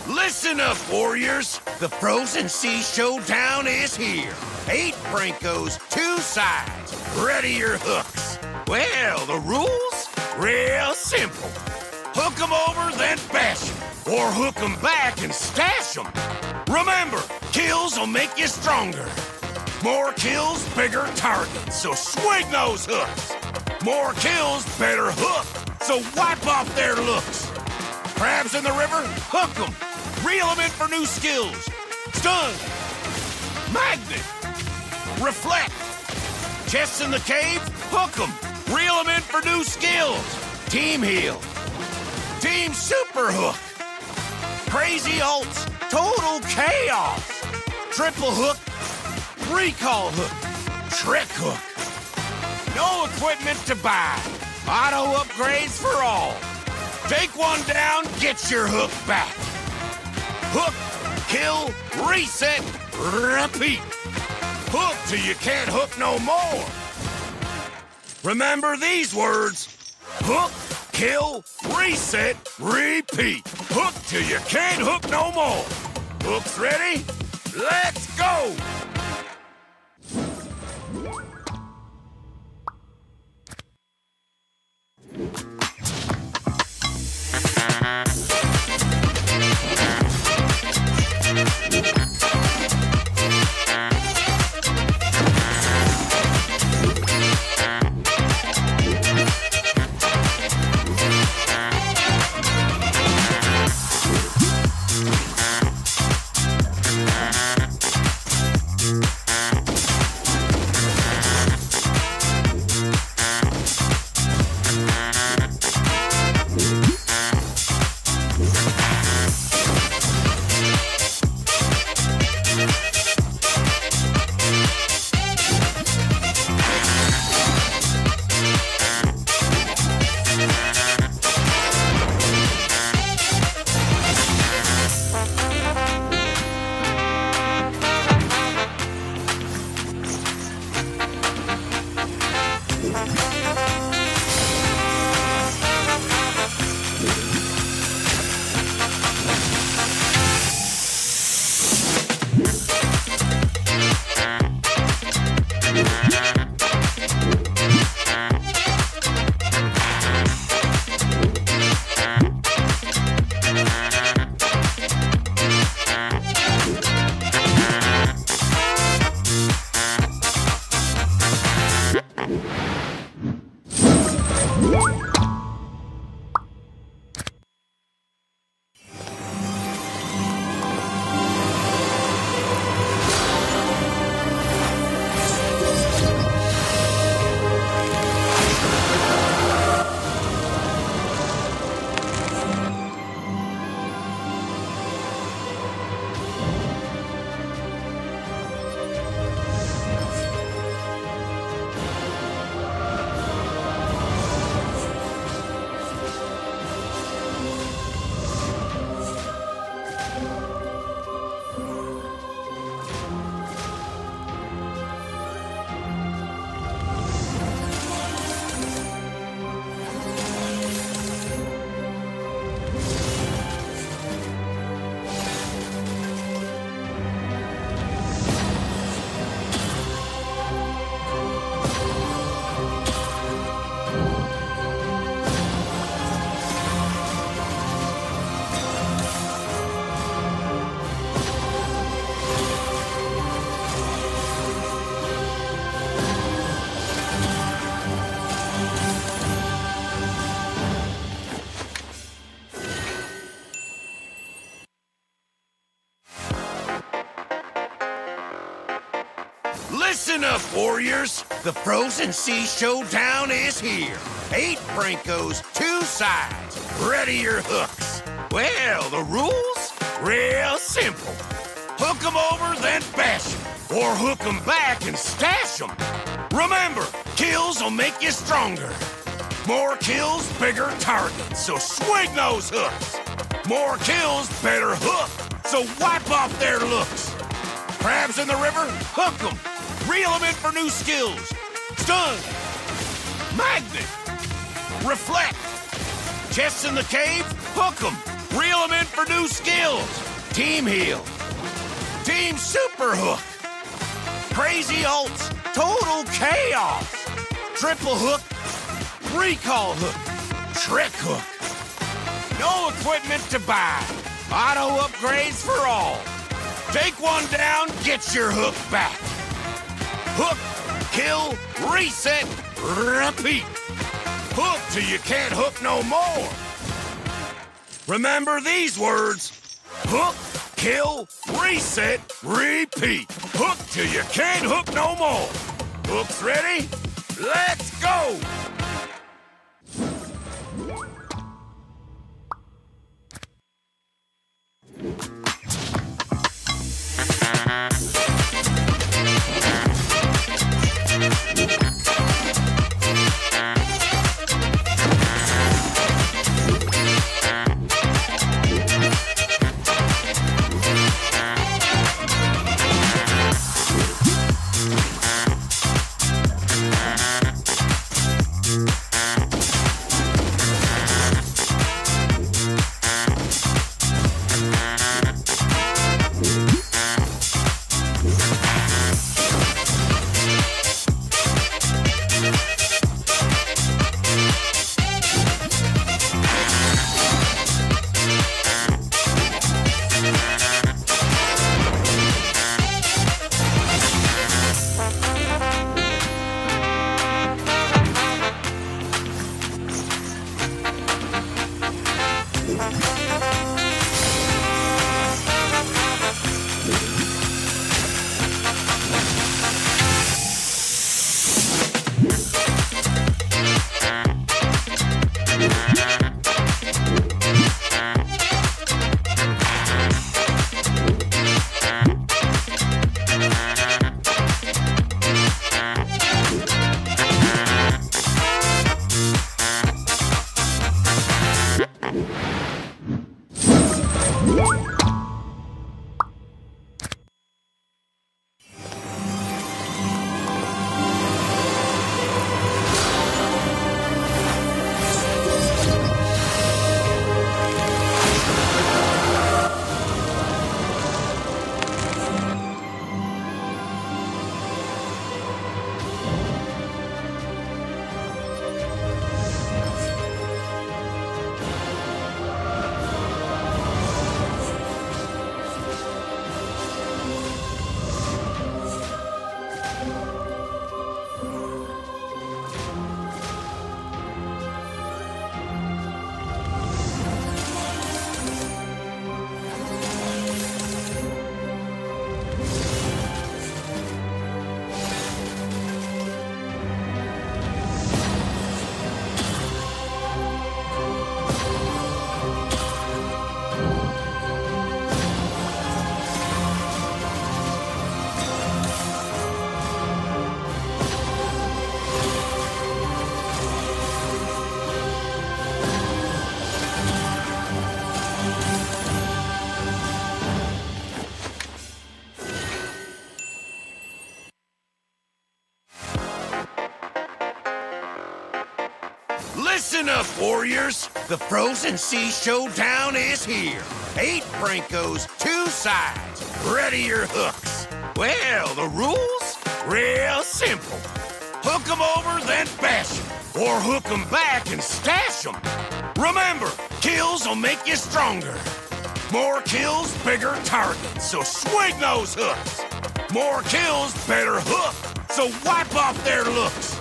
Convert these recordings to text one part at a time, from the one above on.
Listen up, warriors. The Frozen Sea Showdown is here. 8 Brancos, 2 sides. Ready your hooks. Well, the rules? Real simple. Hook 'em over, then bash 'em. Or hook 'em back and stash 'em. Remember, kills will make you stronger. More kills, bigger targets, so swing those hooks. More kills, better hook, so wipe off their looks. Crabs in the river, hook 'em. Reel 'em in for new skills. Stun. Magnet. Reflect. Chests in the cave, hook 'em. Reel 'em in for new skills. Team heal. Team super hook. Crazy ults. Total chaos. Triple hook. Recall hook. Trick hook. No equipment to buy. Auto upgrades for all. Take one down, get your hook back. Hook, kill, reset, repeat. Hook till you can't hook no more. Remember these words. Hook, kill, reset, repeat. Hook till you can't hook no more. Hooks ready? Let's go! Listen up, warriors. The Frozen Sea Showdown is here. 8 Brancos, 2 sides. Ready your hooks. Well, the rules? Real simple. Hook 'em over, then bash 'em. Or hook 'em back and stash 'em. Remember, kills will make you stronger. More kills, bigger targets, so swing those hooks. More kills, better hook, so wipe off their looks. Crabs in the river, hook 'em. Reel 'em in for new skills. Stun. Magnet. Reflect. Chests in the cave, hook 'em. Reel them in for new skills. Team heal. Team super hook. Crazy ults. Total chaos. Triple hook. Recall hook. Trick hook. No equipment to buy. Auto upgrades for all. Take one down, get your hook back. Hook, kill, reset, repeat. Hook till you can't hook no more. Remember these words. Hook, kill, reset, repeat. Hook till you can't hook no more. Hooks ready? Let's go! Listen up, warriors. The Frozen Sea Showdown is here. 8 Brancos, 2 sides. Ready your hooks. Well, the rules? Real simple. Hook 'em over, then bash 'em. Or hook 'em back and stash 'em. Remember, kills will make you stronger. More kills, bigger targets, so swing those hooks. More kills, better hook, so wipe off their looks.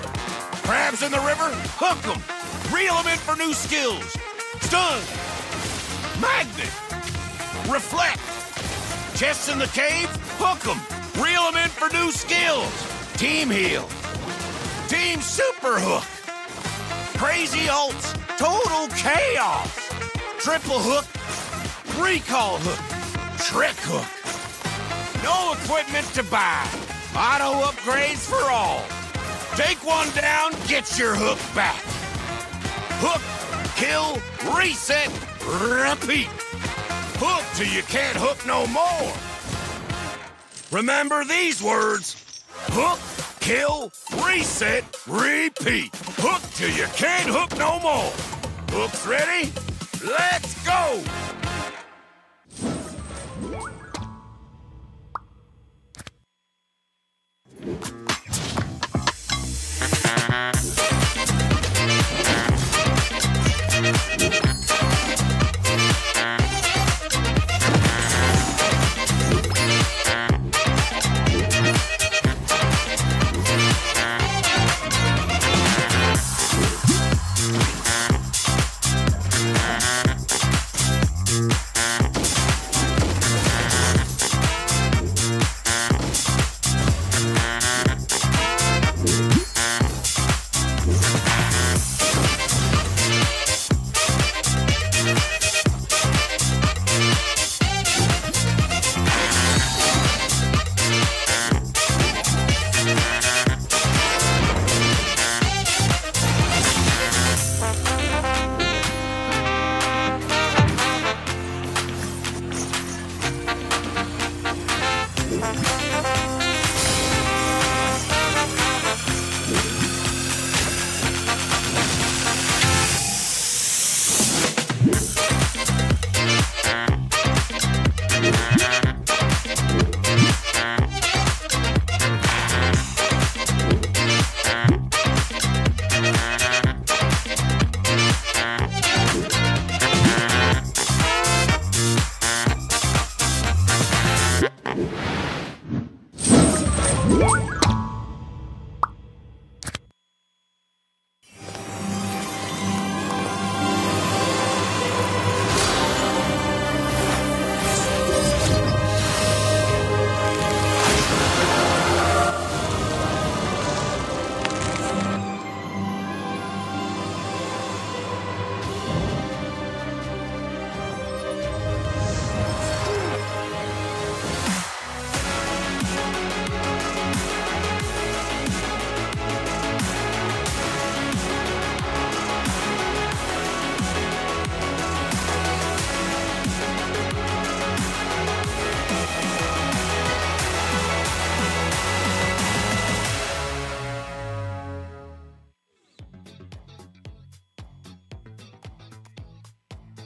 Crabs in the river, hook 'em. Reel 'em in for new skills. Stun. Magnet. Reflect. Chests in the cave, hook 'em. Reel 'em in for new skills. Team heal. Team super hook. Crazy ults. Total chaos. Triple hook. Recall hook. Trick hook. No equipment to buy. Auto upgrades for all. Take one down, get your hook back. Hook, kill, reset, repeat. Hook till you can't hook no more. Remember these words. Hook, kill, reset, repeat. Hook till you can't hook no more. Hooks ready? Let's go!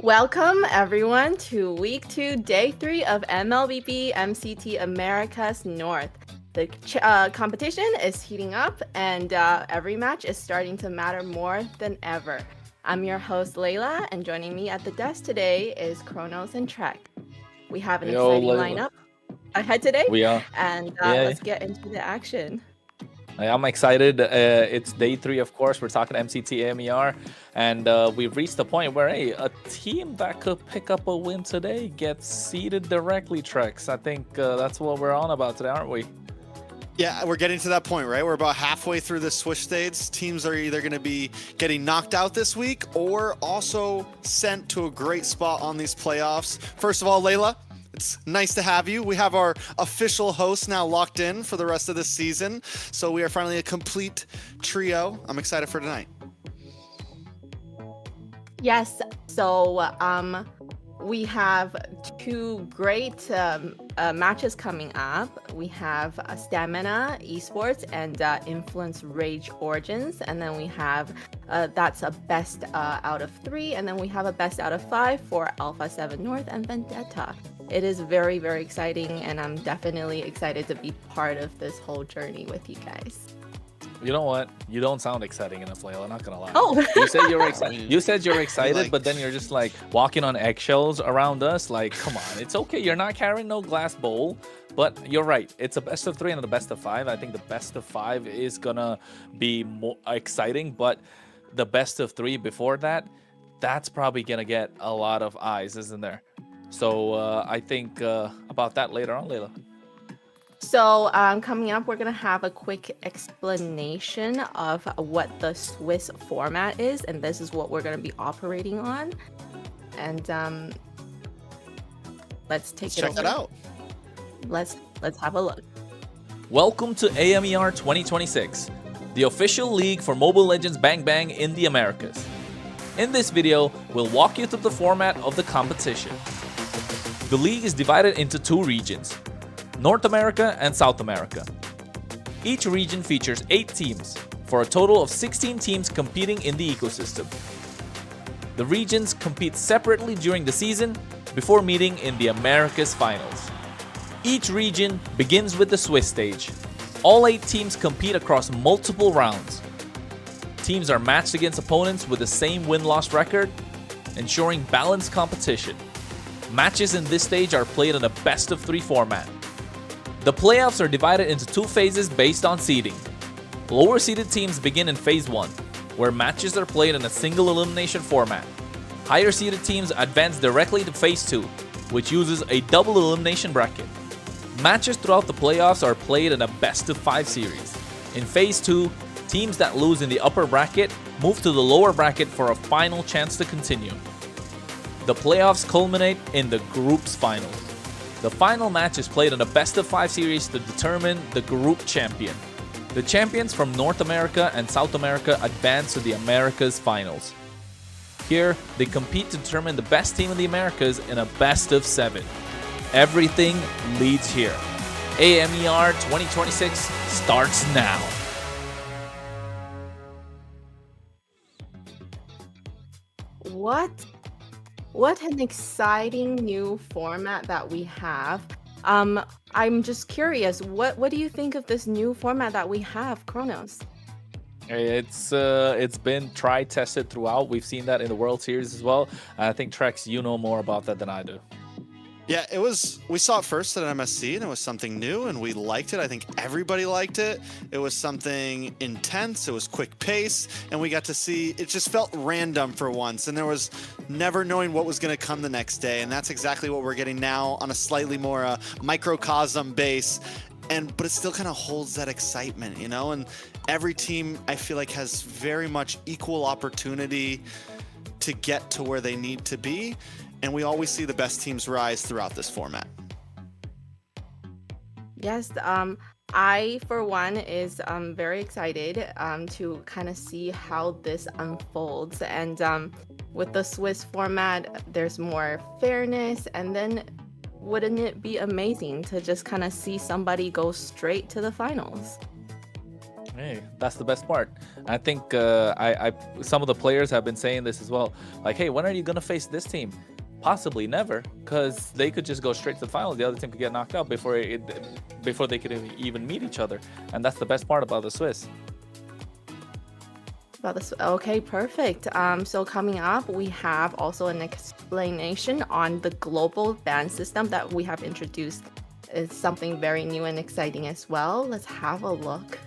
Welcome everyone to week 2, day 3 of MLBB MCT Americas North. The competition is heating up and every match is starting to matter more than ever. I'm your host Layla, and joining me at the desk today is Kronos and Trek. We have an exciting lineup ahead today. We are. And let's get into the action. I'm excited. It's day 3, of course. We're talking MCT AMER, and we've reached the point where, hey, a team that could pick up a win today gets seeded directly, Trex. I think that's what we're on about today, aren't we? Yeah, we're getting to that point, right? We're about halfway through the Swish stage. Teams are either going to be getting knocked out this week or also sent to a great spot on these playoffs. First of all, Layla, it's nice to have you. We have our official host now locked in for the rest of this season. So we are finally a complete trio. I'm excited for tonight. Yes, so we have 2 great matches coming up. We have Stamina Esports and Influence Rage Origins, and then we have that's a best out of 3, and then we have a best out of 5 for Alpha 7 North and Vendetta. It is very, very exciting, and I'm definitely excited to be part of this whole journey with you guys. You know what? You don't sound exciting enough, Layla. I'm not gonna lie. Oh, you said you're excited. You said you're excited, but then you're just like walking on eggshells around us. Like, come on, it's okay. You're not carrying no glass bowl, but you're right. It's a best of 3 and a best of 5. I think the best of 5 is gonna be more exciting, but the best of 3 before that, that's probably gonna get a lot of eyes, isn't there? So I think about that later on, Layla. So coming up, we're going to have a quick explanation of what the Swiss format is, and this is what we're going to be operating on. And let's check that out. Let's have a look. Welcome to AMER 2026, the official league for Mobile Legends Bang Bang in the Americas. In this video, we'll walk you through the format of the competition. The league is divided into 2 regions, North America and South America. Each region features 8 teams, for a total of 16 teams competing in the ecosystem. The regions compete separately during the season, before meeting in the Americas Finals. Each region begins with the Swiss stage. All 8 teams compete across multiple rounds. Teams are matched against opponents with the same win-loss record, ensuring balanced competition. Matches in this stage are played in a best-of-3 format. The playoffs are divided into 2 phases based on seeding. Lower-seeded teams begin in Phase 1, where matches are played in a single elimination format. Higher-seeded teams advance directly to Phase 2, which uses a double elimination bracket. Matches throughout the playoffs are played in a best-of-5 series. In Phase 2, teams that lose in the upper bracket move to the lower bracket for a final chance to continue. The playoffs culminate in the group's final. The final match is played in a best-of-5 series to determine the group champion. The champions from North America and South America advance to the Americas Finals. Here, they compete to determine the best team in the Americas in a best-of-7. Everything leads here. AMER 2026 starts now. What an exciting new format that we have. I'm just curious, what do you think of this new format that we have, Kronos? It's been tried, tested throughout. We've seen that in the World Series as well. I think Trex, you know more about that than I do. Yeah, we saw it first at MSC, and it was something new, and we liked it. I think everybody liked it. It was something intense. It was quick pace, and we got to see, it just felt random for once, and there was never knowing what was going to come the next day, and that's exactly what we're getting now on a slightly more microcosm base. But it still kind of holds that excitement, you know? And every team, I feel like, has very much equal opportunity to get to where they need to be. And we always see the best teams rise throughout this format. Yes, I, for one, is very excited to kind of see how this unfolds. And with the Swiss format, there's more fairness. And then wouldn't it be amazing to just kind of see somebody go straight to the finals? Hey, that's the best part. I think some of the players have been saying this as well. Like, hey, when are you going to face this team? Possibly never, because they could just go straight to the finals. The other team could get knocked out before they could even meet each other. And that's the best part about the Swiss. Okay, perfect. So coming up, we have also an explanation on the global ban system that we have introduced. It's something very new and exciting as well. Let's have a look.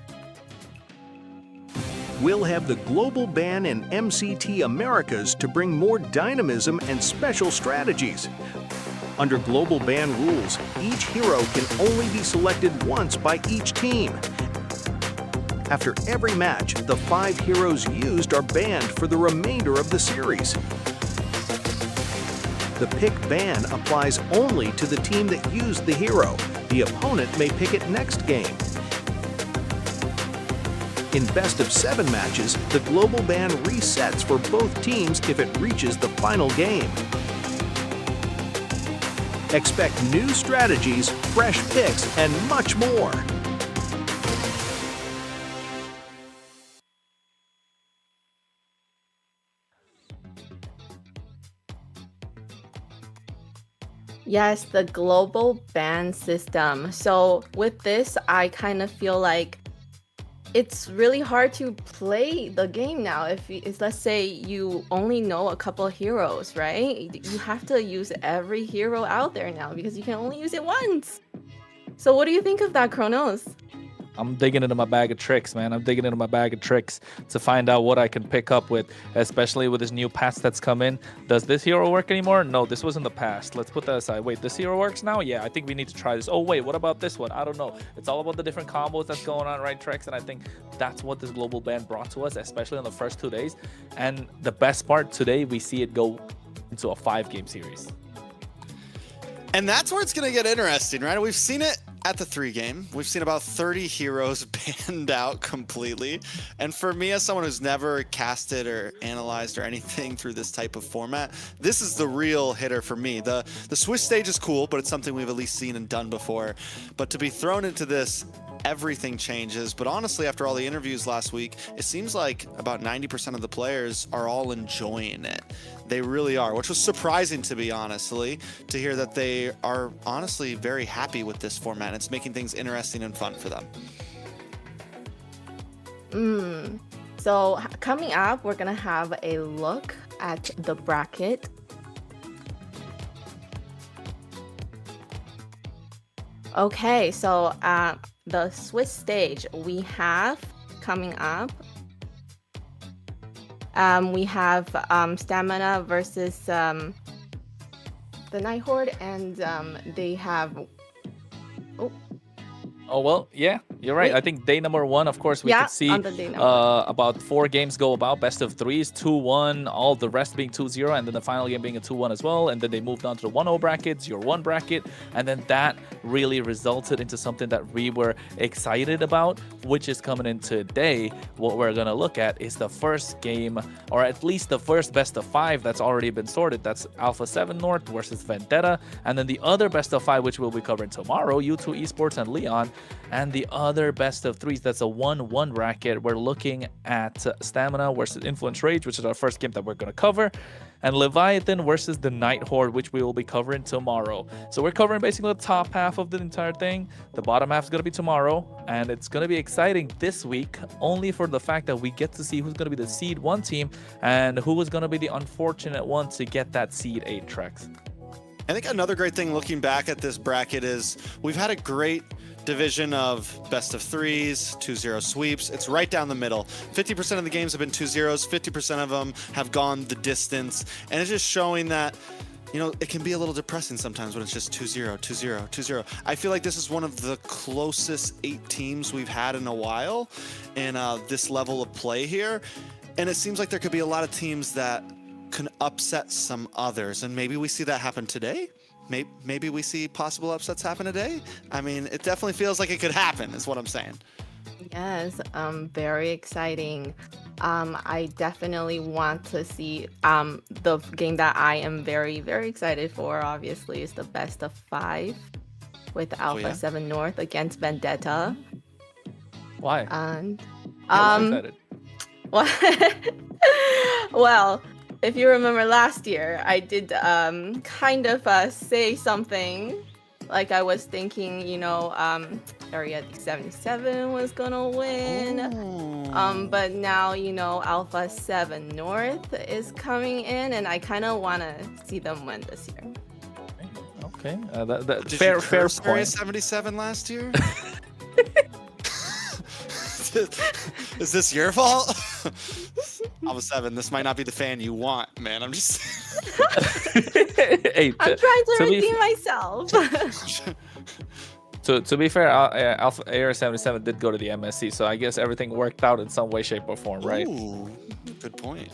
We'll have the global ban in MCT Americas to bring more dynamism and special strategies. Under global ban rules, each hero can only be selected once by each team. After every match, the 5 heroes used are banned for the remainder of the series. The pick ban applies only to the team that used the hero. The opponent may pick it next game. In best-of-7 matches, the global ban resets for both teams if it reaches the final game. Expect new strategies, fresh picks, and much more. Yes, the global ban system. So with this, I kind of feel like it's really hard to play the game now. Let's say you only know a couple of heroes, right? You have to use every hero out there now because you can only use it once. So what do you think of that, Kronos? I'm digging into my bag of tricks, man. I'm digging into my bag of tricks to find out what I can pick up with, especially with this new patch that's come in. Does this hero work anymore? No, this was in the past. Let's put that aside. Wait, this hero works now? Yeah, I think we need to try this. Oh, wait, what about this one? I don't know. It's all about the different combos that's going on, right, Trex? And I think that's what this global ban brought to us, especially on the first 2 days. And the best part, today, we see it go into a 5-game series. And that's where it's going to get interesting, right? We've seen it at the 3-game. We've seen about 30 heroes banned out completely. And for me, as someone who's never casted or analyzed or anything through this type of format, this is the real hitter for me. The Swiss stage is cool, but it's something we've at least seen and done before. But to be thrown into this, everything changes. But honestly, after all the interviews last week, it seems like about 90% of the players are all enjoying it. They really are, which was surprising to be honestly, to hear that they are honestly very happy with this format. And it's making things interesting and fun for them. So coming up, we're gonna have a look at the bracket. Okay, so the Swiss stage we have coming up. We have Stamina versus the Night Horde, and they have. Oh, well, yeah, you're right. Wait. I think day number 1, of course, we Yeah, could see on the day number. about 4 games go about, best of 3s, 2-1, all the rest being 2-0, and then the final game being a 2-1 as well. And then they moved on to the 1-0 bracket, 0-1 bracket, and then that really resulted into something that we were excited about, which is coming in today. What we're going to look at is the first game, or at least the first best of 5 that's already been sorted. That's Alpha 7 North versus Vendetta, and then the other best of 5, which we'll be covering tomorrow, U2 Esports and Leon. And the other best of 3s, that's a 1-1 bracket. We're looking at Stamina versus Influence Rage, which is our first game that we're going to cover, and Leviathan versus the Night Horde, which we will be covering tomorrow. So we're covering basically the top half of the entire thing. The bottom half is going to be tomorrow, and it's going to be exciting this week only for the fact that we get to see who's going to be the Seed 1 team and who is going to be the unfortunate one to get that Seed 8 tracks. I think another great thing looking back at this bracket is we've had a great division of best of 3s, 2-0 sweeps. It's right down the middle. 50% of the games have been 2-0s, 50% of them have gone the distance. And it's just showing that, you know, it can be a little depressing sometimes when it's just 2-0, 2-0, 2-0. I feel like this is one of the closest 8 teams we've had in a while in this level of play here. And it seems like there could be a lot of teams that can upset some others. And maybe we see that happen today. Maybe we see possible upsets happen today. I mean, it definitely feels like it could happen, is what I'm saying. Yes, very exciting. I definitely want to see the game that I am very, very excited for, obviously, is the best of 5 with Alpha 7 North against Vendetta. Why? And Excited. well, if you remember last year, I did kind of say something like I was thinking, you know, Area 77 was gonna win. But now, you know, Alpha 7 North is coming in, and I kind of want to see them win this year. Okay, Did fair you curse Area point. 77 last year? Is this your fault? Alpha 7, this might not be the fan you want, man. I'm just Hey, I'm trying to redeem myself. to be fair, Alpha Area 77 did go to the MSC, so I guess everything worked out in some way, shape, or form, right? Ooh, good point.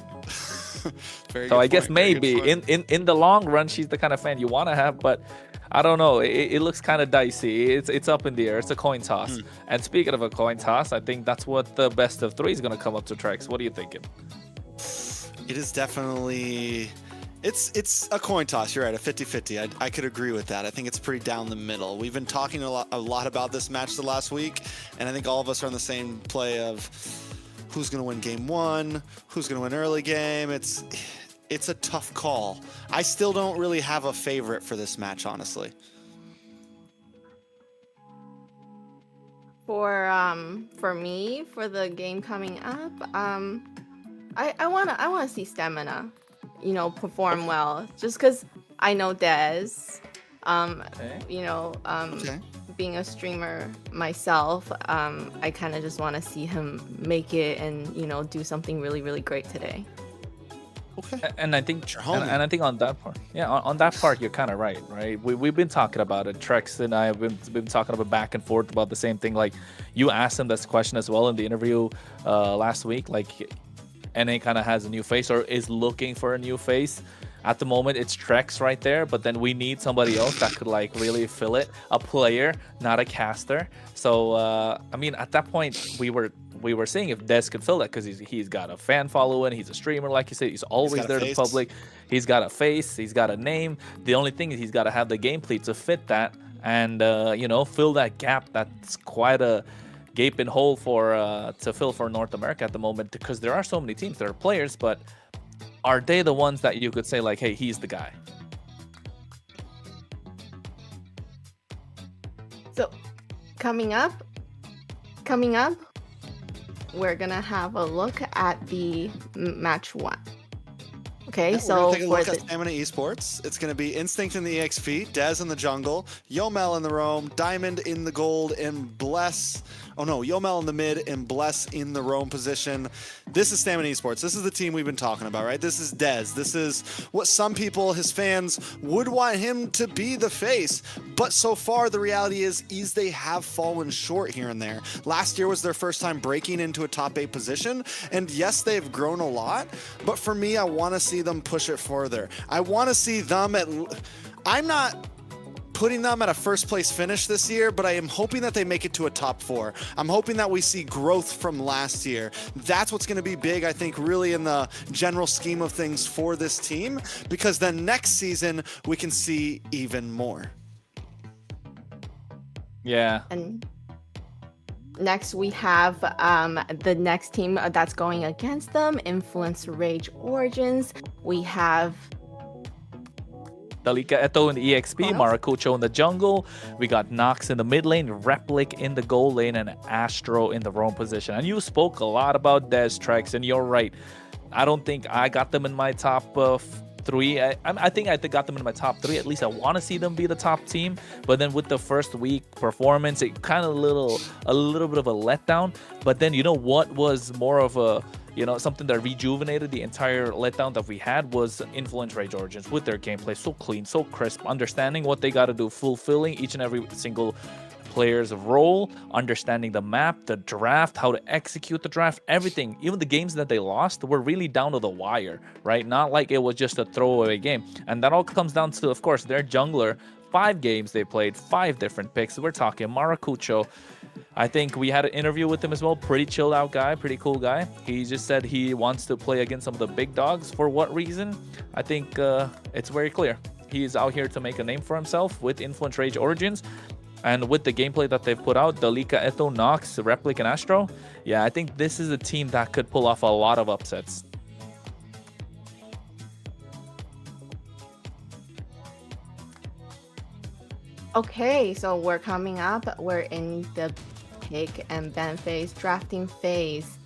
Very So good I guess point, very good maybe point. in the long run, she's the kind of fan you want to have, but I don't know. It looks kind of dicey. It's up in the air. It's a coin toss. And speaking of a coin toss, I think that's what the best of 3 is going to come up to tracks. What are you thinking? It is definitely, it's a coin toss. You're right, a 50-50. I could agree with that. I think it's pretty down the middle. We've been talking a lot about this match the last week, and I think all of us are on the same play of who's going to win game 1, who's going to win early game. It's a tough call. I still don't really have a favorite for this match, honestly. For me, for the game coming up, I wanna see Stamina, you know, perform well. Just because I know Dez, you know, being a streamer myself, I kind of just want to see him make it and, you know, do something really, really great today. Okay. And I think, and I think on that part, on that part, you're kind of right? We've been talking about it. Trex and I have been talking about back and forth about the same thing. Like, you asked him this question as well in the interview last week. Like, NA kind of has a new face or is looking for a new face. At the moment, it's Trex right there, but then we need somebody else that could like really fill it. A player, not a caster. So I mean, at that point, we were seeing if Des could fill that because he's got a fan following, he's a streamer, like you said, he's always there to the public. He's got a face, he's got a name. The only thing is he's got to have the gameplay to fit that and you know, fill that gap. That's quite a gaping hole for to fill for North America at the moment because there are so many teams, there are players, but are they the ones that you could say like, hey, he's the guy? So coming up, we're gonna have a look at the match 1. Okay, Yeah, so we're gonna take a look for at Stamina Esports. It's gonna be Instinct in the EXP, Dez in the jungle, Yomel in the roam, Diamond in the gold, and Bless. Oh no, Yomel in the mid and Bless in the roam position. This is Stamina Esports. This is the team we've been talking about, right? This is Dez. This is what some people, his fans, would want him to be the face. But so far, the reality is they have fallen short here and there. Last year was their first time breaking into a top 8 position. And yes, they've grown a lot. But for me, I want to see them push it further. I want to see them at... I'm not putting them at a first place finish this year, but I am hoping that they make it to a top 4. I'm hoping that we see growth from last year. That's what's going to be big, I think, really in the general scheme of things for this team, because then next season we can see even more. Yeah. And next we have the next team that's going against them, Influence Rage Origins. We have Dalika Eto in the EXP, Maracucho in the jungle. We got Nox in the mid lane, Replic in the goal lane, and Astro in the roam position. And you spoke a lot about Dez, Trex, and you're right. I don't think I got them in my top 3. I think I got them in my top 3. At least I want to see them be the top team. But then with the first week performance, it kind of a little bit of a letdown. But then you know what was more of a something that rejuvenated the entire letdown that we had was Influence Rage Origins with their gameplay so clean, so crisp, understanding what they got to do, fulfilling each and every single player's role, understanding the map, the draft, how to execute the draft, everything. Even the games that they lost were really down to the wire, right? Not like it was just a throwaway game. And that all comes down to, of course, their jungler. 5 games they played, 5 different picks. We're talking Maracucho. I think we had an interview with him as well. Pretty chilled out guy, pretty cool guy. He just said he wants to play against some of the big dogs. For what reason? I think it's very clear. He's out here to make a name for himself with Influence Rage Origins. And with the gameplay that they've put out, Dalika, Eto, Nox, Replic, and Astro, yeah, I think this is a team that could pull off a lot of upsets. Okay, so we're coming up. We're in the pick and ban phase, drafting phase.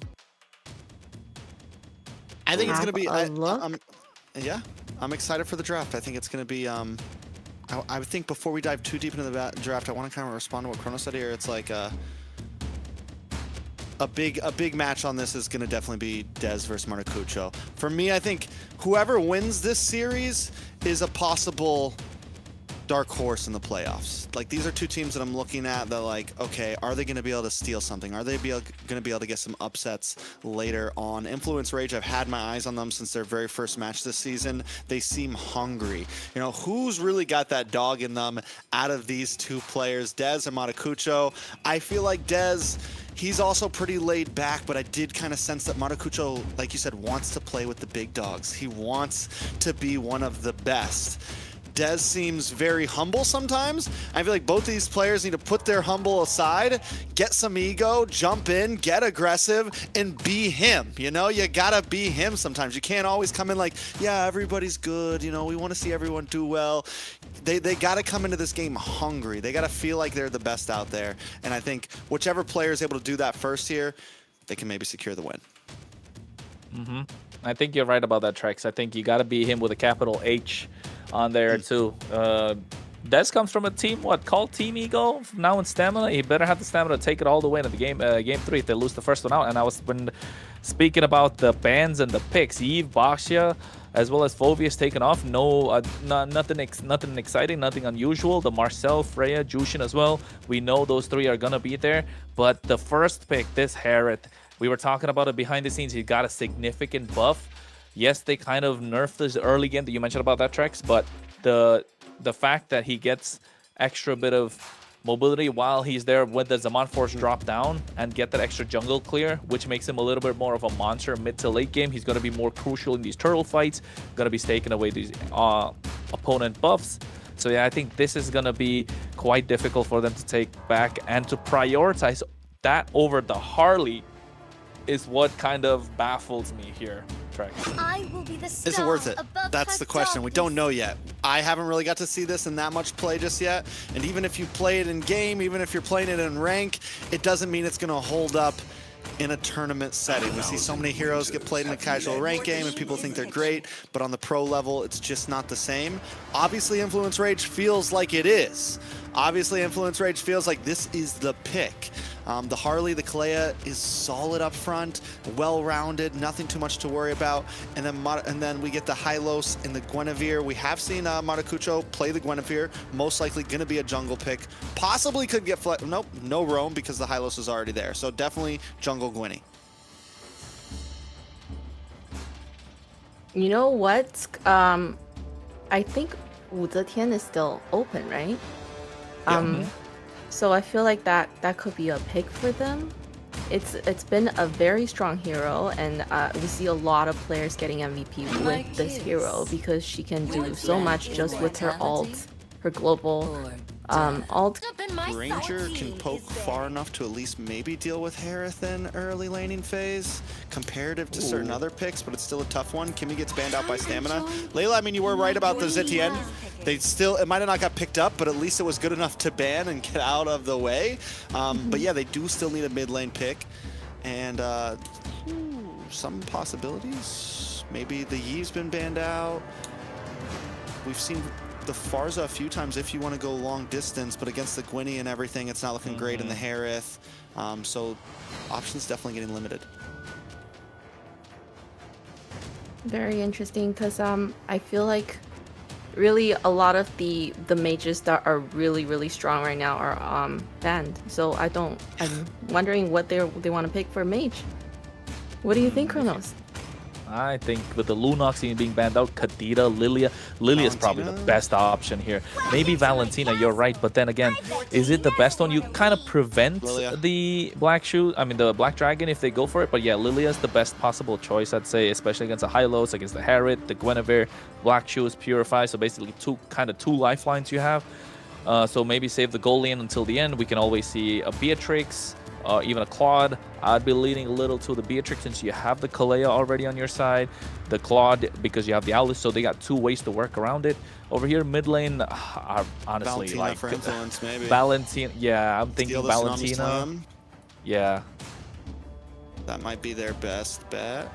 I think it's going to be... look. Yeah, I'm excited for the draft. I think it's going to be... I think before we dive too deep into the draft, I want to kind of respond to what Chrono said here. It's like a big match on this is going to definitely be Dez versus Maracucho. For me, I think whoever wins this series is a possible dark horse in the playoffs. Like, these are 2 teams that I'm looking at that, like, okay, are they going to be able to steal something? Are they going to be able to get some upsets later on? Influence Rage, I've had my eyes on them since their very first match this season. They seem hungry. You know, who's really got that dog in them out of these 2 players, Dez and Maracucho? I feel like Dez, he's also pretty laid back, but I did kind of sense that Maracucho, like you said, wants to play with the big dogs. He wants to be one of the best. Dez seems very humble sometimes. I feel like both of these players need to put their humble aside, get some ego, jump in, get aggressive, and be him. You know, you gotta be him sometimes. You can't always come in like, yeah, everybody's good. You know, we want to see everyone do well. They gotta come into this game hungry. They gotta feel like they're the best out there. And I think whichever player is able to do that first here, they can maybe secure the win. I think you're right about that, Trex. I think you gotta be him with a capital H on there too. Dez comes from a team called Team Ego now in Stamina. He better have the stamina to take it all the way into the game 3 if they lose the first one out. And I was been speaking about the bans and the picks. Eve, Baxia, as well as Phovius taken off. No, nothing exciting, nothing unusual. The Marcel, Freya, Jushin as well. We know those 3 are gonna be there. But the first pick, this Harriet, we were talking about it behind the scenes. He got a significant buff. Yes, they kind of nerfed this early game that you mentioned about that, Trex, but the fact that he gets extra bit of mobility while he's there when the Zaman Force drop down and get that extra jungle clear, which makes him a little bit more of a monster mid to late game. He's going to be more crucial in these turtle fights, going to be taking away these opponent buffs. So yeah, I think this is going to be quite difficult for them to take back, and to prioritize that over the Harley is what kind of baffles me here. Track. I will be the star Is it worth it? above That's her the question. We don't know yet. I haven't really got to see this in that much play just yet. And even if you play it in game, even if you're playing it in rank, it doesn't mean it's going to hold up in a tournament setting. We see so many heroes get played in a casual rank game and people think they're great, but on the pro level, it's just not the same. Obviously, Influence Rage feels like it is. Obviously, Influence Rage feels like this is the pick. The Harley, the Kalea is solid up front, well-rounded, nothing too much to worry about. And then we get the Hylos and the Guinevere. We have seen Maracucho play the Guinevere, most likely going to be a jungle pick. Possibly could get nope, no roam because the Hylos is already there. So definitely jungle Gwynny. You know what? I think Wu Zetian is still open, right? So I feel like that could be a pick for them. It's been a very strong hero, and we see a lot of players getting MVP with this hero because she can do so much just with her ult, her global ult. Ranger can poke far enough to at least maybe deal with Harith in early laning phase, comparative to certain other picks, but it's still a tough one. Kimmy gets banned out by Stamina. Layla, I mean, you were right about the Zetian. It might have not got picked up, but at least it was good enough to ban and get out of the way. But yeah, they do still need a mid lane pick. And some possibilities. Maybe the Yi's been banned out. We've seen the Farza a few times if you want to go long distance, but against the Gwynny and everything, it's not looking great in the Harith. So options definitely getting limited. Very interesting, because I feel like really a lot of the mages that are really strong right now are banned. So I'm wondering what they want to pick for mage. What do you think, Kronos? I think with the Lunox even being banned out, Kadita, Lilia is probably the best option here. Maybe Valentina, you're right, but then again, is it the best one? You kind of prevent the Black Dragon if they go for it, but yeah, Lilia is the best possible choice, I'd say, especially against the Hylos, against the Harith, the Guinevere, Black Shoes, Purify, so basically two lifelines you have. So maybe save the goal lane until the end. We can always see a Beatrix, even a Claude. I'd be leaning a little to the Beatrix since you have the Kalea already on your side. The Claude because you have the Alice, so they got two ways to work around it. Over here, mid lane, honestly, Valentina like for influence, maybe. Valentina, yeah, I'm thinking Valentina. Slam. Yeah. That might be their best bet.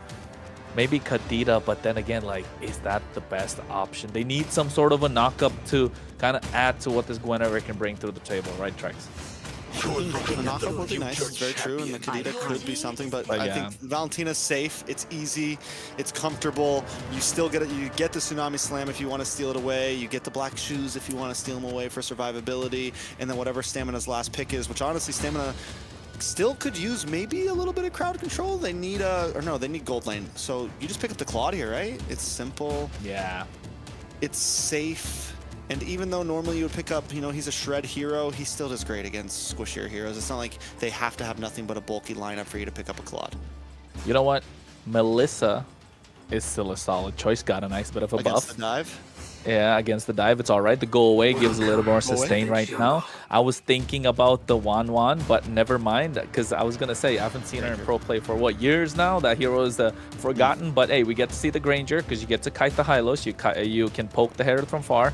Maybe Kadita, but then again, like, is that the best option? They need some sort of a knockup to kind of add to what this Guinevere can bring to the table, right, Trex? The knockup would be nice, it's very true, and the Kadita could be something, but I think Valentina's safe, it's easy, it's comfortable, you still get it, you get the Tsunami Slam if you want to steal it away, you get the Black Shoes if you want to steal them away for survivability, and then whatever Stamina's last pick is, which honestly Stamina still could use maybe a little bit of crowd control. They need they need gold lane, so you just pick up the Claude here, right? It's simple, it's safe. And even though normally you would pick up, he's a shred hero, he still does great against squishier heroes. It's not like they have to have nothing but a bulky lineup for you to pick up a Claude. You know what? Melissa is still a solid choice. Got a nice bit of a buff. Against the dive? Yeah, against the dive, it's all right. The go away gives a little more sustain right now. I was thinking about the Wan, but never mind, because I was going to say, I haven't seen her in pro play for, years now? That hero is forgotten, but hey, we get to see the Granger, because you get to kite the Hylos. You can poke the Herald from far.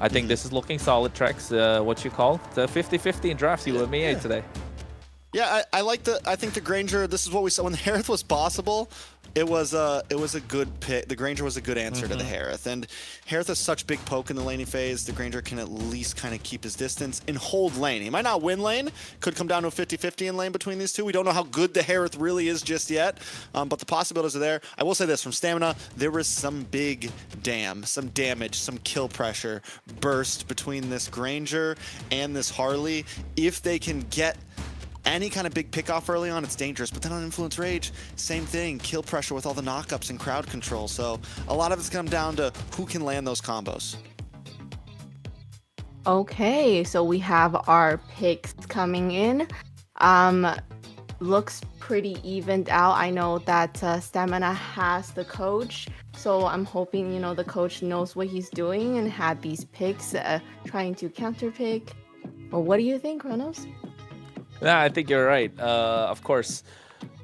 I think this is looking solid, Trex. What you call the 50-50 in drafts, you with me today. Yeah, I think the Granger, this is what we saw when the Harith was possible. It was a good pick. The Granger was a good answer to the Harith, and Harith has such big poke in the laning phase. The Granger can at least kind of keep his distance and hold lane. He might not win lane. Could come down to a 50-50 in lane between these two. We don't know how good the Harith really is just yet, but the possibilities are there. I will say this, from Stamina, there was some big some damage, some kill pressure burst between this Granger and this Harley. If they can get any kind of big pick-off early on, it's dangerous. But then on Influence Rage, same thing. Kill pressure with all the knockups and crowd control. So a lot of it's come down to who can land those combos. Okay, so we have our picks coming in. Looks pretty evened out. I know that Stamina has the coach, so I'm hoping, the coach knows what he's doing and had these picks, trying to counter pick. Well, what do you think, Kronos? Yeah, I think you're right. Of course,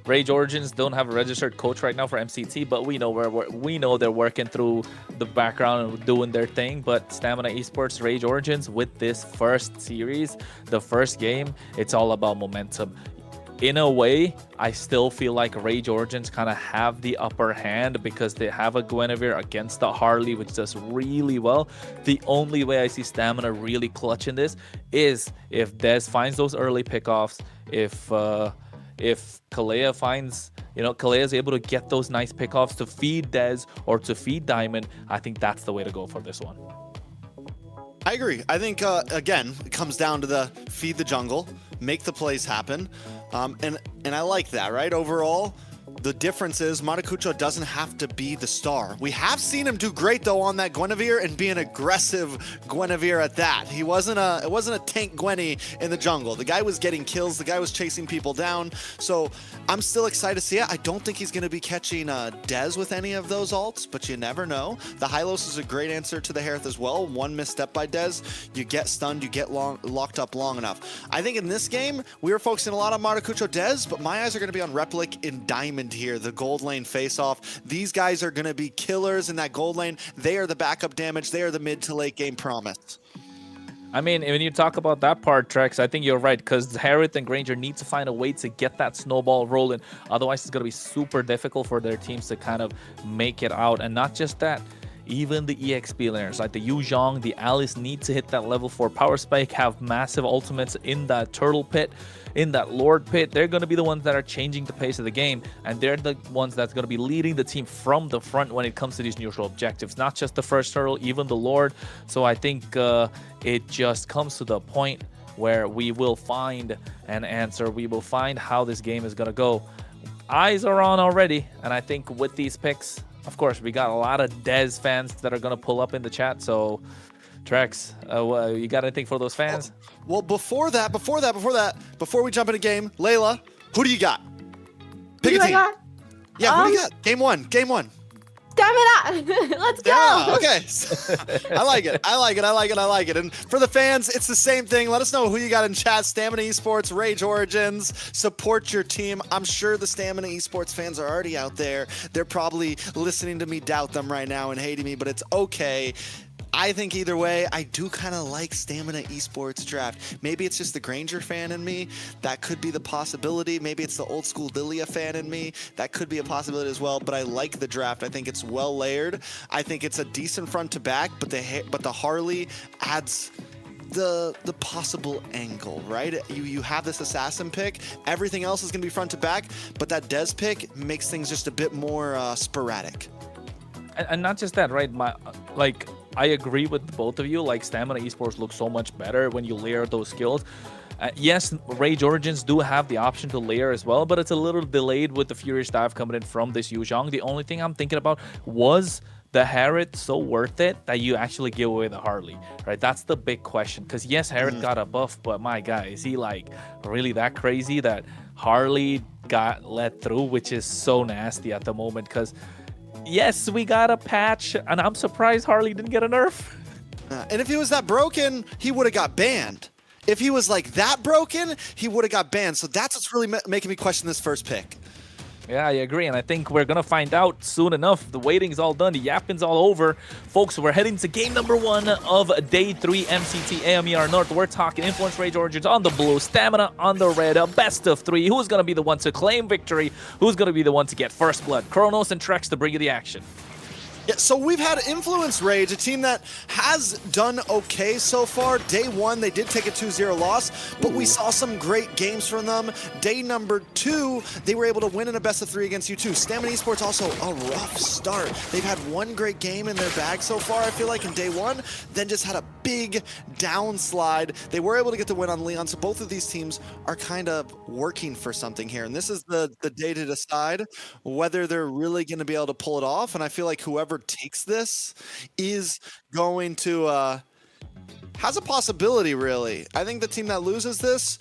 Rage Origins don't have a registered coach right now for MCT, but we know they're working through the background and doing their thing. But Stamina Esports, Rage Origins, with this first series, the first game, it's all about momentum. In a way, I still feel like Rage Origins kind of have the upper hand because they have a Guinevere against the Harley, which does really well. The only way I see Stamina really clutching this is if Dez finds those early pickoffs, if Kalea finds, Kalea is able to get those nice pickoffs to feed Dez or to feed Diamond. I think that's the way to go for this one. I agree. I think, again, it comes down to the feed the jungle, make the plays happen. And I like that, right? Overall, the difference is Maracucho doesn't have to be the star. We have seen him do great, though, on that Guinevere and be an aggressive Guinevere at that. It wasn't a tank Gwenny in the jungle. The guy was getting kills. The guy was chasing people down. So I'm still excited to see it. I don't think he's going to be catching Dez with any of those ults, but you never know. The Hylos is a great answer to the Harith as well. One misstep by Dez, you get stunned, you get locked up long enough. I think in this game, we were focusing a lot on Maracucho Dez, but my eyes are going to be on Replic in Diamond here, the gold lane face-off. These guys are going to be killers in that gold lane. They are the backup damage. They are the mid to late game promise. I mean, when you talk about that part, Trex, I think you're right, because Harith and Granger need to find a way to get that snowball rolling. Otherwise, it's going to be super difficult for their teams to kind of make it out. And not just that, even the EXP laners like the Yu Zhong, the Alice need to hit that level 4 power spike, have massive ultimates in that turtle pit, in that Lord pit. They're going to be the ones that are changing the pace of the game, and they're the ones that's going to be leading the team from the front when it comes to these neutral objectives, not just the first turtle, even the Lord. So I think it just comes to the point where we will find an answer. We will find how this game is going to go. Eyes are on already, and I think with these picks, of course, we got a lot of Dez fans that are going to pull up in the chat. So, Trex, you got anything for those fans? Well, before we jump into game, Layla, who do you got? Pick a team. Yeah, who do you got? Game one. Stamina! Let's go! Yeah, okay. I like it. And for the fans, it's the same thing. Let us know who you got in chat. Stamina Esports, Rage Origins. Support your team. I'm sure the Stamina Esports fans are already out there. They're probably listening to me doubt them right now and hating me, but it's okay. I think either way, I do kind of like Stamina Esports draft. Maybe it's just the Granger fan in me. That could be the possibility. Maybe it's the old school Lilia fan in me. That could be a possibility as well. But I like the draft. I think it's well layered. I think it's a decent front to back. But the Harley adds the possible angle, right? You have this assassin pick. Everything else is going to be front to back. But that Dez pick makes things just a bit more sporadic. And not just that, right? I agree with both of you. Like, Stamina Esports looks so much better when you layer those skills. Yes, Rage Origins do have the option to layer as well, but it's a little delayed with the Furious Dive coming in from this Yu Zhong. The only thing I'm thinking about was the Harith so worth it that you actually give away the Harley, right? That's the big question. Because yes, Harith got a buff, but my guy, is he like really that crazy that Harley got let through, which is so nasty at the moment? Because yes, we got a patch, and I'm surprised Harley didn't get a nerf. And if he was that broken, he would have got banned. If he was like that broken, he would have got banned. So that's what's really making me question this first pick. Yeah, I agree, and I think we're gonna find out soon enough. The waiting's all done, the yapping's all over. Folks, we're heading to game number 1 of day 3 MCT AMER North. We're talking Influence Rage Origins on the blue, Stamina on the red, a best of 3. Who's gonna be the one to claim victory? Who's gonna be the one to get first blood? Kronos and Trex to bring you the action. Yeah, so we've had Influence Rage, a team that has done okay so far. Day 1, they did take a 2-0 loss, but we saw some great games from them. Day number 2, they were able to win in a best of 3 against U2. Stamina Esports also a rough start. They've had one great game in their bag so far, I feel like, in day 1, then just had a big downslide. They were able to get the win on Leon, so both of these teams are kind of working for something here, and this is the day to decide whether they're really going to be able to pull it off, and I feel like whoever takes this is going to has a possibility, really. I think the team that loses this,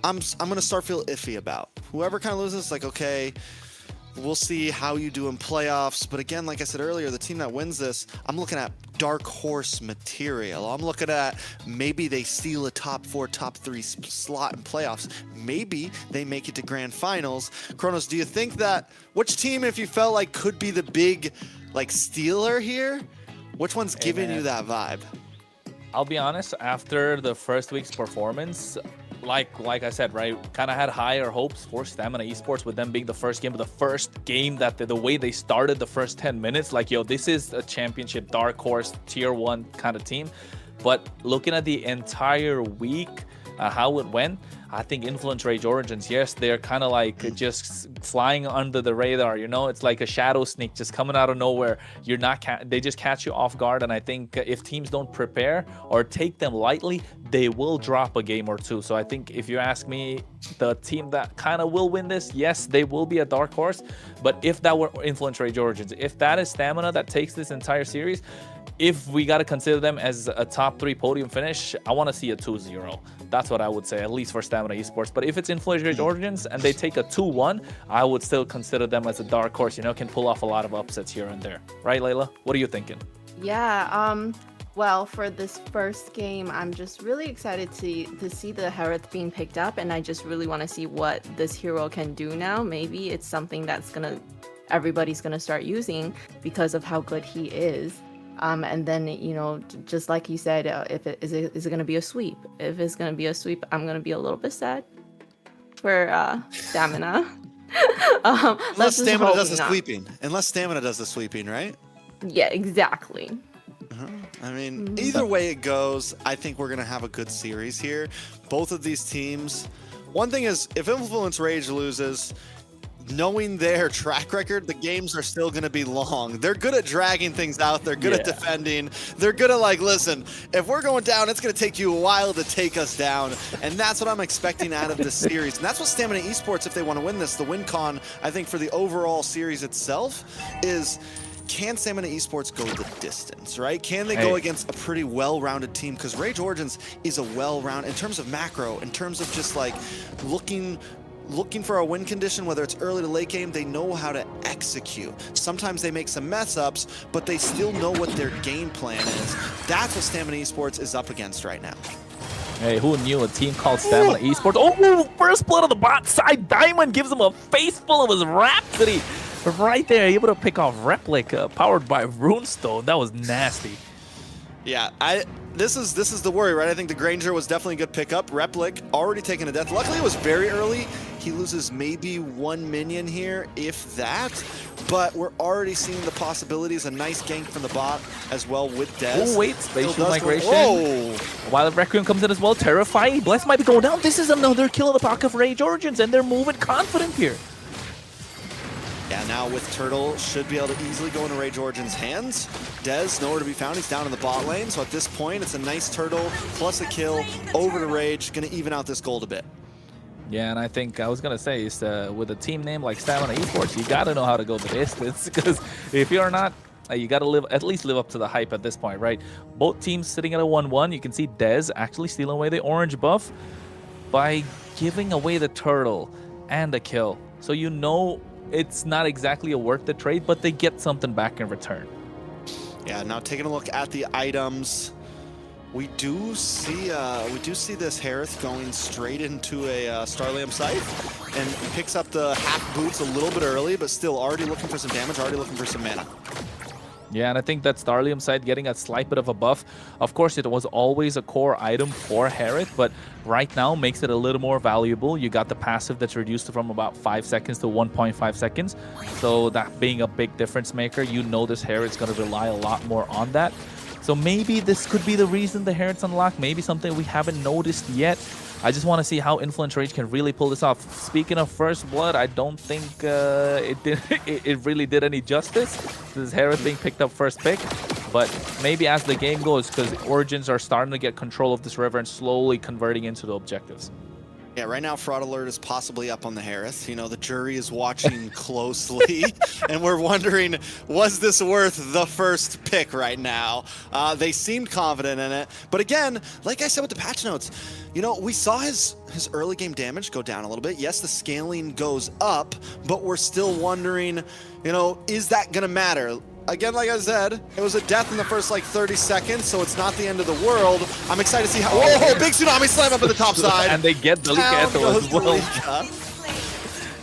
I'm gonna start feel iffy about. Whoever kind of loses, like, okay, We'll see how you do in playoffs. But again, like I said earlier, the team that wins this, I'm looking at dark horse material. I'm looking at maybe they steal a top 4, top 3 slot in playoffs. Maybe they make it to grand finals. Kronos, do you think that, which team, if you felt like could be the big like stealer here, which one's giving you that vibe? I'll be honest, after the first week's performance, like I said, right, kind of had higher hopes for Stamina Esports with them being the first game, but the first game that the way they started the first 10 minutes, like, yo, this is a championship dark horse tier 1 kind of team. But looking at the entire week, how it went, I think Influence Rage Origins, yes, they're kind of like just flying under the radar, you know? It's like a shadow sneak just coming out of nowhere. You're not, they just catch you off guard. And I think if teams don't prepare or take them lightly, they will drop a game or two. So I think if you ask me, the team that kind of will win this, yes, they will be a dark horse. But if that were Influence Rage Origins, if that is Stamina that takes this entire series, if we got to consider them as a top 3 podium finish, I want to see a 2-0. That's what I would say, at least for Stamina Esports. But if it's Influence Rage Origins and they take a 2-1, I would still consider them as a dark horse, you know, can pull off a lot of upsets here and there. Right, Layla? What are you thinking? Yeah, well, for this first game, I'm just really excited to see the Hereth being picked up, and I just really want to see what this hero can do now. Maybe it's something that's everybody's gonna start using because of how good he is. And then, you know, just like you said, is it going to be a sweep? If it's going to be a sweep, I'm going to be a little bit sad for Stamina. Unless Stamina does the sweeping. Unless Stamina does the sweeping, right? Yeah, exactly. I mean, either way it goes, I think we're going to have a good series here. Both of these teams. One thing is, if Influence Rage loses, knowing their track record, the games are still going to be long. They're good at dragging things out. They're good at defending. They're good at, like, listen, if we're going down, it's going to take you a while to take us down. And that's what I'm expecting out of this series. And that's what Stamina Esports, if they want to win this, the win con, I think, for the overall series itself is, can Stamina Esports go the distance, right? Can they go against a pretty well-rounded team? Because Rage Origins is a well-rounded, in terms of macro, in terms of just, like, looking for a win condition, whether it's early to late game, they know how to execute. Sometimes they make some mess ups, but they still know what their game plan is. That's what Stamina Esports is up against right now. Hey, who knew a team called Stamina Esports? Oh, first blood on the bot side. Diamond gives him a face full of his Rhapsody. Right there, able to pick off Replica, powered by Runestone. That was nasty. Yeah, this is the worry, right? I think the Granger was definitely a good pickup. Replic already taking a death. Luckily, it was very early. He loses maybe 1 minion here, if that. But we're already seeing the possibilities. A nice gank from the bot as well with Dez. Oh, wait, Spatial Migration. While Requiem comes in as well, terrifying. Bless might be going down. This is another kill in the pocket of Rage Origins, and they're moving confident here. Yeah, now with Turtle, should be able to easily go into Rage Origins' hands. Dez, nowhere to be found. He's down in the bot lane. So at this point, it's a nice Turtle plus a kill over to Rage. Going to even out this gold a bit. Yeah, and I think I was going to say, is with a team name like Stamina Esports, you got to know how to go the distance. Because if you're not, you got to at least live up to the hype at this point, right? Both teams sitting at a 1-1. You can see Dez actually stealing away the orange buff by giving away the Turtle and the kill. So you know it's not exactly a worth the trade, but they get something back in return. Yeah, now taking a look at the items, we do see this Hereth going straight into a Starlium Scythe and picks up the half boots a little bit early, but still already looking for some damage, already looking for some mana. Yeah, and I think that Starlium side getting a slight bit of a buff. Of course, it was always a core item for Hereth, but right now makes it a little more valuable. You got the passive that's reduced from about 5 seconds to 1.5 seconds. So that being a big difference maker, you know this Hereth's going to rely a lot more on that. So maybe this could be the reason the Hereth's unlocked. Maybe something we haven't noticed yet. I just want to see how Influence Rage can really pull this off. Speaking of First Blood, I don't think it really did any justice. This is Hereth being picked up first pick. But maybe as the game goes, because Origins are starting to get control of this river and slowly converting into the objectives. Yeah, right now fraud alert is possibly up on the Harris. You know, the jury is watching closely, and we're wondering, was this worth the first pick right now? They seemed confident in it, but again, like I said with the patch notes, you know, we saw his early game damage go down a little bit. Yes, the scaling goes up, but we're still wondering, you know, is that gonna matter? Again, like I said, it was a death in the first like 30 seconds, so it's not the end of the world. I'm excited to see how. Whoa, big tsunami slam up at the top side. And they get the Delika as well.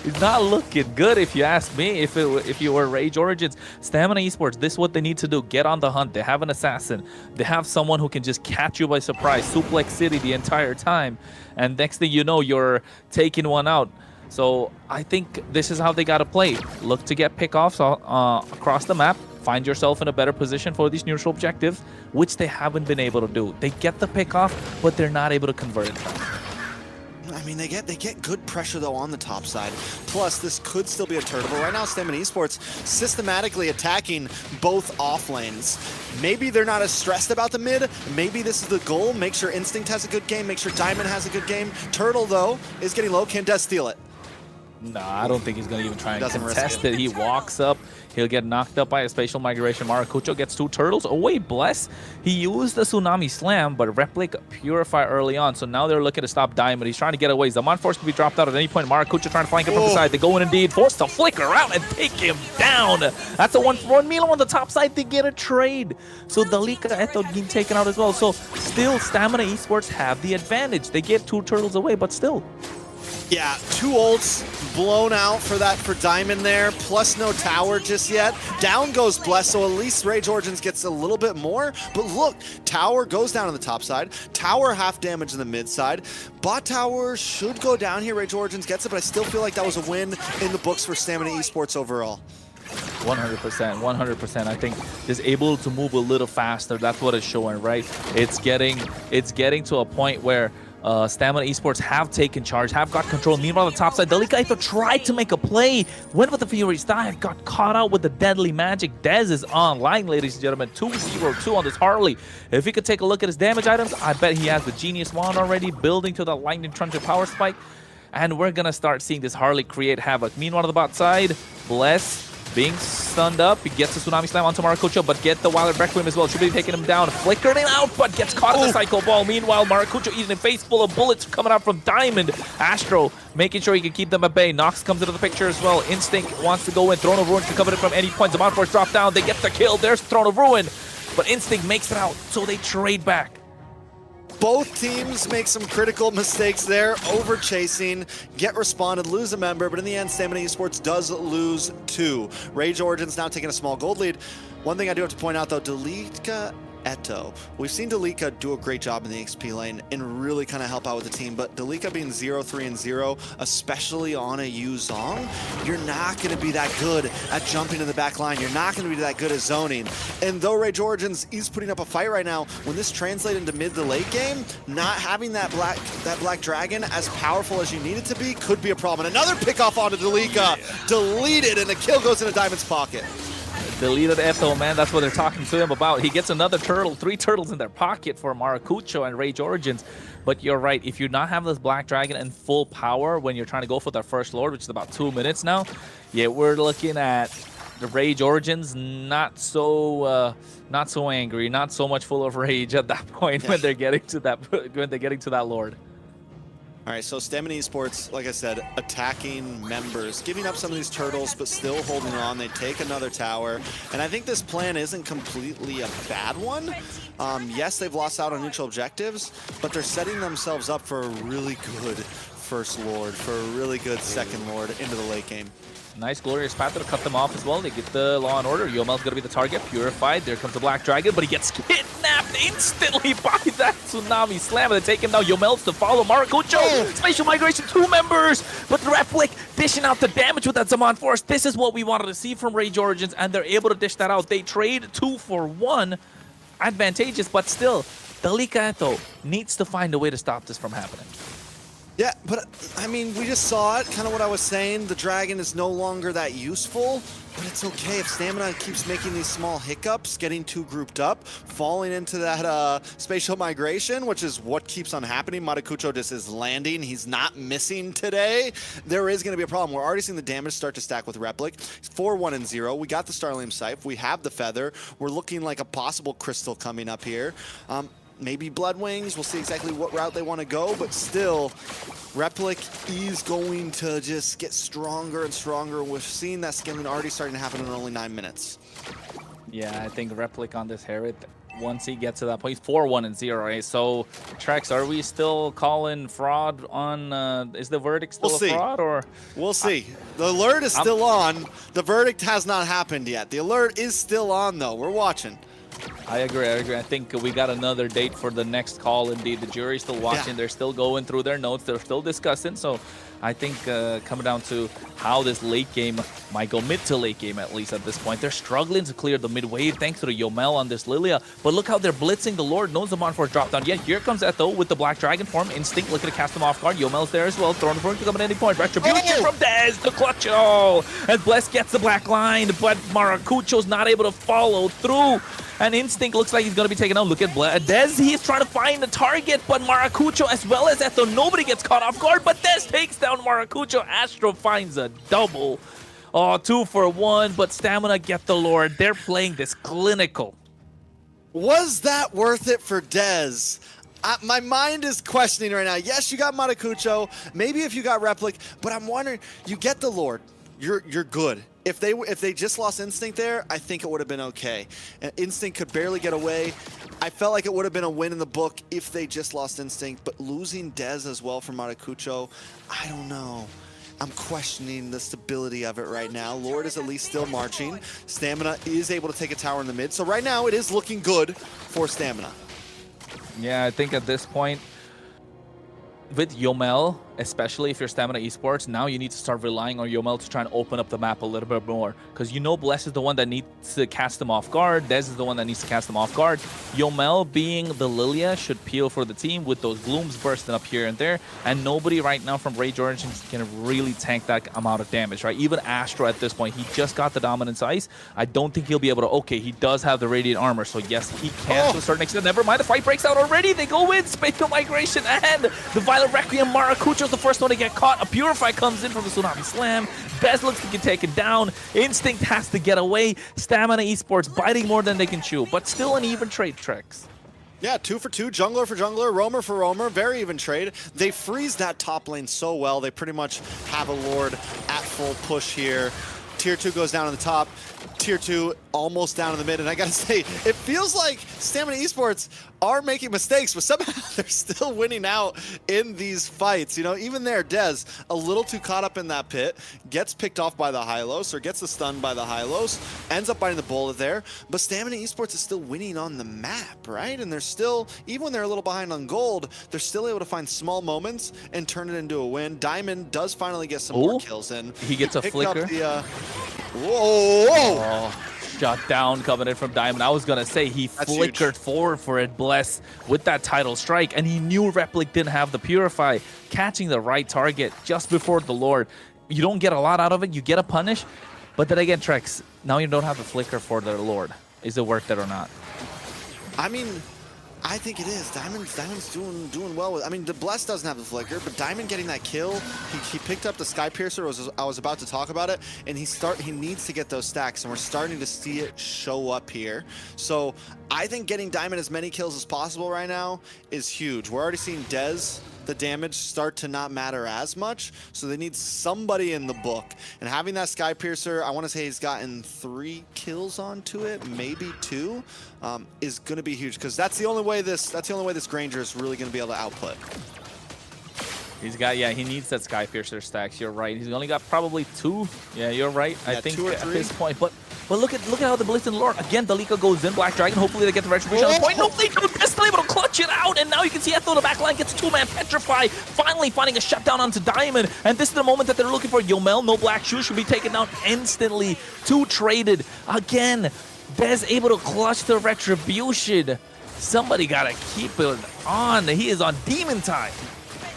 He's not looking good, if you ask me. If you were Rage Origins, Stamina Esports, this is what they need to do. Get on the hunt. They have an assassin. They have someone who can just catch you by surprise, suplex city the entire time, and next thing you know, you're taking one out. So I think this is how they got to play. Look to get pickoffs across the map. Find yourself in a better position for these neutral objectives, which they haven't been able to do. They get the pickoff, but they're not able to convert it. I mean, they get good pressure, though, on the top side. Plus, this could still be a turtle. But right now, Stamina Esports systematically attacking both off lanes. Maybe they're not as stressed about the mid. Maybe this is the goal. Make sure Instinct has a good game. Make sure Diamond has a good game. Turtle, though, is getting low. Can Des steal it? Nah, I don't think he's going to even try and Doesn't contest it. He walks up. He'll get knocked up by a spatial migration. Maracucho gets 2 turtles. Oh, wait, Bless. He used the Tsunami Slam, but Replic Purify early on. So now they're looking to stop Diamond. He's trying to get away. Zaman forced to be dropped out at any point. Maracucho trying to flank him from the side. They go in indeed. Forced to flicker out and take him down. That's a 1-for-1. Milo on the top side. They get a trade. So Delika Eto getting taken out as well. So still, Stamina Esports have the advantage. They get 2 turtles away, but still. Yeah, 2 ults blown out for Diamond there, plus no tower just yet. Down goes Bless, so at least Rage Origins gets a little bit more. But look, tower goes down on the top side. Tower half damage in the mid side. Bot tower should go down here. Rage Origins gets it, but I still feel like that was a win in the books for Stamina Esports overall. 100%, 100%. I think just able to move a little faster. That's what it's showing, right? It's getting to a point where Stamina Esports have taken charge, have got control. Meanwhile, on the top side, Delika Eto tried to make a play, went with the Fury's dive, got caught out with the deadly magic. Dez is online, ladies and gentlemen. 2-0-2 on this Harley. If he could take a look at his damage items, I bet he has the Genius Wand already, building to the Lightning Truncheon Power Spike. And we're going to start seeing this Harley create havoc. Meanwhile, on the bot side, Bless being stunned up. He gets the Tsunami Slam onto Maracucho, but get the Wilder Requiem as well. Should be taking him down. Flickering it out, but gets caught in the Psycho Ball. Meanwhile, Maracucho eating a face full of bullets coming out from Diamond. Astro making sure he can keep them at bay. Nox comes into the picture as well. Instinct wants to go in. Throne of Ruin can cover it from any point. Zaman Force drop down. They get the kill. There's Throne of Ruin, but Instinct makes it out, so they trade back. Both teams make some critical mistakes there, over chasing, get responded, lose a member, but in the end, Stamina Esports does lose 2. Rage Origins now taking a small gold lead. One thing I do have to point out though, Delika Eto. We've seen Delika do a great job in the XP lane and really kind of help out with the team, but Delika being 0-3-0, especially on a Yuzong, you're not going to be that good at jumping in the back line. You're not going to be that good at zoning. And though Rage Origins is putting up a fight right now, when this translates into mid to late game, not having that black dragon as powerful as you need it to be could be a problem. And another pick off onto Delika, deleted, and the kill goes into Diamond's pocket. Deleted Eto, man, that's what they're talking to him about. He gets another turtle, 3 turtles in their pocket for Maracucho and Rage Origins. But you're right, if you not have this Black Dragon in full power when you're trying to go for their first Lord, which is about 2 minutes now, yeah, we're looking at the Rage Origins not so angry, not so much full of rage at that point when they're getting to that Lord. All right, so Stamina Esports, like I said, attacking members, giving up some of these turtles, but still holding on. They take another tower, and I think this plan isn't completely a bad one. Yes, they've lost out on neutral objectives, but they're setting themselves up for a really good first Lord, for a really good second Lord into the late game. Nice glorious path to cut them off as well. They get the Law and Order. Yomel's going to be the target. Purified. There comes the Black Dragon, but he gets kidnapped instantly by that Tsunami Slam. They take him now. Yomel's to follow Maracucho. Spatial Migration, 2 members. But the Replic dishing out the damage with that Zaman Force. This is what we wanted to see from Rage Origins, and they're able to dish that out. They trade 2 for 1. Advantageous, but still, Delika Eto needs to find a way to stop this from happening. Yeah, but I mean, we just saw it, kind of what I was saying. The dragon is no longer that useful. But it's okay if Stamina keeps making these small hiccups, getting too grouped up, falling into that spatial migration, which is what keeps on happening. Maracucho just is landing. He's not missing today. There is going to be a problem. We're already seeing the damage start to stack with Replic. 4-1-0. We got the Starlium Scythe. We have the Feather. We're looking like a possible Crystal coming up here. Maybe Blood Wings. We'll see exactly what route they want to go, but still, Replic is going to just get stronger and stronger. We're seeing that scaling already starting to happen in only 9 minutes. Yeah, I think Replic on this Herod, once he gets to that point, he's 4-1-0, right? So, Trex, are we still calling fraud on, is the verdict still a fraud, or? We'll see. The alert is still on. The verdict has not happened yet. The alert is still on, though. We're watching. I agree. I think we got another date for the next call. Indeed, the jury's still watching. Yeah. They're still going through their notes. They're still discussing. So I think coming down to how this late game might go, mid to late game at least at this point. They're struggling to clear the mid wave thanks to the Yomel on this Lilia. But look how they're blitzing the Lord. Knows them on for a drop down. Yeah, here comes Etho with the Black Dragon form. Instinct looking to cast them off guard. Yomel's there as well. Throwing for him to come at any point. Retribution from Dez. The clutch. Oh, and Bless gets the black line, but Maracucho's not able to follow through. And Instinct looks like he's going to be taken out. Look at Dez. He's trying to find the target, but Maracucho as well as Etho. Nobody gets caught off guard, but Dez takes down Maracucho. Astro finds a double. Oh, 2 for 1, but Stamina get the Lord. They're playing this clinical. Was that worth it for Dez? My mind is questioning right now. Yes, you got Maracucho. Maybe if you got Replic, but I'm wondering, you get the Lord. You're good. If they just lost Instinct there, I think it would have been okay. And Instinct could barely get away. I felt like it would have been a win in the book if they just lost Instinct, but losing Dez as well from Maracucho, I don't know. I'm questioning the stability of it right now. Lord is at least still marching. Stamina is able to take a tower in the mid. So right now it is looking good for Stamina. Yeah, I think at this point, with Yomel, especially if you're Stamina Esports, now you need to start relying on Yomel to try and open up the map a little bit more. Because you know Bless is the one that needs to cast them off guard. Dez is the one that needs to cast them off guard. Yomel, being the Lilia, should peel for the team with those blooms bursting up here and there. And nobody right now from Rage Origins can really tank that amount of damage, right? Even Astro at this point, he just got the Dominance Ice. I don't think he'll be able to... Okay, he does have the Radiant Armor, so yes, he can to a certain extent. Never mind, the fight breaks out already. They go in, Spatial Migration, and the Violet Requiem. Maracucho's the first one to get caught. A Purify comes in from the Tsunami Slam. Bez looks to get taken down. Instinct has to get away. Stamina Esports biting more than they can chew, but still an even trade, Trex. Yeah, 2 for 2, jungler for jungler, roamer for roamer, very even trade. They freeze that top lane so well. They pretty much have a Lord at full push here. Tier 2 goes down on the top. Tier 2 almost down in the mid, and I gotta say, it feels like Stamina Esports are making mistakes, but somehow they're still winning out in these fights. You know, even there, Dez, a little too caught up in that pit, gets picked off by the Hylos, or gets the stun by the Hylos, ends up biting the bullet there, but Stamina Esports is still winning on the map, right? And they're still, even when they're a little behind on gold, they're still able to find small moments and turn it into a win. Diamond does finally get some more kills in. He gets a flicker. Up the, whoa! Oh, shut down coming in from Diamond. I was going to say he flickered forward for it, Bless, with that title strike, and he knew Replic didn't have the Purify, catching the right target just before the Lord. You don't get a lot out of it. You get a punish, but then again, Trex, now you don't have the flicker for the Lord. Is it worth it or not? I mean, I think it is. Diamond's doing well with. I mean, the Bless doesn't have the flicker, but Diamond getting that kill, he picked up the Sky Piercer. I was about to talk about it, and he needs to get those stacks, and we're starting to see it show up here. So I think getting Diamond as many kills as possible right now is huge. We're already seeing Dez, the damage start to not matter as much, so they need somebody in the book. And having that Sky Piercer, I want to say he's gotten 3 kills onto it, maybe 2, is going to be huge, because that's the only way this Granger is really going to be able to output. He's got, yeah, he needs that Sky Piercer stacks. You're right. He's only got probably 2. Yeah, you're right. Yeah, I think 2 or at 3. this point, but look at how the Blitz and Lord again. Dalika goes in, Black Dragon. Hopefully they get the retribution on the point. No, they don't. They're still able to clutch it out, and now you can see Etho in the back line gets 2-man Petrify, finally finding a shutdown onto Diamond, and this is the moment that they're looking for. Yomel, no black shoes, should be taken down instantly. 2 traded again. Dez able to clutch the retribution. Somebody gotta keep it on. He is on demon time.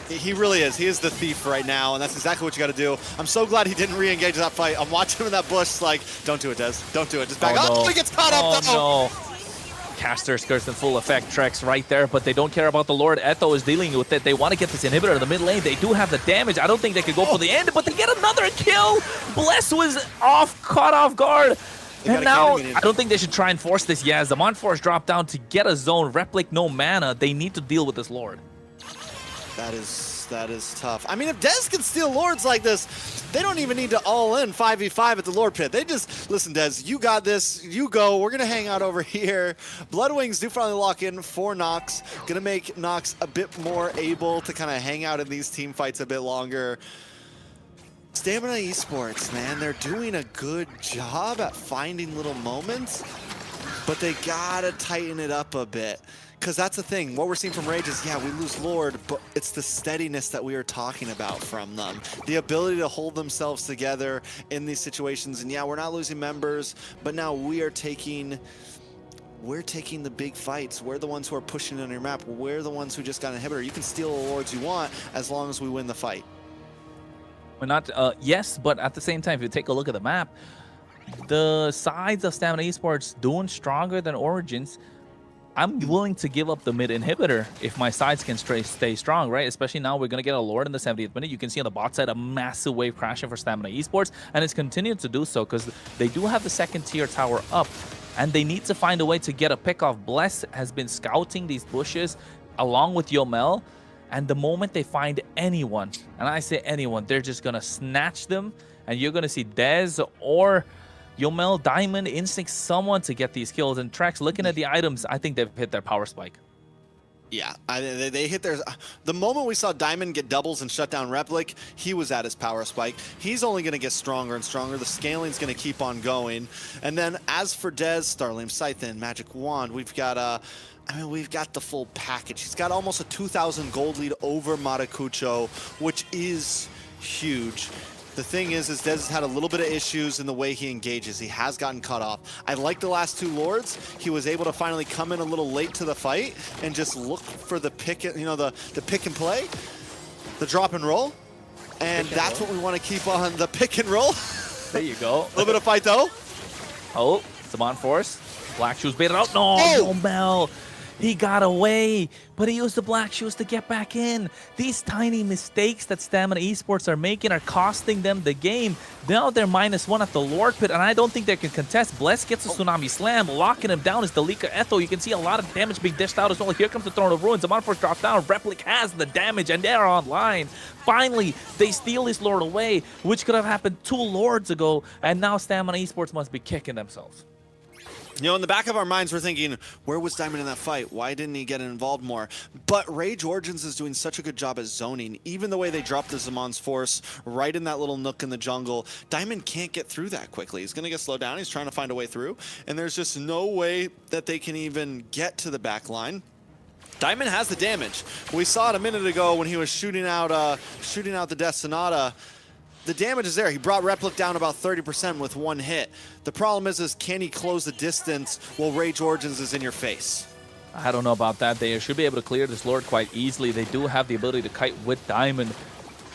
He really is. He is the thief right now, and that's exactly what you got to do. I'm so glad he didn't re-engage that fight. I'm watching him in that bush like, don't do it, Des. Don't do it. Just back up. No. He gets caught up, though. No. Caster's Curse in full effect. Trex right there, but they don't care about the Lord. Eto is dealing with it. They want to get this inhibitor in the mid lane. They do have the damage. I don't think they could go for the end, but they get another kill. Bless was caught off guard. And now, I don't think they should try and force this. Yeah, as the Monforce drop down to get a zone, Replic no mana, they need to deal with this Lord. That is tough. I mean, if Dez can steal Lords like this, they don't even need to all in 5v5 at the Lord Pit. They just, listen, Dez, you got this. You go. We're going to hang out over here. Bloodwings do finally lock in for Nox. Going to make Nox a bit more able to kind of hang out in these team fights a bit longer. Stamina Esports, man, they're doing a good job at finding little moments, but they got to tighten it up a bit. Because that's the thing. What we're seeing from Rage is, yeah, we lose Lord, but it's the steadiness that we were talking about from them. The ability to hold themselves together in these situations. And yeah, we're not losing members, but now we're taking the big fights. We're the ones who are pushing on your map. We're the ones who just got an inhibitor. You can steal the Lords you want as long as we win the fight. We're not, yes, but at the same time, if you take a look at the map, the sides of Stamina Esports doing stronger than Origins. I'm willing to give up the mid inhibitor if my sides can stay strong, right? Especially now we're going to get a Lord in the 70th minute. You can see on the bot side a massive wave crashing for Stamina Esports, and it's continued to do so because they do have the second tier tower up, and they need to find a way to get a pick off. Bless has been scouting these bushes along with Yomel, and the moment they find anyone, and I say anyone, they're just going to snatch them, and you're going to see Dez or Yomel, Diamond, Instinct, someone to get these kills. And Trex, looking at the items, I think they've hit their power spike. Yeah, they hit theirs. The moment we saw Diamond get doubles and shut down Replic, he was at his power spike. He's only going to get stronger and stronger. The scaling's going to keep on going. And then as for Dez, Starlame Scythe, Magic Wand, we've got we've got the full package. He's got almost a 2,000 gold lead over Maracucho, which is huge. The thing is Dez has had a little bit of issues in the way he engages. He has gotten cut off. I like the last two Lords. He was able to finally come in a little late to the fight and just look for the pick, the pick and play, the drop and roll. And that's what we want to keep on, the pick and roll. There you go. A little bit of fight though. Oh, Simon Force. Black Shoes baited out. No, Oh! Yomel. He got away, but he used the Black Shoes to get back in. These tiny mistakes that Stamina Esports are making are costing them the game. Now they're -1 at the Lord Pit, and I don't think they can contest. Bless gets a Tsunami Slam. Locking him down is Delika Etho. You can see a lot of damage being dished out as well. Here comes the Throne of Ruins. The Monforce drops down. Replic has the damage, and they're online. Finally, they steal his Lord away, which could have happened 2 Lords ago, and now Stamina Esports must be kicking themselves. In the back of our minds, we're thinking, where was Diamond in that fight? Why didn't he get involved more? But Rage Origins is doing such a good job at zoning. Even the way they dropped the Zamon's Force right in that little nook in the jungle, Diamond can't get through that quickly. He's going to get slowed down. He's trying to find a way through. And there's just no way that they can even get to the back line. Diamond has the damage. We saw it a minute ago when he was shooting out the Death Sonata. The damage is there. He brought Replic down about 30% with 1 hit. The problem is can he close the distance while Rage Origins is in your face? I don't know about that. They should be able to clear this Lord quite easily. They do have the ability to kite with Diamond.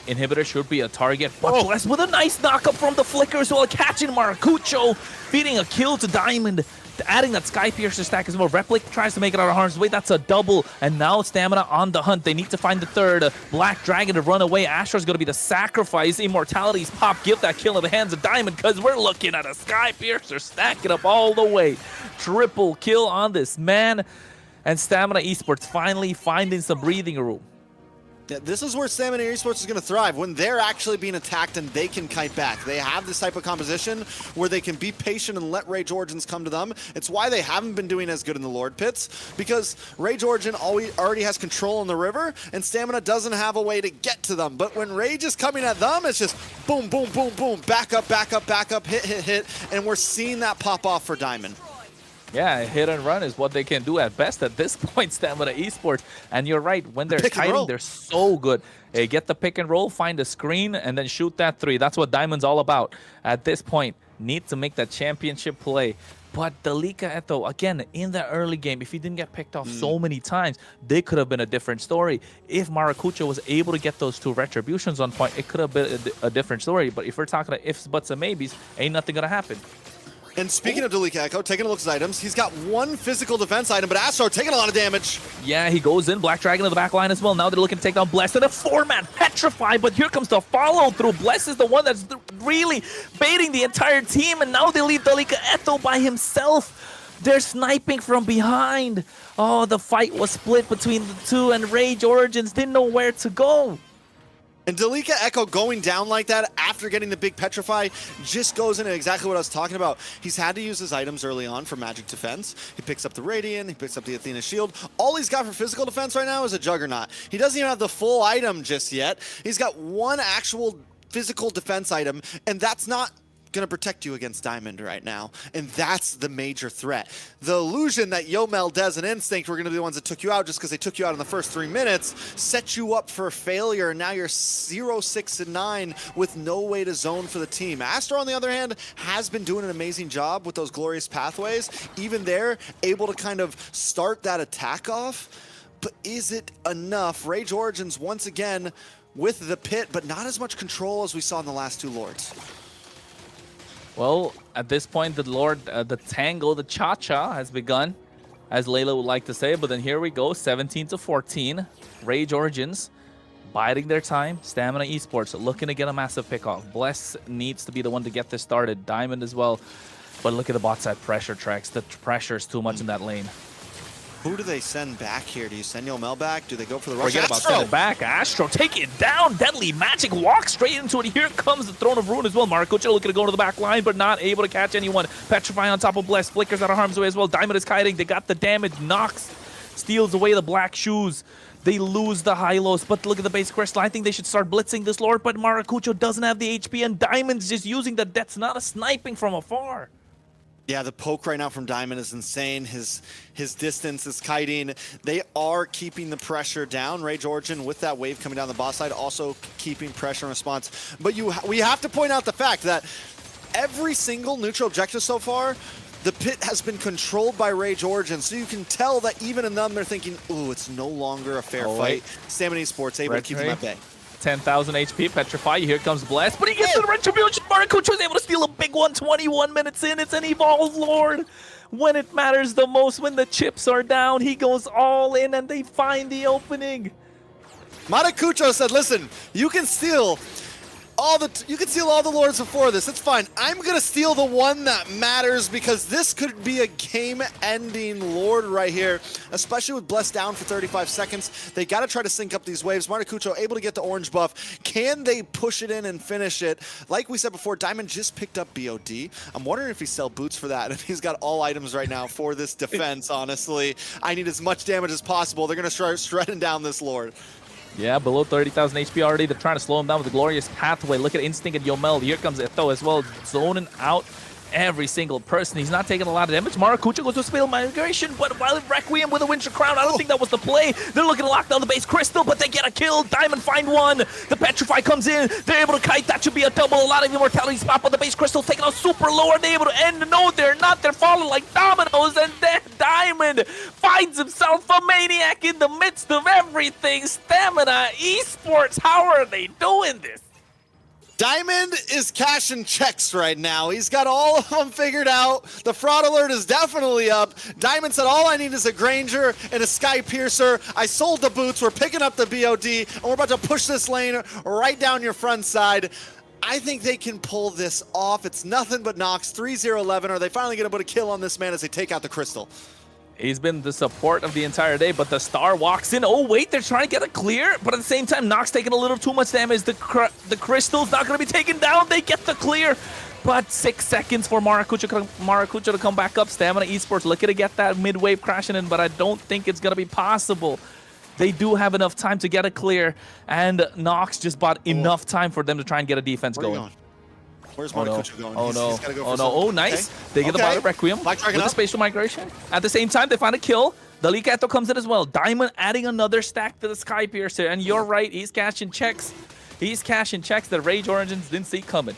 Inhibitor should be a target, but Bless with a nice knockup from the Flickers while catching Maracucho, feeding a kill to Diamond. Adding that Sky Piercer stack as well. Replic tries to make it out of harm's way. That's a double. And now Stamina on the hunt. They need to find the third. Black Dragon to run away. Astra's going to be the sacrifice. Immortality's pop. Give that kill in the hands of Diamond because we're looking at a Sky Piercer stacking up all the way. Triple kill on this man. And Stamina Esports finally finding some breathing room. Yeah, this is where Stamina Esports is going to thrive, when they're actually being attacked and they can kite back. They have this type of composition where they can be patient and let Rage Origins come to them. It's why they haven't been doing as good in the Lord Pits, because Rage Origin already has control in the river, and Stamina doesn't have a way to get to them. But when Rage is coming at them, it's just boom, boom, boom, boom, back up, back up, back up, hit, hit, hit, and we're seeing that pop off for Diamond. Yeah, hit and run is what they can do at best at this point, Stamina Esports. And you're right, when they're kiting, they're so good. Hey, get the pick and roll, find a screen, and then shoot that 3. That's what Diamond's all about. At this point, need to make that championship play. But Delika Eto, again, in the early game, if he didn't get picked off so many times, they could have been a different story. If Maracuja was able to get those 2 retributions on point, it could have been a different story. But if we're talking about ifs, buts, and maybes, ain't nothing gonna happen. And speaking of Delika Echo, taking a look at his items, he's got 1 physical defense item, but Astro taking a lot of damage. Yeah, he goes in, Black Dragon to the back line as well. Now they're looking to take down Bless and a 4-man Petrify, but here comes the follow-through. Bless is the one that's really baiting the entire team, and now they leave Delika Eto by himself. They're sniping from behind. Oh, the fight was split between the two, and Rage Origins didn't know where to go. And Delika Echo going down like that after getting the big Petrify just goes into exactly what I was talking about. He's had to use his items early on for magic defense. He picks up the Radiant, he picks up the Athena Shield. All he's got for physical defense right now is a Juggernaut. He doesn't even have the full item just yet. He's got 1 actual physical defense item, and that's not going to protect you against Diamond right now, and that's the major threat. The illusion that Yomel, Dez, and Instinct were going to be the ones that took you out just because they took you out in the first 3 minutes set you up for failure, and now you're 0-6-9 with no way to zone for the team. Astro, on the other hand, has been doing an amazing job with those glorious pathways. Even there, able to kind of start that attack off, but is it enough? Rage Origins, once again, with the pit, but not as much control as we saw in the last 2 Lords. Well, at this point, the the tango, the cha-cha has begun, as Layla would like to say. But then here we go, 17-14. Rage Origins biding their time. Stamina Esports looking to get a massive pick-off. Bless needs to be the one to get this started. Diamond as well. But look at the bot side pressure tracks. The pressure is too much in that lane. Who do they send back here? Do you send Yomel back? Do they go for the rush? Forget about sending back. Astro, take it down. Deadly Magic walks straight into it. Here comes the Throne of Ruin as well. Maracuja looking to go to the back line, but not able to catch anyone. Petrify on top of Bless. Flickers out of harm's way as well. Diamond is kiting. They got the damage. Nox steals away the black shoes. They lose the Hylos, but look at the base crystal. I think they should start blitzing this Lord, but Maracuja doesn't have the HP, and Diamond's just using the Death Not a sniping from afar. Yeah, the poke right now from Diamond is insane. His distance is kiting. They are keeping the pressure down. Rage Origin with that wave coming down the boss side, also keeping pressure in response. But we have to point out the fact that every single neutral objective so far, the pit has been controlled by Rage Origin. So you can tell that even in them, they're thinking, ooh, it's no longer a fair fight. Stamina Esports able to keep them at bay. 10,000 HP, Petrify, here comes Bless, but he gets the Retribution. Maracuja was able to steal a big one, 21 minutes in. It's an Evolved Lord. When it matters the most, when the chips are down, he goes all in and they find the opening. Maracuja said, listen, you can steal all the Lords before this. It's fine. I'm going to steal the one that matters because this could be a game-ending Lord right here, especially with Bless down for 35 seconds. They got to try to sync up these waves. Maracuja able to get the orange buff. Can they push it in and finish it? Like we said before, Diamond just picked up BOD. I'm wondering if he sell boots for that. If he's got all items right now for this defense, honestly. I need as much damage as possible. They're going to start shredding down this Lord. Yeah, below 30,000 HP already. They're trying to slow him down with the glorious pathway. Look at Instinct and Yomel. Here comes Eto as well, zoning out every single person. He's not taking a lot of damage. Maracuja goes to Spell Migration, but while Requiem with a Winter Crown, I don't think that was the play. They're looking to lock down the base crystal, but they get a kill. Diamond find one. The Petrify comes in. They're able to kite. That should be a double. A lot of immortality spot, but the base crystal taking out super low. Are they able to end? No, they're not. They're falling like dominoes, and then Diamond finds himself a maniac in the midst of everything. Stamina Esports, how are they doing this? Diamond is cashing checks right now. He's got all of them figured out. The fraud alert is definitely up. Diamond said, all I need is a Granger and a Sky Piercer. I sold the boots. We're picking up the BOD, and we're about to push this lane right down your front side. I think they can pull this off. It's nothing but Nox. 3-0-11. Are they finally going to put a kill on this man as they take out the crystal? He's been the support of the entire day, but the Star walks in. Oh, wait, they're trying to get a clear, but at the same time, Nox taking a little too much damage. The Crystal's not going to be taken down. They get the clear, but 6 seconds for Maracuja to come back up. Stamina Esports looking to get that mid-wave crashing in, but I don't think it's going to be possible. They do have enough time to get a clear, and Nox just bought enough time for them to try and get a defense going. Where's Maracuja going? Oh no! He's gotta go for Oh, nice! Okay. They get the Body Requiem with the Spatial Migration. At the same time, they find a kill. Delika Eto comes in as well. Diamond adding another stack to the Sky Piercer, and you're right, he's cashing checks. He's cashing checks that Rage Origins didn't see coming.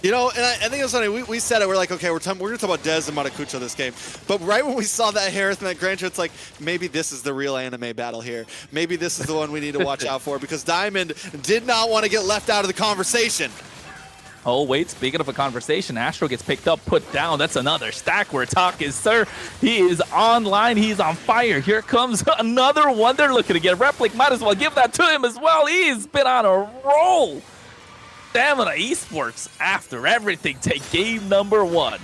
You know, and I think it was funny. We said it. We're like, okay, we're going to talk about Dez and Maracucho this game. But right when we saw that Harris and that Granger, it's like, maybe this is the real anime battle here. Maybe this is the one we need to watch out for, because Diamond did not want to get left out of the conversation. Oh, wait, speaking of a conversation, Astro gets picked up, put down. That's another stack we're talking, sir. He is online. He's on fire. Here comes another one. They're looking to get Replic. Might as well give that to him as well. He's been on a roll. Stamina Esports, after everything, take game number 1.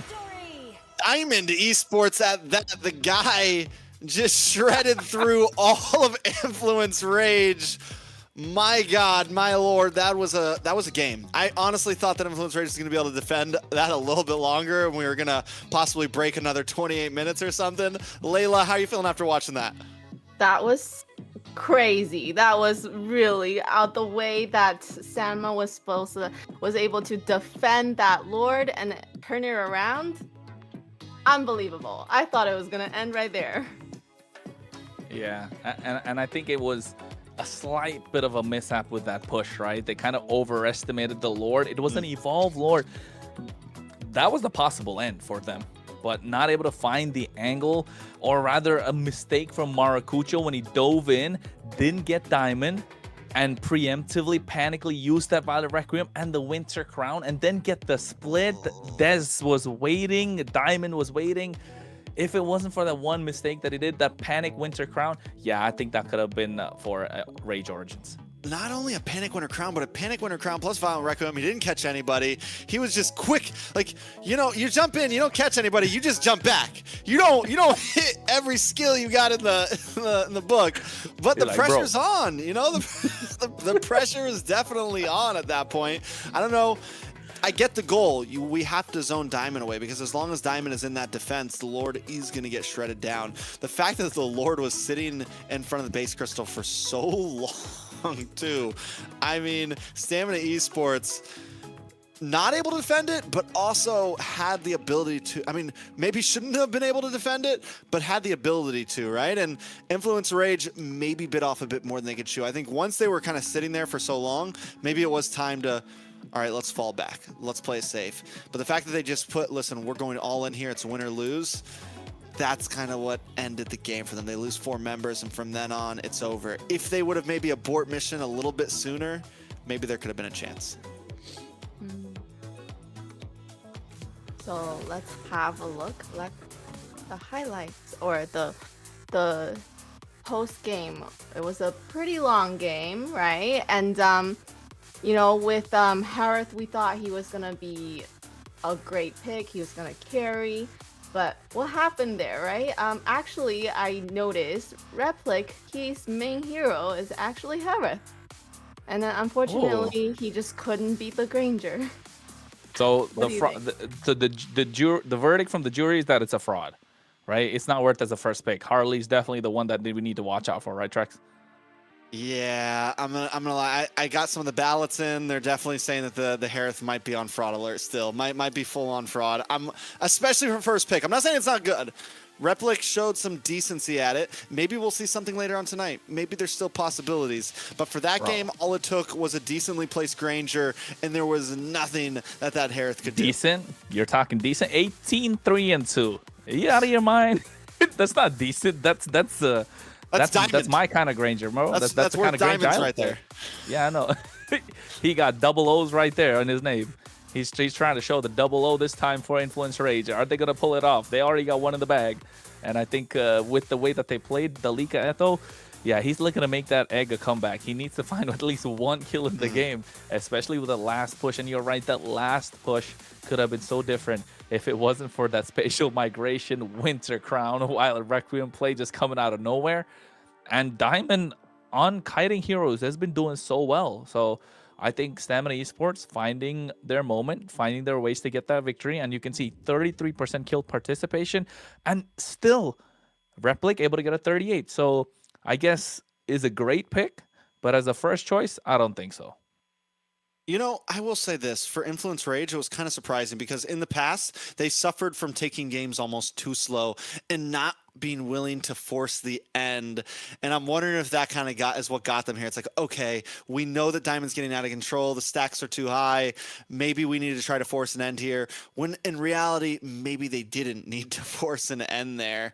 Diamond Esports at that. The guy just shredded through all of Influence Rage. My God, my Lord, that was a game. I honestly thought that Influence Rage was going to be able to defend that a little bit longer, and we were going to possibly break another 28 minutes or something. Layla, how are you feeling after watching that? That was crazy. That was really out the way that Sanma was able to defend that Lord and turn it around. Unbelievable. I thought it was going to end right there. Yeah, and I think it was a slight bit of a mishap with that push, right? They kind of overestimated the Lord. It was an evolved Lord. That was the possible end for them, but not able to find the angle, or rather a mistake from Maracucho when he dove in, didn't get Diamond, and preemptively, panically used that Violet Requiem and the Winter Crown, and then get the split. Dez was waiting, Diamond was waiting. If it wasn't for that one mistake that he did, that panic Winter Crown, yeah, I think that could have been for Rage Origins. Not only a Panic Winter Crown, but a Panic Winter Crown plus Violent Requiem. He didn't catch anybody. He was just quick. Like, you know, you jump in, you don't catch anybody, you just jump back. You don't hit every skill you got in the book. But You're the like, pressure's on. You know, the pressure is definitely on at that point. I don't know. I get the goal. We have to zone Diamond away, because as long as Diamond is in that defense, the Lord is going to get shredded down. The fact that the Lord was sitting in front of the base crystal for so long, too. I mean, Stamina Esports, not able to defend it, but also had the ability to. I mean, maybe shouldn't have been able to defend it, but had the ability to, right? And Influence Rage maybe bit off a bit more than they could chew. I think once they were kind of sitting there for so long, maybe it was time to, all right, let's fall back. Let's play it safe. But the fact that they just put, listen, we're going all in here. It's win or lose. That's kind of what ended the game for them. They lose 4 members, and from then on, it's over. If they would have maybe abort mission a little bit sooner, maybe there could have been a chance. So let's have a look at the highlights, or the post game. It was a pretty long game, right? And you know, with Harith, we thought he was gonna be a great pick. He was gonna carry, but what happened there, right? Actually, I noticed Replic, his main hero is actually Harith, and then unfortunately, he just couldn't beat the Granger. So the verdict from the jury is that it's a fraud, right? It's not worth as a first pick. Harley's definitely the one that we need to watch out for, right, Trex? Yeah, I'm gonna lie. I got some of the ballots in. They're definitely saying that the Harith might be on fraud alert still. Might be full on fraud. Especially for first pick. I'm not saying it's not good. Replic showed some decency at it. Maybe we'll see something later on tonight. Maybe there's still possibilities. But for that game, all it took was a decently placed Granger, and there was nothing that Harith could do. Decent? You're talking decent? 18-3-2. Are you out of your mind? That's not decent. That's my kind of Granger, bro. That's the kind of Granger diamonds right there. Yeah, I know. He got double O's right there on his name. He's trying to show the double O this time for Influence Rage. Are they going to pull it off? They already got one in the bag. And I think with the way that they played Dalika Eto, yeah, he's looking to make that egg a comeback. He needs to find at least 1 kill in the game, especially with the last push. And you're right, that last push could have been so different if it wasn't for that spatial migration, Winter Crown, Violet Requiem play just coming out of nowhere. And Diamond on kiting heroes has been doing so well. So I think Stamina Esports finding their moment, finding their ways to get that victory. And you can see 33% kill participation, and still Replic able to get a 38. So I guess is a great pick, but as a first choice, I don't think so. You know, I will say this, for Influence Rage, it was kind of surprising because in the past, they suffered from taking games almost too slow and not being willing to force the end. And I'm wondering if that kind of is what got them here. It's like, okay, we know that Diamond's getting out of control. The stacks are too high. Maybe we need to try to force an end here. When in reality, maybe they didn't need to force an end there.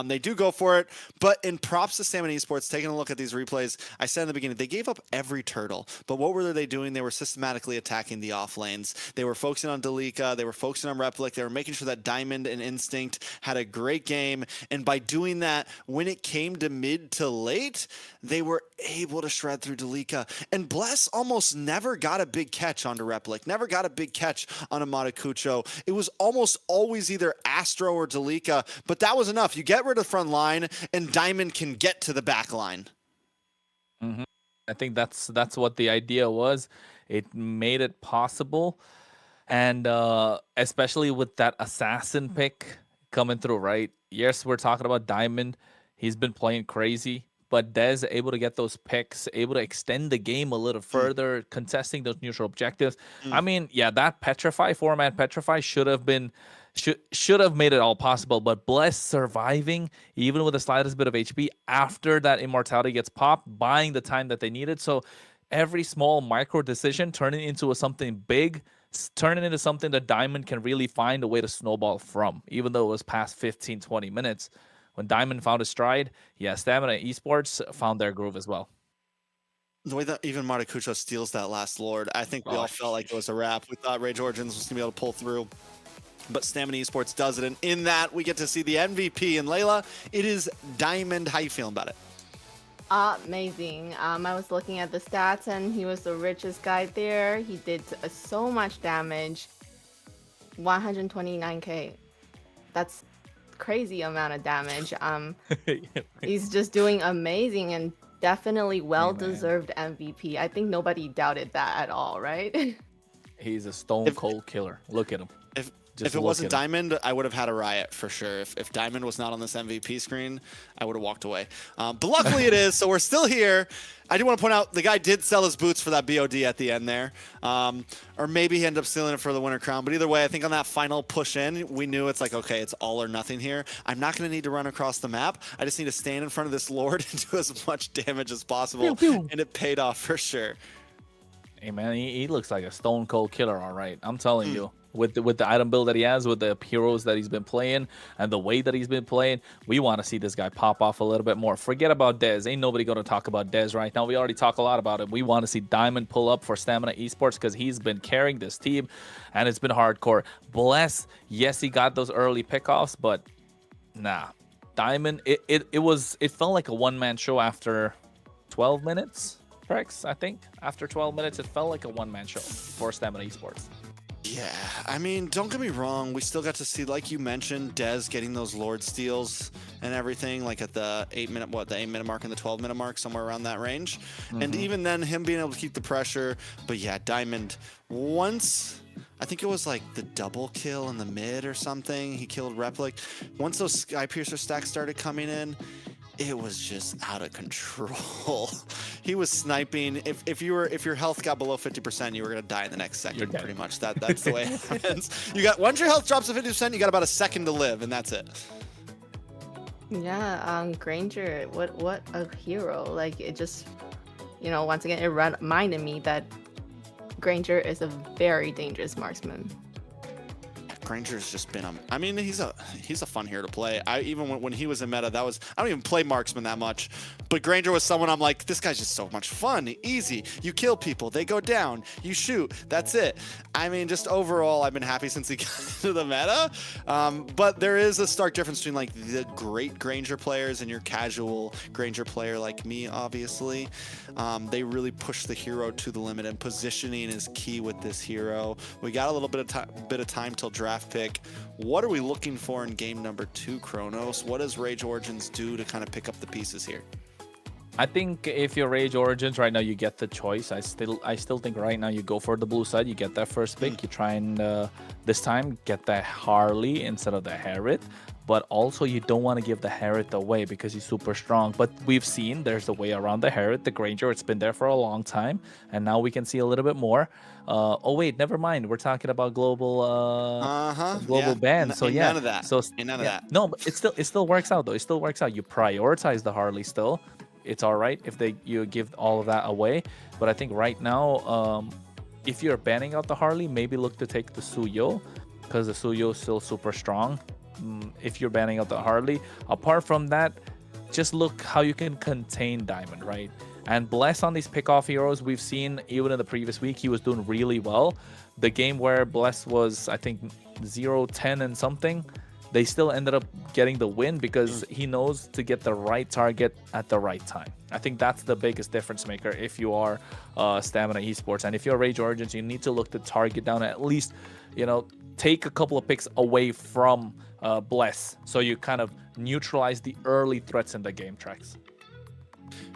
They do go for it. But in props to Stamina Esports, taking a look at these replays, I said in the beginning, they gave up every turtle. But what were they doing? They were systematically attacking the off lanes. They were focusing on Delika. They were focusing on Replic. They were making sure that Diamond and Instinct had a great game. And by doing that, when it came to mid to late, they were able to shred through Delika. And Bless almost never got a big catch onto Replic, never got a big catch on a Matakucho. It was almost always either Astro or Delika, but that was enough. You get rid of the front line, and Diamond can get to the back line. I think that's what the idea was. It made it possible. And especially with that assassin pick coming through, right? Yes, we're talking about Diamond. He's been playing crazy, but Dez able to get those picks, able to extend the game a little further, contesting those neutral objectives. I mean, yeah, that Petrify, 4-man Petrify should have made it all possible, but Bless surviving, even with the slightest bit of HP, after that immortality gets popped, buying the time that they needed. So every small micro decision turning into something big, turning into something that Diamond can really find a way to snowball from, even though it was past 15, 20 minutes. When Diamond found his stride, yeah, Stamina Esports found their groove as well. The way that even Matakucho steals that last Lord, I think we all felt like it was a wrap. We thought Rage Origins was going to be able to pull through, but Stamina Esports does it. And in that, we get to see the MVP. And Layla, it is Diamond. How you feeling about it? Amazing. I was looking at the stats, and he was the richest guy there. He did so much damage. 129k. That's crazy amount of damage. He's just doing amazing and definitely well-deserved MVP. I think nobody doubted that at all, right? He's a stone cold killer. Look at him. If it wasn't Diamond, I would have had a riot for sure. If Diamond was not on this MVP screen, I would have walked away. But luckily it is, so we're still here. I do want to point out the guy did sell his boots for that BOD at the end there. Or maybe he ended up stealing it for the winner crown. But either way, I think on that final push in, we knew it's like, okay, it's all or nothing here. I'm not going to need to run across the map. I just need to stand in front of this Lord and do as much damage as possible. Pew, pew. And it paid off for sure. Hey, man, he looks like a stone cold killer, all right. I'm telling you. With the item build that he has, with the heroes that he's been playing, and the way that he's been playing, we want to see this guy pop off a little bit more. Forget about Dez. Ain't nobody going to talk about Dez right now. We already talk a lot about him. We want to see Diamond pull up for Stamina Esports because he's been carrying this team, and it's been hardcore. Bless, yes, he got those early pickoffs, but nah. Diamond, it felt like a one-man show after 12 minutes, Rex, I think. After 12 minutes, it felt like a one-man show for Stamina Esports. Yeah, I mean, don't get me wrong. We still got to see, like you mentioned, Dez getting those Lord steals and everything, like at the 8-minute, the 8-minute mark and the 12-minute mark, somewhere around that range. And even then, him being able to keep the pressure. But yeah, Diamond, once, I think it was like the double kill in the mid or something, he killed Replic. Once those Sky Piercer stacks started coming in, it was just out of control. He was sniping. If your health got below 50%, you were gonna die in the next second. Pretty much. That's the way it happens. Once your health drops to 50%, you got about a second to live, and that's it. Yeah, Granger, what a hero. Like, it just, once again, it reminded me that Granger is a very dangerous marksman. Granger's just been I mean, he's a fun hero to play. Even when he was in meta, I don't even play marksman that much, but Granger was someone I'm like, this guy's just so much fun, easy. You kill people, they go down, you shoot, that's it. I mean, just overall, I've been happy since he got into the meta. But there is a stark difference between like the great Granger players and your casual Granger player like me, obviously. They really push the hero to the limit, and positioning is key with this hero. We got a little bit of time till draft pick. What are we looking for in game number 2, Kronos? What does Rage Origins do to kind of pick up the pieces here? I think if you're Rage Origins right now, you get the choice. I still think right now you go for the blue side. You get that first pick. You try and this time get the Harley instead of the Harriet. but also you don't want to give the Harriet away because he's super strong. But we've seen there's a way around the Harriet, the Granger. It's been there for a long time, and now we can see a little bit more. Oh wait, never mind. We're talking about global ban. So yeah, none of that. So None of that. no, but it still works out though. It still works out. You prioritize the Harley still. It's all right if you give all of that away. But I think right now, if you're banning out the Harley, maybe look to take the Suyo, because the Suyo is still super strong. If you're banning out the Harley, apart from that, just look how you can contain Diamond, right? And Bless on these pick-off heroes, we've seen even in the previous week, he was doing really well. The game where Bless was, I think, 0-10 and something, they still ended up getting the win because he knows to get the right target at the right time. I think that's the biggest difference maker if you are Stamina Esports. And if you're Rage Origins, you need to look to target down at least, you know, take a couple of picks away from Bless, so you kind of neutralize the early threats in the game tracks.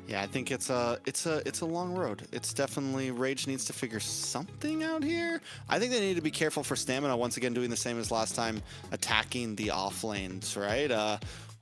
Yeah, I think it's a long road. It's definitely Rage needs to figure something out here. I think they need to be careful for Stamina once again, doing the same as last time, attacking the off lanes, right?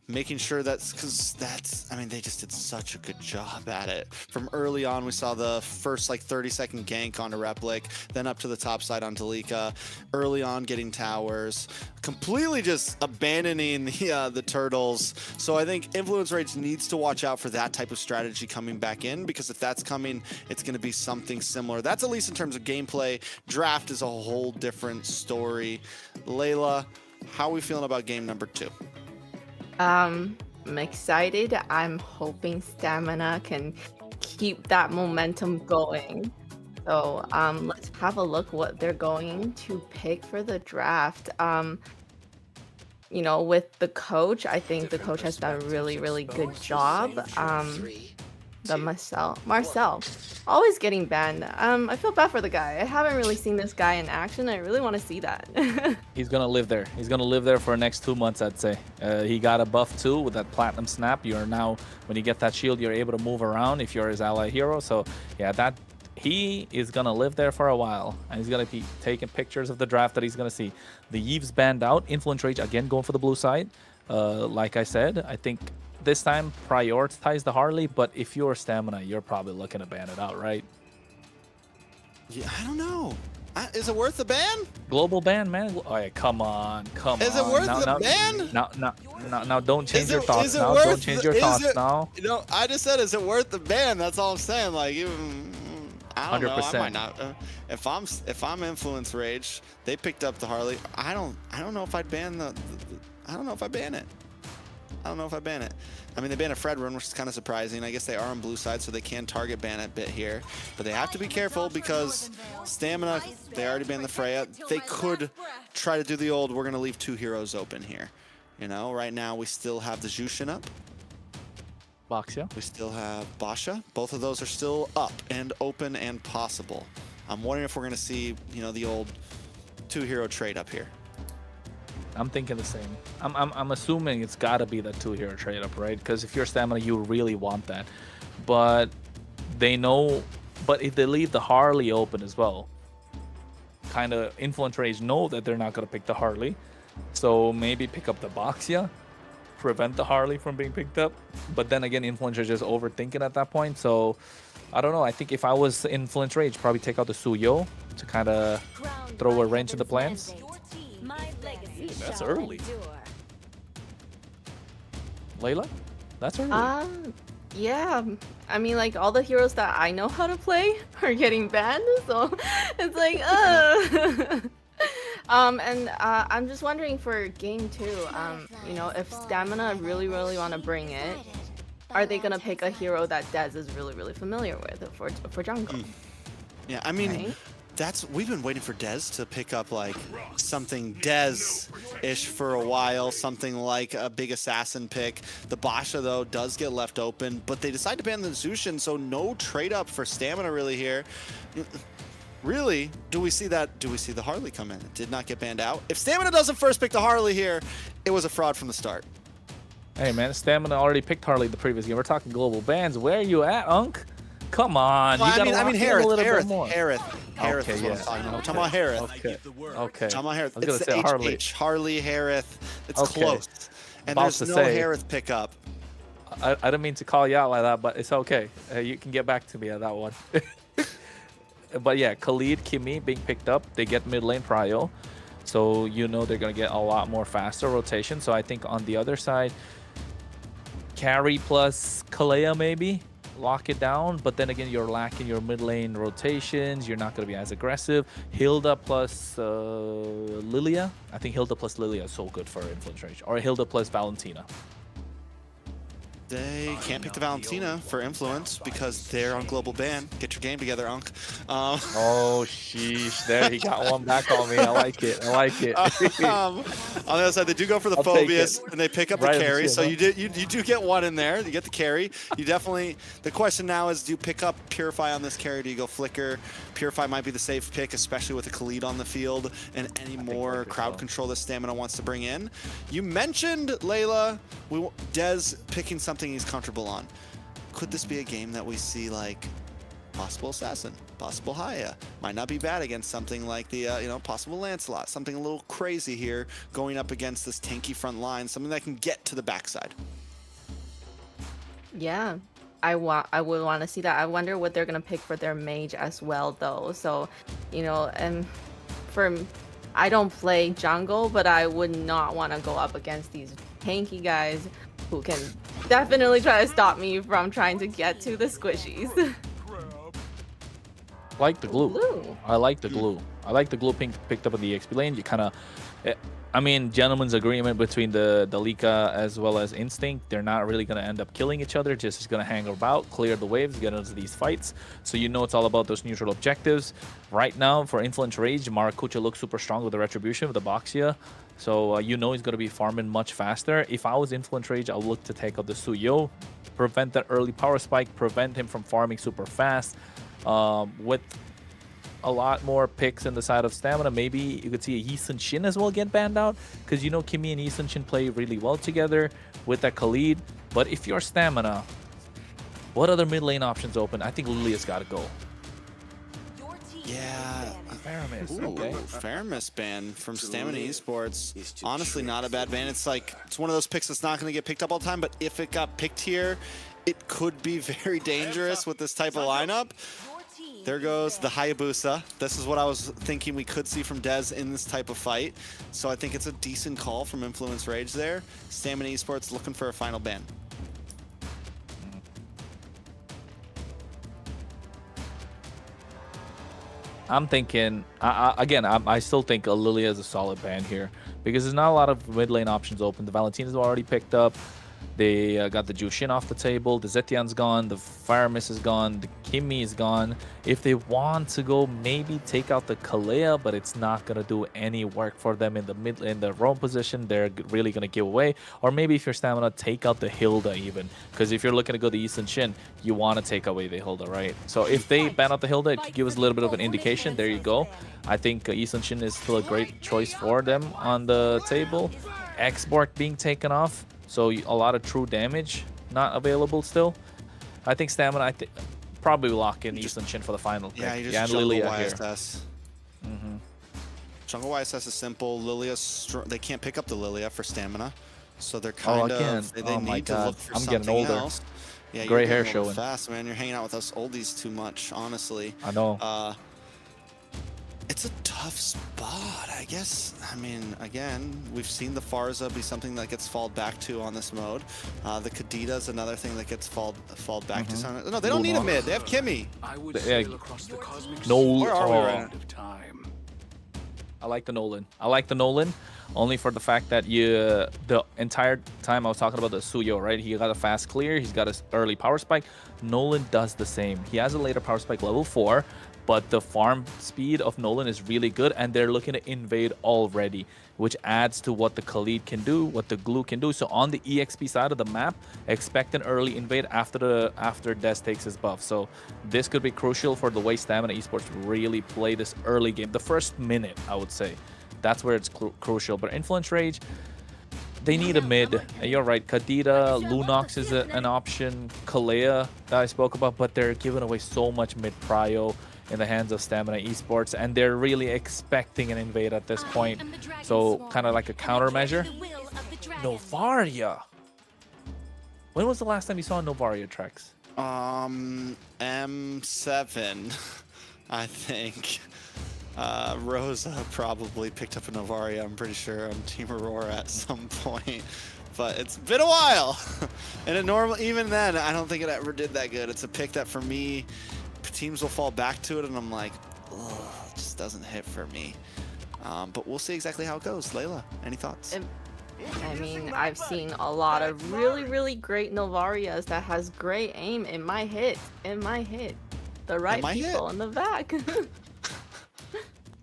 Making sure I mean, they just did such a good job at it. From early on, we saw the first like 30-second gank onto Replic, then up to the top side on Talika. Early on, getting towers, completely just abandoning the turtles. So I think Influence Rage needs to watch out for that type of strategy coming back in, because if that's coming, it's going to be something similar. That's at least in terms of gameplay. Draft is a whole different story. Layla, how are we feeling about game number 2? I'm excited. I'm hoping Stamina can keep that momentum going. So let's have a look what they're going to pick for the draft. You know, with the coach, I think the coach has done a really, really good job. Marcel, always getting banned. I feel bad for the guy. I haven't really seen this guy in action. I really want to see that. He's gonna live there. He's gonna live there for the next 2 months, I'd say. He got a buff too with that platinum snap. You're now, when you get that shield, you're able to move around if you're his ally hero. So yeah, that he is gonna live there for a while, and he's gonna be taking pictures of the draft that he's gonna see. The Eve's banned out. Influence Rage again going for the blue side. Like I said, I think this time prioritize the Harley, but if you're Stamina, you're probably looking to ban it out, right? Yeah, I don't know. Is it worth the ban? Global ban, man. Oh yeah, come on. Is it worth the ban? Now, don't change your thoughts now. Don't change your thoughts now. You know, I just said, is it worth the ban? That's all I'm saying. Like, I don't know. I might not. If I'm Influence Rage, they picked up the Harley. I don't know if I'd ban I don't know if I ban it. I don't know if I ban it. I mean, they ban a Fred run, which is kind of surprising. I guess they are on blue side, so they can target ban it a bit here. But they have to be careful because Stamina, they already banned the Freya. They could try to do the old, we're going to leave 2 heroes open here. You know, right now we still have the Jushin up. Boxia. We still have Basha. Both of those are still up and open and possible. I'm wondering if we're going to see, you know, the old 2-hero trade up here. I'm thinking the same. I'm assuming it's got to be that 2-hero trade up, right? Because if you're Stamina, you really want that. But they know. But if they leave the Harley open as well, kind of Influence Rage know that they're not going to pick the Harley. So maybe pick up the Boxia, prevent the Harley from being picked up. But then again, Influence Rage is overthinking at that point. So I don't know. I think if I was Influence Rage, probably take out the Suyo to kind of throw a wrench in the plans. That's early. Layla? That's early. Yeah. I mean, like, all the heroes that I know how to play are getting banned, so it's like, and I'm just wondering for game 2, you know, if Stamina really want to bring it, are they gonna pick a hero that Dez is really familiar with for jungle? Yeah, I mean, right? We've been waiting for Dez to pick up like something Dez-ish for a while, something like a big assassin pick. The Basha though does get left open, but they decide to ban the Zushin, so no trade up for Stamina really here. Really, do we see that? Do we see the Harley come in? It did not get banned out. If Stamina doesn't first pick the Harley here, it was a fraud from the start. Hey man, Stamina already picked Harley the previous game. We're talking global bans. Where are you at, Unk? Come on. Well, You gotta I mean, lock in a Harith, little bit Harith, more. Harith Okay, is what I'm talking about. We're okay. talking about Harith. Okay. Okay. Talking about Harith. I was gonna It's say the Harley. HH, Harley, Harith. It's Okay. close. And About there's to no say- Harith pickup. I didn't mean to call you out like that, but it's okay. You can get back to me on that one. But yeah, Khalid, Kimi being picked up. They get mid lane prio. So you know they're going to get a lot more faster rotation. So I think on the other side, carry plus Kalea maybe. Lock it down. But then again, you're lacking your mid lane rotations. You're not going to be as aggressive. Hilda plus Lilia. I think Hilda plus Lilia is so good for Influence Rage. Or Hilda plus Valentina. They can't pick the Valentina for influence because they're on global ban. Get your game together, Unk. Oh, sheesh. There, he got one back on me. I like it. I like it. On the other side, they do go for the I'll take Phobius, it. and they pick up Right the on the carry. chin, So huh? you do get one in there. You get the carry. You definitely. The question now is, do you pick up Purify on this carry? Do you go Flicker? Purify might be the safe pick, especially with the Khalid on the field and any more Flicker crowd will. control that Stamina wants to bring in. You mentioned Layla. Dez picking something he's comfortable on. Could this be a game that we see like possible Assassin, possible Haya? Might not be bad against something like the possible Lancelot. Something a little crazy here going up against this tanky front line. Something that can get to the backside. Yeah, I would want to see that. I wonder what they're gonna pick for their mage as well, though. So, and I don't play jungle, but I would not want to go up against these tanky guys who can definitely try to stop me from trying to get to the squishies. Like the glue. Glue. I like the glue. I like the glue picked up in the XP lane. You kind of, I mean, gentleman's agreement between the Lika as well as Instinct. They're not really going to end up killing each other. Just going to hang about, clear the waves, get into these fights. So you know it's all about those neutral objectives. Right now, for Influence Rage, Maracuja looks super strong with the Retribution, with the Boxia. So you know he's going to be farming much faster. If I was Influence Rage, I'll look to take out the Suyo, prevent that early power spike, prevent him from farming super fast. With a lot more picks in the side of Stamina, maybe you could see a Yi Sun Shin as well get banned out, because you know Kimi and Yi Sun Shin play really well together with that Khalid. But if you're Stamina, what other mid lane options open? I think Lilia's got to go. Yeah. Faramis, Ooh, okay. Faramis ban from Stamina Esports. Honestly, not a bad ban. It's one of those picks that's not going to get picked up all the time, but if it got picked here, it could be very dangerous with this type of lineup. There goes the Hayabusa. This is what I was thinking we could see from Dez in this type of fight. So I think it's a decent call from Influence Rage there. Stamina Esports looking for a final ban. I'm thinking, I still think Lilia is a solid ban here, because there's not a lot of mid lane options open. The Valentina's already picked up. They got the Jushin off the table. The Zetian's gone. The Fire Mist is gone. The Kimi is gone. If they want to go, maybe take out the Kalea, but it's not gonna do any work for them in the roam position. They're really gonna give away. Or maybe if you're Stamina, take out the Hilda even, because if you're looking to go the Yi Sun Shin, you want to take away the Hilda, right? So if they ban out the Hilda, it could give us a little bit of an indication. There you go. I think Yi Sun Shin is still a great choice for them on the table. X-Borg being taken off. So a lot of true damage not available still. I think Stamina, probably lock in Yi Sun Shin for the final pick. Yeah, you just and jungle Lilia YSS. Jungle YSS is simple. Lilia's they can't pick up the Lilia for Stamina, so they're kind of they oh my need to God. look for I'm something getting older. else. Yeah, Gray you're hair getting older showing. fast, man. You're hanging out with us oldies too much, honestly. I know. It's a tough spot, I guess. I mean, again, we've seen the Farza be something that gets falled back to on this mode. The Kadita's another thing that gets falled back to. No, they don't need a mid. They have Kimi. No. Where are we right now? I like the Nolan. I like the Nolan only for the fact that the entire time I was talking about the Suyo, right? He got a fast clear. He's got an early power spike. Nolan does the same. He has a later power spike level 4. But the farm speed of Nolan is really good, and they're looking to invade already, which adds to what the Khalid can do, what the Glue can do. So on the EXP side of the map, expect an early invade after Des takes his buff. So this could be crucial for the way Stamina Esports really play this early game. The first minute, I would say. That's where it's crucial. But Influence Rage, they need a mid. You're right. Kadita, Lunox is an option. Kalea that I spoke about, but they're giving away so much mid prio in the hands of Stamina Esports, and they're really expecting an invade at this point. So kind of like a countermeasure. Novaria. When was the last time you saw Novaria, Trex? M7, I think. Rosa probably picked up a Novaria, I'm pretty sure, on Team Aurora at some point. But it's been a while. And even then, I don't think it ever did that good. It's a pick that for me, teams will fall back to it, and I'm like, ugh, it just doesn't hit for me. But we'll see exactly how it goes. Layla, any thoughts? I mean, I've seen a lot of really great Novarias that has great aim. It might hit. It might hit. The right people in the back.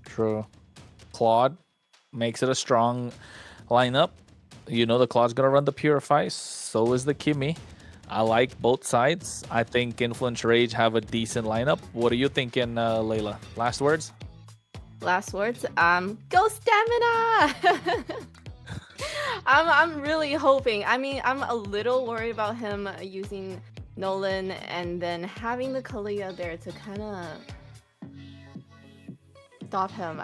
True. Claude makes it a strong lineup. You know the Claude's gonna run the Purify. So is the Kimmy. I like both sides. I think Influence Rage have a decent lineup. What are you thinking, Layla? Last words? Last words. Go Stamina! I'm really hoping. I mean, I'm a little worried about him using Nolan and then having the Kalea there to kind of stop him.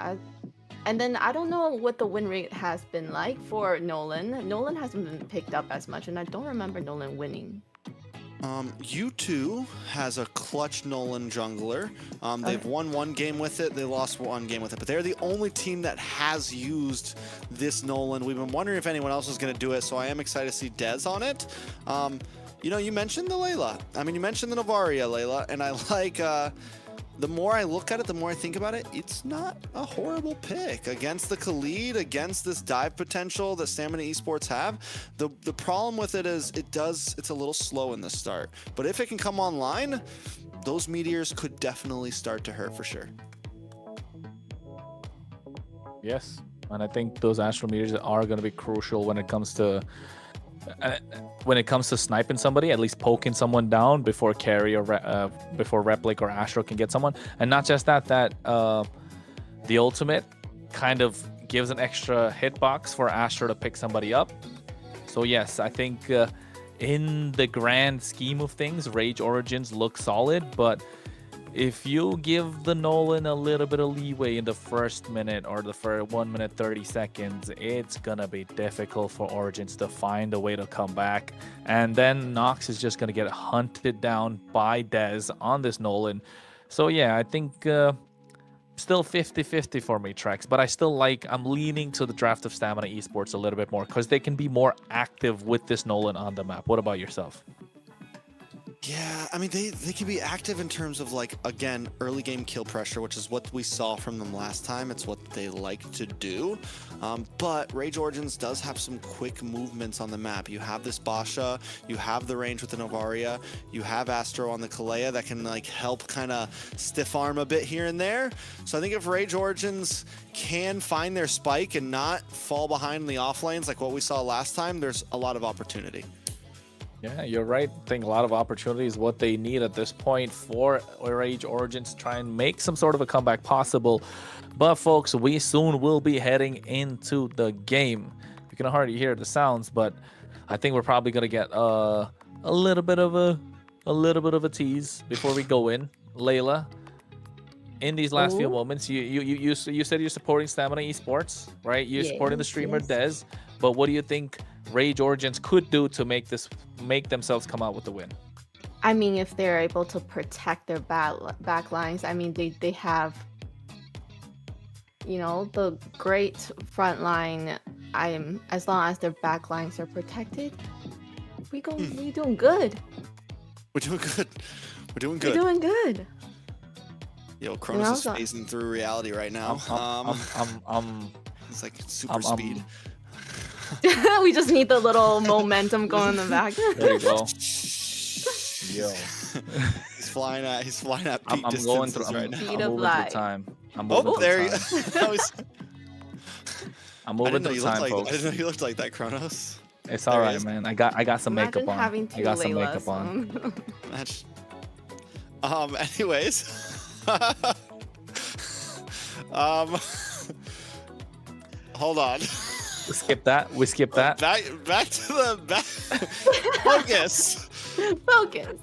And then I don't know what the win rate has been like for Nolan. Nolan hasn't been picked up as much, and I don't remember Nolan winning. U2 has a clutch Nolan jungler. They've won one game with it. They lost one game with it. But they're the only team that has used this Nolan. We've been wondering if anyone else was going to do it, so I am excited to see Dez on it. You know, you mentioned the Layla. I mean, you mentioned the Novaria, Layla, and I like... the more I look at it, the more I think about it, it's not a horrible pick. Against the Khalid, against this dive potential that Stamina Esports have, the problem with it is it's a little slow in the start. But if it can come online, those meteors could definitely start to hurt for sure. Yes, and I think those Astral Meteors are going to be crucial when it comes to sniping somebody, at least poking someone down before carry or before Replic or Astro can get someone. And not just that, the ultimate kind of gives an extra hitbox for Astro to pick somebody up. So yes, I think in the grand scheme of things, Rage Origins look solid, but if you give the Nolan a little bit of leeway in the first minute or the first 1 minute 30 seconds, it's gonna be difficult for Origins to find a way to come back. And then Nox is just gonna get hunted down by Dez on this Nolan. So yeah, I think still 50-50 for me, Trex, but I'm leaning to the draft of Stamina Esports a little bit more because they can be more active with this Nolan on the map. What about yourself? Yeah, I mean, they can be active in terms of, like, again, early game kill pressure, which is what we saw from them last time. It's what they like to do. But Rage Origins does have some quick movements on the map. You have this Basha, you have the range with the Novaria, you have Astro on the Kalea that can, like, help kind of stiff arm a bit here and there. So I think if Rage Origins can find their spike and not fall behind in the off lanes like what we saw last time, there's a lot of opportunity. Yeah, you're right. I think a lot of opportunity is what they need at this point for Rage Origins to try and make some sort of a comeback possible. But folks, we soon will be heading into the game. You can hardly hear the sounds, but I think we're probably gonna get a little bit of a tease before we go in. Layla, in these last few moments, you said you're supporting Stamina Esports, right? You're supporting the streamer Dez, but what do you think Rage Origins could do to make themselves come out with the win? I mean, if they're able to protect their back lines, I mean, they have, you know, the great front line. As long as their back lines are protected, we doing good. We're doing good. We're doing good. We're doing good. Yo, Kronos is phasing through reality right now. It's like super speed. We just need the little momentum going in the back. There you go. Yo. He's flying at peak I'm going through right now. Speed I'm of moving light. through time. There you go. I'm moving through time, folks. I didn't know you looked like that, Kronos. It's all right, man. I got some Imagine makeup on. having two I got some Laylas, makeup on. Anyways. Hold on. skip that. We skip that. Back to the back. Focus. Focus.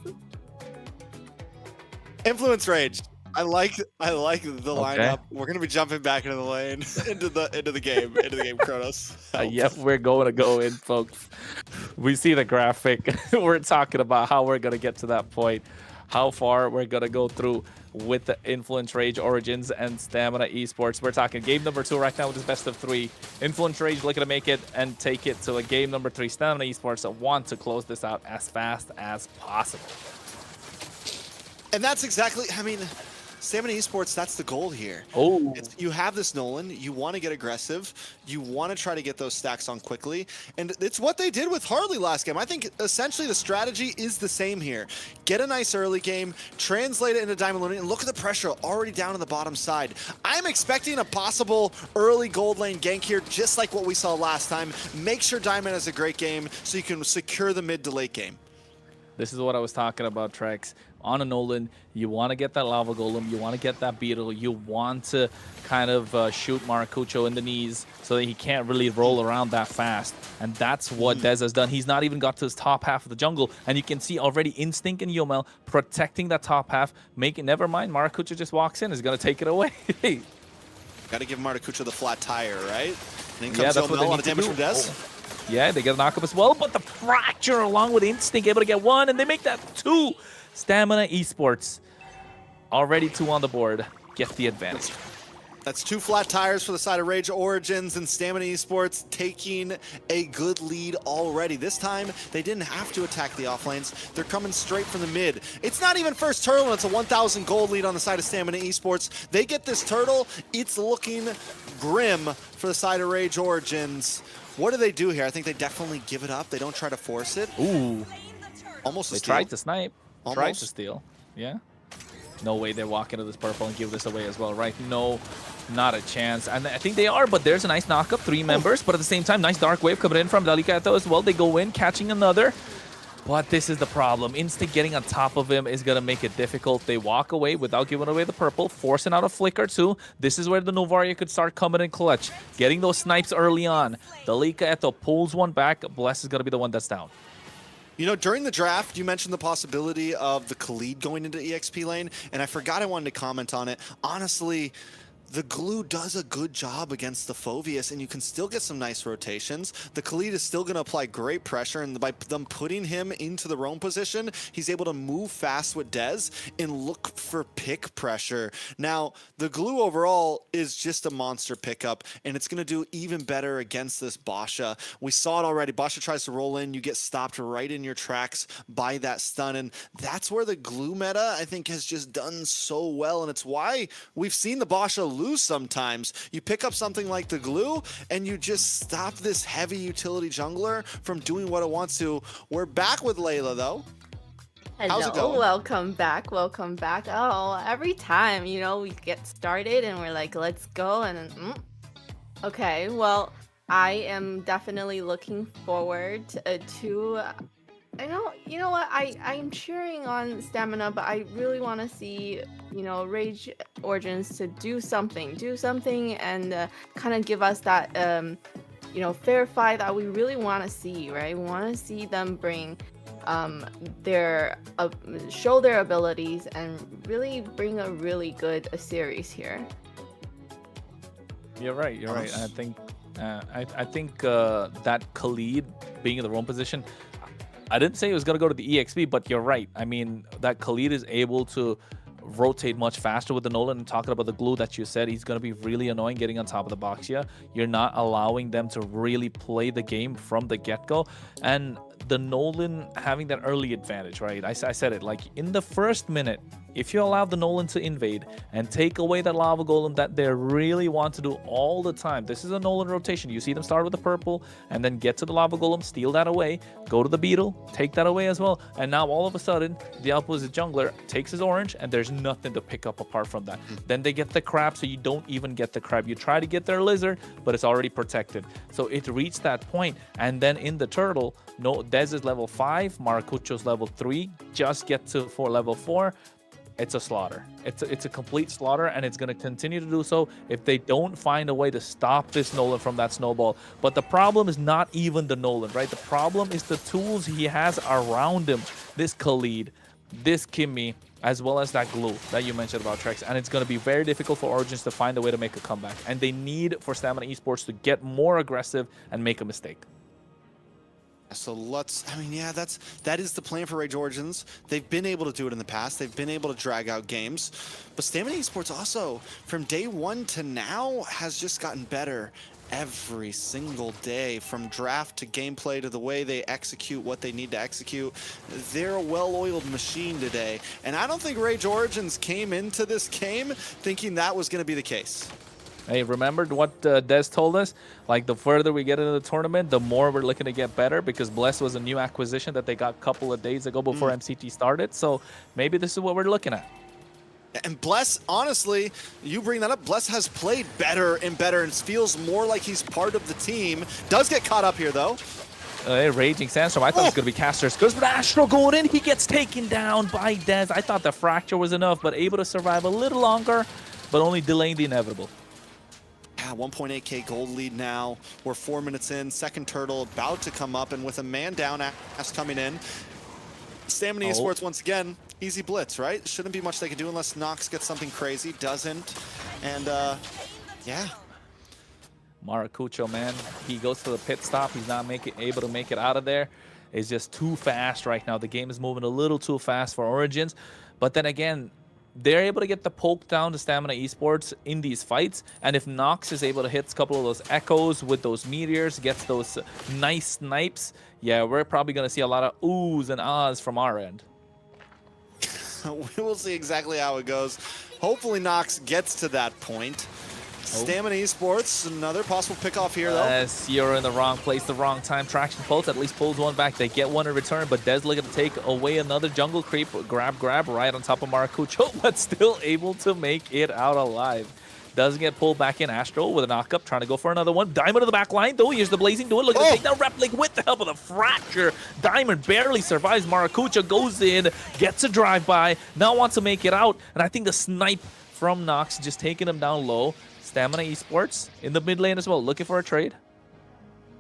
Influence Rage. I like the lineup. We're gonna be jumping back into the lane, into the game, Kronos. Yep, we're going to go in, folks. We see the graphic. We're talking about how we're gonna get to that point, how far we're gonna go through with the Influence Rage Origins and Stamina Esports. We're talking game number 2 right now with this best of 3. Influence Rage looking to make it and take it to a game number 3. Stamina Esports want to close this out as fast as possible. And that's exactly, I mean, Stamina Esports, that's the goal here. Oh, You have this Nolan, you want to get aggressive, you want to try to get those stacks on quickly, and it's what they did with Harley last game. I think essentially the strategy is the same here. Get a nice early game, translate it into Diamond Lane, and look at the pressure already down on the bottom side. I'm expecting a possible early gold lane gank here, just like what we saw last time. Make sure Diamond has a great game so you can secure the mid to late game. this is what I was talking about, Trex. On a Nolan, you want to get that Lava Golem, you want to get that Beetle, you want to kind of shoot Maracucho in the knees so that he can't really roll around that fast. And that's what Dez has done. He's not even got to his top half of the jungle, and you can see already Instinct and Yomel protecting that top half, never mind, Maracucho just walks in, is going to take it away. Got to give Maracucho the flat tire, right? And then comes that's what they Yomel on need a to damage do. from Dez. Yeah, they get a knock up as well, but the Fracture along with Instinct able to get 1, and they make that 2. Stamina Esports already 2 on the board, get the advantage. That's 2 flat tires for the side of Rage Origins, and Stamina Esports taking a good lead already. This time, they didn't have to attack the off lanes. They're coming straight from the mid. It's not even first turtle, and it's a 1,000 gold lead on the side of Stamina Esports. They get this turtle. It's looking grim for the side of Rage Origins. What do they do here? I think they definitely give it up. They don't try to force it. Ooh. Almost a They steal. tried to snipe. Tried Almost. to steal. Yeah. No way they walk into this purple and give this away as well, right? No, not a chance. And I think they are, but there's a nice knock-up. 3 members, but at the same time, nice Dark Wave coming in from Delicato as well. They go in, catching another. But this is the problem. Instinct getting on top of him is going to make it difficult. They walk away without giving away the purple, forcing out a flicker too. This is where the Novaria could start coming in clutch, getting those snipes early on. Delicato pulls one back. Bless is going to be the one that's down. You know, during the draft, you mentioned the possibility of the Khalid going into EXP lane, and I forgot I wanted to comment on it. Honestly, the glue does a good job against the Phoveus, and you can still get some nice rotations. The Khalid is still going to apply great pressure, and by them putting him into the roam position, he's able to move fast with Dez and look for pick pressure. Now, the glue overall is just a monster pickup, and it's going to do even better against this Basha. We saw it already. Basha tries to roll in, you get stopped right in your tracks by that stun, and that's where the glue meta, I think, has just done so well, and it's why we've seen the Basha lose sometimes. You pick up something like the glue and you just stop this heavy utility jungler from doing what it wants to. We're back with Layla though. How's it Hello, going? welcome back, welcome back. Oh, every time, you know, we get started and we're like, let's go, and then, okay, well, I am definitely looking forward to you know what, I'm cheering on Stamina, but I really want to see, you know, Rage Origins to do something and kind of give us that you know, fair fight that we really want to see, right? We want to see them bring their show their abilities and really bring a really good series here. You're right. You're right. I think that Khalid being in the roam position, I didn't say it was going to go to the EXP, but you're right. I mean, that Khalid is able to rotate much faster with the Nolan. And talking about the glue that you said, he's going to be really annoying getting on top of the box here. You're not allowing them to really play the game from the get-go. And the Nolan having that early advantage, right? I said it, like in the first minute, if you allow the Nolan to invade and take away that Lava Golem that they really want to do all the time. This is a Nolan rotation. You see them start with the purple and then get to the Lava Golem, steal that away, go to the Beetle, take that away as well. And now all of a sudden, the opposite jungler takes his orange and there's nothing to pick up apart from that. Then they get the crab, so you don't even get the crab. You try to get their lizard, but it's already protected. So it reached that point, and then in the turtle, no, Dez is level 5, Maracucho's level 3, just get to level 4. it's a slaughter. It's a complete slaughter, and it's going to continue to do so if they don't find a way to stop this Nolan from that snowball. But the problem is not even the Nolan, right? The problem is the tools he has around him. This Khalid, this Kimmy, as well as that glue that you mentioned about Trex. And it's going to be very difficult for Origins to find a way to make a comeback. And they need for Stamina Esports to get more aggressive and make a mistake. So I mean, yeah, that is the plan for Rage Origins. They've been able to do it in the past. They've been able to drag out games. But Stamina Esports also, from day one to now, has just gotten better every single day, from draft to gameplay to the way they execute what they need to execute. They're a well-oiled machine today. And I don't think Rage Origins came into this game thinking that was going to be the case. Hey, remembered what Des told us? Like, the further we get into the tournament, the more we're looking to get better, because Bless was a new acquisition that they got a couple of days ago before MCT started. So maybe this is what we're looking at. And Bless, honestly, you bring that up, Bless has played better and better and feels more like he's part of the team. Does get caught up here, though. Raging Sandstorm. I thought it was going to be Casters. Goes with Astro going in. He gets taken down by Des. I thought the fracture was enough, but able to survive a little longer, but only delaying the inevitable. Yeah, 1.8k gold lead now. We're 4 minutes in. Second turtle about to come up, and with a man down, Ass coming in. Stamina Esports once again, easy blitz, right? Shouldn't be much they can do unless Nox gets something crazy. Doesn't. And yeah. Maracucho, man, he goes for the pit stop. He's not able to make it out of there. It's just too fast right now. The game is moving a little too fast for Origins. But then again, they're able to get the poke down to Stamina Esports in these fights. And if Nox is able to hit a couple of those echoes with those meteors, gets those nice snipes, yeah, we're probably going to see a lot of oohs and ahs from our end. We will see exactly how it goes. Hopefully Nox gets to that point. Stamina Esports, another possible pickoff here, though. Yes, you're in the wrong place, the wrong time. Traction Pulse at least pulls one back. They get one in return, but Des looking to take away another jungle creep. Grab right on top of Maracucho, but still able to make it out alive. Doesn't get pulled back in. Astro with a knock-up, trying to go for another one. Diamond to the back line, though. Here's the Blazing Duel. Look at the take down Replic with the help of the Fracture. Diamond barely survives. Maracucho goes in, gets a drive-by, now wants to make it out. And I think the snipe from Nox just taking him down low. Stamina Esports in the mid lane as well, looking for a trade.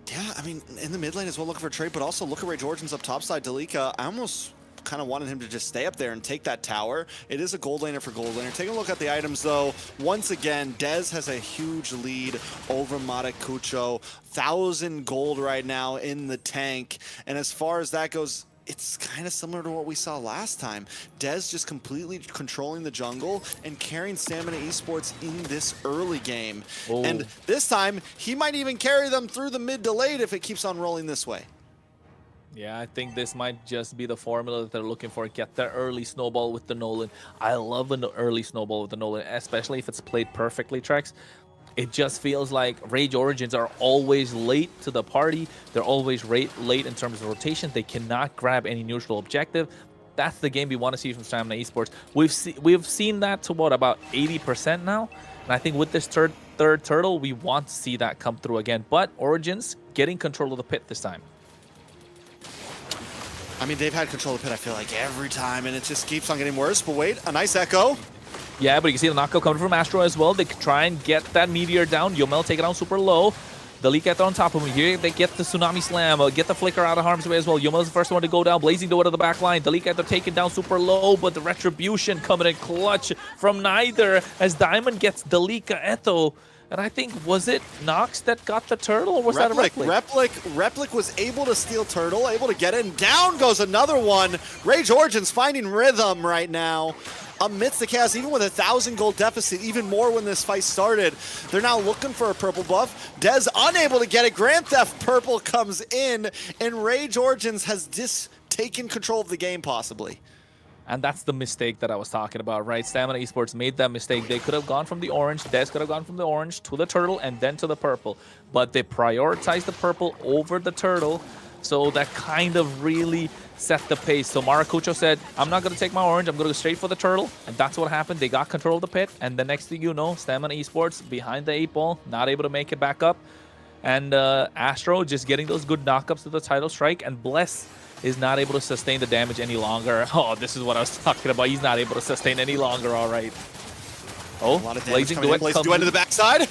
Yeah, I mean, in the mid lane as well, looking for a trade, but also look at Rage Origins up top side. Delika, I almost kind of wanted him to just stay up there and take that tower. It is a gold laner for gold laner. Taking a look at the items, though, once again, Dez has a huge lead over Maracucho. 1,000 gold right now in the tank. And as far as that goes, it's kind of similar to what we saw last time. Dez just completely controlling the jungle and carrying Stamina Esports in this early game. And this time, he might even carry them through the mid to late if it keeps on rolling this way. Yeah, I think this might just be the formula that they're looking for. Get the early snowball with the Nolan. I love an early snowball with the Nolan, especially if it's played perfectly, Trex. It just feels like Rage Origins are always late to the party. They're always late in terms of rotation. They cannot grab any neutral objective. That's the game we want to see from Stamina Esports. We've seen that to what, about 80% now? And I think with this third turtle, we want to see that come through again. But Origins getting control of the pit this time. I mean, they've had control of the pit, I feel like, every time, and it just keeps on getting worse. But wait, a nice echo. Yeah, but you can see the knockout coming from Astro as well. They try and get that meteor down. Yomel take it down super low. The Leak on top of him. Here they get the Tsunami Slam. Get the Flicker out of harm's way as well. Yomel's the first one to go down. Blazing Door to the back line. The Leak taken down super low, but the Retribution coming in clutch from neither as Diamond gets the Eto. And I think, was it Nox that got the turtle, or was that a Replic? Replic was able to steal turtle, able to get it, and down goes another one. Rage Origins finding rhythm right now. Amidst the chaos, even with 1,000 gold deficit, even more when this fight started. They're now looking for a purple buff. Dez unable to get it. Grand Theft Purple comes in, and Rage Origins has taken control of the game, possibly. And that's the mistake that I was talking about, right? Stamina Esports made that mistake. They could have gone from the orange. Dez could have gone from the orange to the turtle and then to the purple. But they prioritized the purple over the turtle. So that kind of really set the pace. So Maracucho said, I'm not going to take my orange. I'm going to go straight for the turtle. And that's what happened. They got control of the pit. And the next thing you know, Stamina Esports behind the 8-ball, not able to make it back up. And Astro just getting those good knockups to the title strike. And Bless is not able to sustain the damage any longer. Oh, this is what I was talking about. He's not able to sustain any longer, all right. Oh, A lot of damage Blazing coming in. Duet Blazing Duet to the backside.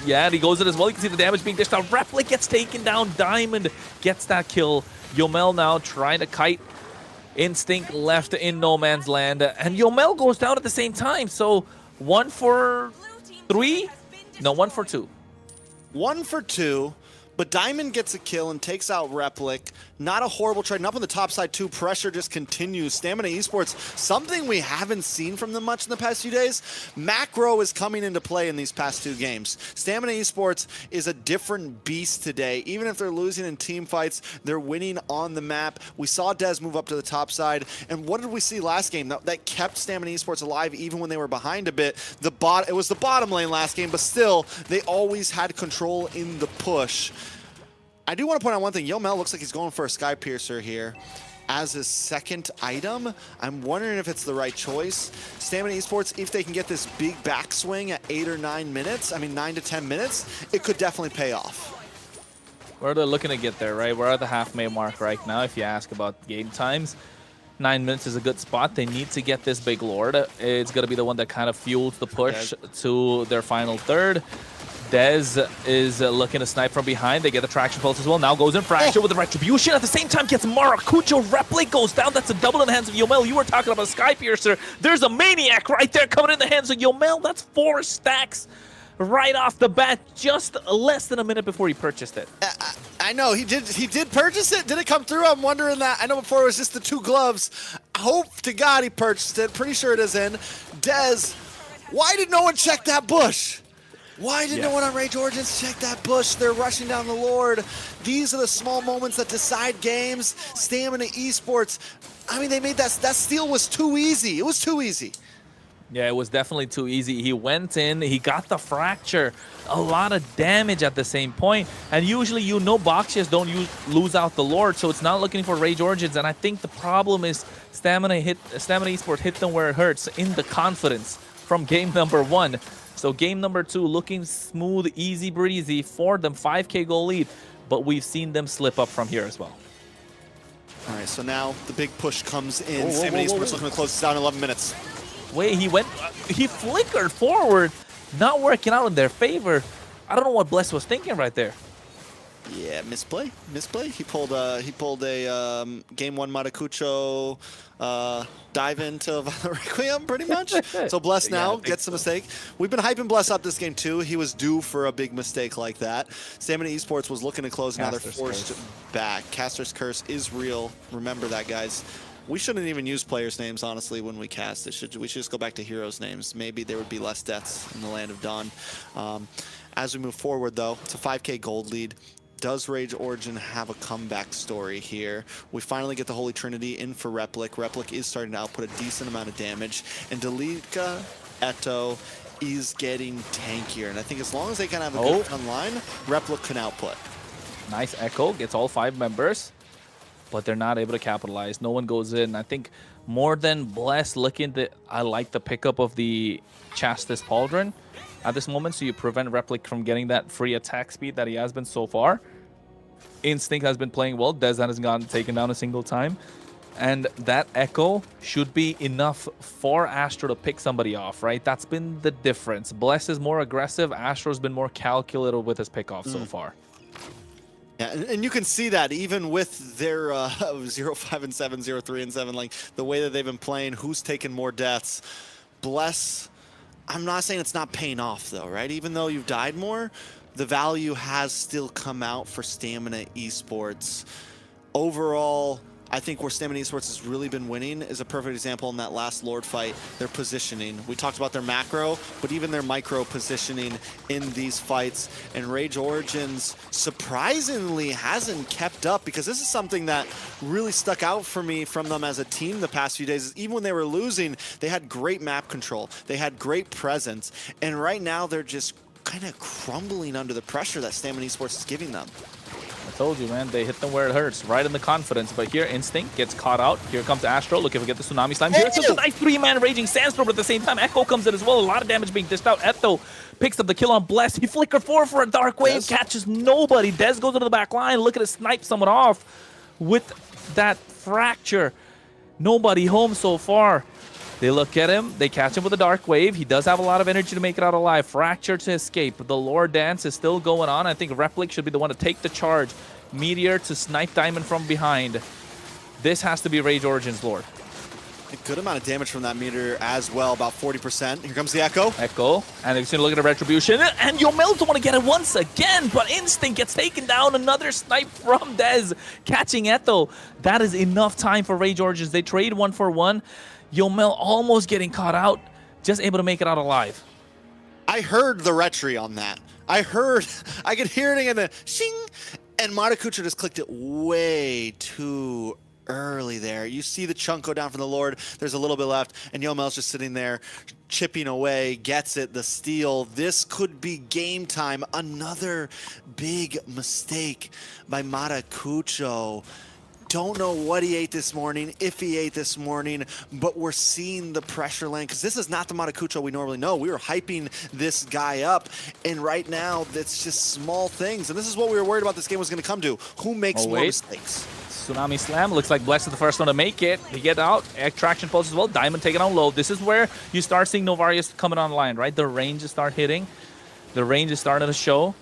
Yeah, and he goes in as well. You can see the damage being dished out. Replik gets taken down. Diamond gets that kill. Yomel now trying to kite. Instinct left in no man's land. And Yomel goes down at the same time. So 1 for 3? No, 1 for 2. 1 for 2. But Diamond gets a kill and takes out Replik. Not a horrible trade. And up on the top side, too, pressure just continues. Stamina Esports, something we haven't seen from them much in the past few days. Macro is coming into play in these past 2 games. Stamina Esports is a different beast today. Even if they're losing in team fights, they're winning on the map. We saw Dez move up to the top side. And what did we see last game? That kept Stamina Esports alive even when they were behind a bit. It was the bottom lane last game, but still, they always had control in the push. I do want to point out one thing. Yomel looks like he's going for a Sky Piercer here as his second item. I'm wondering if it's the right choice. Stamina Esports, if they can get this big backswing at 8 or 9 minutes, 9 to 10 minutes, it could definitely pay off. Where they're looking to get there, right? We're at the half-May mark right now, if you ask about game times. 9 minutes is a good spot. They need to get this big Lord. It's going to be the one that kind of fuels the push to their final third. Dez is looking to snipe from behind. They get the traction pulse as well. Now goes in Fracture with the Retribution. At the same time, gets Maracujo. Replik goes down. That's a double in the hands of Yomel. You were talking about Sky Piercer. There's a Maniac right there coming in the hands of Yomel. That's 4 stacks right off the bat, just less than a minute before he purchased it. I know, he did purchase it. Did it come through? I'm wondering that. I know before it was just the 2 gloves. Hope to God he purchased it. Pretty sure it is in. Dez, why did no one check that bush? Why did no one on Rage Origins check that bush? They're rushing down the Lord. These are the small moments that decide games. Stamina Esports, they made that steal was too easy. It was too easy. Yeah, it was definitely too easy. He went in, he got the Fracture, a lot of damage at the same point, and usually Boxias don't lose out the Lord, so it's not looking for Rage Origins, and I think the problem is Stamina Esports hit them where it hurts, in the confidence from game number 1. So game number 2 looking smooth, easy breezy for them, 5K goal lead, but we've seen them slip up from here as well. All right, so now the big push comes in. Stamina Esports looking to close this down in 11 minutes. Wait, he flickered forward, not working out in their favor. I don't know what Bless was thinking right there. Yeah, misplay. He pulled a game 1 Maracujo dive into Requiem, pretty much. So Bless now gets a mistake. We've been hyping Bless up this game too. He was due for a big mistake like that. Stamina Esports was looking to close. Now they're forced back. Caster's Curse is real. Remember that, guys. We shouldn't even use players' names, honestly, when we cast. We should just go back to heroes' names. Maybe there would be less deaths in the Land of Dawn. As we move forward, though, it's a 5K gold lead. Does Rage Origin have a comeback story here? We finally get the Holy Trinity in for Replik. Replik is starting to output a decent amount of damage. And Delika Eto is getting tankier. And I think as long as they can have a good front line, Replik can output. Nice Echo, gets all 5 members, but they're not able to capitalize. No one goes in. I think more than Bless I like the pickup of the Chastis Pauldron at this moment, so you prevent Replik from getting that free attack speed that he has been so far. Instinct has been playing well. Dez hasn't gotten taken down a single time. And that Echo should be enough for Astro to pick somebody off, right? That's been the difference. Bless is more aggressive. Astro's been more calculated with his pickoff so far. Yeah, and you can see that even with their 0-5 and 7, 0-3 and 7, like the way that they've been playing, who's taken more deaths. Bless, I'm not saying it's not paying off though, right? Even though you've died more, the value has still come out for Stamina Esports. Overall, I think where Stamina Esports has really been winning is a perfect example in that last Lord fight, their positioning. We talked about their macro, but even their micro positioning in these fights. And Rage Origins surprisingly hasn't kept up, because this is something that really stuck out for me from them as a team the past few days. Even when they were losing, they had great map control. They had great presence. And right now they're just kind of crumbling under the pressure that Stamina Esports is giving them. I told you, man, they hit them where it hurts, right in the confidence. But here, Instinct gets caught out. Here comes Astro, looking to get the Tsunami Slime. Here comes a nice 3-man Raging Sandstorm, but at the same time, Echo comes in as well. A lot of damage being dished out. Etho picks up the kill on Bless. He flickered forward for a Dark Wave, catches nobody. Dez goes into the back line, looking to snipe someone off with that fracture. Nobody home so far. They look at him. They catch him with a dark wave. He does have a lot of energy to make it out alive. Fracture to escape. The lore dance is still going on. I think Replic should be the one to take the charge. Meteor to snipe Diamond from behind. This has to be Rage Origin's lore. A good amount of damage from that meter as well, about 40%. Here comes the Echo. Echo, and he's going to look at a Retribution, and Yomel don't want to get it once again, but Instinct gets taken down. Another snipe from Dez, catching Etho. That is enough time for Rage Origins. They trade 1 for 1. Yomel almost getting caught out, just able to make it out alive. I heard the retry on that. I could hear it in the shing, and Maracucho just clicked it way too early there. You see the chunk go down from the Lord. There's a little bit left, and Yomel's just sitting there chipping away, gets it, the steal. This could be game time. Another big mistake by Maracucho. Don't know what he ate this morning, if he ate this morning, but we're seeing the pressure land, because this is not the Maracucho we normally know. We were hyping this guy up, and right now, it's just small things, and this is what we were worried about this game was going to come to. Who makes more mistakes? Tsunami Slam. Looks like Bless is the first one to make it. They get out. Extraction Pulse as well. Diamond taking out low. This is where you start seeing Novarius coming online, right? The ranges start hitting. The range is starting to show.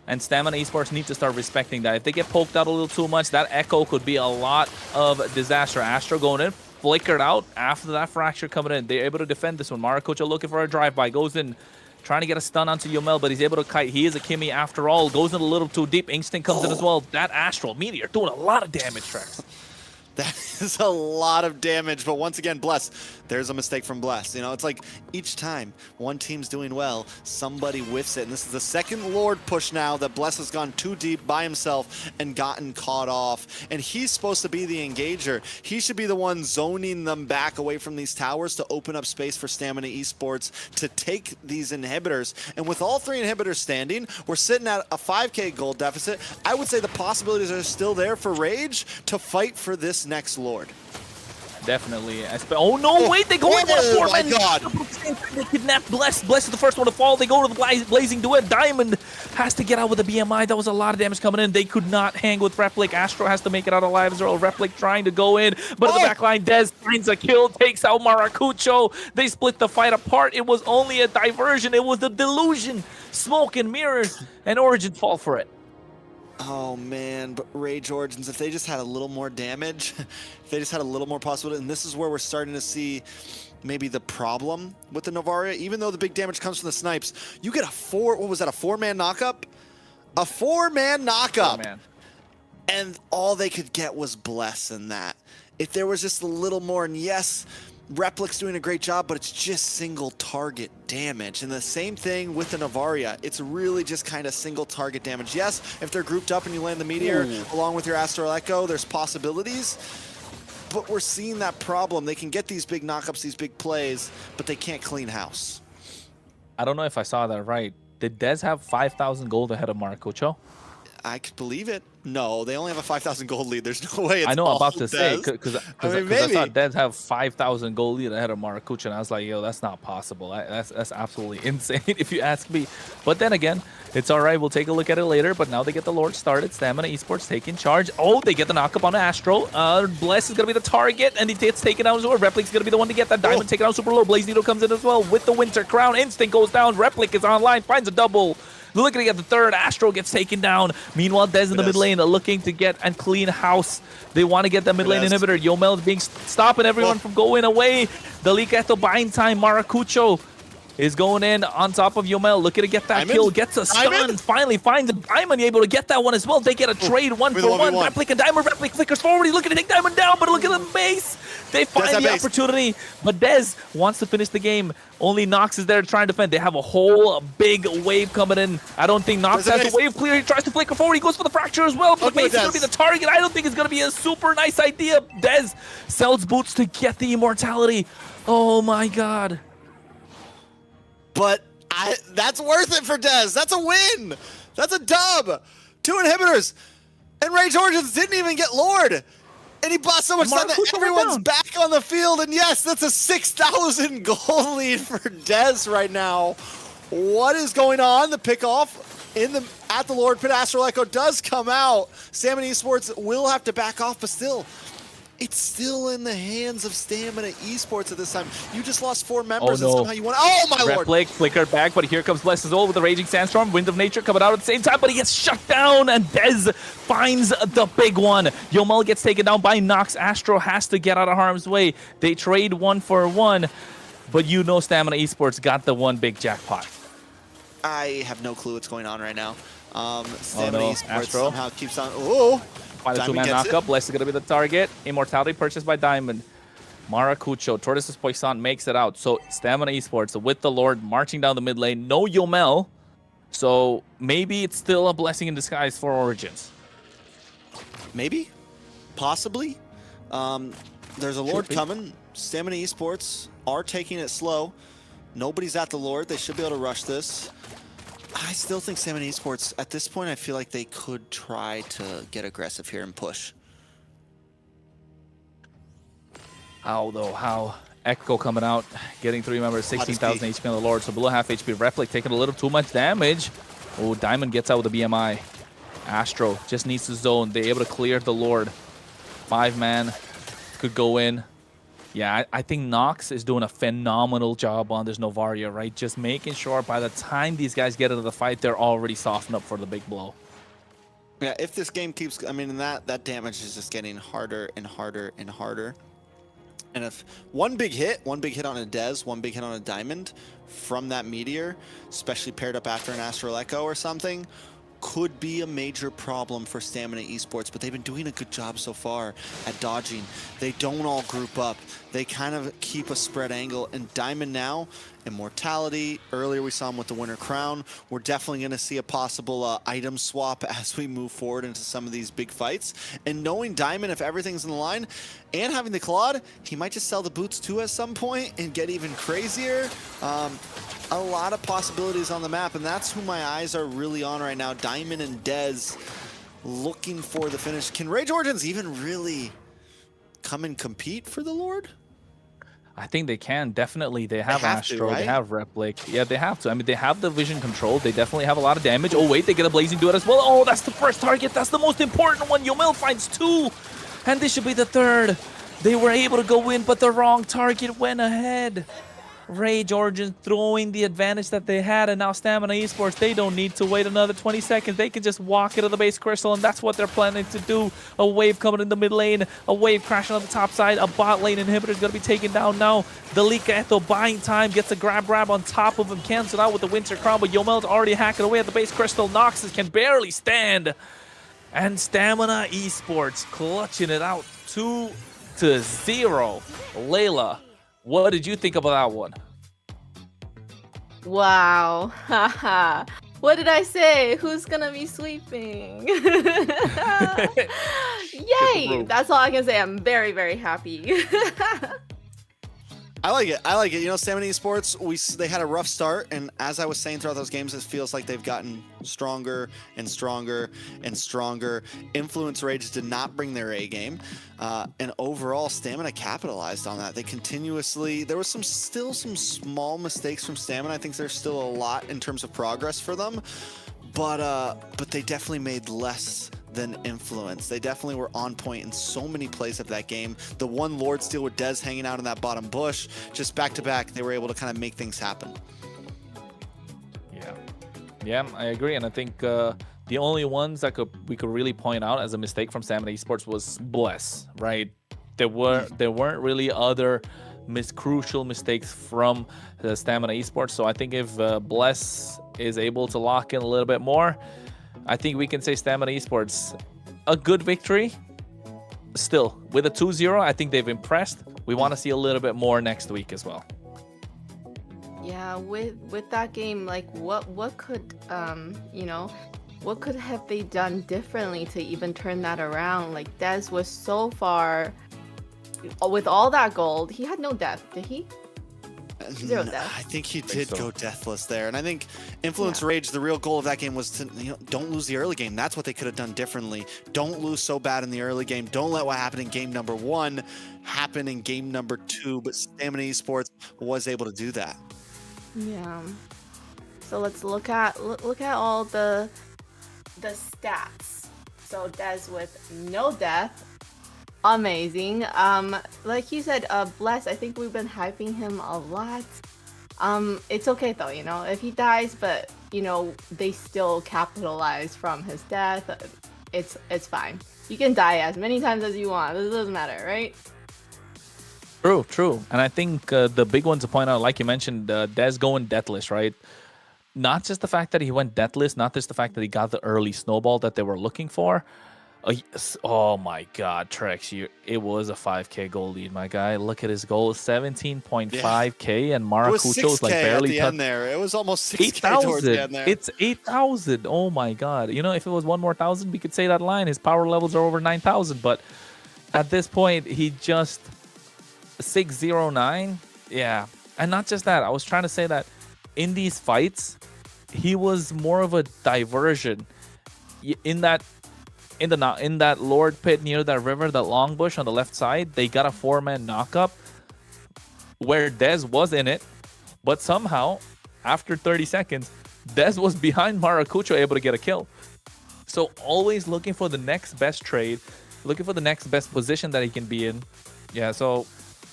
And Stamina Esports need to start respecting that. If they get poked out a little too much, that Echo could be a lot of disaster. Astro going in, flickered out after that fracture coming in. They're able to defend this one. Maracucho looking for a drive-by. Goes in, trying to get a stun onto Yomel, but he's able to kite. He is a Kimmy after all. Goes in a little too deep. Instinct comes in as well. That Astral Meteor doing a lot of damage, Trex. That is a lot of damage, but once again, Bless, there's a mistake from Bless. You know, it's like each time one team's doing well, somebody whiffs it. And this is the second Lord push now that Bless has gone too deep by himself and gotten caught off. And he's supposed to be the engager. He should be the one zoning them back away from these towers to open up space for Stamina Esports to take these inhibitors. And with all 3 inhibitors standing, we're sitting at a 5K gold deficit. I would say the possibilities are still there for Rage to fight for this next Lord. Definitely. Oh no, wait, they go in for a 4-man. God. They kidnap Bless. Bless is the first one to fall. They go to the Blazing Duet. Diamond has to get out with a BMI. That was a lot of damage coming in. They could not hang with Replic. Astro has to make it out alive as well. Replic trying to go in, but in the back line, Dez finds a kill, takes out Maracucho. They split the fight apart. It was only a diversion. It was the delusion. Smoke and mirrors, and Origin fall for it. Oh man, but Rage Origins, if they just had a little more damage, if they just had a little more possibility, and this is where we're starting to see maybe the problem with the Novaria, even though the big damage comes from the snipes, you get a 4-man knockup? A 4-man knockup! 4-man. And all they could get was Bless in that. If there was just a little more, and yes, Replic's doing a great job, but it's just single target damage. And the same thing with the Novaria. It's really just kind of single target damage. Yes, if they're grouped up and you land the Meteor along with your Astral Echo, there's possibilities. But we're seeing that problem. They can get these big knockups, these big plays, but they can't clean house. I don't know if I saw that right. Did Dez have 5,000 gold ahead of Maracucho? I could believe it. No, they only have a 5,000 gold lead. There's no way it's I know, all I'm about to say, Dez. because I mean, I saw Dez have 5,000 gold lead ahead of Maracucho, and I was like, yo, that's not possible. That's absolutely insane if you ask me. But then again, it's all right. We'll take a look at it later. But now they get the Lord started. Stamina Esports taking charge. Oh, they get the knockup on Astro. Bless is going to be the target, and he gets taken out as well. Replic's going to be the one to get that Diamond taken out super low. Blaze Needle comes in as well with the Winter Crown. Instinct goes down. Replic is online, finds a double. Looking at the third, Astro gets taken down. Meanwhile, Dez in the mid lane looking to get and clean house. They want to get the mid lane inhibitor. Yomel is being stopping everyone from going away. The Liketo buying time. Maracucho is going in on top of Yomel, looking to get that kill. Gets a stun. Finally finds a Diamond, able to get that one as well. They get a trade 1-for-1. Replic and Diamond. Replic flickers forward. He's looking to take Diamond down, but look at the base. They find the opportunity, but Dez wants to finish the game. Only Nox is there to try and defend. They have a whole big wave coming in. I don't think Nox has the wave clear. He tries to flicker forward. He goes for the fracture as well. But Base is going to be the target. I don't think it's going to be a super nice idea. Dez sells boots to get the immortality. Oh my god. But that's worth it for Dez. That's a win. That's a dub. 2 inhibitors. And Rage Origins didn't even get Lord. And he bought so much time that everyone's back on the field. And yes, that's a 6,000 goal lead for Dez right now. What is going on? The pickoff at the Lord. Pit Astral Echo does come out. Stamina Esports will have to back off, but still, it's still in the hands of Stamina Esports at this time. You just lost 4 members and somehow you won. Oh my lord! Replic flickered back, but here comes Bless Soul with the Raging Sandstorm. Wind of Nature coming out at the same time, but he gets shut down, and Dez finds the big one. Yomel gets taken down by Nox. Astro has to get out of harm's way. They trade 1 for 1, but you know Stamina Esports got the one big jackpot. I have no clue what's going on right now. Stamina Esports Astro somehow keeps on. Oh! By the 2-man knockup, Bless is going to be the target. Immortality purchased by Diamond. Maracucho, Tortoise's Poisson makes it out. So Stamina Esports with the Lord marching down the mid lane. No Yomel. So maybe it's still a blessing in disguise for Origins. Maybe. Possibly. There's a Lord coming. Stamina Esports are taking it slow. Nobody's at the Lord. They should be able to rush this. I still think Stamina Esports, at this point, I feel like they could try to get aggressive here and push. How, though? How? Echo coming out, getting 3 members, 16,000 HP on the Lord. So below half HP. Replic taking a little too much damage. Oh, Diamond gets out with the BMI. Astro just needs to zone. They're able to clear the Lord. 5-man could go in. Yeah, I think Nox is doing a phenomenal job on this Novaria, right? Just making sure by the time these guys get into the fight, they're already softened up for the big blow. Yeah, if this game keeps, I mean, that damage is just getting harder and harder and harder. And if one big hit on a Dez, one big hit on a Diamond from that Meteor, especially paired up after an Astral Echo or something, could be a major problem for Stamina Esports, but they've been doing a good job so far at dodging. They don't all group up. They kind of keep a spread angle, and Diamond now, Immortality. Earlier we saw him with the Winter Crown. We're definitely going to see a possible item swap as we move forward into some of these big fights. And knowing Diamond, if everything's in the line, and having the Claude, he might just sell the boots too at some point and get even crazier. A lot of possibilities on the map, and that's who my eyes are really on right now. Diamond and Dez looking for the finish. Can Rage Origins even really come and compete for the Lord? I think they can, definitely. They have Astro, to, right? They have Replic. Yeah, they have to. I mean, they have the vision control. They definitely have a lot of damage. Oh, wait, they get a Blazing Duet as well. Oh, that's the first target. That's the most important one. Yomel finds 2, and this should be the 3rd. They were able to go in, but the wrong target went ahead. Rage Origins throwing the advantage that they had, and now Stamina Esports, they don't need to wait another 20 seconds. They can just walk into the base crystal, and that's what they're planning to do. A wave coming in the mid lane, a wave crashing on the top side, a bot lane inhibitor is going to be taken down now. Delika Eto buying time, gets a grab on top of him, cancelled out with the Winter Crown, but Yomel's already hacking away at the base crystal. Noxus can barely stand, and Stamina Esports clutching it out 2-0. Layla, what did you think about that one? Wow. Haha. What did I say? Who's gonna be sweeping? Yay! That's all I can say. I'm very, very happy. I like it. I like it. You know, Stamina Esports, they had a rough start, and as I was saying throughout those games, it feels like they've gotten stronger and stronger and stronger. Influence Rage did not bring their A game, and overall, Stamina capitalized on that. They continuously, there was still some small mistakes from Stamina. I think there's still a lot in terms of progress for them, but they definitely made less than Influence. They definitely were on point in so many plays of that game. The one Lord Steal with Dez hanging out in that bottom bush, just back to back, they were able to kind of make things happen. Yeah, I agree, and I think the only ones that we could really point out as a mistake from Stamina Esports was Bless, right? There weren't really other crucial mistakes from the Stamina Esports, so I think if Bless is able to lock in a little bit more, I think we can say Stamina Esports, a good victory. Still, with a 2-0, I think they've impressed. We want to see a little bit more next week as well. Yeah, with that game, like what could you know, what could have they done differently to even turn that around? Like Dez was so far with all that gold, he had no death, did he? 0 death. I think he did go deathless there, and I think Influence Rage, the real goal of that game was to, you know, don't lose the early game. That's what they could have done differently. Don't lose so bad in the early game. Don't let what happened in game number 1 happen in game number 2. But Stamina Esports was able to do that. Yeah. So let's look at all the the stats. So Des with no death. Amazing. Like you said, Bless, I think we've been hyping him a lot. It's okay though, you know, if he dies, but you know, they still capitalize from his death. It's fine. You can die as many times as you want. It doesn't matter, right? True. And I think the big one to point out, like you mentioned, Dez going deathless, right? Not just the fact that he went deathless, not just the fact that he got the early snowball that they were looking for. Oh my God, Trex, it was a 5K goal lead, my guy. Look at his goal, 17.5K, and Maracucho's like barely touched there. It was almost 6K towards the end there. It's 8,000. Oh my God. You know, if it was one more thousand, we could say that line. His power levels are over 9,000, but at this point, he just 609. Yeah, and not just that. I was trying to say that in these fights, he was more of a diversion. In that Lord pit near that river, that long bush on the left side, they got a 4-man knockup where Dez was in it, but somehow after 30 seconds, Dez was behind Maracucho, able to get a kill. So always looking for the next best trade, looking for the next best position that he can be in. Yeah, so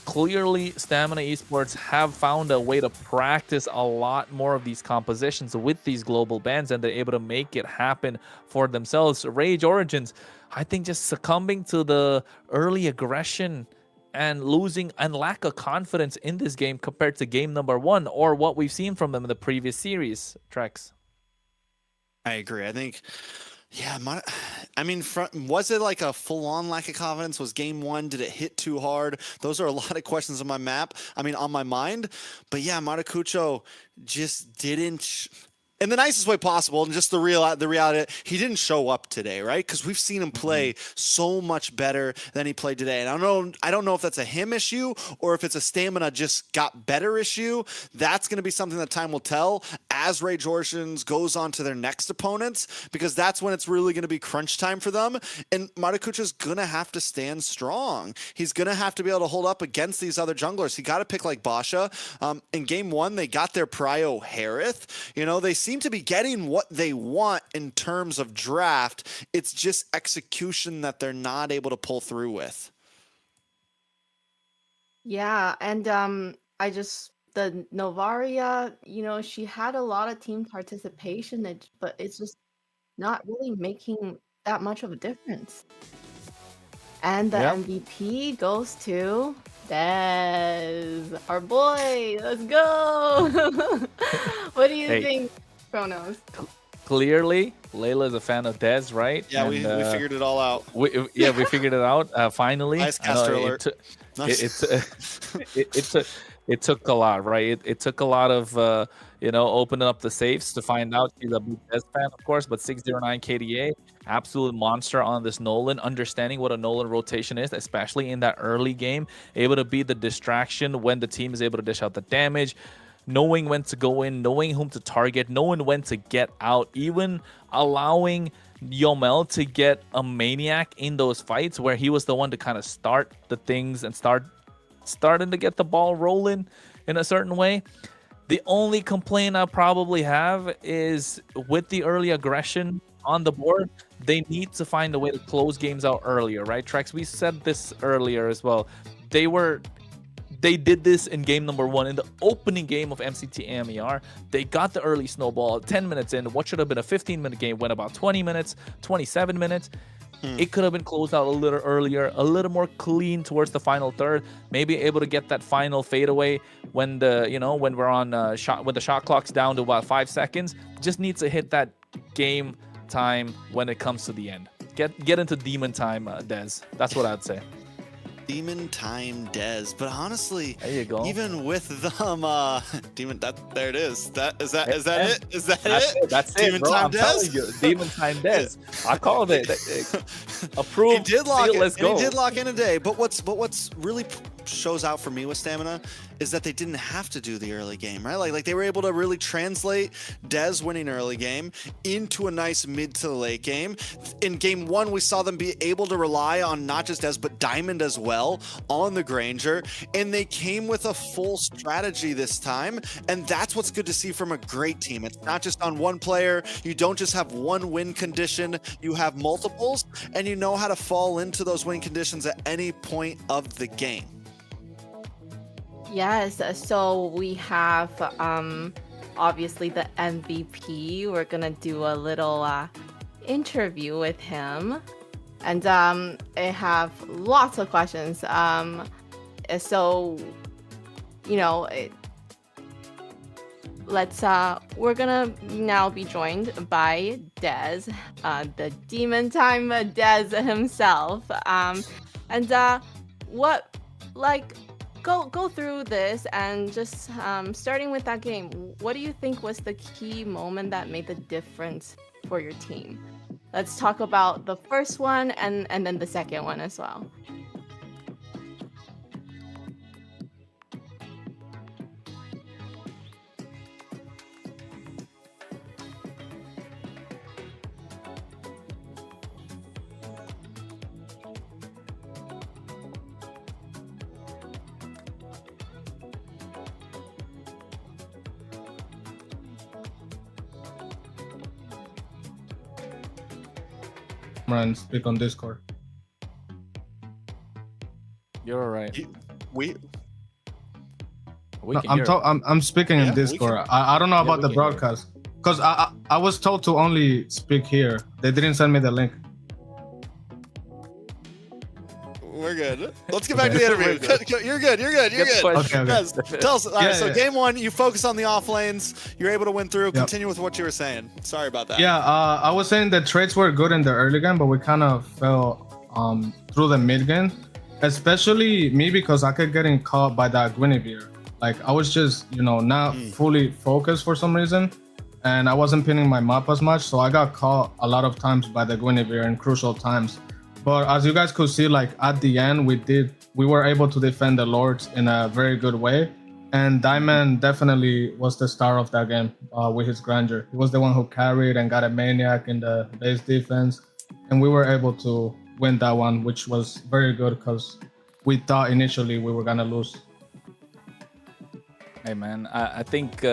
clearly Stamina Esports have found a way to practice a lot more of these compositions with these global bans, and they're able to make it happen for themselves. Rage Origins, I think, just succumbing to the early aggression and losing and lack of confidence in this game compared to game number 1 or what we've seen from them in the previous series. Trex. I agree. I think, yeah, I mean, was it like a full-on lack of confidence? Was game 1, did it hit too hard? Those are a lot of questions on my on my mind. But yeah, Maracucho just didn't, in the nicest way possible, and just the reality, he didn't show up today, right? Because we've seen him play so much better than he played today. And I don't know if that's a him issue or if it's a stamina just got better issue. That's going to be something that time will tell as Rage Origins goes on to their next opponents, because that's when it's really going to be crunch time for them. And Maracucho's going to have to stand strong. He's going to have to be able to hold up against these other junglers. He got to pick like Basha. In game 1, they got their Prio Harith. You know, they seem to be getting what they want in terms of draft. It's just execution that they're not able to pull through with. Yeah, and the Novaria, you know, she had a lot of team participation, but it's just not really making that much of a difference. And the MVP goes to Dez, our boy. Let's go. What do you think, Chronos? Clearly, Layla is a fan of Dez, right? Yeah, and, we figured it all out. We figured it out finally. Nice caster alert. It took a lot, right? It took a lot of opening up the safes to find out she's a big Dez fan, of course. But 609 KDA, absolute monster on this Nolan. Understanding what a Nolan rotation is, especially in that early game, able to be the distraction when the team is able to dish out the damage. Knowing when to go in, knowing whom to target, knowing when to get out, even allowing Yomel to get a Maniac in those fights where he was the one to kind of start the things and starting to get the ball rolling in a certain way. The only complaint I probably have is with the early aggression on the board, they need to find a way to close games out earlier, right, Trex? We said this earlier as well. They did this in game number 1, in the opening game of MCT AMER. They got the early snowball 10 minutes in. What should have been a 15-minute game went about 20 minutes, 27 minutes. It could have been closed out a little earlier, a little more clean towards the final third. Maybe able to get that final fadeaway when when we're on when the shot clock's down to about 5 seconds. Just needs to hit that game time when it comes to the end. Get into demon time, Dez. That's what I'd say. Demon time Dez, but honestly, there you go. Even with them, demon. There it is. Is that it? Is that it? That's demon it, bro. time I'm telling you, demon time Dez. I called it. Approved. He did lock it. Let's go. He did lock in today. But what's really shows out for me with Stamina is that they didn't have to do the early game, right? Like they were able to really translate Dez winning early game into a nice mid to the late game. In game 1, we saw them be able to rely on not just Dez, but Diamond as well on the Granger. And they came with a full strategy this time. And that's what's good to see from a great team. It's not just on one player. You don't just have one win condition. You have multiples, and you know how to fall into those win conditions at any point of the game. Yes, so we have obviously the MVP. We're gonna do a little interview with him, and I have lots of questions. So you know, we're gonna now be joined by Dez, the Demon Time Dez himself. Go through this, and just starting with that game, what do you think was the key moment that made the difference for your team? Let's talk about the first one and then the second one as well. And speak on Discord. You're all right. I'm speaking in Discord. I don't know about the broadcast because I was told to only speak here. They didn't send me the link. We're good. Let's get back to the interview. You're good. Okay. Guys, tell us. All right, so game 1, you focus on the off lanes. You're able to win through. Continue with what you were saying. Sorry about that. Yeah, I was saying the trades were good in the early game, but we kind of fell through the mid game, especially me because I kept getting caught by that Guinevere. Like I was just, not fully focused for some reason, and I wasn't pinning my map as much, so I got caught a lot of times by the Guinevere in crucial times. But as you guys could see, like at the end, we were able to defend the Lords in a very good way. And Diamond definitely was the star of that game with his Granger. He was the one who carried and got a Maniac in the base defense. And we were able to win that one, which was very good because we thought initially we were going to lose. Hey, man, I think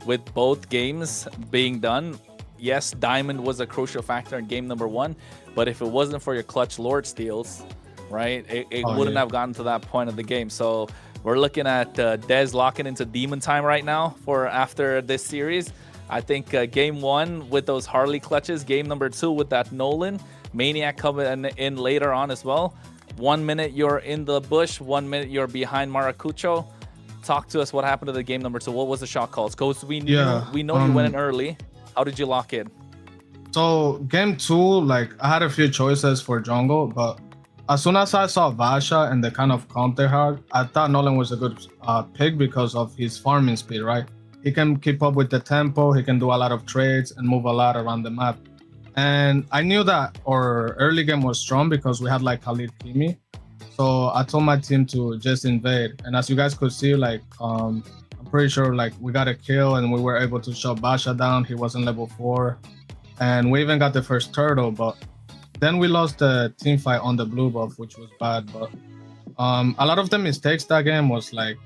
with both games being done, yes, Diamond was a crucial factor in game number 1. But if it wasn't for your clutch Lord steals, right, it wouldn't have gotten to that point of the game. So we're looking at Dez locking into Demon Time right now for after this series. I think game 1 with those Harley clutches, game number 2 with that Nolan, Maniac coming in later on as well. 1 minute you're in the bush, 1 minute you're behind Maracucho. Talk to us what happened to the game number 2. What was the shot calls? Because we know you went in early. How did you lock in? So game 2, like I had a few choices for jungle, but as soon as I saw Vasha and the kind of comp they had, I thought Nolan was a good pick because of his farming speed, right? He can keep up with the tempo, he can do a lot of trades and move a lot around the map. And I knew that our early game was strong because we had like Khalid Kimi. So I told my team to just invade. And as you guys could see, like I'm pretty sure like we got a kill and we were able to shut Basha down. He wasn't level 4. And we even got the first turtle, but then we lost the team fight on the blue buff, which was bad. But a lot of the mistakes that game was like,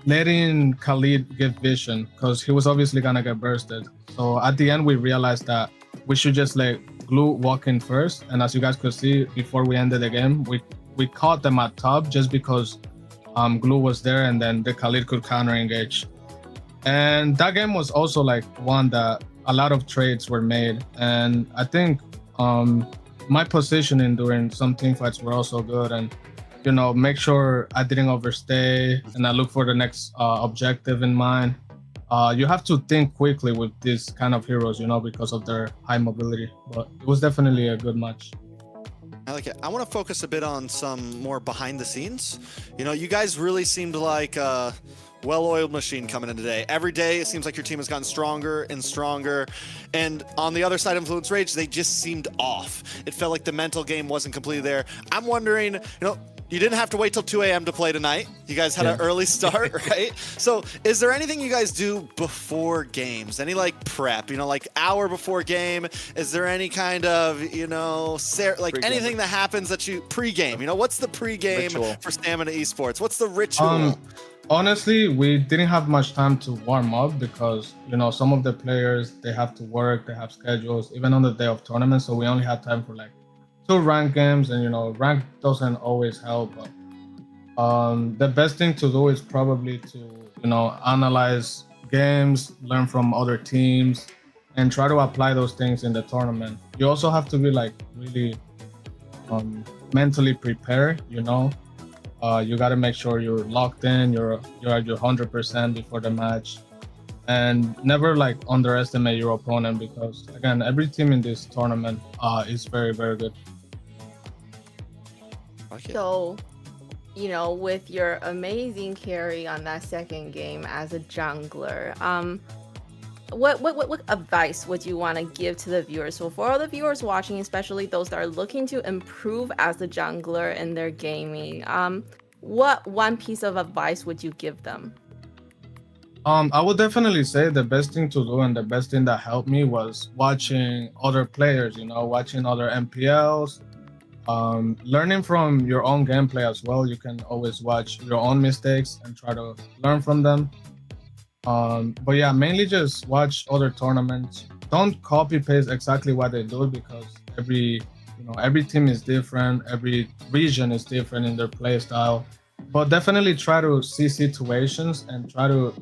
letting Khalid give vision because he was obviously gonna get bursted. So at the end, we realized that we should just let Glue walk in first. And as you guys could see, before we ended the game, we caught them at top just because Glue was there, and then the Khalid could counter engage. And that game was also like one that a lot of trades were made. And I think my positioning during some team fights were also good. And, make sure I didn't overstay and I look for the next objective in mind. You have to think quickly with these kind of heroes, because of their high mobility. But it was definitely a good match. I like it. I want to focus a bit on some more behind the scenes. You guys really seemed like well-oiled machine coming in today. Every day, it seems like your team has gotten stronger and stronger. And on the other side of Influence Rage, they just seemed off. It felt like the mental game wasn't completely there. I'm wondering, you didn't have to wait till 2 a.m. to play tonight. You guys had an early start, right? So is there anything you guys do before games? Any like prep, like hour before game? Is there any kind of, like Pre-game. anything that happens that you pre-game? What's the pre-game Ritual. for Stamina Esports? What's the ritual? Honestly, we didn't have much time to warm up because, some of the players, they have to work, they have schedules, even on the day of tournament. So we only had time for like 2 ranked games, and rank doesn't always help. But the best thing to do is probably to analyze games, learn from other teams, and try to apply those things in the tournament. You also have to be like really mentally prepared. You got to make sure you're locked in, you're at your 100% before the match, and never like underestimate your opponent, because again, every team in this tournament is very, very good. So, with your amazing carry on that second game as a jungler, what advice would you want to give to the viewers? So for all the viewers watching, especially those that are looking to improve as a jungler in their gaming, what one piece of advice would you give them? I would definitely say the best thing to do and the best thing that helped me was watching other players, watching other MPLs, learning from your own gameplay as well. You can always watch your own mistakes and try to learn from them. But yeah, mainly just watch other tournaments. Don't copy paste exactly what they do, because every team is different, every region is different in their play style. But definitely try to see situations and try to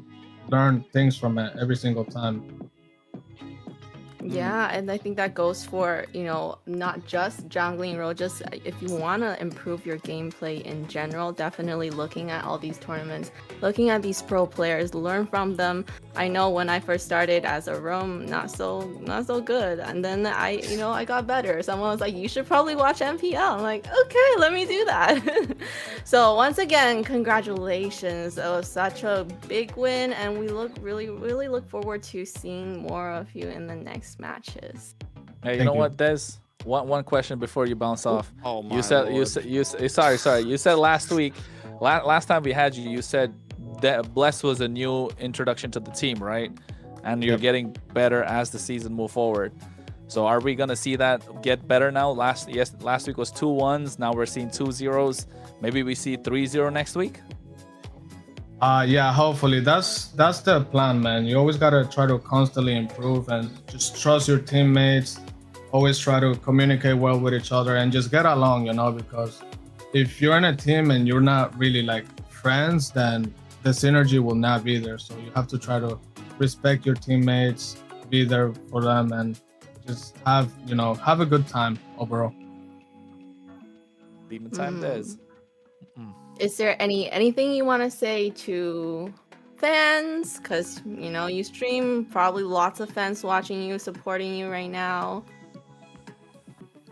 learn things from it every single time. Yeah, and I think that goes for, not just jungling role, just if you want to improve your gameplay in general, definitely looking at all these tournaments, looking at these pro players, learn from them. I know when I first started as a roam, not so good, and then I got better. Someone was like, you should probably watch MPL. I'm like, okay, let me do that. So once again, congratulations. It was such a big win, and we really look forward to seeing more of you in the next matches. Hey, Thank you. what, Des? One question before you bounce off. Oh my You said Lord. sorry. You said last week, last time we had you, you said that Bless was a new introduction to the team, right? And you're getting better as the season move forward. So are we gonna see that get better now? Last week was 2 1s. Now we're seeing 2 0s. Maybe we see 3-0 next week. Yeah, hopefully that's the plan, man. You always gotta try to constantly improve and just trust your teammates. Always try to communicate well with each other and just get along, because if you're in a team and you're not really like friends, then the synergy will not be there. So you have to try to respect your teammates, be there for them, and just have a good time overall. Demon time, Des. Is there anything you want to say to fans? Because you stream, probably lots of fans watching you, supporting you right now.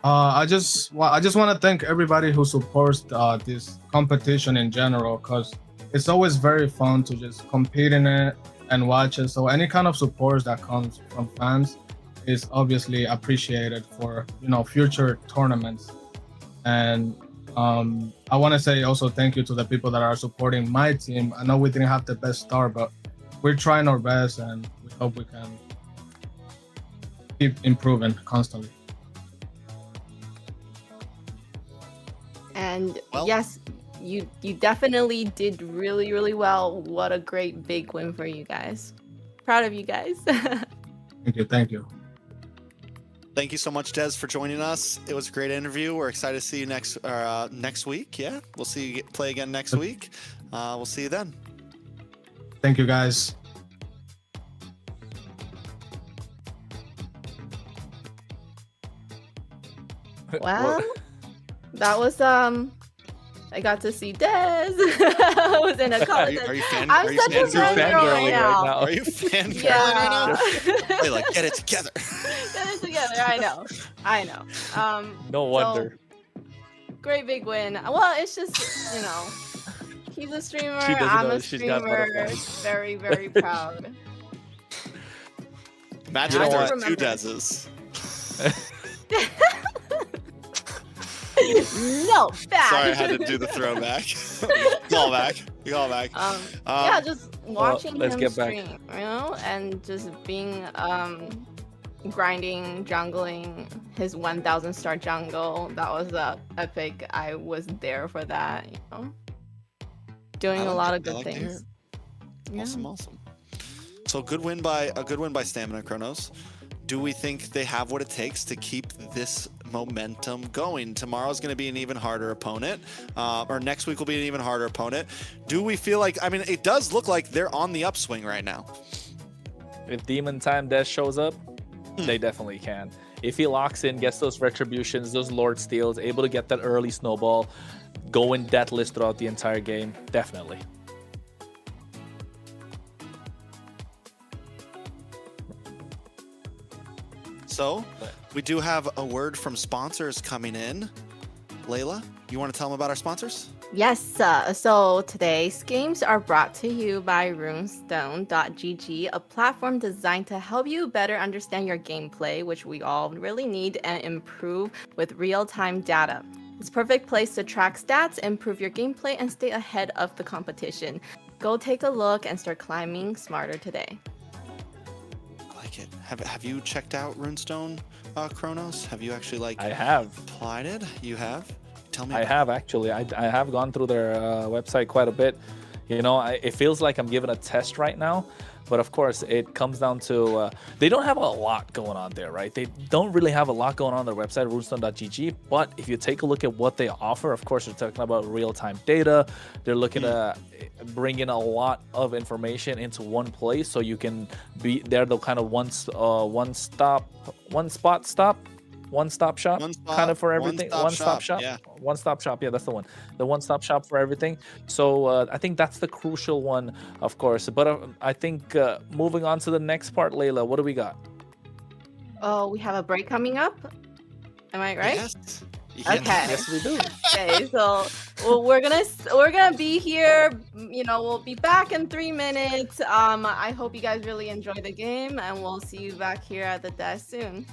I just want to thank everybody who supports this competition in general, because it's always very fun to just compete in it and watch it. So any kind of support that comes from fans is obviously appreciated for future tournaments. And I want to say also thank you to the people that are supporting my team. I know we didn't have the best start, but we're trying our best, and we hope we can keep improving constantly. And Well- yes, you definitely did really, really well. What a great big win for you guys. Proud of you guys. Thank you. Thank you so much, Des, for joining us. It was a great interview. We're excited to see you next week. Yeah, we'll see you play again next week. We'll see you then. Thank you, guys. Well, that was I got to see Des. I was in a college. Are you fan? I'm are you such a fangirling fangirl right right now. now. Are you fangirling Yeah. right now? Hey, like, get it together. Get it together. I know. No wonder. Great big win. Well, it's just he's a streamer. She doesn't I'm know a that she's got streamer. butterflies. Very, very proud. Imagine You if know there what? was 2 Deses. No, bad. Sorry, I had to do the throwback. Call back. Yeah, just watching let's him get back. stream, and just being grinding, jungling his 1,000 star jungle. That was epic. I was there for that. Doing a lot of good things. Yeah. Awesome. So a good win by Stamina Chronos. Do we think they have what it takes to keep this momentum going? Tomorrow's going to be an even harder opponent, or next week will be an even harder opponent. Do we feel like, I mean, it does look like they're on the upswing right now. If Demon Time Death shows up, they definitely can. If he locks in, gets those retributions, those Lord Steals, able to get that early snowball, going deathless throughout the entire game, definitely. So we do have a word from sponsors coming in. Layla, you want to tell them about our sponsors? Yes, so today's games are brought to you by runestone.gg, a platform designed to help you better understand your gameplay, which we all really need, and improve with real-time data. It's a perfect place to track stats, improve your gameplay, and stay ahead of the competition. Go take a look and start climbing smarter today. I like it. Have you checked out Runestone, Chronos? Have you actually I have. applied it? You have? Tell me. I have actually. I have gone through their website quite a bit. It feels like I'm giving a test right now, but of course it comes down to they don't have a lot going on there, right? They don't really have a lot going on their website, runestone.gg. But if you take a look at what they offer, of course, they're talking about real-time data. They're looking to bring in a lot of information into one place, so you can be there. The kind of one-stop shop kind of for everything. One-stop shop. Yeah. One-stop shop. Yeah, that's the one. The one-stop shop for everything. So I think that's the crucial one, of course. But I think moving on to the next part, Layla, what do we got? Oh, we have a break coming up. Am I right? Yes. Okay. Yes, we do. Okay, so we're gonna be here. We'll be back in 3 minutes. I hope you guys really enjoy the game, and we'll see you back here at the desk soon.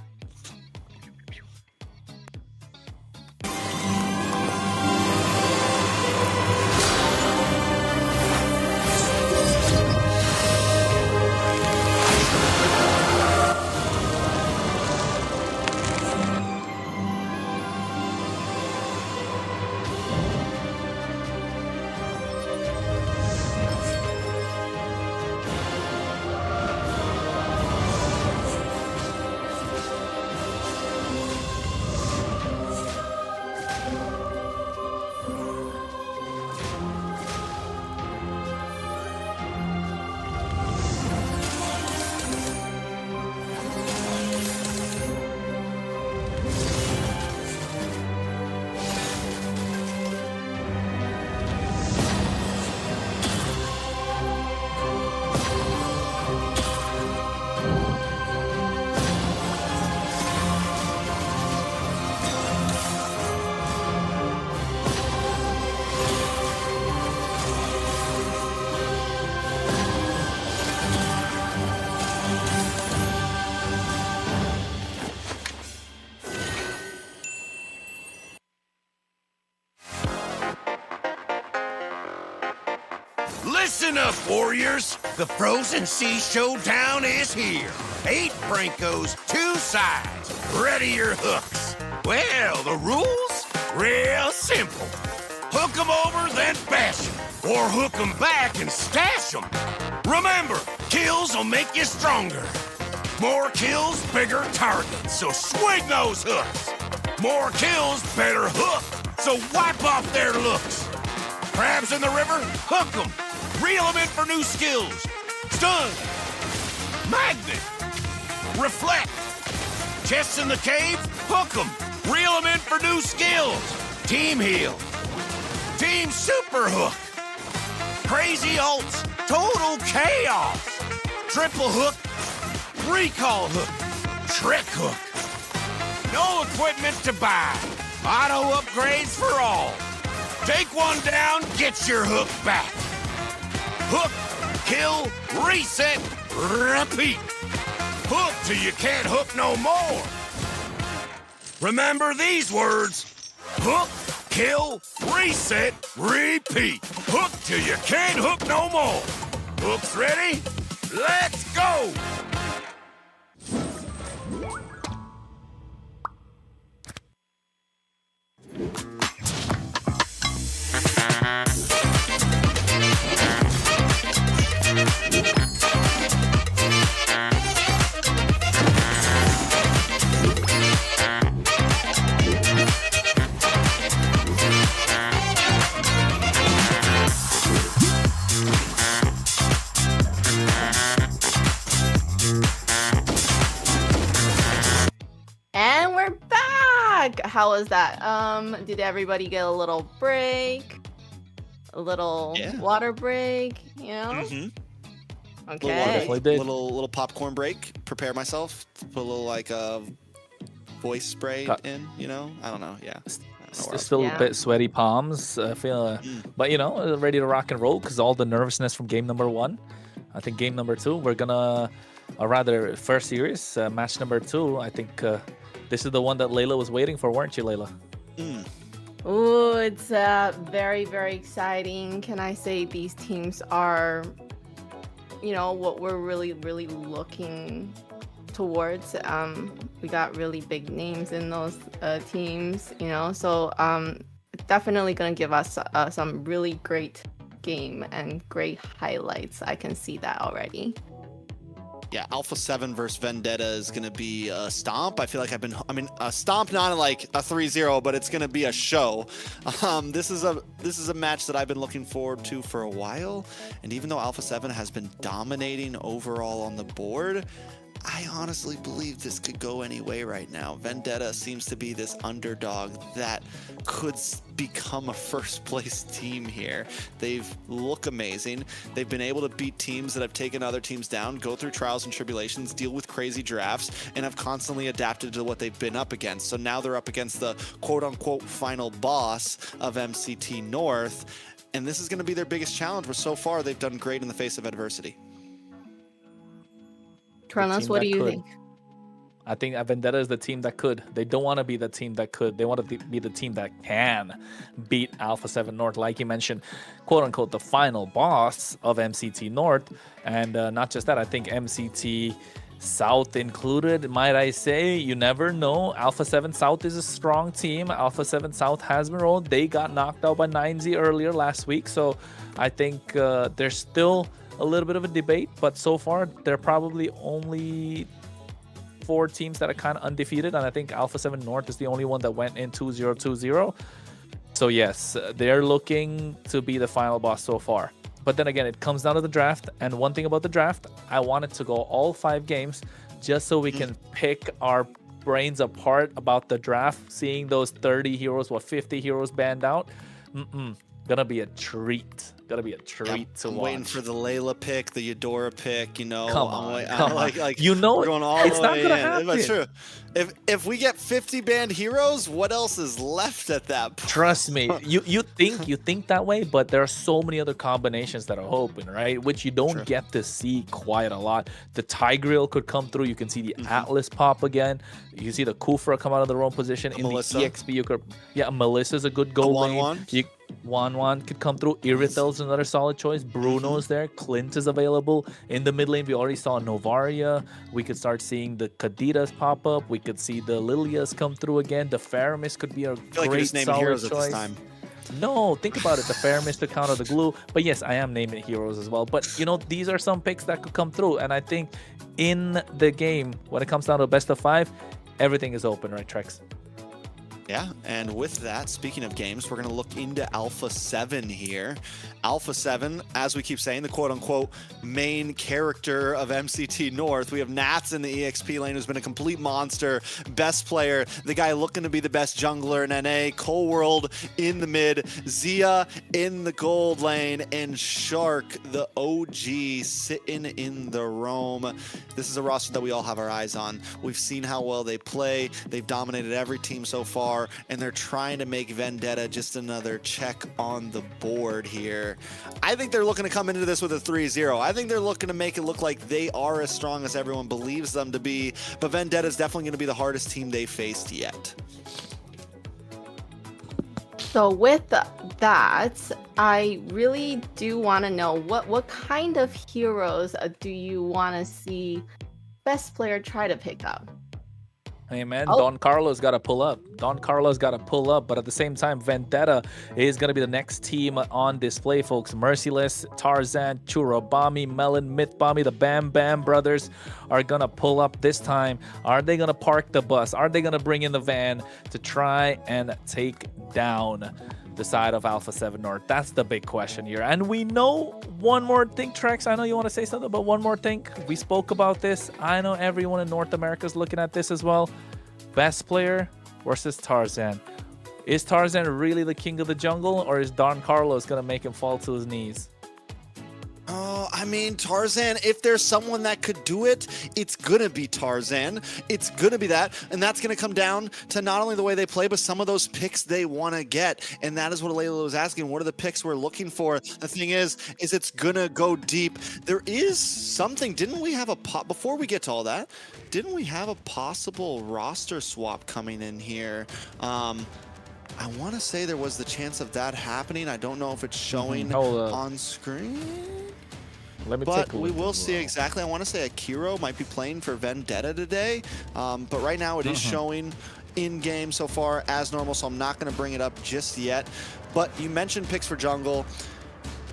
Listen up, warriors! The Frozen Sea Showdown is here. 8 Brancos, 2 sides. Ready your hooks. Well, the rules? Real simple. Hook 'em over, then bash 'em. Or hook 'em back and stash 'em. Remember, kills will make you stronger. More kills, bigger targets, so swing those hooks. More kills, better hook, so wipe off their looks. Crabs in the river? Hook 'em. Reel 'em in for new skills. Stun. Magnet. Reflect. Chests in the cave? Hook 'em. Reel 'em in for new skills. Team heal. Team super hook. Crazy ults. Total chaos. Triple hook. Recall hook. Trick hook. No equipment to buy. Auto upgrades for all. Take one down, get your hook back. Hook, kill, reset, repeat. Hook till you can't hook no more. Remember these words. Hook, kill, reset, repeat. Hook till you can't hook no more. Hooks ready? Let's go! And we're back. How was that? Did everybody get a little break? A little water break, you know? Mm-hmm. Okay. Definitely did. Little popcorn break. Prepare myself. Put a little like voice spray in. You know. I don't know. Yeah. Still a bit sweaty palms. I feel, but you know, ready to rock and roll because all the nervousness from game number 1. I think game number 2, we're gonna, or rather, first series, match number 2. I think this is the one that Layla was waiting for, weren't you, Layla? Ooh, it's very, very exciting. Can I say these teams are, you know, what we're really, really looking towards. We got really big names in those teams, you know, so definitely gonna give us some really great game and great highlights. I can see that already. Yeah, Alpha 7 versus Vendetta is going to be a stomp. I feel like a stomp, not like a 3-0, but it's going to be a show. This is a match that I've been looking forward to for a while. And even though Alpha 7 has been dominating overall on the board, I honestly believe this could go any way right now. Vendetta seems to be this underdog that could become a first place team here. They look amazing. They've been able to beat teams that have taken other teams down, go through trials and tribulations, deal with crazy drafts, and have constantly adapted to what they've been up against. So now they're up against the quote-unquote final boss of MCT North, and this is going to be their biggest challenge, where so far they've done great in the face of adversity. Kronos, what do you think? I think Vendetta is the team that could. They don't want to be the team that could. They want to be the team that can beat Alpha 7 North, like you mentioned, quote unquote, the final boss of MCT North. And not just that, I think MCT South included, might I say. You never know. Alpha 7 South is a strong team. Alpha 7 South has been rolled. They got knocked out by 9Z earlier last week. So I think there's still a little bit of a debate, but so far they're probably only 4 teams that are kind of undefeated, and I think Alpha 7 North is the only one that went in 2-0-2-0. So yes, they're looking to be the final boss so far. But then again, it comes down to the draft, and one thing about the draft, I want it to go all 5 games just so we can pick our brains apart about the draft, seeing those 30 heroes, 50 heroes banned out. Gonna be a treat. Gotta be a treat to watch. Waiting for the Layla pick, the Eudora pick, you know. Come on. Like, you know, going all it's the not way gonna in. happen. That's true. If we get 50 banned heroes, what else is left at that point? Trust me, you think that way, but there are so many other combinations that are open, right? Which you don't get to see quite a lot. The Tigreal could come through. You can see the Atlas pop again. You can see the Kufra come out of the wrong position. In Melissa. the EXP, you could, Melissa's a good goal lane. Wan could come through. Irithel's another solid choice. Bruno's there. Clint is available. In the mid lane, we already saw Novaria. We could start seeing the Kaditas pop up. We could see the Lilias come through again. The Faramis could be a great solid choice. No, think about it. The Faramis to counter the glue. But yes, I am naming heroes as well. But you know, these are some picks that could come through. And I think in the game, when it comes down to a best of 5, everything is open, right, Trex? Yeah, and with that, speaking of games, we're going to look into Alpha 7 here. Alpha 7, as we keep saying, the quote-unquote main character of MCT North. We have Nats in the EXP lane, who's been a complete monster, best player, the guy looking to be the best jungler in NA, Cole World in the mid, Zia in the gold lane, and Shark, the OG, sitting in the roam. This is a roster that we all have our eyes on. We've seen how well they play. They've dominated every team so far, and they're trying to make Vendetta just another check on the board here. I think they're looking to come into this with a 3-0. I think they're looking to make it look like they are as strong as everyone believes them to be, but Vendetta is definitely going to be the hardest team they faced yet. So with that, I really do want to know what kind of heroes do you want to see best player try to pick up? Hey man, Oh. Don Carlos got to pull up. Don Carlos got to pull up, but at the same time, Vendetta is going to be the next team on display, folks. Merciless, Tarzan, Churobami, Melon, Mythbami, the Bam Bam brothers are going to pull up this time. Are they going to park the bus? Are they going to bring in the van to try and take down the side of Alpha 7 North? That's the big question here. And we know one more thing, Trex. I know you want to say something, but one more thing. We spoke about this. I know everyone in North America is looking at this as well. Best player versus Tarzan. Is Tarzan really the king of the jungle, or is Don Carlos going to make him fall to his knees? I mean, Tarzan, if there's someone that could do it, it's going to be Tarzan. It's going to be that. And that's going to come down to not only the way they play, but some of those picks they want to get. And that is what Layla was asking. What are the picks we're looking for? The thing is it's going to go deep. There is something. Didn't we have before we get to all that, didn't we have a possible roster swap coming in here? I want to say there was the chance of that happening. I don't know if it's showing on screen. Let me But take a we look will as see well. exactly. I want to say Akiro might be playing for Vendetta today. But right now it is showing in-game so far as normal, so I'm not going to bring it up just yet. But you mentioned picks for jungle.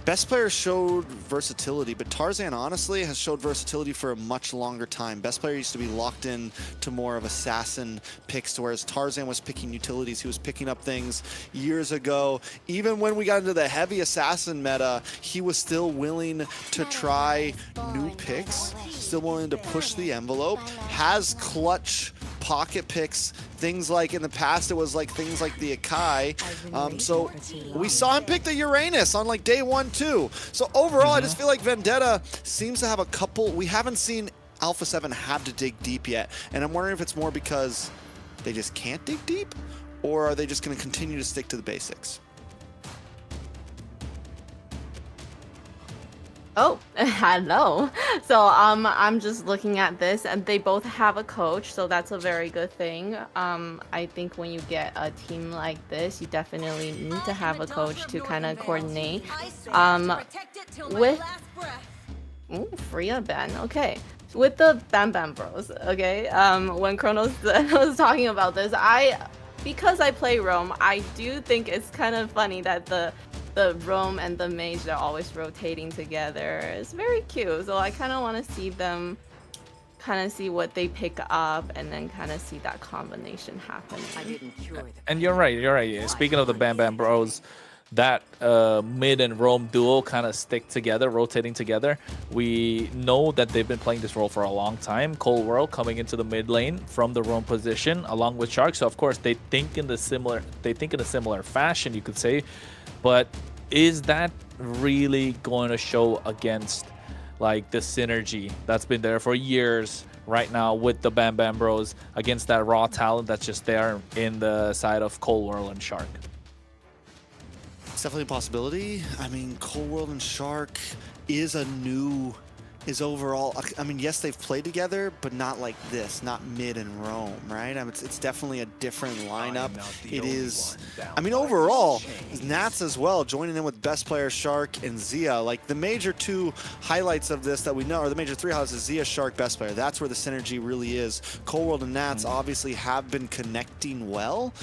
Best player showed versatility, but Tarzan honestly has showed versatility for a much longer time. Best player used to be locked in to more of assassin picks, whereas Tarzan was picking utilities. He was picking up things years ago. Even when we got into the heavy assassin meta, he was still willing to try new picks, still willing to push the envelope, has clutch pocket picks, things like in the past it was like things like the Akai. So we saw him pick the Uranus on like day 1 too. So overall I just feel like Vendetta seems to have a couple. We haven't seen Alpha 7 have to dig deep yet, and I'm wondering if it's more because they just can't dig deep, or are they just going to continue to stick to the basics? Oh, hello. So I'm just looking at this, and they both have a coach, so that's a very good thing. I think when you get a team like this, you definitely need to have a coach to kind of coordinate. With Freya Ben, okay. With the Bam Bam Bros, okay. When Kronos was talking about this, because I play Roam, I do think it's kind of funny that the Roam and the Mage, they're always rotating together. It's very cute. So I kind of want to see them, kind of see what they pick up, and then kind of see that combination happening. And you're right. Speaking of the Bam Bam Bros, that mid and Roam duo kind of stick together, rotating together. We know that they've been playing this role for a long time. Cold World coming into the mid lane from the Roam position, along with Shark. So of course they think in a similar fashion, you could say. But is that really going to show against like the synergy that's been there for years right now with the Bam Bam Bros against that raw talent that's just there in the side of Cold World and Shark? It's definitely a possibility. I mean, Cold World and Shark is overall, I mean, yes, they've played together, but not like this, not mid and Roam, right? I mean, it's definitely a different lineup. It is, I mean, overall, Nats as well, joining in with best player Shark and Zia. Like the major 2 highlights of this that we know, or the major 3 highlights is Zia, Shark, best player. That's where the synergy really is. Cold World and Nats obviously have been connecting well,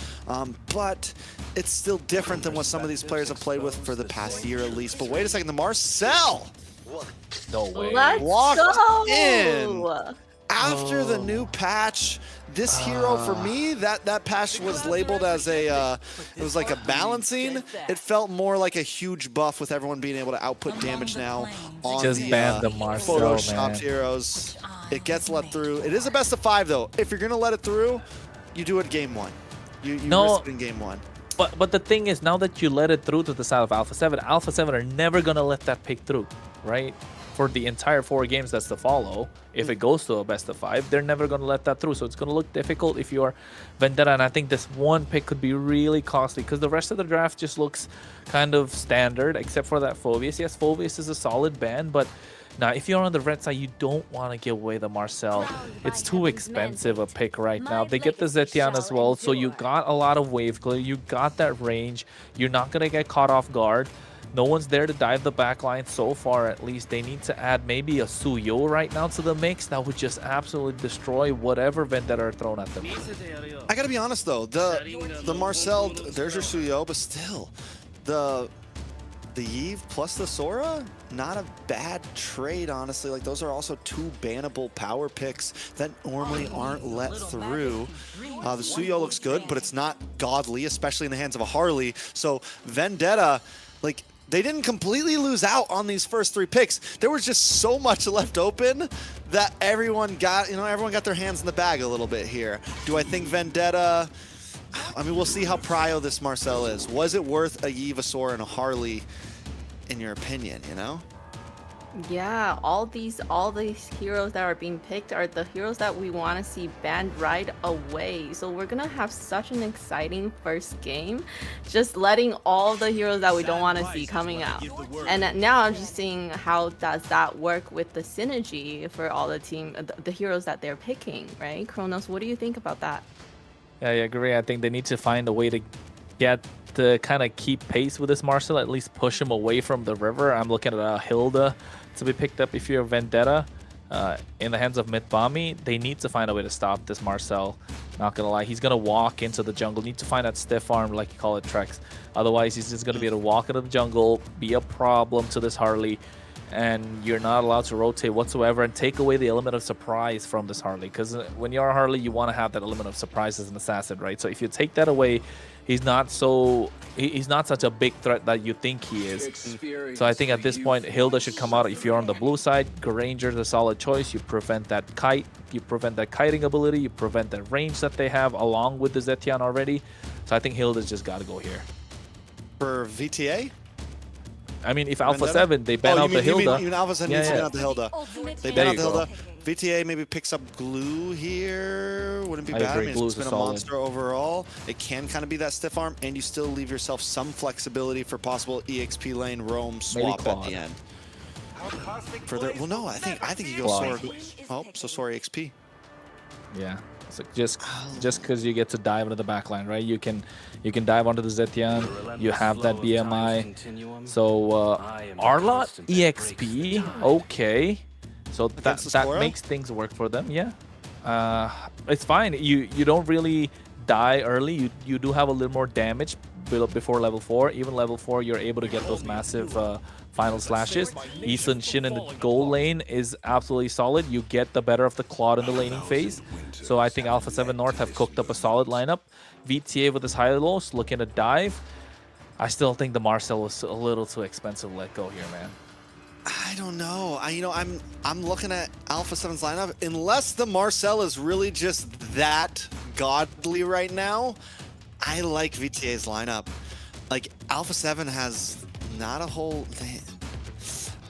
but it's still different than what some of these players have played with for the past year at least. But wait a second, the Marcel! No way. Let's Locked go! in. After the new patch, this hero for me, that patch was labeled as it was like a balancing. It felt more like a huge buff with everyone being able to output damage now on Just the ban the Marcel, photoshopped man. heroes. It gets let through. It is a best of 5 though. If you're gonna let it through, you do it game 1. You risk it in game 1. But the thing is, now that you let it through to the side of Alpha 7 are never gonna let that pick through, right? For the entire 4 games that's to follow, if it goes to a best of 5, they're never going to let that through. So it's going to look difficult if you're Vendetta. And I think this one pick could be really costly because the rest of the draft just looks kind of standard, except for that Phoveus. Yes, Phoveus is a solid ban, but Now, if you're on the red side, you don't want to give away the Marcel. It's too expensive a pick right now. They get the Zetian as well, so you got a lot of wave clear. You got that range. You're not going to get caught off guard. No one's there to dive the backline so far, at least. They need to add maybe a Suyo right now to the mix. That would just absolutely destroy whatever Vendetta are thrown at them. I gotta be honest though, the Marcel, there's your Suyo, but still, the Yves plus the Sora, not a bad trade, honestly. Like, those are also two bannable power picks that normally aren't let through. The Suyo looks good, but it's not godly, especially in the hands of a Harley. So Vendetta, like, they didn't completely lose out on these first 3 picks. There was just so much left open that everyone got, everyone got their hands in the bag a little bit here. Do I think Vendetta, I mean, we'll see how prio this Marcel is. Was it worth a Yves, a Sora, and a Harley, in your opinion, Yeah, all these heroes that are being picked are the heroes that we want to see banned right away. So we're gonna have such an exciting first game, just letting all the heroes that we don't want to see coming out. And now I'm just seeing how does that work with the synergy for all the heroes that they're picking, right? Kronos, what do you think about that? Yeah, I agree. I think they need to find a way to get to kind of keep pace with this Marcel, at least push him away from the river. I'm looking at Hilda to be picked up if you're Vendetta. In the hands of Mitbami, they need to find a way to stop this Marcel. Not gonna lie, he's gonna walk into the jungle. Need to find that stiff arm, like you call it, Trex. Otherwise, he's just gonna be able to walk into the jungle, be a problem to this Harley, and you're not allowed to rotate whatsoever and take away the element of surprise from this Harley. Because when you're a Harley, you want to have that element of surprise as an assassin, right? So if you take that away, he's not such a big threat that you think he is. So I think at this point, Hilda should come out. If you're on the blue side, Granger's a solid choice. You prevent that kite, you prevent that kiting ability, you prevent that range that they have along with the Zetian already. So I think Hilda's just got to go here. For VTA? I mean, if Alpha 7, they ban out the Hilda. You mean Alpha 7 needs to ban out the Hilda. They ban out the Hilda. VTA maybe picks up Glue here. Wouldn't be bad. I mean, it's been a monster overall. It can kind of be that stiff arm, and you still leave yourself some flexibility for possible EXP lane roam swap at the end. Well, no, I think he goes Sora. Oh, so Sora EXP. Yeah. So just because you get to dive into the backline, right? You can dive onto the Zetian. You have that BMI. So Arlot EXP, okay. So that makes things work for them. Yeah, it's fine. You don't really die early. You do have a little more damage before level 4. Even level 4, you're able to get those massive final slashes. Eason Shin in the goal lane is absolutely solid. You get the better of the Claude in the laning phase. So I think Alpha 7 North have cooked up a solid lineup. VTA with his high-lows looking to dive. I still think the Marcel was a little too expensive to let go here, man. I don't know. I'm looking at Alpha 7's lineup. Unless the Marcel is really just that godly right now, I like VTA's lineup. Like, Alpha 7 has not a whole thing.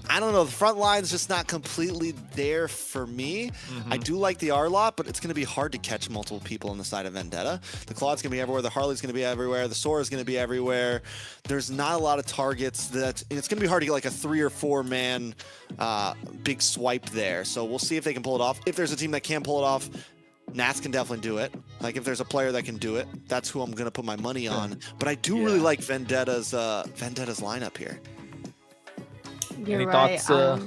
I don't know. The front line's just not completely there for me. I do like the R-Lot, but it's going to be hard to catch multiple people on the side of Vendetta. The Claude's going to be everywhere. The Harley's going to be everywhere. The Sora's going to be everywhere. There's not a lot of targets it's going to be hard to get like a 3 or 4 man big swipe there. So we'll see if they can pull it off. If there's a team that can pull it off, Nats can definitely do it. Like, if there's a player that can do it, that's who I'm going to put my money on. But I do really like Vendetta's lineup here. You're Any right. thoughts?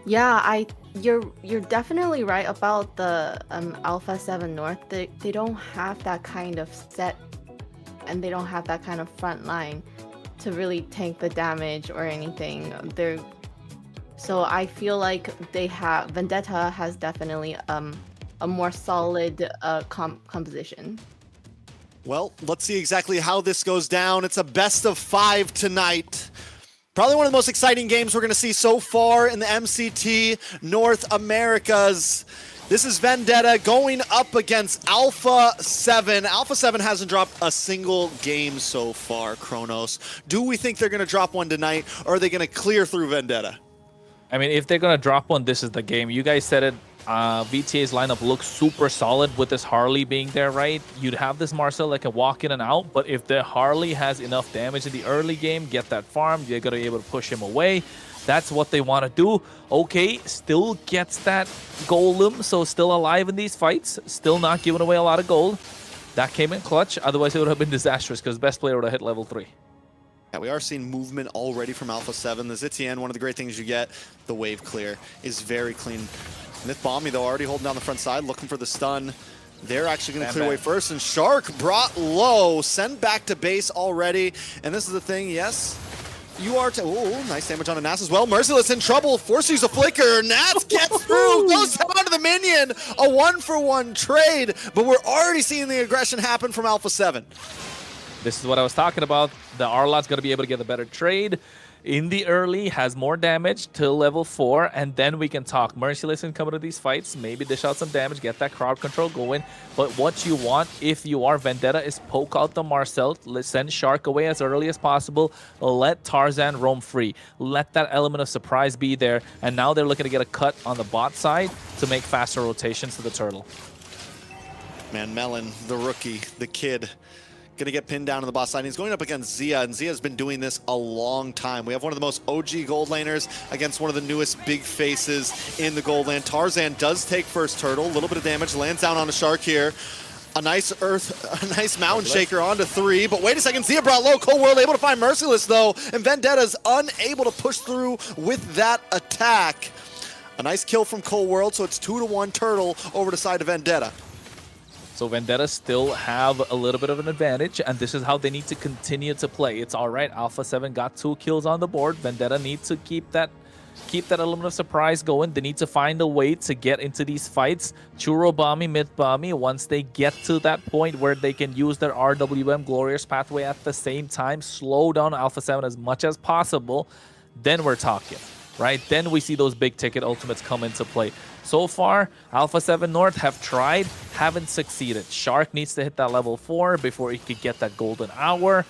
Yeah, you're definitely right about the Alpha 7 North. They don't have that kind of set, and they don't have that kind of front line to really tank the damage or anything. So I feel like Vendetta has definitely a more solid composition. Well, let's see exactly how this goes down. It's a best of 5 tonight. Probably one of the most exciting games we're going to see so far in the MCT North Americas. This is Vendetta going up against Alpha 7. Alpha 7 hasn't dropped a single game so far, Kronos. Do we think they're going to drop one tonight, or are they going to clear through Vendetta? I mean, if they're going to drop one, this is the game. You guys said it. VTA's lineup looks super solid with this Harley being there, right? You'd have this Marcel that can walk in and out, but if the Harley has enough damage in the early game, get that farm, you're going to be able to push him away. That's what they want to do. Okay, still gets that golem, so still alive in these fights. Still not giving away a lot of gold. That came in clutch. Otherwise, it would have been disastrous because best player would have hit level 3. Yeah, we are seeing movement already from Alpha 7. The Zitian, one of the great things you get, the wave clear, is very clean. Myth Bomby, though, already holding down the front side, looking for the stun. They're actually going to clear away first, and Shark brought low, sent back to base already. And this is the thing, yes, you are oh, nice damage on a Nats as well. Merciless in trouble, forced to use a flicker. Nats gets through, goes down to the minion. A 1-for-1 trade, but we're already seeing the aggression happen from Alpha 7. This is what I was talking about. The Arlot's going to be able to get a better trade in the early, has more damage till level 4, and then we can talk. Merciless can come into these fights, maybe dish out some damage, get that crowd control going. But what you want, if you are Vendetta, is poke out the Marcel, send Shark away as early as possible, let Tarzan roam free. Let that element of surprise be there, and now they're looking to get a cut on the bot side to make faster rotations to the turtle. Man, Melon, the rookie, the kid, gonna get pinned down on the boss side. He's going up against Zia, and Zia's been doing this a long time. We have one of the most OG gold laners against one of the newest big faces in the gold lane. Tarzan does take first turtle, a little bit of damage, lands down on a Shark here. A nice mountain shaker onto 3, but wait a second, Zia brought low. Cold World able to find Merciless though, and Vendetta's unable to push through with that attack. A nice kill from Cold World, so it's 2-1 turtle over the side of Vendetta. So Vendetta still have a little bit of an advantage, and this is how they need to continue to play. It's all right. Alpha 7 got 2 kills on the board. Vendetta needs to keep that element of surprise going. They need to find a way to get into these fights. Churro Bomby, Myth Bomby, once they get to that point where they can use their RWM Glorious Pathway at the same time, slow down Alpha 7 as much as possible, then we're talking, right? Then we see those big ticket ultimates come into play. So far, Alpha 7 North have tried, haven't succeeded. Shark needs to hit that level 4 before he could get that golden hour,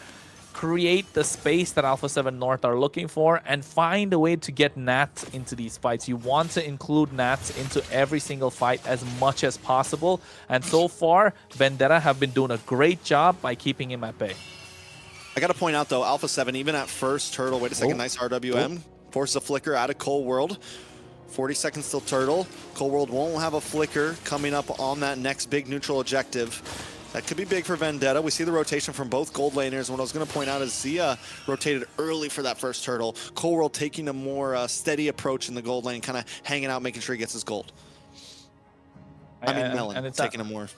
create the space that Alpha 7 North are looking for, and find a way to get Nats into these fights. You want to include Nats into every single fight as much as possible, and so far, Vendetta have been doing a great job by keeping him at bay. I gotta point out though, Alpha 7, even at first turtle, wait a second, nice RWM, forces a flicker out of Cold World. 40 seconds till turtle. Cold World won't have a flicker coming up on that next big neutral objective. That could be big for Vendetta. We see the rotation from both gold laners. What I was going to point out is Zia rotated early for that first turtle. Cold World taking a more steady approach in the gold lane, kind of hanging out, making sure he gets his gold. Melon and it's taking a more...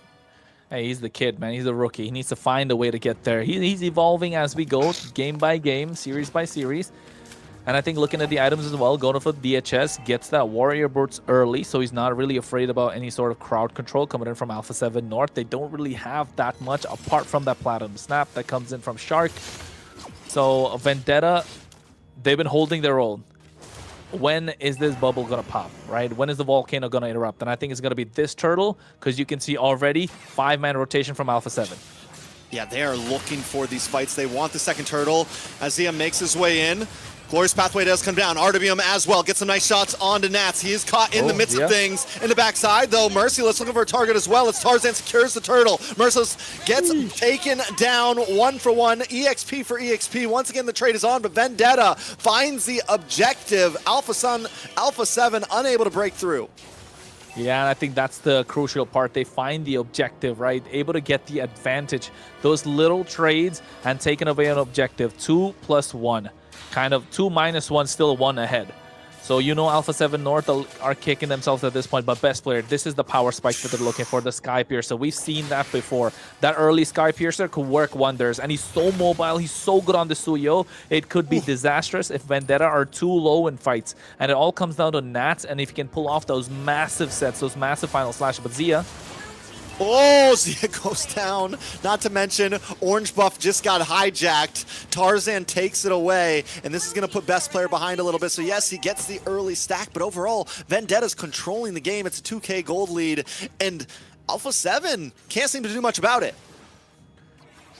Hey, he's the kid, man. He's a rookie. He needs to find a way to get there. He's evolving as we go, game by game, series by series. And I think looking at the items as well, going for DHS, gets that Warrior Boots early, so he's not really afraid about any sort of crowd control coming in from Alpha 7 North. They don't really have that much apart from that Platinum Snap that comes in from Shark. So Vendetta, they've been holding their own. When is this bubble going to pop, right? When is the volcano going to erupt? And I think it's going to be this turtle, because you can see already 5-man rotation from Alpha 7. Yeah, they are looking for these fights. They want the second turtle as Zia makes his way in. Glorious Pathway does come down. RWM as well. Gets some nice shots onto Nats. He is caught in the midst of things. In the backside, though, Merciless looking for a target as well. As Tarzan secures the turtle. Merciless gets taken down 1-for-1. EXP for EXP. Once again, the trade is on, but Vendetta finds the objective. Alpha 7 unable to break through. Yeah, and I think that's the crucial part. They find the objective, right? Able to get the advantage. Those little trades and taking away an objective. 2+1. Kind of 2 minus 1, still 1 ahead. So you know Alpha 7 North are kicking themselves at this point, but best player, this is the power spike that they're looking for, the Sky Piercer. We've seen that before. That early Sky Piercer could work wonders, and he's so mobile, he's so good on the Suyo. It could be disastrous if Vendetta are too low in fights. And it all comes down to Nats, and if he can pull off those massive sets, those massive final slash. But Zia... Oh, Zia goes down. Not to mention, Orange Buff just got hijacked. Tarzan takes it away, and this is going to put best player behind a little bit. So yes, he gets the early stack, but overall, Vendetta's controlling the game. It's a 2K gold lead, and Alpha 7 can't seem to do much about it.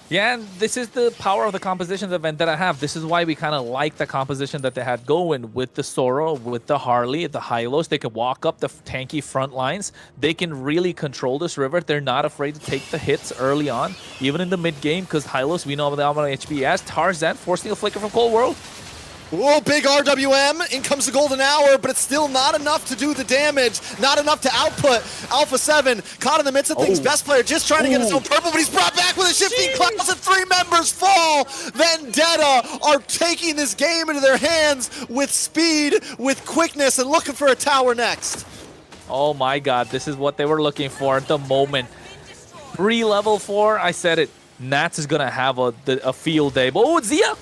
Yeah, and this is the power of the composition that Vendetta have. This is why we kind of like the composition that they had going with the Sora, with the Harley, the Hylos. They could walk up the tanky front lines. They can really control this river. They're not afraid to take the hits early on, even in the mid game, because Hylos, we know how many HP he has. Tarzan forcing a flicker from Cold World. Whoa, big RWM. In comes the golden hour, but it's still not enough to do the damage. Not enough to output. Alpha 7 caught in the midst of things. Best player just trying to get his own purple, but he's brought back with a shifting clouds and 3 members fall. Vendetta are taking this game into their hands with speed, with quickness, and looking for a tower next. Oh my god, this is what they were looking for at the moment. Pre-level 4, I said it. Nats is going to have a field day. Oh, it's Zia!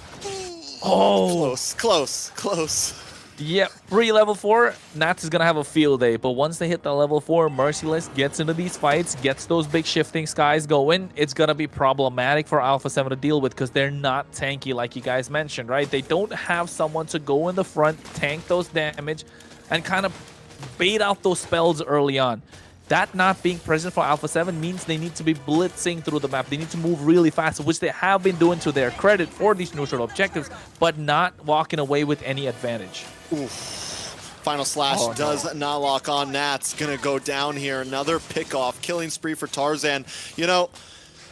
Oh, Close. Yeah, pre-level 4, Nats is going to have a field day. But once they hit the level 4, Merciless gets into these fights, gets those big shifting skies going. It's going to be problematic for Alpha 7 to deal with because they're not tanky like you guys mentioned, right? They don't have someone to go in the front, tank those damage, and kind of bait out those spells early on. That not being present for Alpha 7 means they need to be blitzing through the map. They need to move really fast, which they have been doing to their credit for these neutral objectives, but not walking away with any advantage. Oof. Final slash does not lock on. Nats gonna go down here. Another pick off, killing spree for Tarzan. You know,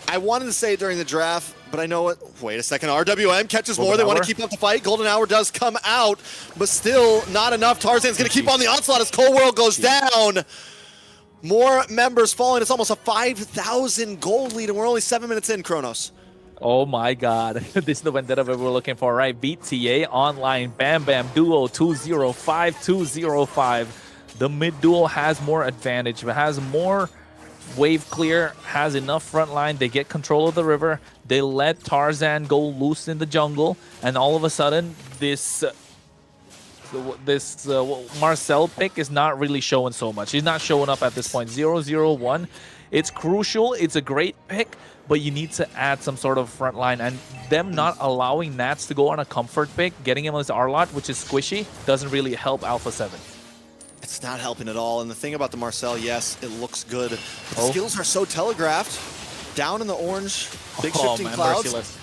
I wanted to say it during the draft, but I know it. Wait a second, RWM catches more. They want to keep up the fight. Golden Hour does come out, but still not enough. Tarzan's gonna keep on the onslaught as Cold World goes down. More members falling. It's almost a 5,000 gold lead, and we're only 7 minutes in, Kronos. Oh my god. This is the vendetta we were looking for, right? BTA online, Bam Bam Duo 205. The mid duo has more advantage, has more wave clear, has enough front line. They get control of the river. They let Tarzan go loose in the jungle, and all of a sudden, this Marcel pick is not really showing so much. He's not showing up at this point. 0-0-1. It's crucial. It's a great pick, but you need to add some sort of front line. And them not allowing Nats to go on a comfort pick, getting him on his R-Lot, which is squishy, doesn't really help Alpha 7. It's not helping at all. And the thing about the Marcel, yes, it looks good. The skills are so telegraphed. Down in the orange, big shifting clouds. Merciless.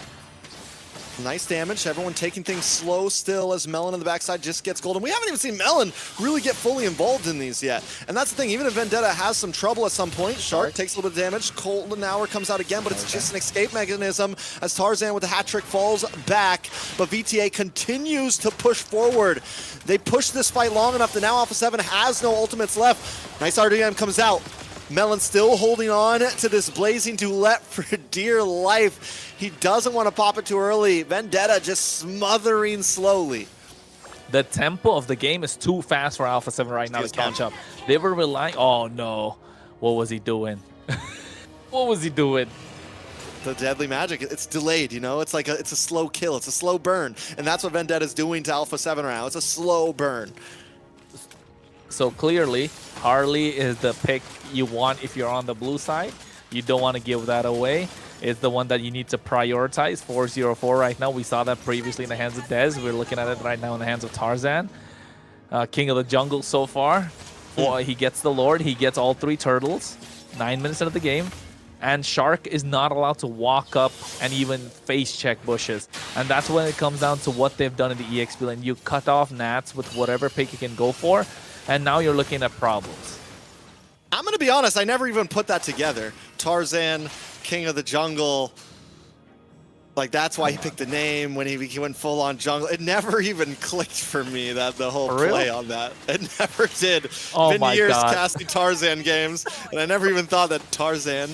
Nice damage. Everyone taking things slow still as Melon on the backside just gets golden. We haven't even seen Melon really get fully involved in these yet. And that's the thing. Even if Vendetta has some trouble at some point, Shark takes a little bit of damage. Golden Hour comes out again, but it's just an escape mechanism as Tarzan with the hat trick falls back. But VTA continues to push forward. They push this fight long enough that now Alpha 7 has no ultimates left. Nice RDM comes out. Melon still holding on to this blazing duet for dear life. He doesn't want to pop it too early. Vendetta just smothering slowly. The tempo of the game is too fast for Alpha 7 right now to catch up. They were relying... Oh, no. What was he doing? What was he doing? The deadly magic, it's delayed, you know? It's like it's a slow kill. It's a slow burn. And that's what Vendetta's doing to Alpha 7 right now. It's a slow burn. So clearly, Harley is the pick you want if you're on the blue side. You don't want to give that away. It's the one that you need to prioritize. 4-0-4 right now. We saw that previously in the hands of Dez. We're looking at it right now in the hands of Tarzan. King of the jungle so far. He gets the Lord. He gets all 3 turtles. 9 minutes into the game. And Shark is not allowed to walk up and even face check bushes. And that's when it comes down to what they've done in the EXP lane. You cut off Nats with whatever pick you can go for. And now you're looking at problems. I'm going to be honest, I never even put that together. Tarzan, King of the Jungle. Like, that's why he picked the name when he went full on jungle. It never even clicked for me, that the whole play on that. It never did. Oh Been years casting Tarzan games, and I never even thought that Tarzan,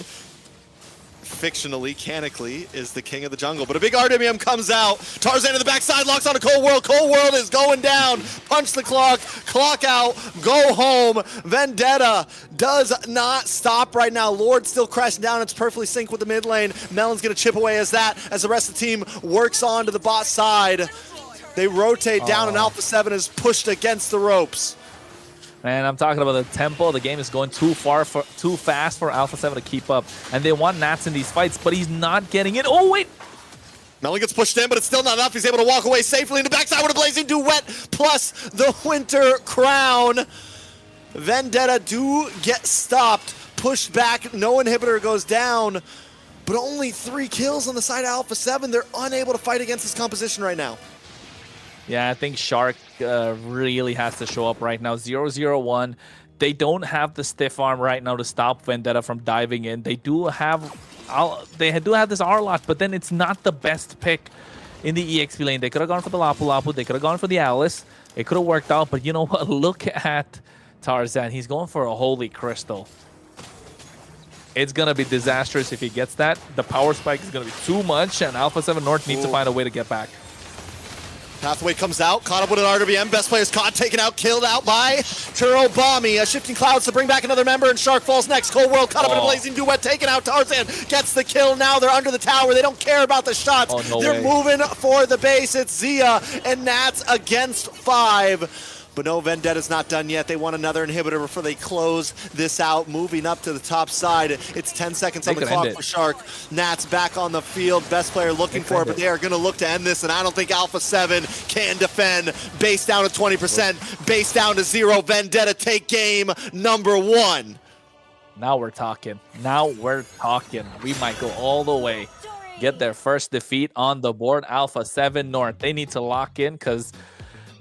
fictionally, canically, is the king of the jungle. But a big RWM comes out. Tarzan to the backside, locks on a Cold World. Cold World is going down. Punch the clock out, go home. Vendetta does not stop right now. Lord still crashing down. It's perfectly synced with the mid lane. Melon's going to chip away as the rest of the team works on to the bot side. They rotate down, and Alpha 7 is pushed against the ropes. Man, I'm talking about the tempo. The game is going too fast for Alpha 7 to keep up. And they want Nats in these fights, but he's not getting it. Oh, wait. Melon gets pushed in, but it's still not enough. He's able to walk away safely in the backside with a blazing duet, plus the Winter Crown. Vendetta do get stopped, pushed back. No inhibitor goes down, but only 3 kills on the side of Alpha 7. They're unable to fight against this composition right now. Yeah, I think Shark really has to show up right now. 0-0-1. They don't have the stiff arm right now to stop Vendetta from diving in. They do have this R-Lot, but then it's not the best pick. in the EXP lane. They could have gone for the Lapu Lapu. They could have gone for the Alice. It could have worked out, but you know what? Look at Tarzan. He's going for a Holy Crystal. It's going to be disastrous if he gets that. The power spike is going to be too much, and Alpha 7 North needs to find a way to get back. Pathway comes out, caught up with an RWM. Best player's caught, taken out, killed out by Turobami. Shifting Clouds to bring back another member, and Shark falls next. Cold World caught up in a blazing duet, taken out. Tarzan gets the kill. Now they're under the tower. They don't care about the shots. They're moving for the base. It's Zia and Nats against 5. But no, Vendetta's not done yet. They want another inhibitor before they close this out. Moving up to the top side. It's 10 seconds on the clock for Shark. Nats back on the field. Best player looking for it, but they are going to look to end this, and I don't think Alpha 7 can defend. Base down to 20%. Base down to 0. Vendetta take game number 1. Now we're talking. Now we're talking. We might go all the way. Get their first defeat on the board. Alpha 7 North. They need to lock in because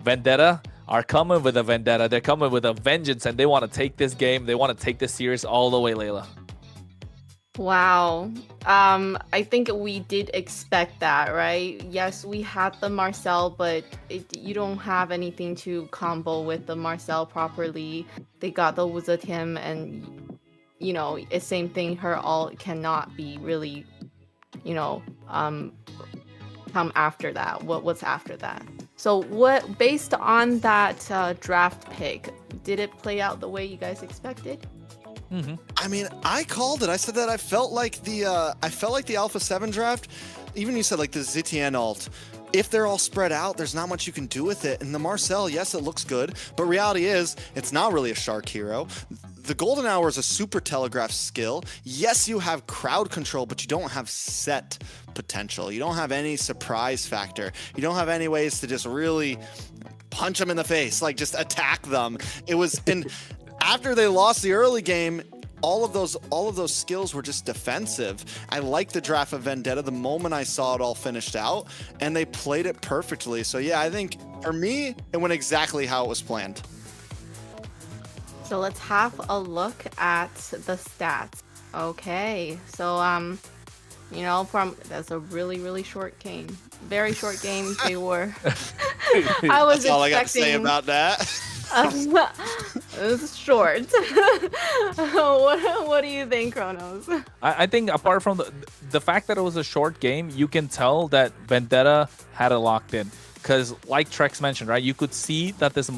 Vendetta are coming with a vendetta. They're coming with a vengeance, and they want to take this game. They want to take this series all the way, Layla. Wow. I think we did expect that, right? Yes, we had the Marcel, but you don't have anything to combo with the Marcel properly. They got the Wuzatim, and, you know, it's same thing. Her ult cannot be really, you know, come after that. What's after that? So what, based on that draft pick, did it play out the way you guys expected? I mean, I called it. I said that I felt like the Alpha 7 draft, even you said like the Zitian ult, if they're all spread out, there's not much you can do with it. And the Marcel, yes, it looks good, but reality is it's not really a Shark hero. The Golden Hour is a super telegraph skill. Yes, you have crowd control, but you don't have set potential. You don't have any surprise factor. You don't have any ways to just really punch them in the face, like just attack them. It was, and after they lost the early game, all of those skills were just defensive. I liked the draft of Vendetta the moment I saw it all finished out, and they played it perfectly. So yeah, I think for me, it went exactly how it was planned. So let's have a look at the stats. Okay, so you know, that's a really short game. Very short game. They were. I was That's all I got to say about that. It was short. What do you think, Kronos? I think apart from the fact that it was a short game, you can tell that Vendetta had it locked in. Because like Trex mentioned, right, you could see that this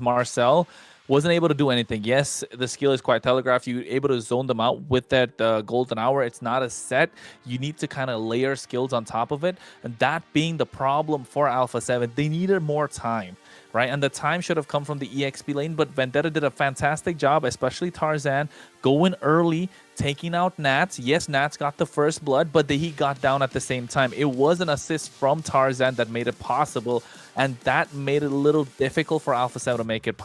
Marcel wasn't able to do anything. Yes, the skill is quite telegraphed. You're able to zone them out with that Golden Hour. It's not a set. You need to kind of layer skills on top of it. And that being the problem for Alpha 7, they needed more time, right? And the time should have come from the EXP lane, but Vendetta did a fantastic job, especially Tarzan, going early, taking out Nats. Yes, Nats got the first blood, but he got down at the same time. It was an assist from Tarzan that made it possible, and that made it a little difficult for Alpha 7 to make it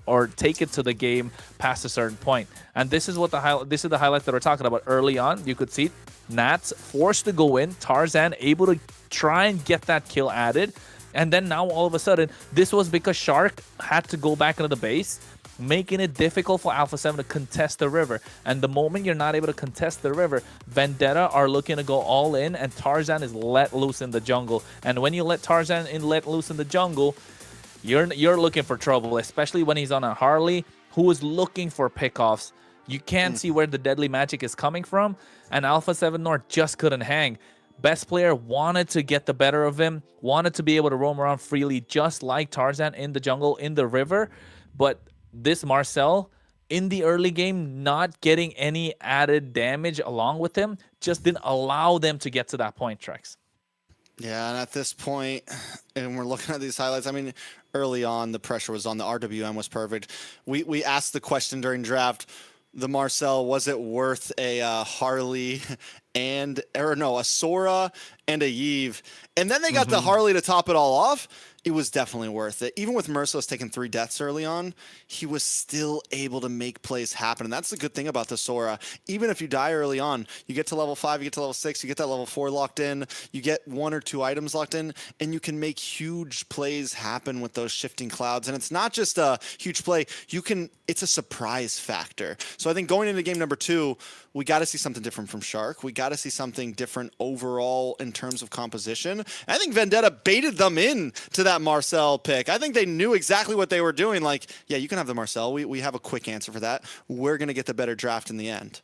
or take it to the game past a certain point. And this is what the highlight that we're talking about early on. You could see Nats forced to go in, Tarzan able to try and get that kill added. And then now all of a sudden, this was because Shark had to go back into the base, making it difficult for Alpha 7 to contest the river. And the moment you're not able to contest the river, Vendetta are looking to go all in, and Tarzan is let loose in the jungle. And when you let Tarzan let loose in the jungle, you're looking for trouble, especially when he's on a Harley who is looking for pickoffs. You can't see where the deadly magic is coming from, and Alpha 7 North just couldn't hang. Best player wanted to get the better of him, wanted to be able to roam around freely, just like Tarzan in the jungle, in the river. But this Marcel, in the early game, not getting any added damage along with him, just didn't allow them to get to that point, Trex. Yeah, and at this point, and we're looking at these highlights, I mean, early on, the pressure was on. The RWM was perfect. We asked the question during draft, the Marcel, was it worth a Harley a Sora and a Yve? And then they got the Harley to top it all off. it was definitely worth it. Even with Merciless taking 3 deaths early on, he was still able to make plays happen. And that's the good thing about the Sora. Even if you die early on, you get to level 5, you get to level 6, you get that level 4 locked in, you get 1 or 2 items locked in, and you can make huge plays happen with those shifting clouds. And it's not just a huge play, it's a surprise factor. So I think going into game number 2, we got to see something different from Shark. We got to see something different overall in terms of composition. I think Vendetta baited them in to that Marcel pick. I think they knew exactly what they were doing. Like, yeah, you can have the Marcel. We have a quick answer for that. We're going to get the better draft in the end.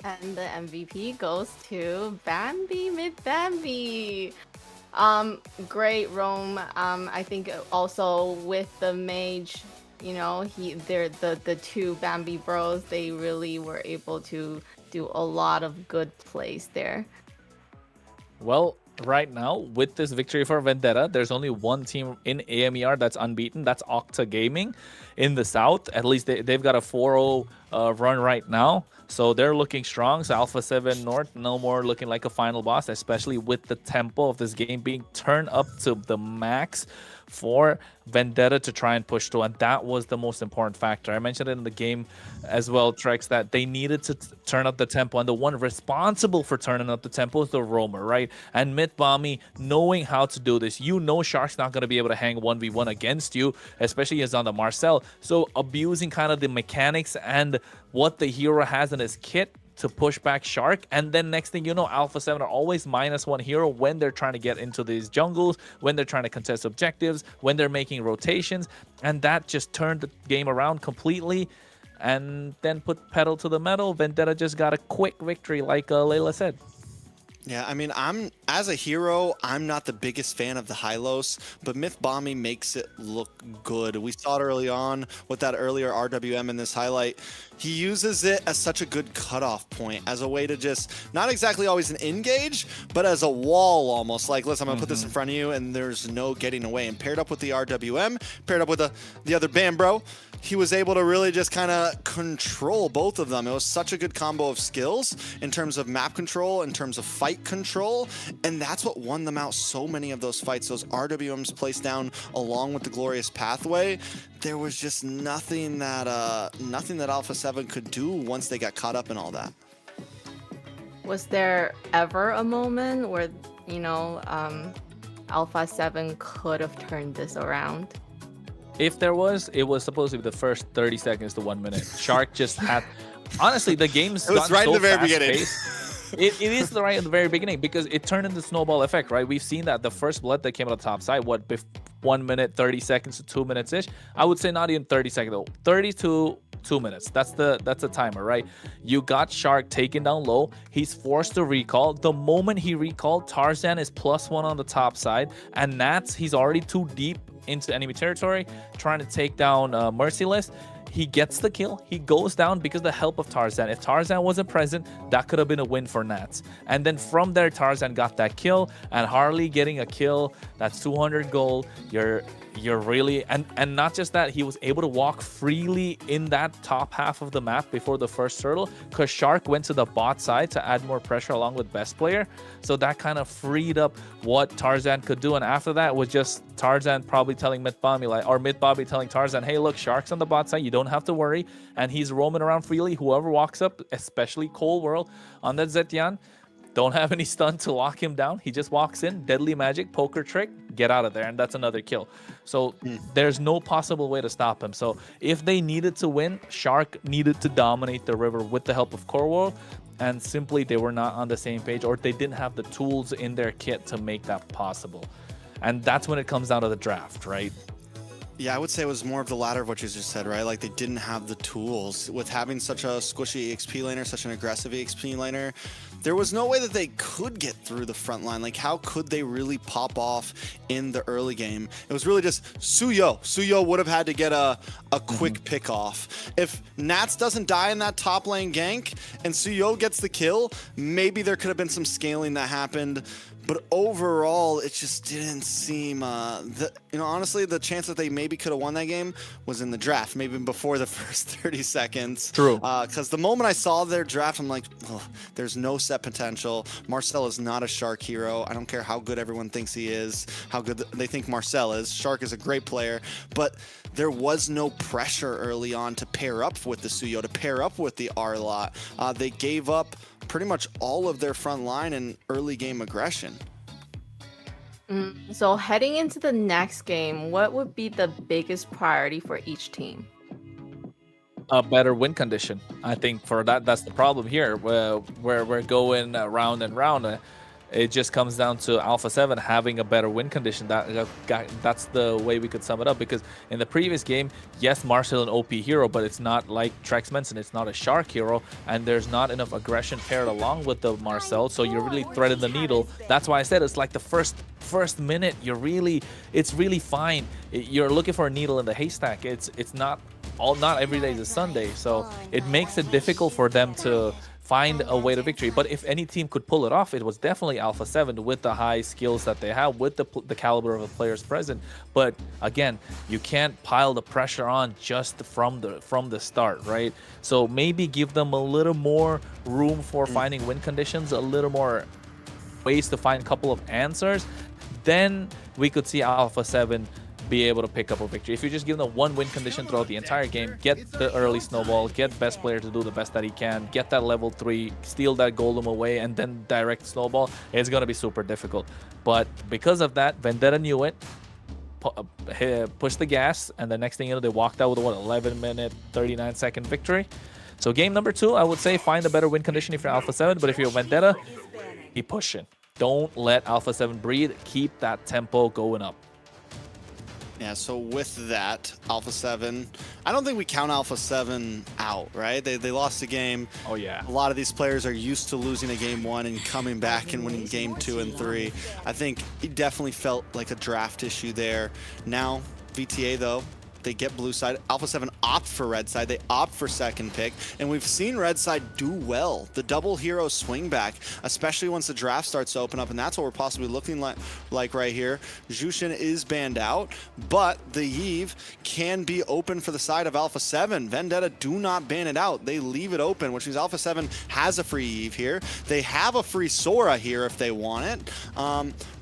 And the MVP goes to Bambi Mid Bambi. Great roam. I think also with the mage, they're the 2 Bambi bros. They really were able to do a lot of good plays there. Well, right now, with this victory for Vendetta, there's only one team in AMER that's unbeaten. That's Octa Gaming in the South. At least they've got a 4-0 run right now. So they're looking strong. So Alpha 7 North, no more looking like a final boss, especially with the tempo of this game being turned up to the max for Vendetta to try and push through. And that was the most important factor. I mentioned it in the game as well, Trex, that they needed to turn up the tempo. And the one responsible for turning up the tempo is the roamer, right? And MLBB knowing how to do this. Shark's not going to be able to hang 1v1 against you, especially as on the Marcel. So abusing kind of the mechanics and what the hero has in his kit to push back Shark. And then next thing you know, Alpha 7 are always -1 hero when they're trying to get into these jungles, when they're trying to contest objectives, when they're making rotations. And that just turned the game around completely and then put pedal to the metal. Vendetta just got a quick victory, like Layla said. Yeah, I mean, as a hero, I'm not the biggest fan of the Hylos, but MLBB makes it look good. We saw it early on with that earlier RWM in this highlight. He uses it as such a good cutoff point, as a way to just, not exactly always an engage, but as a wall almost. Like, listen, I'm going to put this in front of you, and there's no getting away. And paired up with the RWM, paired up with the other Bambro, he was able to really just kind of control both of them. It was such a good combo of skills in terms of map control, in terms of fight control, and that's what won them out so many of those fights. Those RWMs placed down along with the glorious pathway. There was just nothing that Alpha 7 could do once they got caught up in all that. Was there ever a moment where, Alpha 7 could have turned this around? If there was, it was supposed to be the first 30 seconds to 1 minute. Shark just had, honestly, the game's it was right so in the very beginning. It is right in the very beginning because it turned into snowball effect, right? We've seen that the first blood that came out of the top side, 1 minute, 30 seconds to 2 minutes ish. I would say not even 30 seconds though, 30 to 2 minutes. That's the timer, right? You got Shark taken down low. He's forced to recall. The moment he recalled, Tarzan is +1 on the top side, and Nats, he's already too deep into enemy territory, trying to take down Merciless. He gets the kill. He goes down because of the help of Tarzan. If Tarzan wasn't present, that could have been a win for Nats. And then from there, Tarzan got that kill, and Harley getting a kill. That's 200 gold. You're really, and not just that, he was able to walk freely in that top half of the map before the first turtle, because Shark went to the bot side to add more pressure along with best player. So that kind of freed up what Tarzan could do. And after that was just Tarzan probably telling MLBB, or MLBB telling Tarzan, hey, look, Shark's on the bot side, you don't have to worry. And he's roaming around freely. Whoever walks up, especially Cold World on that Zetian, don't have any stun to lock him down. He just walks in, deadly magic, poker trick, get out of there, and that's another kill. So there's no possible way to stop him. So if they needed to win, Shark needed to dominate the river with the help of Core World, and simply they were not on the same page, or they didn't have the tools in their kit to make that possible. And that's when it comes down to the draft, right? Yeah, I would say it was more of the latter of what you just said, right? Like, they didn't have the tools. With having such a squishy EXP laner, such an aggressive EXP laner, there was no way that they could get through the front line. Like, how could they really pop off in the early game? It was really just Suyo. Suyo would have had to get a quick pick off. If Nats doesn't die in that top lane gank and Suyo gets the kill, maybe there could have been some scaling that happened. But overall, it just didn't seem, honestly, the chance that they maybe could have won that game was in the draft, maybe before the first 30 seconds. True. Because the moment I saw their draft, I'm like, oh, there's no set potential. Marcel is not a Shark hero. I don't care how good everyone thinks he is, how good they think Marcel is. Shark is a great player, but there was no pressure early on to pair up with the Suyo, to pair up with the R-Lot. They gave up pretty much all of their front line and early game aggression. So heading into the next game, what would be the biggest priority for each team? A better win condition. I think for that's the problem here, where we're going round and round. It just comes down to Alpha 7 having a better win condition. That's the way we could sum it up. Because in the previous game, yes, Marcel an OP hero, but it's not like Trex mentioned, it's not a Shark hero, and there's not enough aggression paired along with the Marcel, so you're really threading the needle. That's why I said it's like the first minute, it's really fine. You're looking for a needle in the haystack. It's not every day is a Sunday, so it makes it difficult for them to find a way to victory. But if any team could pull it off, it was definitely Alpha 7 with the high skills that they have, with the caliber of the players present. But again, you can't pile the pressure on just from the start, right? So maybe give them a little more room for finding win conditions, a little more ways to find a couple of answers. Then we could see Alpha 7 be able to pick up a victory. If you just give them one win condition throughout the entire game, get the early snowball, get best player to do the best that he can, get that level 3, steal that golem away, and then direct snowball, it's going to be super difficult. But because of that, Vendetta knew it, pushed the gas, and the next thing you know, they walked out with what, 11-minute, 39-second victory. So game number 2, I would say find a better win condition if you're Alpha 7, but if you're Vendetta, keep pushing. Don't let Alpha 7 breathe. Keep that tempo going up. Yeah, so with that, Alpha 7, I don't think we count Alpha 7 out, right? They lost a game. Oh, yeah. A lot of these players are used to losing a game 1 and coming back and winning game 2 and 3. I think it definitely felt like a draft issue there. Now, VTA, though, they get blue side. Alpha 7 opt for red side. They opt for second pick. And we've seen red side do well. The double hero swing back, especially once the draft starts to open up. And that's what we're possibly looking like right here. Jushin is banned out, but the Eve can be open for the side of Alpha 7. Vendetta do not ban it out. They leave it open, which means Alpha 7 has a free Eve here. They have a free Sora here if they want it.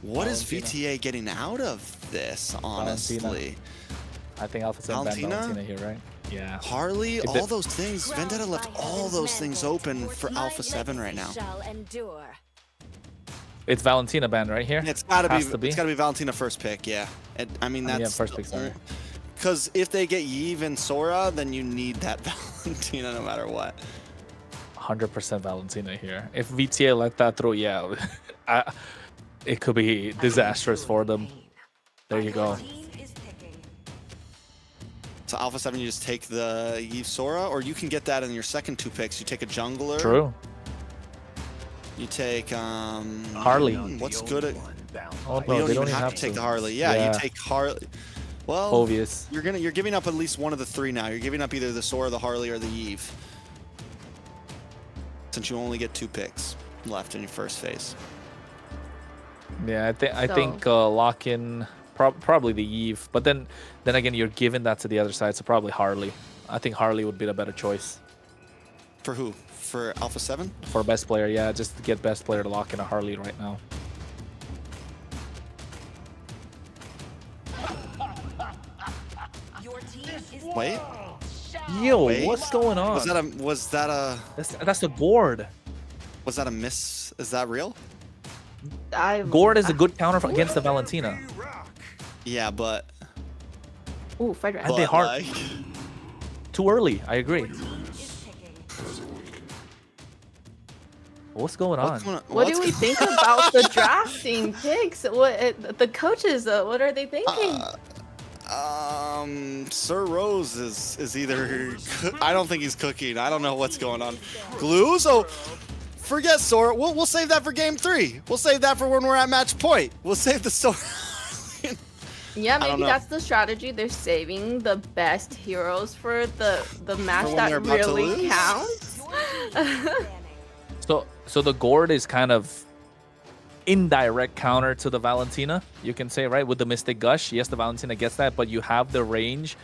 What is VTA getting out of this, honestly? Valentina. I think Alpha 7 banned Valentina here, right? Yeah. Harley, all those things. Vendetta left all those things open for Alpha 7 right now. It's Valentina banned right here. It's gotta be. It's gotta be Valentina first pick. Yeah. I mean that's. Yeah, first pick. Sorry. Because if they get Yves and Sora, then you need that Valentina no matter what. 100% Valentina here. If VTA let that through, yeah, it could be disastrous for them. There you go. So Alpha 7, you just take the Yves Sora, or you can get that in your second 2 picks. You take a jungler. True. You take Harley. What's good at? Oh no, you they don't even have to take the Harley. Yeah, you take Harley. Well, obvious. You're giving up at least one of the 3 now. You're giving up either the Sora, the Harley, or the Yves. Since you only get 2 picks left in your first phase. Yeah, I think lock in. Probably the Eve, but then again, you're giving that to the other side, so probably Harley. I think Harley would be the better choice. For who? For Alpha 7? For best player, yeah, just to get best player to lock in a Harley right now. Wait. Yo, what's going on? That's the gourd. Was that a miss? Is that real? Gourd is a good counter against the Valentina. Yeah, but... Ooh, Frederick. And they hard. Too early, I agree. What's going on? What do we think about the drafting picks? The coaches, what are they thinking? Sir Rose is either... I don't think he's cooking. I don't know what's going on. Glue? So... Forget Sora. We'll save that for game 3. We'll save that for when we're at match point. We'll save the Sora. Yeah, maybe that's the strategy. They're saving the best heroes for the match that really counts. So the gourd is kind of indirect counter to the Valentina, you can say, right? With the Mystic Gush. Yes, the Valentina gets that, but you have the range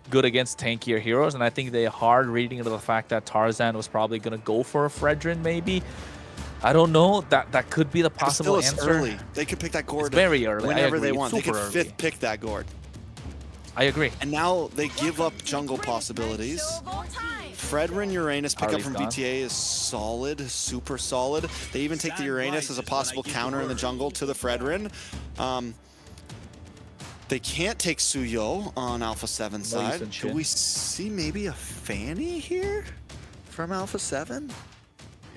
good against tankier heroes, and I think they hard reading into the fact that Tarzan was probably going to go for a Fredrin, maybe. I don't know. That could be the possible answer. Early. They could pick that gourd it's very early. whenever they want. They could fifth pick that gourd. I agree. And now they give up jungle possibilities. Fredrin Uranus pickup from gone. VTA is solid, super solid. They even take the Uranus as a possible counter in the jungle to the Fredrin. They can't take Suyo on Alpha 7 side. Do we see maybe a Fanny here from Alpha 7?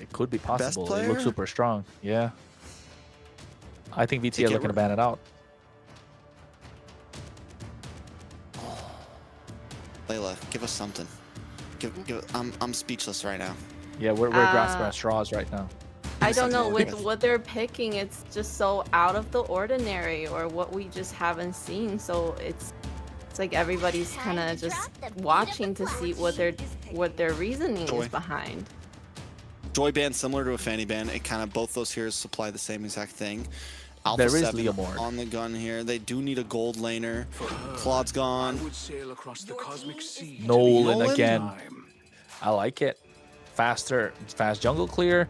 It could be possible. Best It looks super strong. Yeah. I think VTA looking to ban it out. Layla, give us something. I'm speechless right now. Yeah, we're grasping at straws right now. I don't know, with what they're picking, it's just so out of the ordinary, or what we just haven't seen. So it's like everybody's kind of just watching to see what their reasoning is behind. Joy band similar to a Fanny band. It kind of both those heroes supply the same exact thing. Alpha There is 7 Leomord on the gun here. They do need a gold laner. Claude's gone. Nolan again. I like it. Fast jungle clear.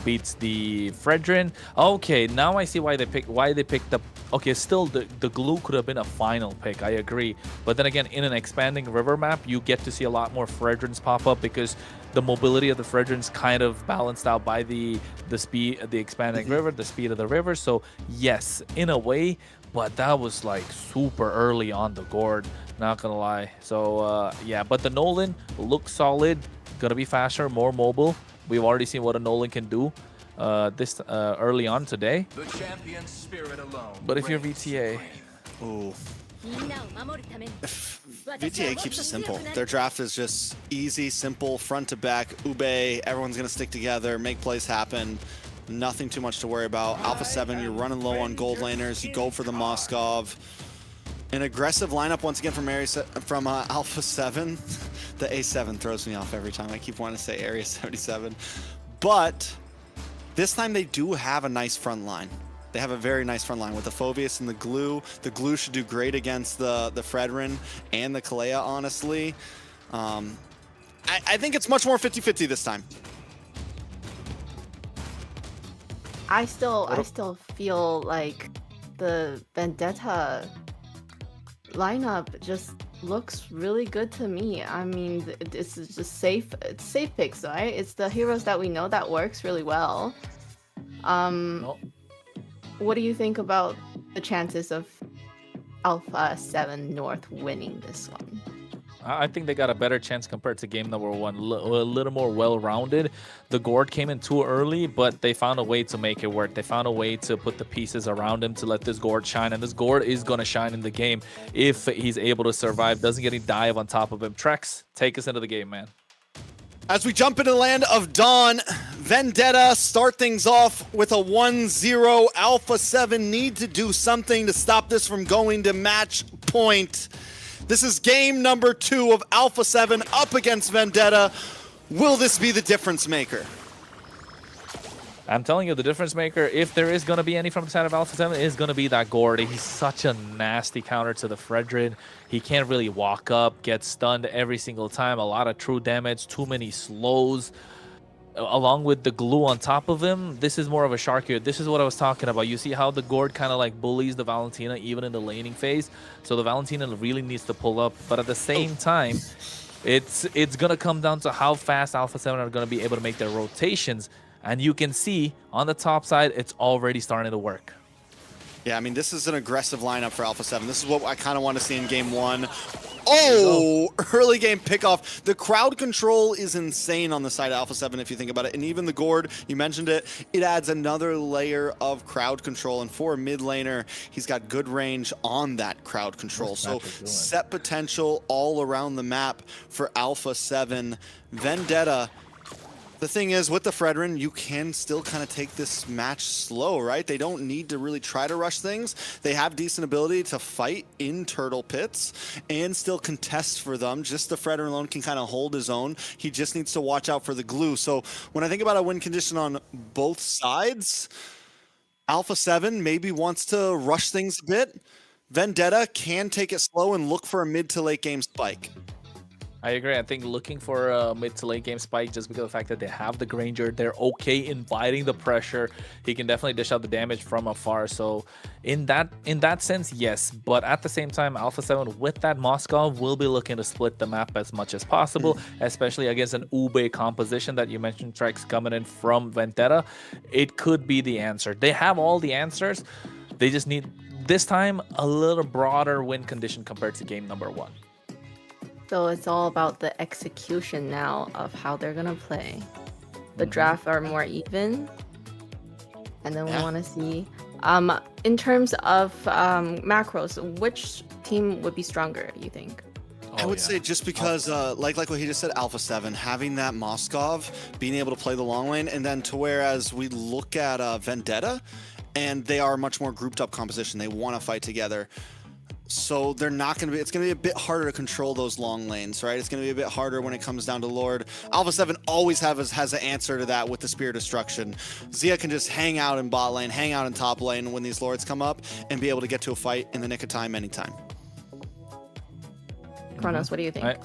Beats the Fredrin. Okay, now I see why they picked up. Okay, still the glue could have been a final pick. I agree, but then again, in an expanding river map, you get to see a lot more Fredrins pop up because the mobility of the Fredrins kind of balanced out by the speed of the expanding river, the speed of the river. So yes, in a way, but that was like super early on the gourd. Not gonna lie. So yeah, but the Nolan looks solid. Gonna be faster, more mobile. We've already seen what a Nolan can do this early on today. But if you're VTA, ooh. VTA keeps it simple. Their draft is just easy, simple, front to back. Ube, everyone's gonna stick together, make plays happen. Nothing too much to worry about. Alpha 7, you're running low on gold laners. You go for the Moskov. An aggressive lineup once again from Alpha 7. The A7 throws me off every time. I keep wanting to say Area 77. But this time they do have a nice front line. They have a very nice front line with the Phobius and the Glue. The Glue should do great against the Fredrin and the Kalea, honestly. I think it's much more 50-50 this time. I still feel like the Vendetta lineup just looks really good to me. I mean, this is just safe picks, right? It's the heroes that we know that works really well. What do you think about the chances of Alpha 7 North winning this one? I think they got a better chance compared to game number 1. A little more well-rounded. The gourd came in too early, but they found a way to make it work. They found a way to put the pieces around him to let this gourd shine, and this gourd is going to shine in the game if he's able to survive, doesn't get any dive on top of him. Trex, take us into the game, man. As we jump into the land of Dawn, Vendetta start things off with a 1-0. Alpha 7 need to do something to stop this from going to match point. This is game number 2 of Alpha 7 up against Vendetta. Will this be the difference maker? I'm telling you, the difference maker, if there is going to be any from the side of Alpha 7, is going to be that gourd. He's such a nasty counter to the Fredrin. He can't really walk up, get stunned every single time. A lot of true damage, too many slows. Along with the glue on top of him, this is more of a shark here. This is what I was talking about. You see how the gourd kind of like bullies the Valentina even in the laning phase. So the Valentina really needs to pull up. But at the same time, it's going to come down to how fast Alpha 7 are going to be able to make their rotations. And you can see on the top side, it's already starting to work. Yeah, I mean, this is an aggressive lineup for Alpha 7. This is what I kind of want to see in game 1. Oh, early game pickoff. The crowd control is insane on the side of Alpha 7 if you think about it. And even the gourd, you mentioned it, it adds another layer of crowd control. And for a mid laner, he's got good range on that crowd control. So set potential all around the map for Alpha 7. Vendetta. The thing is, with the Fredrin, you can still kind of take this match slow, right? They don't need to really try to rush things. They have decent ability to fight in turtle pits and still contest for them. Just the Fredrin alone can kind of hold his own. He just needs to watch out for the glue. So when I think about a win condition on both sides, Alpha 7 maybe wants to rush things a bit. Vendetta can take it slow and look for a mid to late game spike. I agree. I think looking for a mid to late game spike just because of the fact that they have the Granger, they're okay inviting the pressure. He can definitely dish out the damage from afar. So in that sense, yes. But at the same time, Alpha 7 with that Moskov will be looking to split the map as much as possible, especially against an Ube composition that you mentioned, Trex, coming in from Vendetta. It could be the answer. They have all the answers. They just need, this time, a little broader win condition compared to game number 1. So it's all about the execution now of how they're gonna play. The draft are more even, and then we want to see, in terms of macros, which team would be stronger, you think? I would say just because, like what he just said, Alpha 7, having that Moskov, being able to play the long lane, and then to whereas we look at Vendetta, and they are much more grouped up composition. They want to fight together. So they're not going to be, it's going to be a bit harder to control those long lanes, right? It's going to be a bit harder when it comes down to Lord. Alpha 7 always has an answer to that with the Spear Destruction. Zia can just hang out in bot lane, hang out in top lane when these Lords come up, and be able to get to a fight in the nick of time anytime. Kronos, what do you think?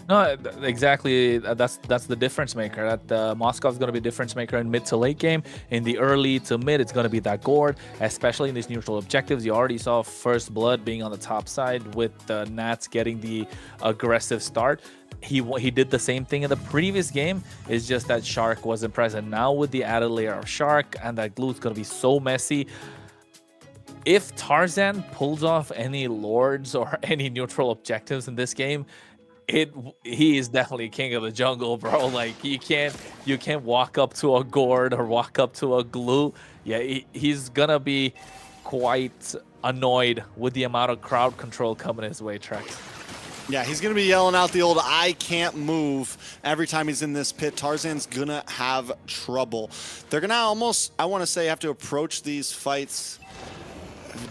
No, exactly. That's the difference maker. That Moskov is going to be a difference maker in mid to late game. In the early to mid, it's going to be that Gord, especially in these neutral objectives. You already saw First Blood being on the top side with Nats getting the aggressive start. He did the same thing in the previous game. It's just that Shark wasn't present. Now with the added layer of Shark and that glue, it's going to be so messy. If Tarzan pulls off any Lords or any neutral objectives in this game, he is definitely king of the jungle, bro. Like you can't walk up to a Gord or walk up to a glue. Yeah, he's gonna be quite annoyed with the amount of crowd control coming his way, Trex. Yeah, he's going to be yelling out the old "I can't move" every time he's in this pit. Tarzan's going to have trouble. They're going to almost, I want to say, have to approach these fights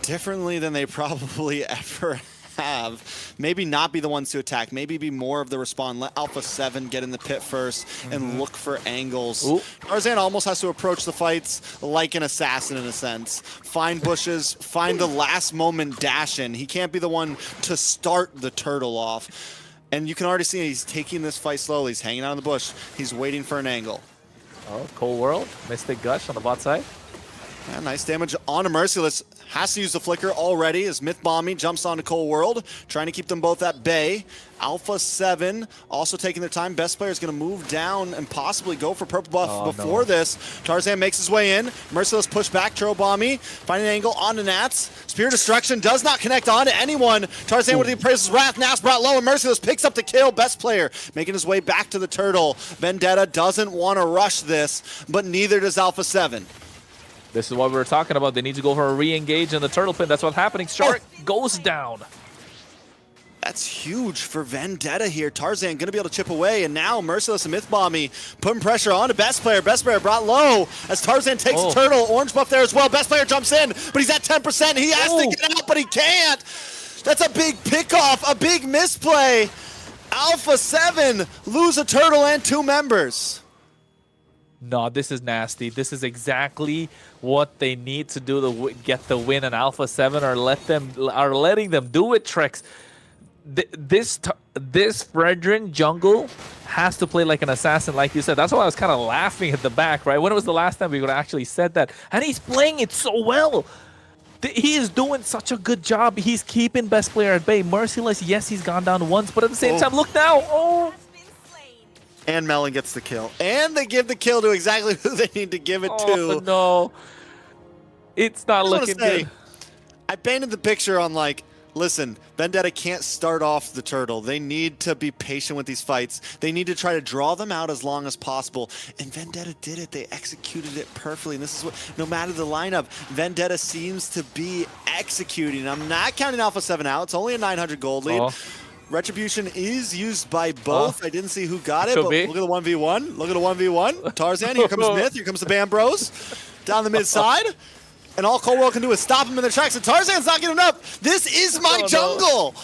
differently than they probably ever have. Maybe not be the ones to attack. Maybe be more of the respawn. Let Alpha 7 get in the pit first and look for angles. Ooh. Tarzan almost has to approach the fights like an assassin in a sense. Find bushes, find the last moment dash in. He can't be the one to start the turtle off. And you can already see he's taking this fight slowly. He's hanging out in the bush. He's waiting for an angle. Oh, Cold World, Mystic Gush on the bot side. Yeah, nice damage on a Merciless. Has to use the flicker already as Myth Bombing jumps onto Cold World, trying to keep them both at bay. Alpha 7 also taking their time. Best player is going to move down and possibly go for purple buff before this. Tarzan makes his way in. Merciless push back. Turbo Bomby finding an angle onto Nats. Spear Destruction does not connect onto anyone. Tarzan with the Appraiser's Wrath. Nats brought low and Merciless picks up the kill. Best player making his way back to the turtle. Vendetta doesn't want to rush this, but neither does Alpha 7. This is what we were talking about. They need to go for a re-engage in the turtle pin. That's what's happening. Shark goes down. That's huge for Vendetta here. Tarzan going to be able to chip away, and now Merciless and Myth Bomby putting pressure on to Best Player. Best Player brought low as Tarzan takes the turtle. Orange buff there as well. Best Player jumps in, but he's at 10%. He has to get out, but he can't. That's a big pickoff, a big misplay. Alpha 7 lose a turtle and 2 members. No, this is nasty. This is exactly what they need to do to get the win. And Alpha 7 are letting them do it, Trex. This Fredrin jungle has to play like an assassin, like you said. That's why I was kind of laughing at the back, right? When was the last time we would actually said that? And he's playing it so well. He is doing such a good job. He's keeping Best Player at bay. Merciless, yes, he's gone down once, but at the same time, look now. And Melon gets the kill. And they give the kill to exactly who they need to give it to. No. It's not looking good. I painted the picture on like, listen, Vendetta can't start off the turtle. They need to be patient with these fights. They need to try to draw them out as long as possible. And Vendetta did it. They executed it perfectly. And this is what, no matter the lineup, Vendetta seems to be executing. I'm not counting Alpha 7 out. It's only a 900 gold lead. Retribution is used by both. I didn't see who got it, but look at the 1v1. Look at the 1v1. Tarzan, here comes Myth, here comes the Bam Bros. Down the mid side. And all Cold World can do is stop him in the tracks, and Tarzan's not getting up. This is my jungle.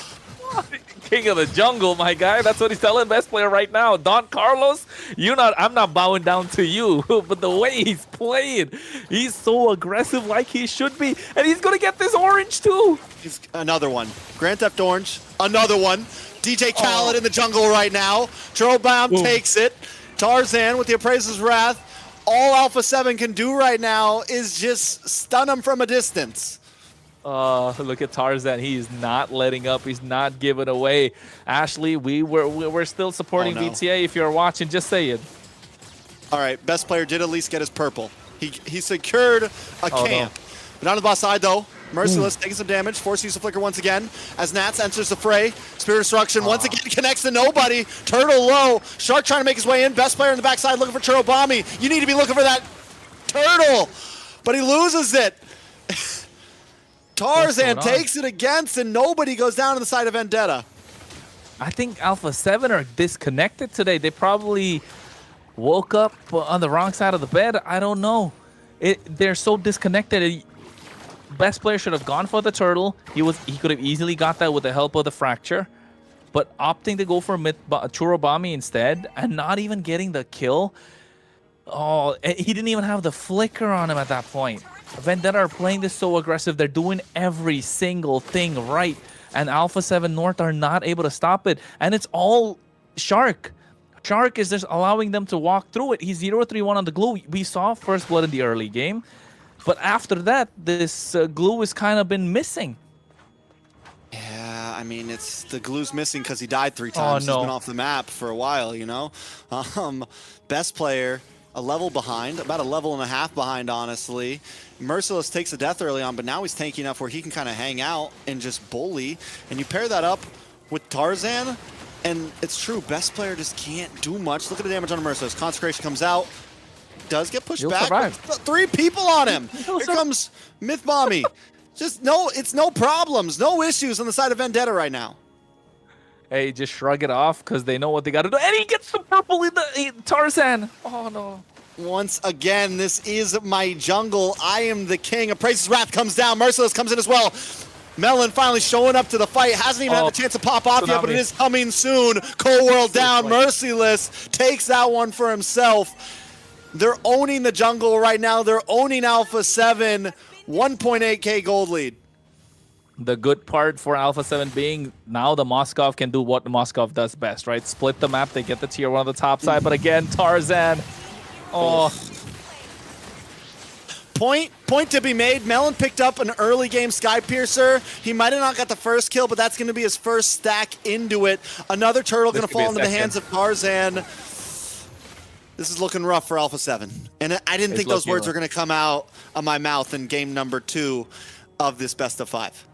King of the jungle, my guy. That's what he's telling Best Player right now. Don Carlos I'm not bowing down to you, but the way he's playing, he's so aggressive like he should be, and he's gonna get this orange too. He's another one. Grand Theft Orange, another one. DJ Khaled in the jungle right now. Showdown takes it. Tarzan with the Appraiser's Wrath. All Alpha 7 can do right now is just stun him from a distance. Look at Tarzan. He's not letting up. He's not giving away. Ashley, we're still supporting VTA. If you're watching, just say it. All right, best player did at least get his purple. He secured a camp. But on the boss side, though, Merciless taking some damage, forced to use the flicker once again as Nats enters the fray. Spirit Destruction once again connects to nobody. Turtle low. Shark trying to make his way in. Best player in the backside looking for Turtle. You need to be looking for that turtle, but he loses it. Tarzan takes it against, and nobody goes down on the side of Vendetta. I think Alpha 7 are disconnected today. They probably woke up on the wrong side of the bed. I don't know. They're so disconnected. Best player should have gone for the turtle. He could have easily got that with the help of the fracture, but opting to go for Churobami instead and not even getting the kill. Oh, he didn't even have the flicker on him at that point. Vendetta are playing this so aggressive. They're doing every single thing right, and Alpha 7 North are not able to stop it. And it's all Shark. Shark is just allowing them to walk through it. He's 0-3-1 on the glue. We saw first blood in the early game. But after that, this glue has kind of been missing. Yeah, I mean, the glue's missing because he died 3 times. He's been off the map for a while, you know? Best player, a level behind, about a level and a half behind, honestly. Merciless takes a death early on, but now he's tanky enough where he can kind of hang out and just bully. And you pair that up with Tarzan, and it's true, best player just can't do much. Look at the damage on Merciless. Consecration comes out. Does get pushed back. 3 people on him. Here comes Myth Mommy. It's no problems, no issues on the side of Vendetta right now. Hey, just shrug it off because they know what they got to do. And he gets the purple in the Tarzan. Oh, no. Once again, this is my jungle. I am the king. Appraiser's Wrath comes down. Merciless comes in as well. Melon finally showing up to the fight. Hasn't even had the chance to pop off yet, but it is coming soon. Cold World down. Merciless takes that one for himself. They're owning the jungle right now. They're owning Alpha 7. 1.8k gold lead. The good part for Alpha 7 being now the Moskov can do what the Moskov does best, right? Split the map. They get the tier 1 on the top side. But again, Tarzan. Oh. Point to be made. Melon picked up an early game Sky Piercer. He might have not got the first kill, but that's going to be his first stack into it. Another turtle going to fall into the hands of Tarzan. This is looking rough for Alpha 7. And I didn't think those words were going to come out of my mouth in game number 2 of this best of 5.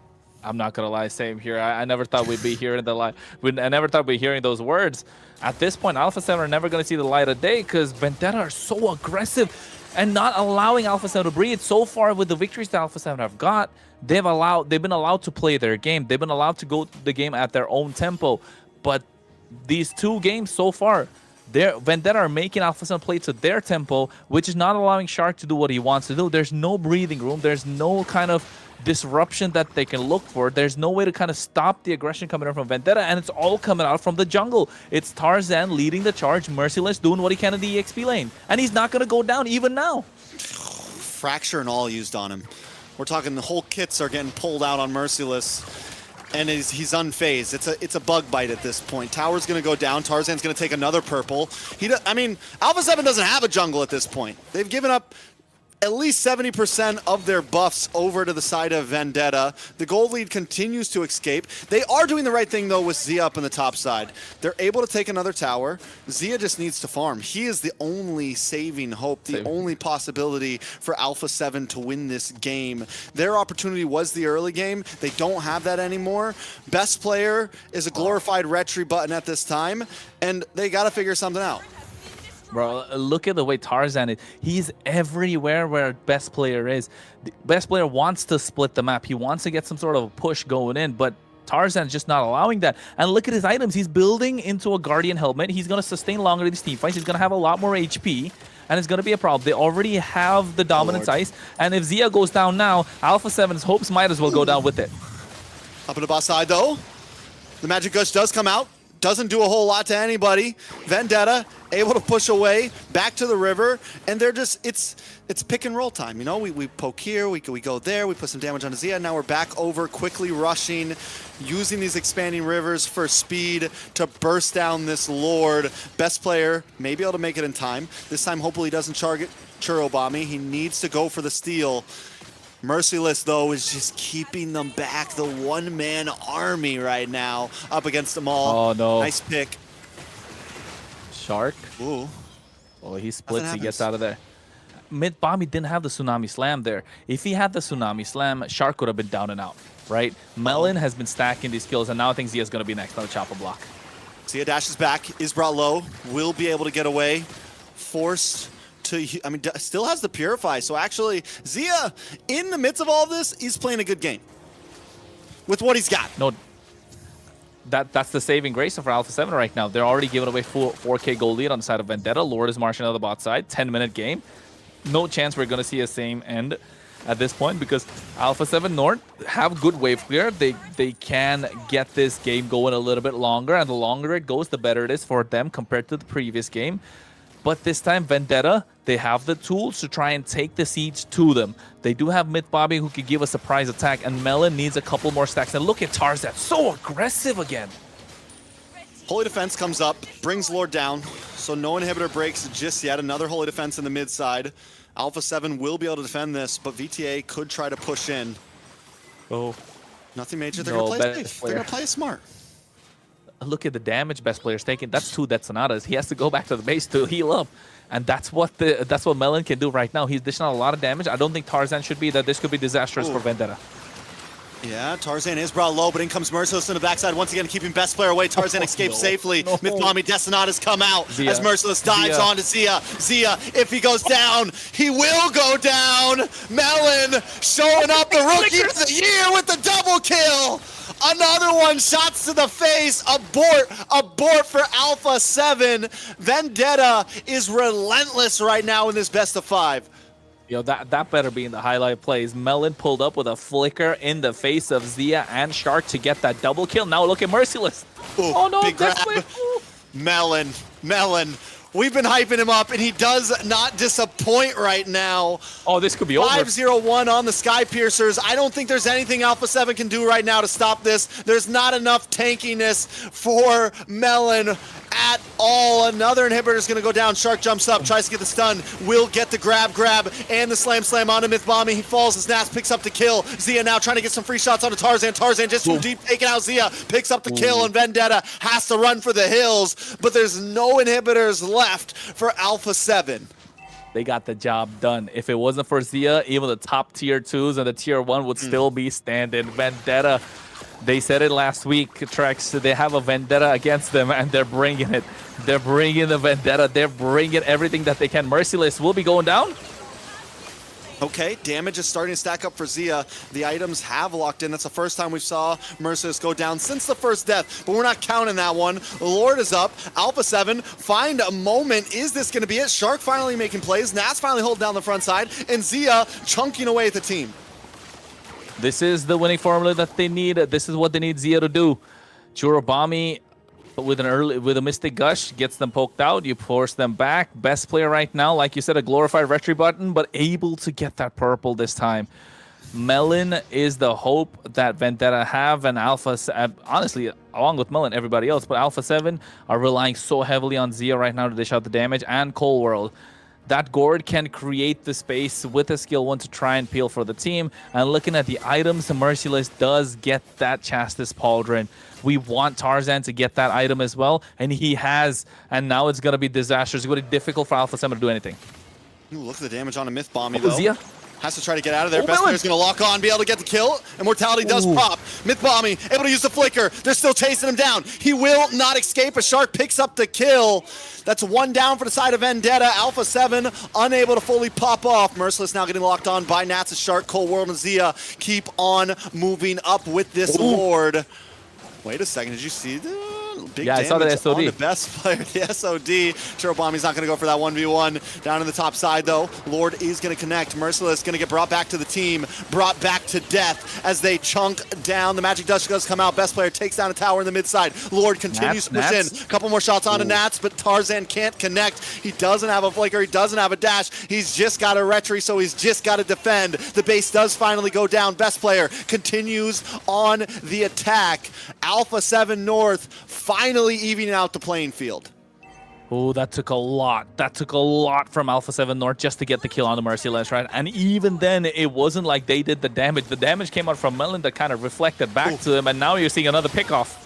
I'm not going to lie, same here. I never thought we'd be hearing I never thought we'd be hearing those words. At this point, Alpha 7 are never going to see the light of day because Vendetta are so aggressive and not allowing Alpha 7 to breathe. So far with the victories that Alpha 7 have got, they've been allowed to play their game. They've been allowed to go the game at their own tempo. But these 2 games so far, Vendetta are making Alpha 7 play to their tempo, which is not allowing Shark to do what he wants to do. There's no breathing room. There's no kind of disruption that they can look for. There's no way to kind of stop the aggression coming out from Vendetta, and it's all coming out from the jungle. It's Tarzan leading the charge, Merciless doing what he can in the EXP lane, and he's not going to go down even now. Fracture and all used on him. We're talking the whole kits are getting pulled out on Merciless. And he's unfazed. It's a bug bite at this point. Tower's going to go down. Tarzan's going to take another purple. I mean, Alpha 7 doesn't have a jungle at this point. They've given up at least 70% of their buffs over to the side of Vendetta. The gold lead continues to escape. They are doing the right thing, though, with Zia up on the top side. They're able to take another tower. Zia just needs to farm. He is the only saving hope, the only possibility for Alpha 7 to win this game. Their opportunity was the early game. They don't have that anymore. Best player is a glorified retry button at this time, and they got to figure something out. Bro, look at the way Tarzan is. He's everywhere where best player is. The best player wants to split the map. He wants to get some sort of a push going in, but Tarzan's just not allowing that. And look at his items. He's building into a Guardian helmet. He's going to sustain longer in these team fights. He's going to have a lot more HP, and it's going to be a problem. They already have the Dominance Ice, and if Zia goes down now, Alpha 7's hopes might as well go down with it. Up in the boss side, though. The Magic Gush does come out. doesn't do a whole lot to anybody. Vendetta able to push away back to the river, and they're just it's pick and roll time. You know, we poke here, we go there, we put some damage on Zia. Now we're back over, quickly rushing, using these expanding rivers for speed to burst down this Lord. Best player may be able to make it in time. This time, hopefully, he doesn't target Churro Bomby. He needs to go for the steal. Merciless, though, is just keeping them back. The one-man army right now up against them all. Oh, no. Nice pick. Shark. Ooh. Oh, he splits. Nothing He gets happens. out of there. Bomby didn't have the Tsunami Slam there. If he had the Tsunami Slam, Shark would have been down and out, right? Melon has been stacking these kills, and now I think Zia's going to be next on the chopper block. Zia dashes back, is brought low, will be able to get away. Forced to, I mean, still has the Purify. So actually, Zia, in the midst of all of this, is playing a good game with what he's got. No, that's the saving grace for Alpha 7 right now. They're already giving away 4K gold lead on the side of Vendetta. Lord is marching out of the bot side. 10-minute game. No chance we're going to see a same end at this point because Alpha 7 North have good wave clear. They can get this game going a little bit longer, and the longer it goes, the better it is for them compared to the previous game. But this time, Vendetta, they have the tools to try and take the siege to them. They do have MLBB who can give a surprise attack, and Melon needs a couple more stacks. And look at Tarzan, so aggressive again. Holy Defense comes up, brings Lord down, so no inhibitor breaks just yet. Another Holy Defense in the mid side. Alpha 7 will be able to defend this, but VTA could try to push in. Oh, Nothing major. They're No, going to play best safe. player. They're going to play smart. look at the damage best player's taking. That's 2 Death Sonatas. He has to go back to the base to heal up. And that's what Melon can do right now. He's dishing out a lot of damage. I don't think Tarzan should be that. This could be disastrous for Vendetta. Yeah, Tarzan is brought low, but in comes Merciless in the backside. Once again, keeping best player away. Tarzan escapes safely. No. Mythmami Death come out Zia. as Merciless dives onto Zia. Zia, if he goes down, he will go down. Melon showing up the rookie of the year with the double kill. Another one, shots to the face. Abort for Alpha 7. Vendetta is relentless right now in this best of 5. Yo, that better be in the highlight plays. Melon pulled up with a flicker in the face of Zia and Shark to get that double kill. Now look at Merciless. Ooh, Oh no, big that's grab. quick. Melon. We've been hyping him up, and he does not disappoint right now. Oh, this could be over. 5-0-1 on the Sky Piercers. I don't think there's anything Alpha 7 can do right now to stop this. There's not enough tankiness for Melon at all. Another inhibitor is going to go down. Shark jumps up, tries to get the stun, will get the grab, and the slam onto MLBB. He falls, his Nas picks up the kill. Zia now trying to get some free shots onto Tarzan. Tarzan just too deep, taking out Zia, picks up the kill, and Vendetta has to run for the hills, but there's no inhibitors left for Alpha 7. They got the job done. If it wasn't for Zia, even the top tier 2s and the tier 1 would still be standing. Vendetta, they said it last week, Trex, they have a Vendetta against them, and they're bringing it. They're bringing the Vendetta. They're bringing everything that they can. Merciless will be going down. Okay, damage is starting to stack up for Zia. The items have locked in. That's the first time we saw Merciless go down since the first death, but we're not counting that one. Lord is up. Alpha 7 find a moment. Is this going to be it? Shark finally making plays. Nas finally holding down the front side, and Zia chunking away at the team. This is the winning formula that they need. This is what they need Zia to do. Churobami with a Mystic Gush gets them poked out. You force them back. Best player right now, like you said, a glorified retry button, but able to get that purple this time. Melon is the hope that Vendetta have, and Alpha, honestly, along with Melon, everybody else, but Alpha 7 are relying so heavily on Zia right now to dish out the damage, and Cold World. That Gourd can create the space with a skill 1 to try and peel for the team. And looking at the items, Merciless does get that Chastis Pauldron. We want Tarzan to get that item as well, and he has. And now it's going to be disastrous. It's going to be difficult for Alpha 7 to do anything. Ooh, look at the damage on a Mythbomby, though. Zia. Has to try to get out of there. Oh, Best Melon. player's going to lock on, be able to get the kill. Immortality does pop. Mythbomby able to use the flicker. They're still chasing him down. He will not escape. A Shark picks up the kill. That's 1 down for the side of Vendetta. Alpha 7 unable to fully pop off. Merciless now getting locked on by Nats. Shark, Cold World, and Zia keep on moving up with this Lord. Wait a second. Did you see the Big Yeah, I saw that damage SOD. on the best player, the SOD. Chirobami's not going to go for that 1v1. Down in the top side, though, Lord is going to connect. Merciless going to get brought back to the team, brought back to death as they chunk down. The Magic Dust does come out. Best player takes down a tower in the mid side. Lord continues to push in. A couple more shots onto Nats, but Tarzan can't connect. He doesn't have a flicker. He doesn't have a dash. He's just got a retry, so he's just got to defend. The base does finally go down. Best player continues on the attack. Alpha 7 North finally evening out the playing field. Oh, that took a lot. That took a lot from Alpha 7 North just to get the kill on the Merciless, right? And even then, it wasn't like they did the damage. The damage came out from Melon that kind of reflected back to him, and now you're seeing another pickoff.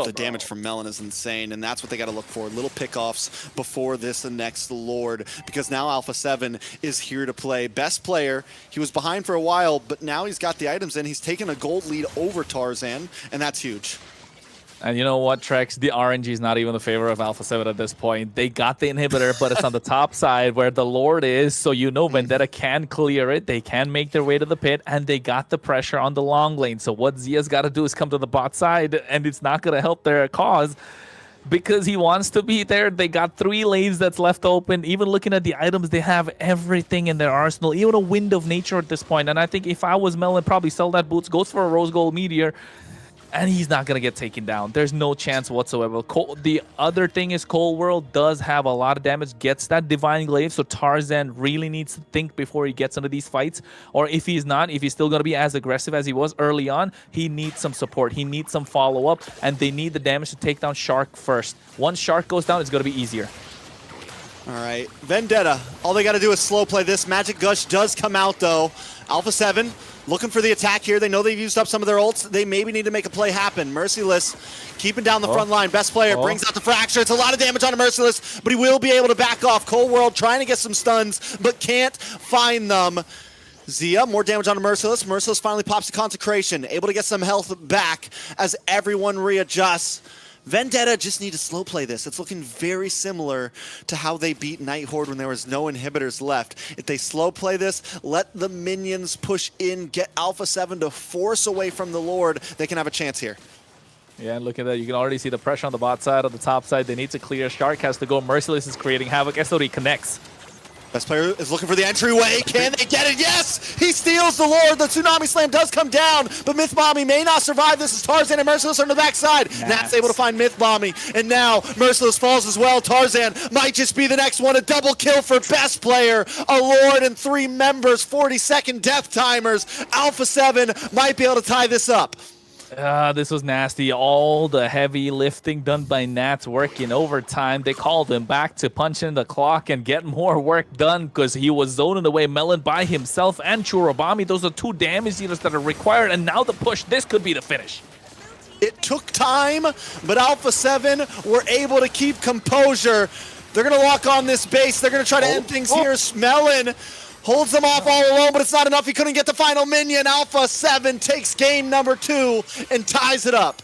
The damage from Melon is insane, and that's what they got to look for. Little pickoffs before this and next Lord, because now Alpha 7 is here to play. Best player, he was behind for a while, but now he's got the items in. He's taken a gold lead over Tarzan, and that's huge. And you know what, Trex? The RNG is not even the favor of Alpha 7 at this point. They got the inhibitor, but it's on the top side where the Lord is, so you know Vendetta can clear it. They can make their way to the pit, and they got the pressure on the long lane. So what Zia's got to do is come to the bot side, and it's not going to help their cause because he wants to be there. They got 3 lanes that's left open. Even looking at the items, they have everything in their arsenal, even a Wind of Nature at this point. And I think if I was Melon, probably sell that boots, goes for a Rose Gold Meteor, and he's not going to get taken down. There's no chance whatsoever. The other thing is Cold World does have a lot of damage, gets that Divine Glaive, so Tarzan really needs to think before he gets into these fights. Or if he's not, if he's still going to be as aggressive as he was early on, he needs some support. He needs some follow-up, and they need the damage to take down Shark first. Once Shark goes down, it's going to be easier. All right, Vendetta, all they got to do is slow play this. Magic Gush does come out, though. Alpha 7 looking for the attack here. They know they've used up some of their ults. They maybe need to make a play happen. Merciless keeping down the front line. Best player brings out the Fracture. It's a lot of damage on a Merciless, but he will be able to back off. Cold World trying to get some stuns, but can't find them. Zia, more damage on a Merciless. Merciless finally pops the Consecration, able to get some health back as everyone readjusts. Vendetta just need to slow play this. It's looking very similar to how they beat Night Horde when there was no inhibitors left. If they slow play this, let the minions push in, get Alpha 7 to force away from the Lord, they can have a chance here. Yeah, and look at that. You can already see the pressure on the bot side, on the top side. They need to clear. Shark has to go. Merciless is creating havoc. SOD connects. Best player is looking for the entryway. Can they get it? Yes! He steals the Lord. The Tsunami Slam does come down, but Myth Bombing may not survive. This is Tarzan and Merciless on the backside. Nat's able to find Myth Bombing, and now Merciless falls as well. Tarzan might just be the next one. A double kill for best player. A Lord and 3 members, 40-second death timers. Alpha 7 might be able to tie this up. This was nasty. All the heavy lifting done by Nats working overtime. They called him back to punch in the clock and get more work done because he was zoning away Melon by himself and Churobami. Those are 2 damage dealers that are required, and now the push. This could be the finish. It took time, but Alpha 7 were able to keep composure. They're going to lock on this base. They're going to try to end things here. Melon holds them off all alone, but it's not enough. He couldn't get the final minion. Alpha 7 takes game number 2 and ties it up.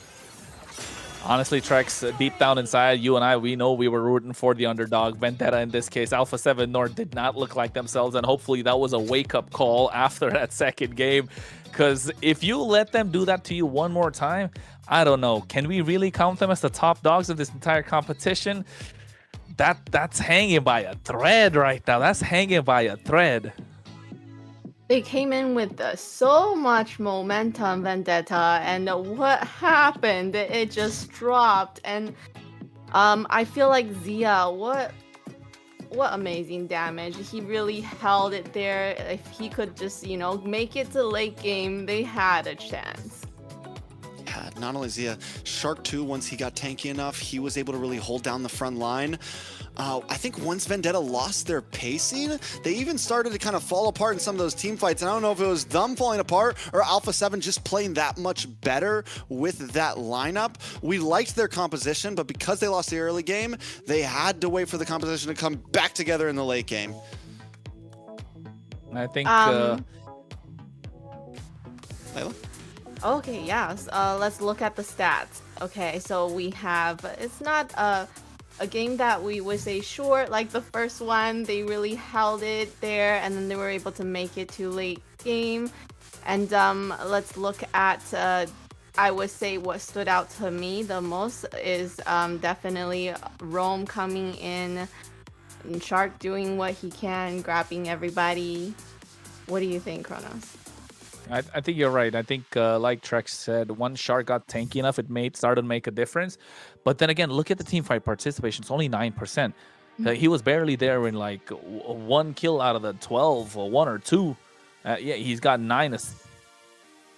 Honestly, Trex, deep down inside, you and I, we know we were rooting for the underdog. Vendetta in this case. Alpha 7 North did not look like themselves, and hopefully that was a wake-up call after that second game. Because if you let them do that to you one more time, I don't know. Can we really count them as the top dogs of this entire competition? That's hanging by a thread right now. That's hanging by a thread. They came in with so much momentum, Vendetta, and what happened? It just dropped. And I feel like Zia, what amazing damage. He really held it there. If he could just, you know, make it to late game, they had a chance. Yeah, not only Zia, Shark 2, once he got tanky enough, he was able to really hold down the front line. I think once Vendetta lost their pacing, they even started to kind of fall apart in some of those team fights. And I don't know if it was them falling apart or Alpha 7 just playing that much better with that lineup. We liked their composition, but because they lost the early game, they had to wait for the composition to come back together in the late game. I think... Layla? Okay, yes. Let's look at the stats. Okay, so we have... It's not a game that we would say short like the first one. They really held it there, and then they were able to make it to late game. And let's look at I would say what stood out to me the most is definitely Rome coming in, and Shark doing what he can, grabbing everybody. What do you think, Kronos? I think you're right. I think, like Trex said, one Shark got tanky enough, it started to make a difference. But then again, look at the team fight participation. It's only 9%. He was barely there in like one kill out of the 12, or 1 or 2. Yeah, he's got 9.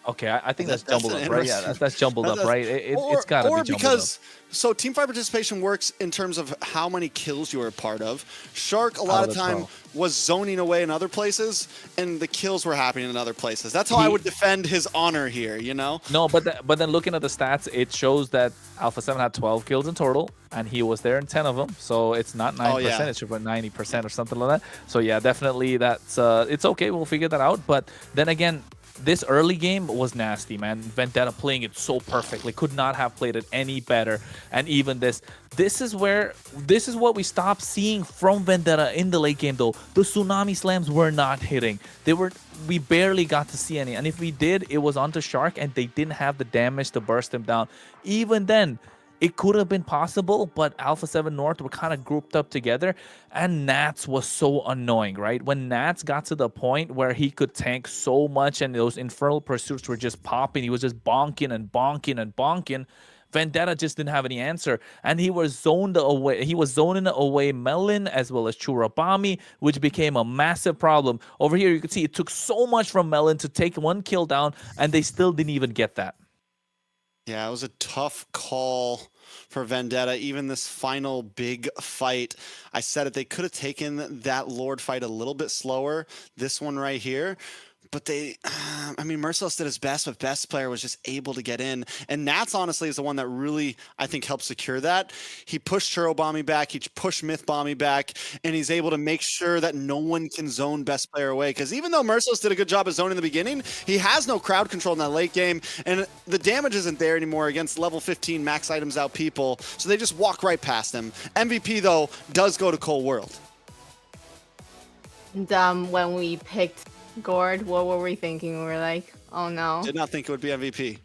Okay, I think that's jumbled up, right? Yeah, that's jumbled up, right? It's got to be jumbled because, so team fight participation works in terms of how many kills you were a part of. Shark, a lot of time, was zoning away in other places, and the kills were happening in other places. That's how I would defend his honor here, you know? No, but then looking at the stats, it shows that Alpha 7 had 12 kills in total, and he was there in 10 of them. So it's not 9%, it's about 90% or something like that. So yeah, definitely that's it's okay. We'll figure that out. But then again, this early game was nasty, man. Vendetta playing it so perfectly, could not have played it any better. And even this is what we stopped seeing from Vendetta in the late game, though. The tsunami slams were not hitting. We barely got to see any, and if we did, it was onto Shark, and they didn't have the damage to burst him down. Even then, it could have been possible, but Alpha 7 North were kind of grouped up together, and Nats was so annoying, right? When Nats got to the point where he could tank so much and those Infernal Pursuits were just popping, he was just bonking and bonking and bonking, Vendetta just didn't have any answer, and he was zoned away. He was zoning away Melon as well as Churabami, which became a massive problem. Over here, you can see it took so much from Melon to take one kill down, and they still didn't even get that. Yeah, it was a tough call for Vendetta. Even this final big fight, I said it, they could have taken that Lord fight a little bit slower, this one right here. But I mean, Merciless did his best, but Best Player was just able to get in. And Nats, honestly, is the one that really, I think, helped secure that. He pushed Churobami back, he pushed Mythbommy back, and he's able to make sure that no one can zone Best Player away. Because even though Merciless did a good job of zoning in the beginning, he has no crowd control in that late game, and the damage isn't there anymore against level 15 max items out people, so they just walk right past him. MVP, though, does go to Cold World. And when we picked Gord, what were we thinking? We were like, oh no. Did not think it would be MVP.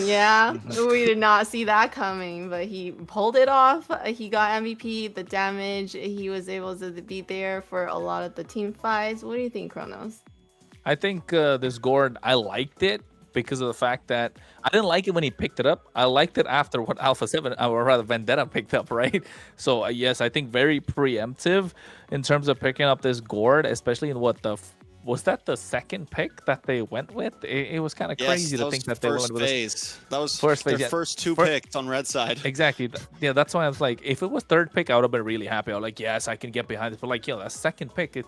Yeah, we did not see that coming, but he pulled it off. He got MVP, the damage. He was able to be there for a lot of the team fights. What do you think, Kronos? I think this Gord, I liked it because of the fact that I didn't like it when he picked it up. I liked it after what Alpha 7, or rather Vendetta picked up, right? So yes, I think very preemptive in terms of picking up this Gord, especially in what was that the second pick that they went with? It was kind of crazy to think that they went with this. That was first phase. Their first two picks on red side. Exactly. Yeah, that's why I was like, if it was third pick, I would have been really happy. I was like, yes, I can get behind it. But like, that second pick,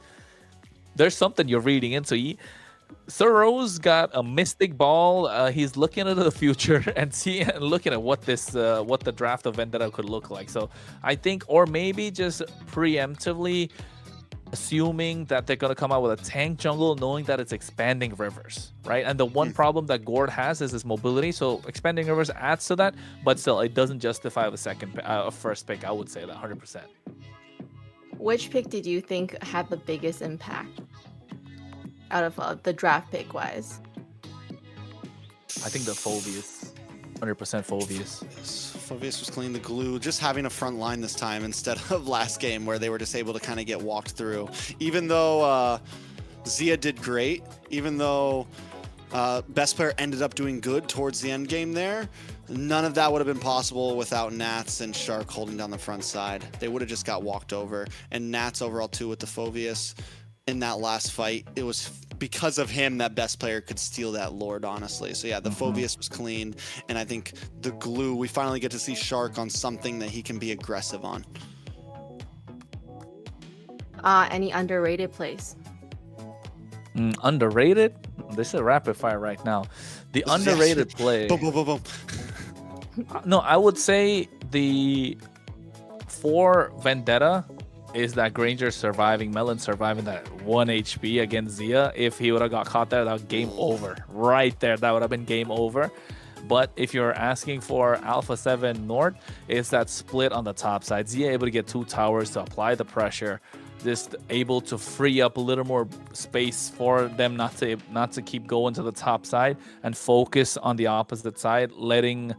there's something you're reading into. Sir Rose got a mystic ball. He's looking into the future and looking at what the draft of Vendetta could look like. So I think, or maybe just preemptively assuming that they're going to come out with a tank jungle, knowing that it's expanding rivers, right? And the one problem that Gord has is his mobility, so expanding rivers adds to that, but still, it doesn't justify a first pick. I would say that 100%. Which pick did you think had the biggest impact out of the draft pick wise? I think the Phoveus, 100% Phoveus. Phoveus was clean the glue, just having a front line this time instead of last game where they were just able to kind of get walked through. Even though Zia did great, even though Best Player ended up doing good towards the end game there, none of that would have been possible without Nats and Shark holding down the front side. They would have just got walked over. And Nats overall too with the Phoveus in that last fight, it was because of him that Best Player could steal that Lord, honestly. So yeah, the Phoveus was clean, and I think the glue, we finally get to see Shark on something that he can be aggressive on. Any underrated plays? Underrated? This is a rapid fire right now. The underrated play. Boom, boom, boom, boom. No, I would say for Vendetta is that Granger surviving, Melon surviving that 1 HP against Zia. If he would have got caught there, that was game over. Right there, that would have been game over. But if you're asking for Alpha 7 North, it's that split on the top side. Zia able to get 2 towers to apply the pressure. just able to free up a little more space for them not to keep going to the top side and focus on the opposite side, allowing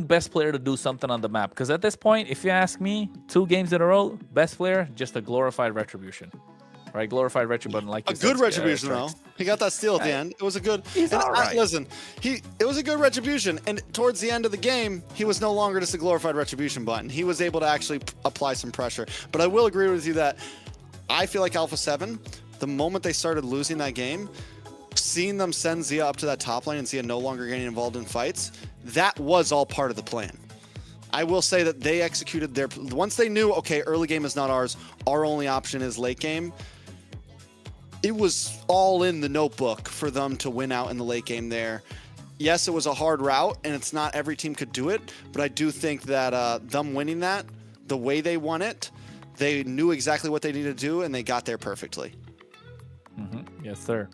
best player to do something on the map. Because at this point, if you ask me, 2 games in a row, best player, just a glorified retribution. Right, glorified retribution, like a good retribution though. He got that steal at the end. It was a good. He's all right. Listen, it was a good retribution, and towards the end of the game, he was no longer just a glorified retribution button. He was able to actually apply some pressure. But I will agree with you that I feel like Alpha 7, the moment they started losing that game, seeing them send Zia up to that top lane and Zia no longer getting involved in fights, that was all part of the plan. I will say that they executed once they knew, okay, early game is not ours, our only option is late game. It was all in the notebook for them to win out in the late game there. Yes, it was a hard route, and it's not every team could do it, but I do think that them winning that, the way they won it, they knew exactly what they needed to do, and they got there perfectly. Yes, sir.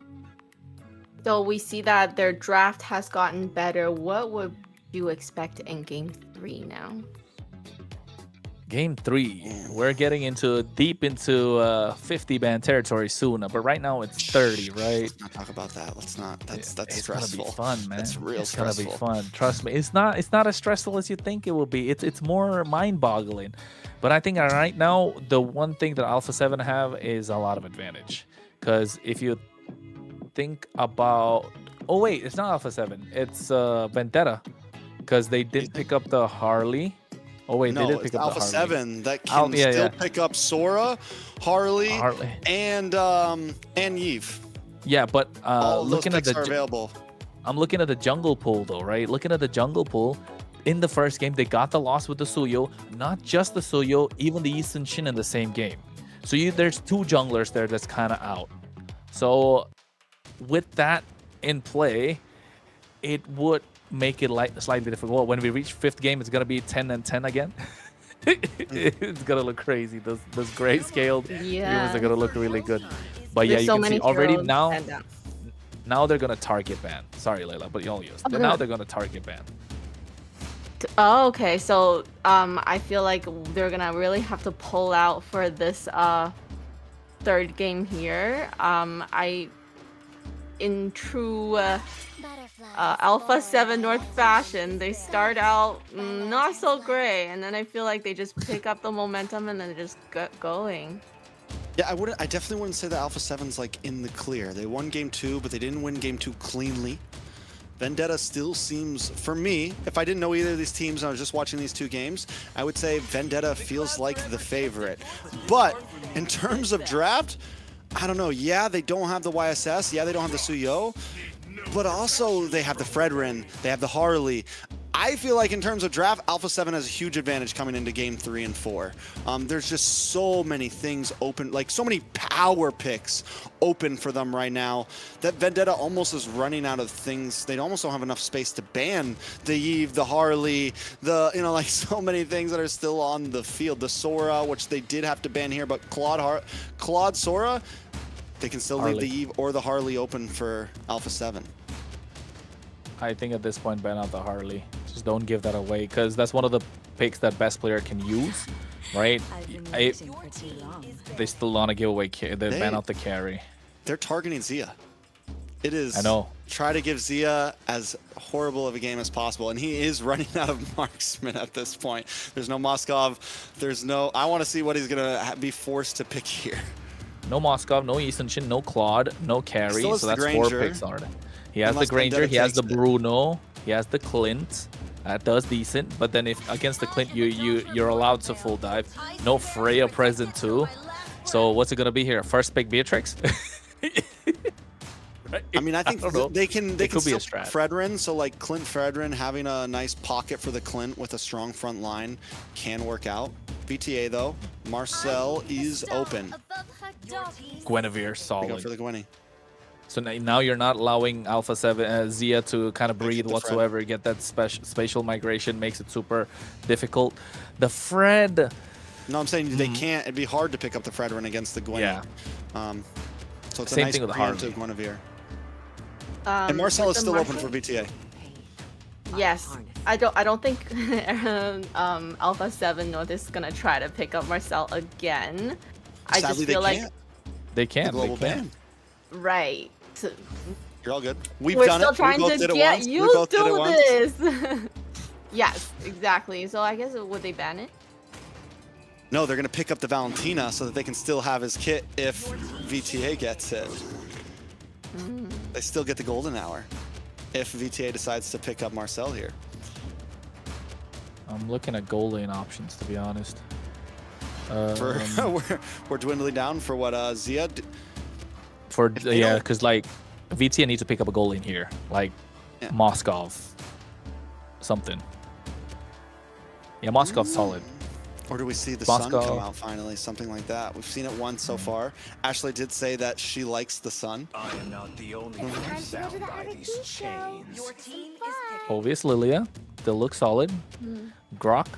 So we see that their draft has gotten better. What would you expect in Game 3 now? Game 3, we're getting deep into 50 ban territory soon, but right now it's 30, right? Let's not talk about that. Let's not. That's it's stressful. It's gonna be fun, man. It's real it's stressful. It's gonna be fun. Trust me. It's not as stressful as you think it will be. It's more mind-boggling. But I think right now the one thing that Alpha 7 have is a lot of advantage. Because if you think about, oh wait, it's not Alpha 7. It's Vendetta, because they didn't pick up the Harley. Oh wait, no, they did pick up Alpha the Harley. 7 that can still pick up Sora, Harley, and Yves. Yeah, but looking at the available. I'm looking at the jungle pool though, right? Looking at the jungle pool, in the first game they got the loss with the Suyo, not just the Suyo, even the Yi Sun-shin in the same game. So there's 2 junglers there that's kind of out. So with that in play, it would make it slightly difficult. When we reach 5th game, it's gonna be 10 and 10 again. It's gonna look crazy. Those grayscaled heroes are gonna look really good. But yeah, you can see already now they're gonna target ban. Sorry, Layla, but y'all used. But now they're gonna target ban. Oh, okay. So I feel like they're gonna really have to pull out for this 3rd game here. In true Alpha 7 North fashion, they start out not so great, and then I feel like they just pick up the momentum and then just get going. Yeah, I definitely wouldn't say that Alpha 7's like in the clear. They won Game 2, but they didn't win Game 2 cleanly. Vendetta still seems, for me, if I didn't know either of these teams and I was just watching these 2 games, I would say Vendetta feels like the favorite. But in terms of draft, I don't know. Yeah, they don't have the YSS. Yeah, they don't have the Suyo. But also, they have the Fredrin. They have the Harley. I feel like in terms of draft, Alpha 7 has a huge advantage coming into Game 3 and 4. There's just so many things open, like so many power picks open for them right now that Vendetta almost is running out of things. They almost don't have enough space to ban the Yves, the Harley, like so many things that are still on the field. The Sora, which they did have to ban here, but Claude Sora, they can still leave the Yves or the Harley open for Alpha 7. I think at this point, ban out the Harley. Just don't give that away, because that's one of the picks that best player can use, right? They still want to give away, they ban out the carry. They're targeting Zia. It is, I know. Try to give Zia as horrible of a game as possible, and he is running out of marksman at this point. There's no Moskov. There's no, I want to see what he's going to be forced to pick here. No Moskov, no Yi Sun-shin, no Claude, no carry, so that's 4 picks already. He has the Granger, he has the Bruno, he has the Clint. That does decent, but then if against the Clint, you're allowed to full dive. No Freya present too. So what's it gonna be here? First pick Beatrix? Right? I mean, I think they can still be a strat. Fredrin, so like Clint Fredrin having a nice pocket for the Clint with a strong front line can work out. BTA though, Marcel is open. Guinevere solid. Go for the Gwenny. So now you're not allowing Alpha 7 Zia to kind of breathe whatsoever. Get that spatial migration, makes it super difficult. The Fred. No, I'm saying they can't. It'd be hard to pick up the Fredrin against the Gwenny. Yeah. So it's Same a nice thing with Harley. preemptive Guinevere. And Marcel is still open for BTA. Yes. I don't think Alpha 7 North is gonna try to pick up Marcel again. I Sadly, just feel they like can't. They can't. The global They can't. ban. right. So You're all good. We've we're done still it. trying we both to did it get once. We used both did it to once. this. Yes, exactly. So I guess would they ban it? No, they're gonna pick up the Valentina so that they can still have his kit if VTA gets it. They still get the golden hour if VTA decides to pick up Marcel here. I'm looking at goal lane options, to be honest. For we're dwindling down for what Zia. For If they yeah, don't- because like VTA needs to pick up a goal lane here, like Yeah. Moskov, something. Yeah, Moskov's solid. Or do we see the sun Moscow. come out finally? Something like that. We've seen it once so far. Ashley did say that she likes the sun. I am not the only one Time to go to bound the by RBT these show. chains. Your team is picking. Obvious Lilia, they look solid. Grok,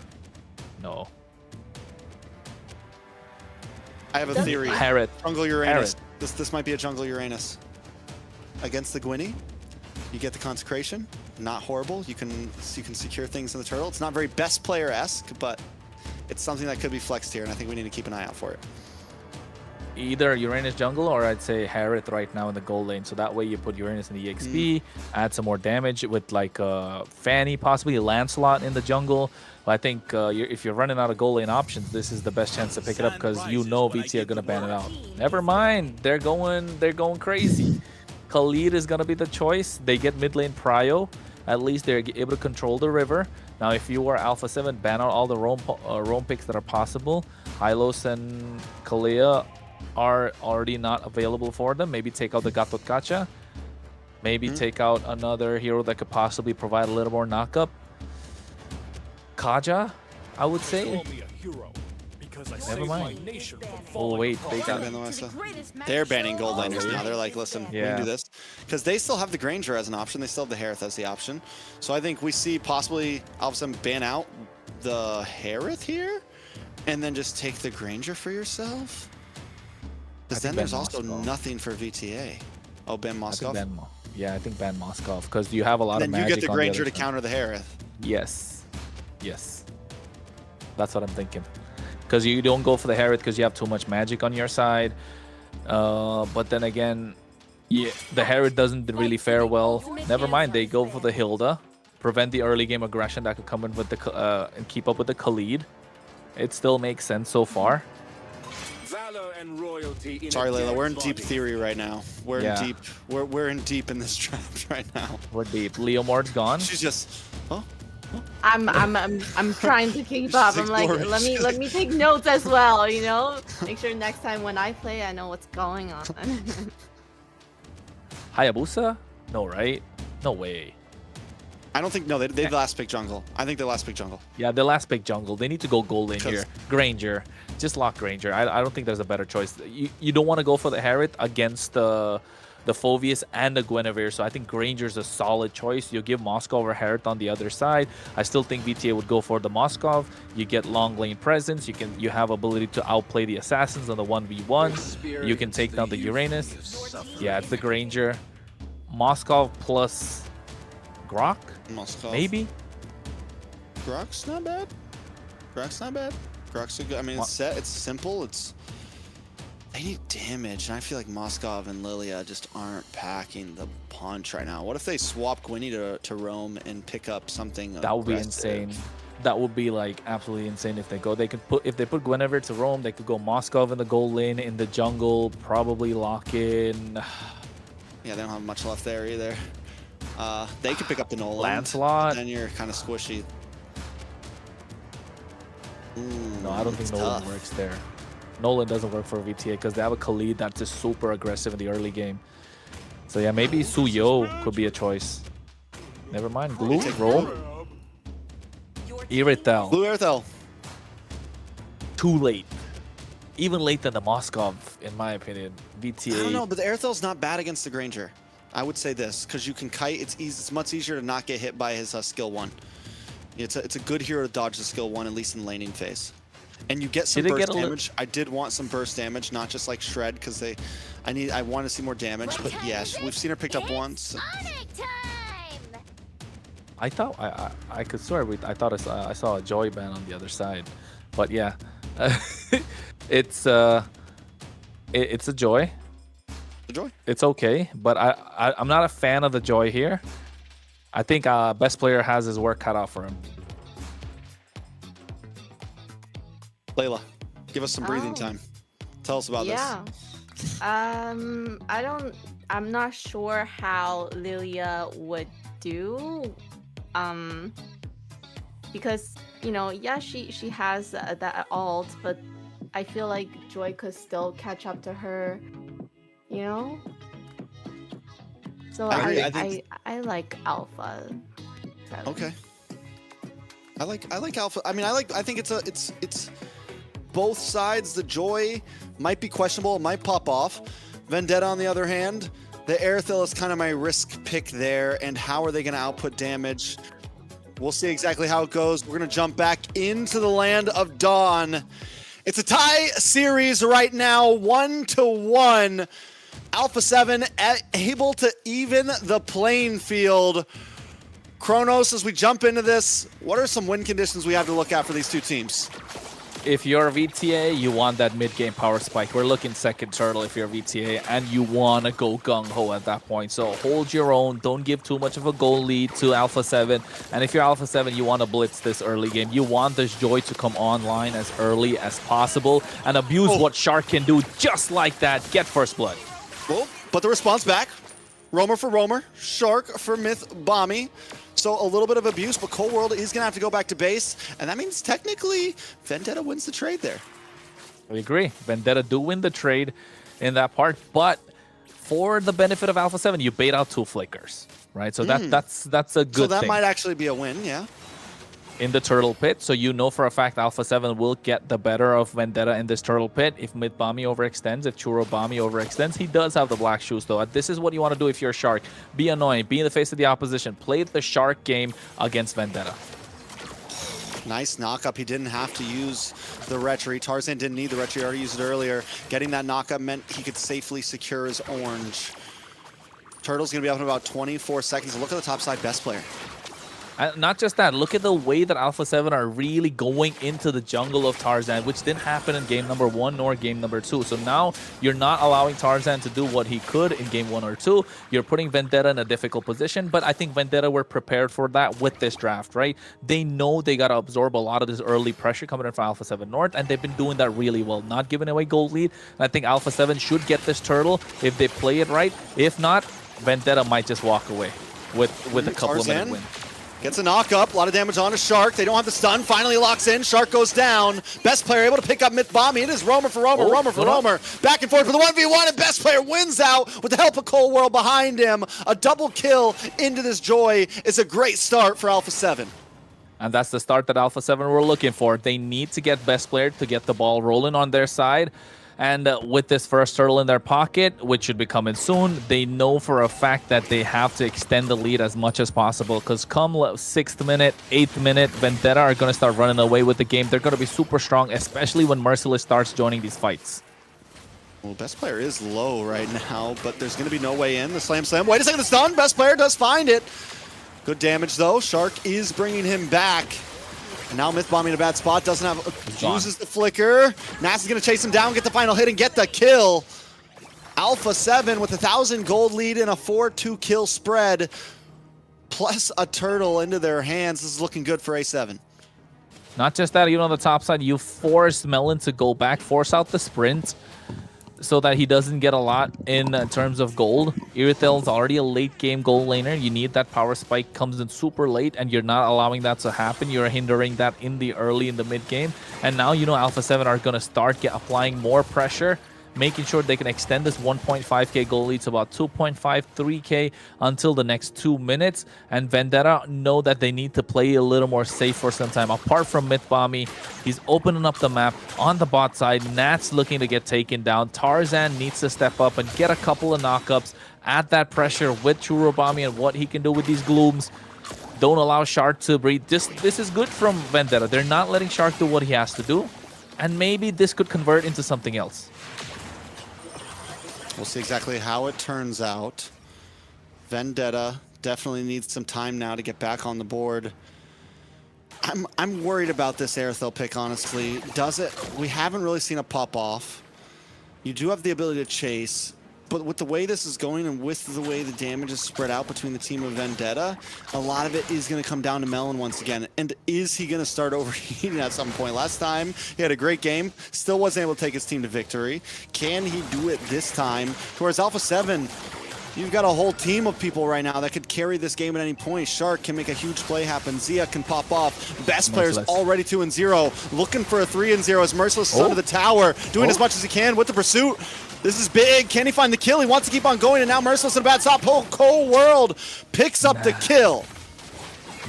no. I have a theory. Harriet, Jungle Uranus. Harriet. This might be a Jungle Uranus. Against the Gwynny, you get the consecration. Not horrible. You can secure things in the turtle. It's not very best player-esque, but it's something that could be flexed here, and I think we need to keep an eye out for it. either Uranus jungle or I'd say Harriet right now in the goal lane. So that way you put Uranus in the EXP, add some more damage with like Fanny, possibly Lancelot in the jungle. But I think if you're running out of goal lane options, this is the best chance to pick it up because you know VT are gonna ban it out. Never mind, they're going crazy. Khalid is gonna be the choice. They get mid lane prio. At least they're able to control the river. Now, if you were Alpha 7, ban out all the roam picks that are possible. Hylos and Kalia are already not available for them. Maybe take out the Gatot Kacha. Maybe take out another hero that could possibly provide a little more knockup. Kaja, I would say. Never mind. Oh wait, they got They're banning gold laners now. They're like, listen, we Yeah. can do this. Because they still have the Granger as an option. They still have the Harith as the option. So I think we see possibly Alpha 7 ban out the Harith here and then just take the Granger for yourself. Because then think there's ban also Moskov. nothing for VTA. Oh, ban I Moskov? think yeah, I think ban Moskov because you have a lot Then of you magic get the on Granger other to side. counter the Harith. Yes. Yes. That's what I'm thinking. Because you don't go for the Harriet because you have too much magic on your side. But then again, yeah, the Harriet doesn't really fare well. Never mind, they go for the Hilda. Prevent the early game aggression that could come in with the and keep up with the Khalid. It still makes sense so far. Sorry, Layla, we're in deep theory right now. We're Yeah. in deep. We're in deep in this draft right now. We're deep. Leomord's gone. She's just, oh, I'm trying to keep up. I'm like, ignoring. let me take notes as well, you know? Make sure next time when I play I know what's going on. Hayabusa? No, right? No way. I don't think, no, they last pick jungle. I think they last pick jungle. Yeah, the last pick jungle. They need to go gold lane here. 'Cause- Granger. Just lock Granger. I don't think there's a better choice. You don't want to go for the Harriet against the Phoveus and the Guinevere. So I think Granger's a solid choice. You give Moskov or Harriet on the other side. I still think VTA would go for the Moskov. You get long lane presence. You have ability to outplay the assassins on the 1v1. You can take down the Uranus. Yeah, it's the Granger. Moskov plus Grok, Moskov. maybe? Grok's not bad. Grok's not bad. Grok's a good, I mean, it's set, it's simple, it's... They need damage, and I feel like Moskov and Lilia just aren't packing the punch right now. What if they swap Gwynny to roam and pick up something That would be aggressive? insane. That would be like absolutely insane if they go. They could put if they put Guinevere to roam, they could go Moskov in the gold lane in the jungle, probably lock in Yeah, they don't have much left there either. They could pick up the Nolan. Lancelot. Then you're kind of squishy. Ooh, No, I don't it's think Nolan tough. works there. Nolan doesn't work for VTA because they have a Khalid that's just super aggressive in the early game. So yeah, maybe Suyo could be a choice. Never mind. Glue, roll. Iritel. Blue Airthel. Too late. Even later than the Moskov, in my opinion. VTA. I don't know, but the Airthel's not bad against the Granger. I would say this, because you can kite, it's easy, it's much easier to not get hit by his skill 1. It's a good hero to dodge the skill 1, at least in laning phase. And you get some Did it burst get a damage. I did want some burst damage, not just like shred, because I want to see more damage. But yes, we've seen her picked up once. Sonic time! I thought I could swear I thought I saw a Joy ban on the other side, but yeah, it's a Joy. The Joy. It's okay, but I'm not a fan of the Joy here. I think best player has his work cut out for him. Layla, give us some breathing time. Tell us about this. I'm not sure how Lilia would do. Because, you know, yeah, she has that ult, but I feel like Joy could still catch up to her, you know? So I like Alpha 7. Okay. I like Alpha. I mean, I think it's both sides. The Joy might be questionable. It might pop off. Vendetta, on the other hand, the Airthil is kind of my risk pick there. And how are they going to output damage? We'll see exactly how it goes. We're going to jump back into the land of Dawn. It's a tie series right now, 1-1. Alpha 7 able to even the playing field. Kronos, as we jump into this, what are some win conditions we have to look at for these two teams? If you're VTA, you want that mid-game power spike. We're looking second turtle if you're VTA, and you want to go gung-ho at that point. So hold your own. Don't give too much of a goal lead to Alpha 7. And if you're Alpha 7, you want to blitz this early game. You want this Joy to come online as early as possible and abuse what Shark can do just like that. Get first blood. Well, but the response back. Roamer for Roamer. Shark for Myth Bommy. So a little bit of abuse, but Cold World is going to have to go back to base. And that means technically Vendetta wins the trade there. I agree. Vendetta do win the trade in that part. But for the benefit of Alpha 7, you bait out 2 flickers, right? So that's a good thing. So that might actually be a win, yeah. In the turtle pit, so you know for a fact Alpha 7 will get the better of Vendetta in this turtle pit. If Mid Bomby overextends, if Churro Bomby overextends, he does have the black shoes though. This is what you want to do if you're a Shark. Be annoying, be in the face of the opposition, play the Shark game against Vendetta. Nice knock-up. He didn't have to use the Retry. Tarzan didn't need the Retry, already used it earlier. Getting that knock-up meant he could safely secure his orange. Turtle's going to be up in about 24 seconds. Look at the top side best player. Not just that, look at the way that Alpha 7 are really going into the jungle of Tarzan, which didn't happen in game number 1 nor game number 2. So now you're not allowing Tarzan to do what he could in game 1 or 2. You're putting Vendetta in a difficult position, but I think Vendetta were prepared for that with this draft, right? They know they got to absorb a lot of this early pressure coming in from Alpha 7 North, and they've been doing that really well, not giving away gold lead. And I think Alpha 7 should get this turtle if they play it right. If not, Vendetta might just walk away with a couple of minute win. Gets a knock-up, a lot of damage on a Shark. They don't have the stun, finally locks in. Shark goes down. Best player able to pick up Myth Bomby. It is Roamer for Roamer, Roamer for Roamer. Back and forth for the 1v1, and best player wins out with the help of Cold World behind him. A double kill into this Joy is a great start for Alpha 7. And that's the start that Alpha 7 were looking for. They need to get best player to get the ball rolling on their side. And with this first turtle in their pocket, which should be coming soon, they know for a fact that they have to extend the lead as much as possible. Because come 6th minute, 8th minute, Vendetta are going to start running away with the game. They're going to be super strong, especially when Merciless starts joining these fights. Well, best player is low right now, but there's going to be no way in. The slam. Wait a second, the stun. Best player does find it. Good damage, though. Shark is bringing him back. And now Myth Bomby in a bad spot, doesn't have, uses the flicker. Nass is gonna chase him down, get the final hit and get the kill. Alpha 7 with 1,000 gold lead in a 4-2 kill spread, plus a turtle into their hands. This is looking good for A7. Not just that, even on the top side, you force Melon to go back, force out the sprint, so that he doesn't get a lot in terms of gold. Irithil's already a late game gold laner. You need that power spike, comes in super late, and you're not allowing that to happen. You're hindering that in the mid game. And now you know Alpha 7 are going to start applying more pressure, making sure they can extend this 1.5k goal lead to about 2.53k until the next 2 minutes. And Vendetta know that they need to play a little more safe for some time. Apart from Myth Bomby, he's opening up the map on the bot side. Nat's looking to get taken down. Tarzan needs to step up and get a couple of knockups, add that pressure with Churro Bomby and what he can do with these glooms. Don't allow Shark to breathe. This is good from Vendetta. They're not letting Shark do what he has to do. And maybe this could convert into something else. We'll see exactly how it turns out. Vendetta definitely needs some time now to get back on the board. I'm worried about this Airthel pick, honestly. We haven't really seen a pop off. You do have the ability to chase, but with the way this is going and with the way the damage is spread out between the team of Vendetta, a lot of it is going to come down to Melon once again. And is he going to start overheating at some point? Last time, he had a great game, still wasn't able to take his team to victory. Can he do it this time? Towards Alpha 7, you've got a whole team of people right now that could carry this game at any point. Shark can make a huge play happen. Zia can pop off. Best players already 2-0. Looking for a 3-0 as Merciless is under the tower, doing as much as he can with the pursuit. This is big. Can he find the kill? He wants to keep on going, and now Merciless in a bad spot. Cold World picks up the kill.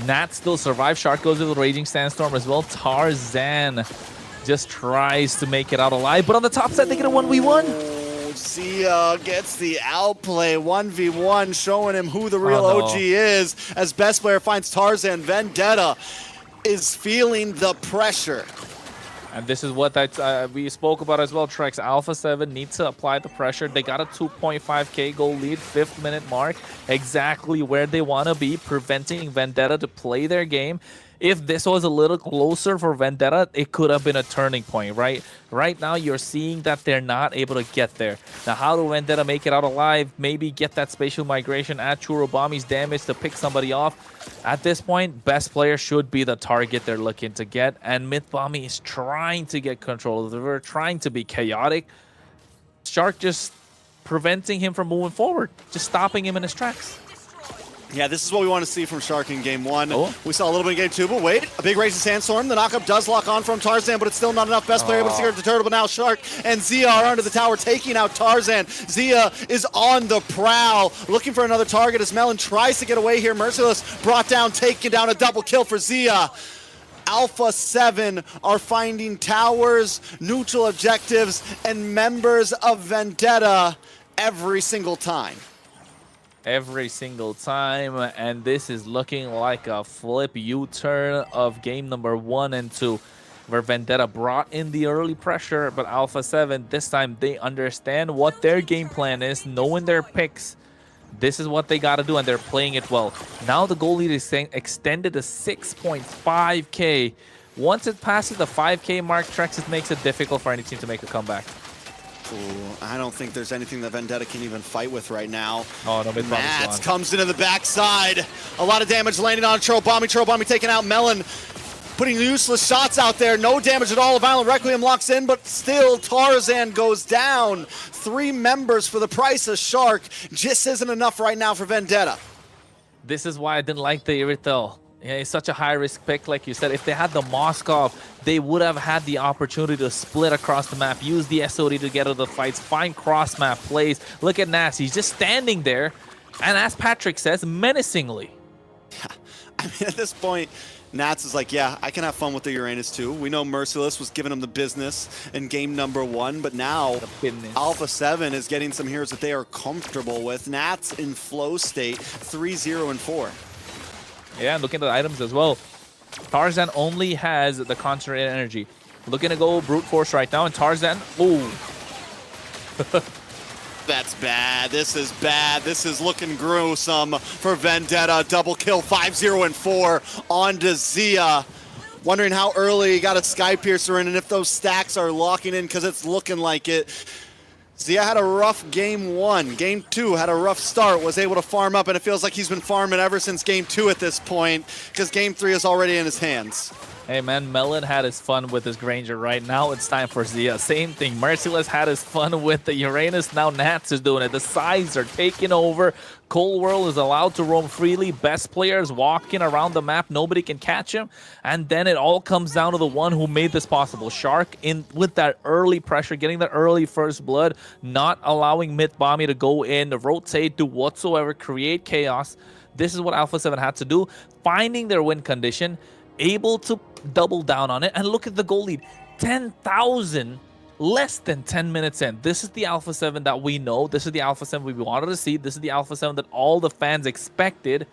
Nat still survives. Shark goes with Raging Sandstorm as well. Tarzan just tries to make it out alive, but on the top side, they get a 1v1. Zia gets the outplay, 1v1, showing him who the real OG is, as best player finds Tarzan. Vendetta is feeling the pressure. And this is what we spoke about as well, Trex. Alpha 7 needs to apply the pressure. They got a 2.5k goal lead, 5th minute mark, exactly where they want to be, preventing Vendetta to play their game. If this was a little closer for Vendetta, it could have been a turning point, right? Right now, you're seeing that they're not able to get there. Now, how do Vendetta make it out alive? Maybe get that spatial migration at Churubami's damage to pick somebody off. At this point, best player should be the target they're looking to get, and Mythbommy is trying to get control of the river, trying to be chaotic. Shark just preventing him from moving forward, just stopping him in his tracks. Yeah, this is what we want to see from Shark in game 1. We saw a little bit in game 2, but wait, a big Raging Sandstorm. The knockup does lock on from Tarzan, but it's still not enough. Best player able to secure the turtle, but now Shark and Zia are under the tower, taking out Tarzan. Zia is on the prowl, looking for another target as Melon tries to get away here. Merciless brought down, taking down a double kill for Zia. Alpha 7 are finding towers, neutral objectives, and members of Vendetta every single time. Every single time, and this is looking like a flip U-turn of game number 1 and 2, where Vendetta brought in the early pressure, but Alpha 7, this time they understand what their game plan is, knowing their picks. This is what they got to do, and they're playing it well. Now the goal lead is extended to 6.5k. Once it passes the 5k mark, Trex, it makes it difficult for any team to make a comeback. Ooh, I don't think there's anything that Vendetta can even fight with right now. Oh, no, Mats comes into the backside. A lot of damage landing on Churubami. Churubami taking out Melon, putting useless shots out there. No damage at all. Violent Requiem locks in, but still Tarzan goes down. 3 members for the price of Shark. Just isn't enough right now for Vendetta. This is why I didn't like the Irithel. Yeah, it's such a high-risk pick, like you said. If they had the Moskov, they would have had the opportunity to split across the map, use the SOD to get out of the fights, find cross-map plays. Look at Nas. He's just standing there, and as Patrick says, menacingly. Yeah. I mean, at this point, Nats is like, yeah, I can have fun with the Uranus too. We know Merciless was giving him the business in game number 1, but now Alpha 7 is getting some heroes that they are comfortable with. Nats in flow state, 3-0-4. Yeah, and looking at the items as well. Tarzan only has the concentrated energy. Looking to go brute force right now, and Tarzan, ooh. That's bad. This is bad. This is looking gruesome for Vendetta. Double kill, 5-0-4 onto Zia. Wondering how early he got a Sky Piercer in and if those stacks are locking in, because it's looking like it. Zia had a rough game 1. Game 2 had a rough start, was able to farm up, and it feels like he's been farming ever since game 2 at this point, because game 3 is already in his hands. Hey man, Melon had his fun with his Granger. Right now it's time for Zia. Same thing. Merciless had his fun with the Uranus. Now Nats is doing it. The sides are taking over. Cold World is allowed to roam freely. Best players walking around the map. Nobody can catch him. And then it all comes down to the one who made this possible. Shark in with that early pressure, getting the early first blood, not allowing Mythbommy to go in, rotate, do whatsoever, create chaos. This is what Alpha 7 had to do. Finding their win condition, able to double down on it, and look at the goal lead. 10,000 less than 10 minutes in. This is the Alpha 7 that we know. This is the Alpha 7 we wanted to see. This is the Alpha 7 that all the fans expected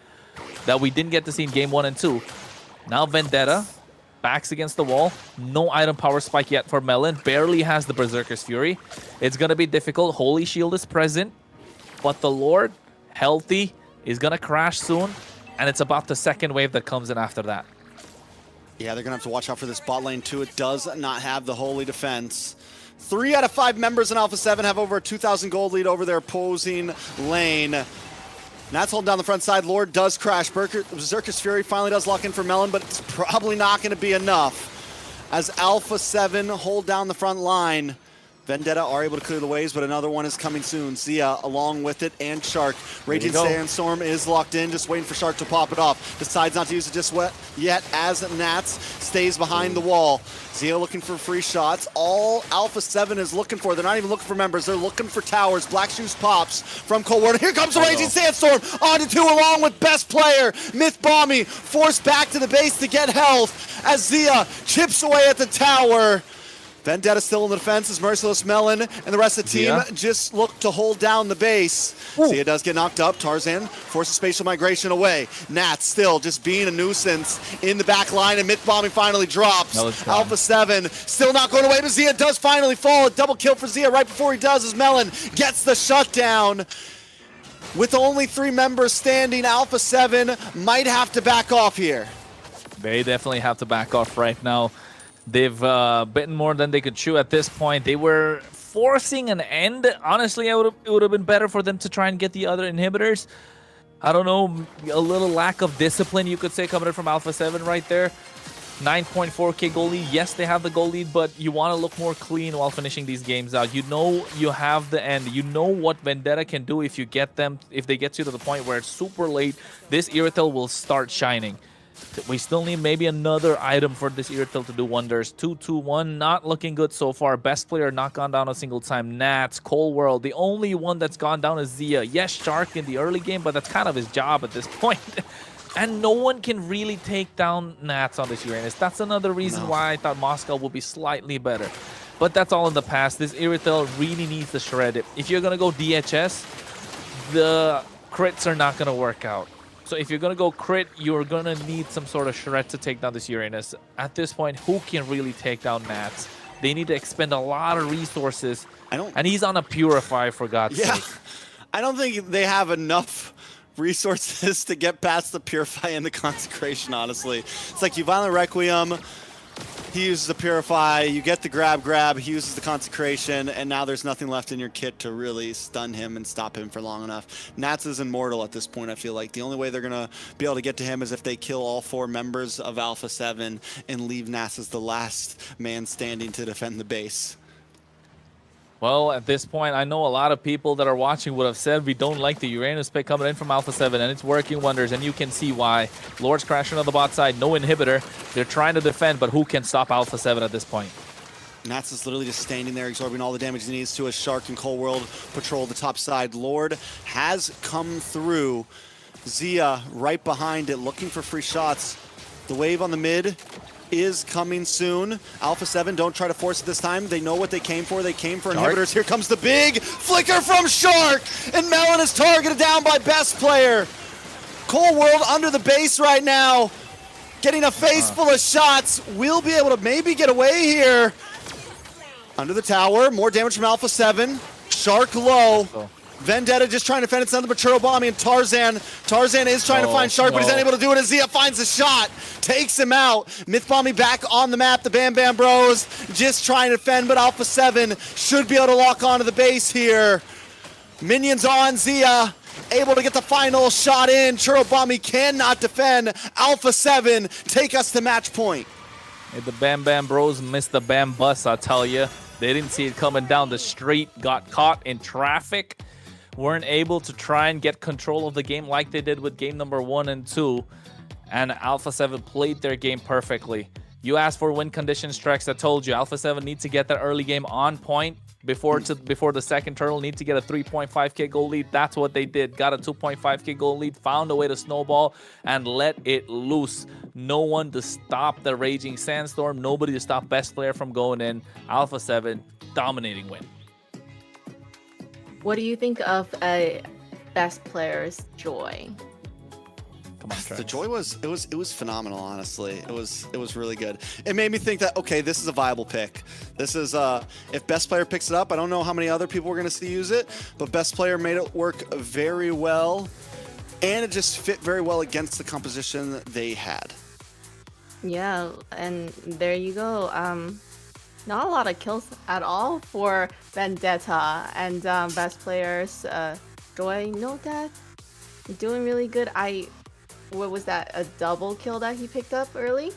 that we didn't get to see in game 1 and 2. Now Vendetta, backs against the wall. No item power spike yet for Melon. Barely has the Berserker's Fury. It's going to be difficult. Holy Shield is present, but the Lord, healthy, is going to crash soon, and it's about the second wave that comes in after that. Yeah, they're going to have to watch out for this bot lane too. It does not have the holy defense. 3 out of 5 members in Alpha 7 have over a 2,000 gold lead over their opposing lane. Nats holding down the front side. Lord does crash. Berserker's Fury finally does lock in for Melon, but it's probably not going to be enough. As Alpha 7 hold down the front line, Vendetta are able to clear the waves, but another one is coming soon. Zia along with it, and Shark. Raging Sandstorm is locked in, just waiting for Shark to pop it off. Decides not to use it just yet as Nats stays behind the wall. Zia looking for free shots. All Alpha 7 is looking for, they're not even looking for members, they're looking for towers. Black Shoes pops from Cold War. Here comes the Raging Sandstorm onto 2 along with best player. Myth Bomby forced back to the base to get health as Zia chips away at the tower. Vendetta still in the defense as Merciless Melon and the rest of the team just look to hold down the base. Zia does get knocked up. Tarzan forces spatial migration away. Nats still just being a nuisance in the back line, and Myth Bombing finally drops. Alpha 7 still not going away, but Zia does finally fall. A double kill for Zia right before he does as Melon gets the shutdown. With only 3 members standing, Alpha 7 might have to back off here. They definitely have to back off right now. They've bitten more than they could chew at this point. They were forcing an end. Honestly, it would have been better for them to try and get the other inhibitors. I don't know, a little lack of discipline, you could say, coming in from Alpha 7 right there. 9.4k goal lead. Yes, they have the goal lead, but you want to look more clean while finishing these games out. You know you have the end. You know what Vendetta can do if you get them, if they get you to the point where it's super late. This Irithel will start shining. We still need maybe another item for this Irithel to do wonders. 2-2-1, not looking good so far. Best player not gone down a single time. Nats, Cold World. The only one that's gone down is Zia. Yes, Shark in the early game, but that's kind of his job at this point. And no one can really take down Nats on this Uranus. That's another reason why I thought Moscow would be slightly better. But that's all in the past. This Irithel really needs to shred it. If you're going to go DHS, the crits are not going to work out. So if you're going to go crit, you're going to need some sort of shred to take down this Uranus. At this point, who can really take down Nats? They need to expend a lot of resources. And he's on a Purify, for God's sake. I don't think they have enough resources to get past the Purify and the Consecration, honestly. It's like you Violent Requiem, he uses the Purify, you get the grab, he uses the Consecration, and now there's nothing left in your kit to really stun him and stop him for long enough. Nats is immortal at this point, I feel like. The only way they're going to be able to get to him is if they kill all 4 members of Alpha 7 and leave Nats as the last man standing to defend the base. Well, at this point, I know a lot of people that are watching would have said we don't like the Uranus pick coming in from Alpha 7, and it's working wonders, and you can see why. Lord's crashing on the bot side, no inhibitor. They're trying to defend, but who can stop Alpha 7 at this point? Nats is literally just standing there, absorbing all the damage he needs to as Shark and Cold World patrol the top side. Lord has come through. Zia right behind it, looking for free shots. The wave on the mid is coming soon. Alpha 7 don't try to force it this time. They know what they came for. They came for inhibitors. Here comes the big flicker from Shark, and Melon is targeted down by best player. Cold World under the base right now, getting a face full of shots. We'll be able to maybe get away here. Under the tower, more damage from Alpha 7. Shark low. Vendetta just trying to defend itself, but Churro Bombing and Tarzan. Tarzan is trying to find Shark, but he's unable to do it as Zia finds a shot. Takes him out. Myth Bombing back on the map. The Bam Bam Bros just trying to defend, but Alpha 7 should be able to lock onto the base here. Minions on Zia. Able to get the final shot in. Churro Bombing cannot defend. Alpha 7 take us to match point. Hey, the Bam Bam Bros missed the Bam Bus, I tell you. They didn't see it coming down the street. Got caught in traffic. Weren't able to try and get control of the game like they did with game number 1 and 2. And Alpha 7 played their game perfectly. You asked for win conditions, Trex. I told you, Alpha 7 needs to get that early game on point before the second turtle. Need to get a 3.5k goal lead. That's what they did. Got a 2.5k goal lead, found a way to snowball, and let it loose. No one to stop the Raging Sandstorm. Nobody to stop best player from going in. Alpha 7, dominating win. What do you think of a best player's joy? Come on, Trex. The joy was phenomenal, honestly. It was really good. It made me think that, okay, this is a viable pick. This is if best player picks it up, I don't know how many other people we're going to see use it, but best player made it work very well. and it just fit very well against the composition that they had. Yeah, and there you go. Not a lot of kills at all for Vendetta and best players. Do I know that? Doing really good. What was that? A double kill that he picked up early?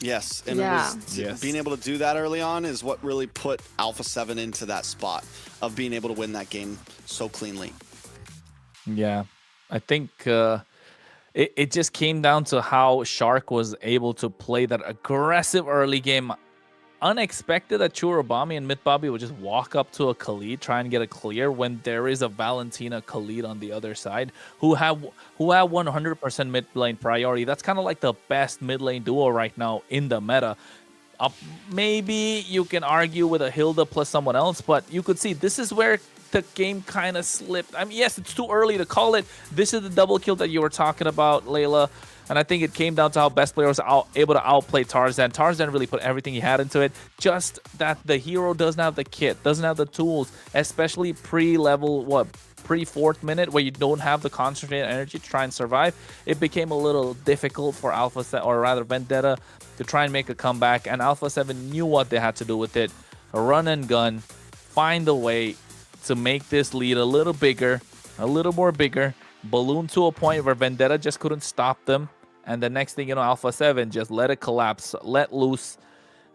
Yes, and Yeah. it was being able to do that early on is what really put Alpha 7 into that spot of being able to win that game so cleanly. Yeah, I think it just came down to how Shark was able to play that aggressive early game. Unexpected that Churubami and MLBB would just walk up to a Khalid, try and get a clear when there is a Valentina Khalid on the other side who have 100% mid lane priority. That's kind of like the best mid lane duo right now in the meta. Maybe you can argue with a Hilda plus someone else, but you could see this is where the game kind of slipped. I mean, yes, it's too early to call it. This is the double kill that you were talking about, Layla. And I think it came down to how best player was able to outplay Tarzan. Tarzan really put everything he had into it. Just that the hero doesn't have the kit, doesn't have the tools, especially pre-level, pre-4th minute where you don't have the concentrated energy to try and survive. It became a little difficult for Alpha 7, or rather Vendetta, to try and make a comeback. And Alpha 7 knew what they had to do with it. Run and gun, find a way to make this lead a little bigger, a little more bigger. Balloon to a point where Vendetta just couldn't stop them. And the next thing you know, Alpha 7 just let it collapse, let loose.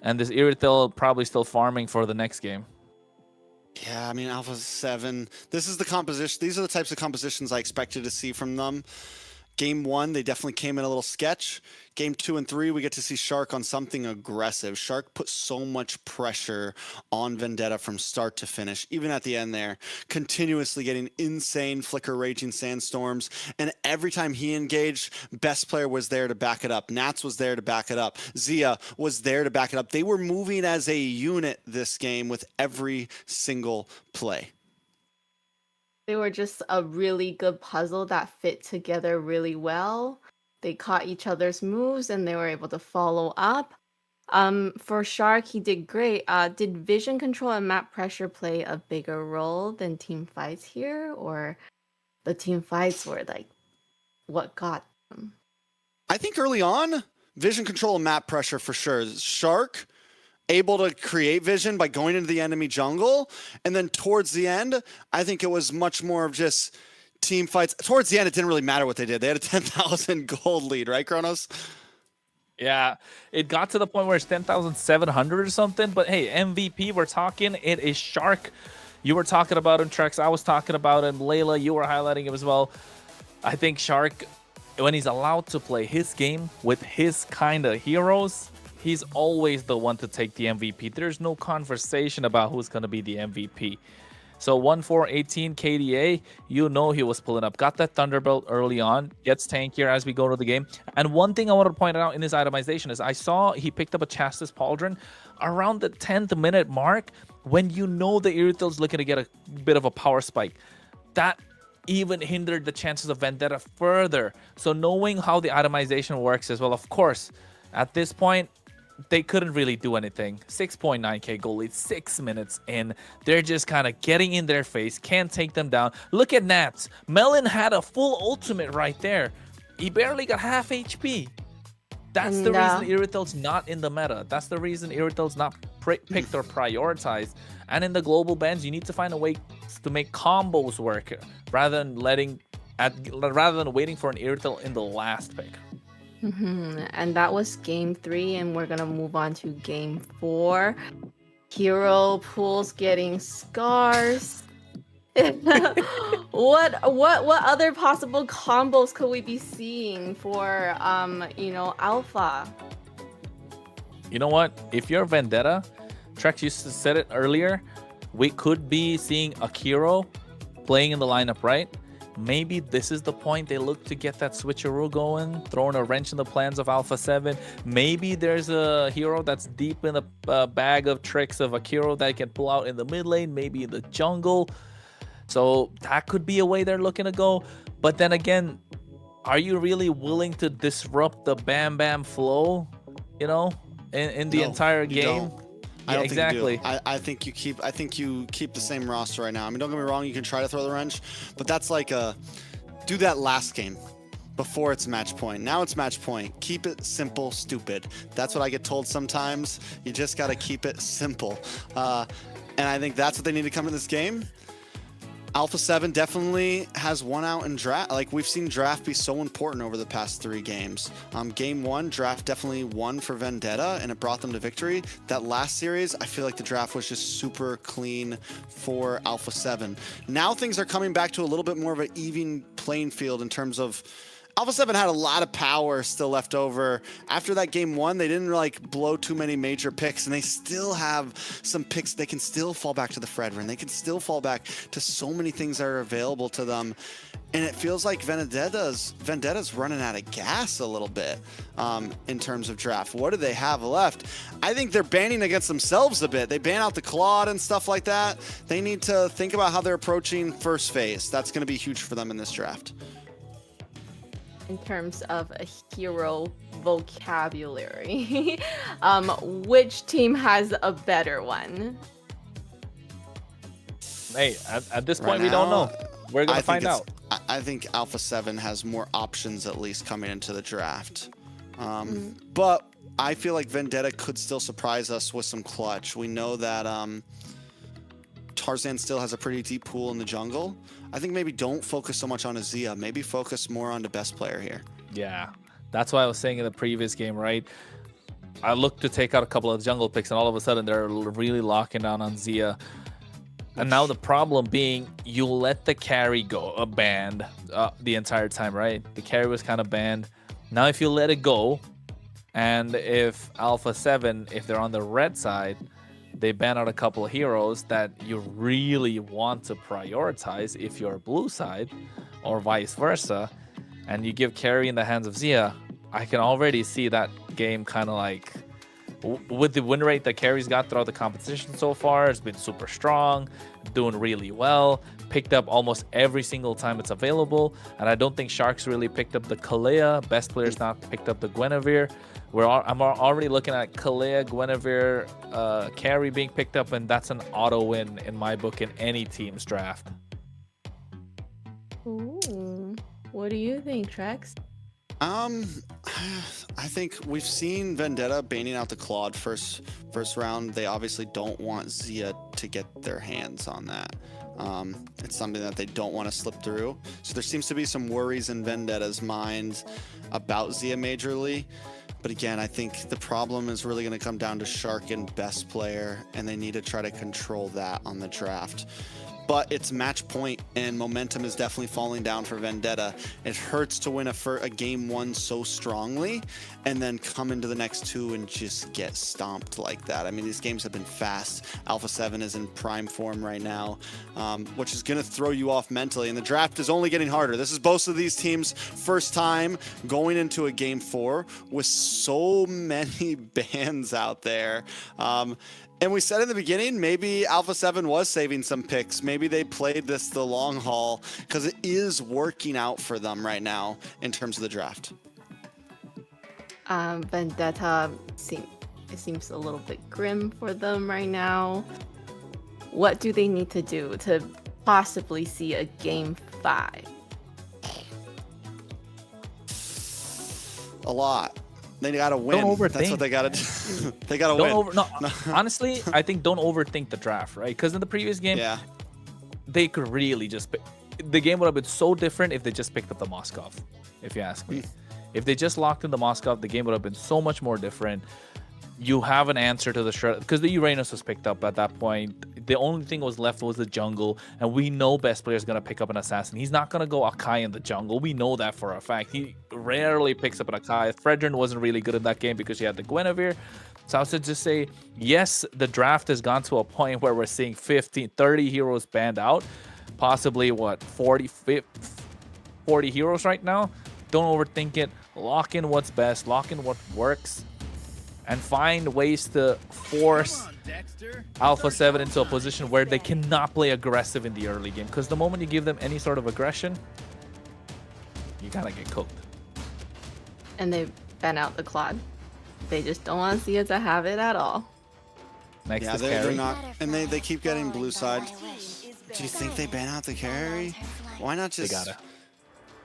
And this Irritel probably still farming for the next game. Yeah, I mean, Alpha 7, this is the composition. These are the types of compositions I expected to see from them. Game 1, they definitely came in a little sketch. Game 2 and 3, we get to see Shark on something aggressive. Shark put so much pressure on Vendetta from start to finish, even at the end there, continuously getting insane Flicker Raging Sandstorms. And every time he engaged, best player was there to back it up. Nats was there to back it up. Zia was there to back it up. They were moving as a unit this game with every single play. They were just a really good puzzle that fit together really well. They caught each other's moves and they were able to follow up. For Shark, he did great. Did vision control and map pressure play a bigger role than team fights here? Or the team fights were like what got them? I think early on, vision control and map pressure for sure. Shark able to create vision by going into the enemy jungle. And then towards the end, I think it was much more of just team fights. Towards the end, it didn't really matter what they did. They had a 10,000 gold lead, right, Kronos? Yeah, it got to the point where it's 10,700 or something. But hey, MVP, we're talking. It is Shark. You were talking about him, Trex. I was talking about him. Layla, you were highlighting him as well. I think Shark, when he's allowed to play his game with his kind of heroes, he's always the one to take the MVP. There's no conversation about who's going to be the MVP. So 1-4-18 KDA, you know he was pulling up. Got that Thunderbolt early on. Gets tankier as we go to the game. And one thing I want to point out in his itemization is I saw he picked up a Chastis Pauldron around the 10th minute mark when you know the Irritel's looking to get a bit of a power spike. That even hindered the chances of Vendetta further. So knowing how the itemization works as well, of course, at this point, they couldn't really do anything. 6.9k goal lead, 6 minutes in. They're just kind of getting in their face, can't take them down. Look at Nats. Melon had a full ultimate right there. He barely got half HP. That's the reason Irritel's not in the meta. That's the reason Irritel's not picked or prioritized. And in the global bans, you need to find a way to make combos work rather than waiting for an Irritel in the last pick. And that was game 3, and we're gonna move on to game 4. Hero pools getting scars. What other possible combos could we be seeing for Alpha? You know what? If you're Vendetta, Trex used to said it earlier, we could be seeing Akiro playing in the lineup, right? Maybe this is the point they look to get that switcheroo going, throwing a wrench in the plans of Alpha 7. Maybe there's a hero that's deep in the bag of tricks of Akiro that can pull out in the mid lane, maybe in the jungle. So that could be a way they're looking to go. But then again, are you really willing to disrupt the Bam Bam flow, in the entire game? I don't exactly. think you do. I think you keep the same roster right now. I mean, don't get me wrong, you can try to throw the wrench, but that's like do that last game before it's match point. Now it's match point. Keep it simple, stupid. That's what I get told sometimes. You just got to keep it simple. And I think that's what they need to come in this game. Alpha 7 definitely has won out in draft. Like, we've seen draft be so important over the past 3 games. Game 1, draft definitely won for Vendetta, and it brought them to victory. That last series, I feel like the draft was just super clean for Alpha 7. Now things are coming back to a little bit more of an even playing field in terms of Alpha 7 had a lot of power still left over. After that game 1, they didn't like blow too many major picks, and they still have some picks. They can still fall back to the Fredrin. They can still fall back to so many things that are available to them. And it feels like Vendetta's running out of gas a little bit in terms of draft. What do they have left? I think they're banning against themselves a bit. They ban out the Claude and stuff like that. They need to think about how they're approaching first phase. That's going to be huge for them in this draft. In terms of a hero vocabulary, which team has a better one? Hey, at this point, we don't know. We're going to find out. I think Alpha 7 has more options, at least, coming into the draft. But I feel like Vendetta could still surprise us with some clutch. We know that Tarzan still has a pretty deep pool in the jungle. I think maybe don't focus so much on Azia. Maybe focus more on the best player here. Yeah, that's why I was saying in the previous game, right? I looked to take out a couple of jungle picks, and all of a sudden they're really locking down on Zia. And now the problem being, you let the carry go banned the entire time, right? The carry was kind of banned. Now if you let it go, and if Alpha 7, if they're on the red side, they ban out a couple of heroes that you really want to prioritize if you're blue side, or vice versa, and you give carry in the hands of Zia, I can already see that game kind of like, with the win rate that carry's got throughout the competition so far, it's been super strong, doing really well, picked up almost every single time it's available, and I don't think Sharks really picked up the Kalea. Best players not picked up the Guinevere. I'm already looking at Kalea, Guinevere, carry being picked up, and that's an auto win in my book in any team's draft. Ooh, what do you think, Trex? I think we've seen Vendetta banning out the Claude first round. They obviously don't want Zia to get their hands on that. It's something that they don't want to slip through. So there seems to be some worries in Vendetta's mind about Zia majorly. But again, I think the problem is really going to come down to Shark and best player, and they need to try to control that on the draft. But it's match point, and momentum is definitely falling down for Vendetta. It hurts to win a game 1 so strongly and then come into the next 2 and just get stomped like that. I mean, these games have been fast. Alpha 7 is in prime form right now, which is going to throw you off mentally. And the draft is only getting harder. This is both of these teams' first time going into a game 4 with so many bans out there. And we said in the beginning, maybe Alpha 7 was saving some picks. Maybe they played this the long haul because it is working out for them right now in terms of the draft. Vendetta seems a little bit grim for them right now. What do they need to do to possibly see a game 5? A lot. They gotta win. Don't overthink. That's what they gotta do. They gotta win. No, honestly, I think don't overthink the draft, right? Because in the previous game, they could really just the game would have been so different if they just picked up the Moskov, if you ask me. If they just locked in the Moskov, the game would have been so much more different. You have an answer to the shred because the Uranus was picked up at that point. The only thing was left was the jungle, and we know best player is going to pick up an assassin. He's not going to go Akai in the jungle. We know that for a fact. He rarely picks up an Akai. Fredrin wasn't really good in that game because he had the Guinevere. So I would just say, yes, the draft has gone to a point where we're seeing 15, 30 heroes banned out. Possibly, 40 heroes right now. Don't overthink it. Lock in what's best. Lock in what works. And find ways to force Alpha 7 into a position where they cannot play aggressive in the early game. Because the moment you give them any sort of aggression, you kind of get cooked. And they ban out the Claude. They just don't want Zia to have it at all. Next is they're carry. not, and they keep getting blue side. Do you think they ban out the carry? Why not just? They gotta.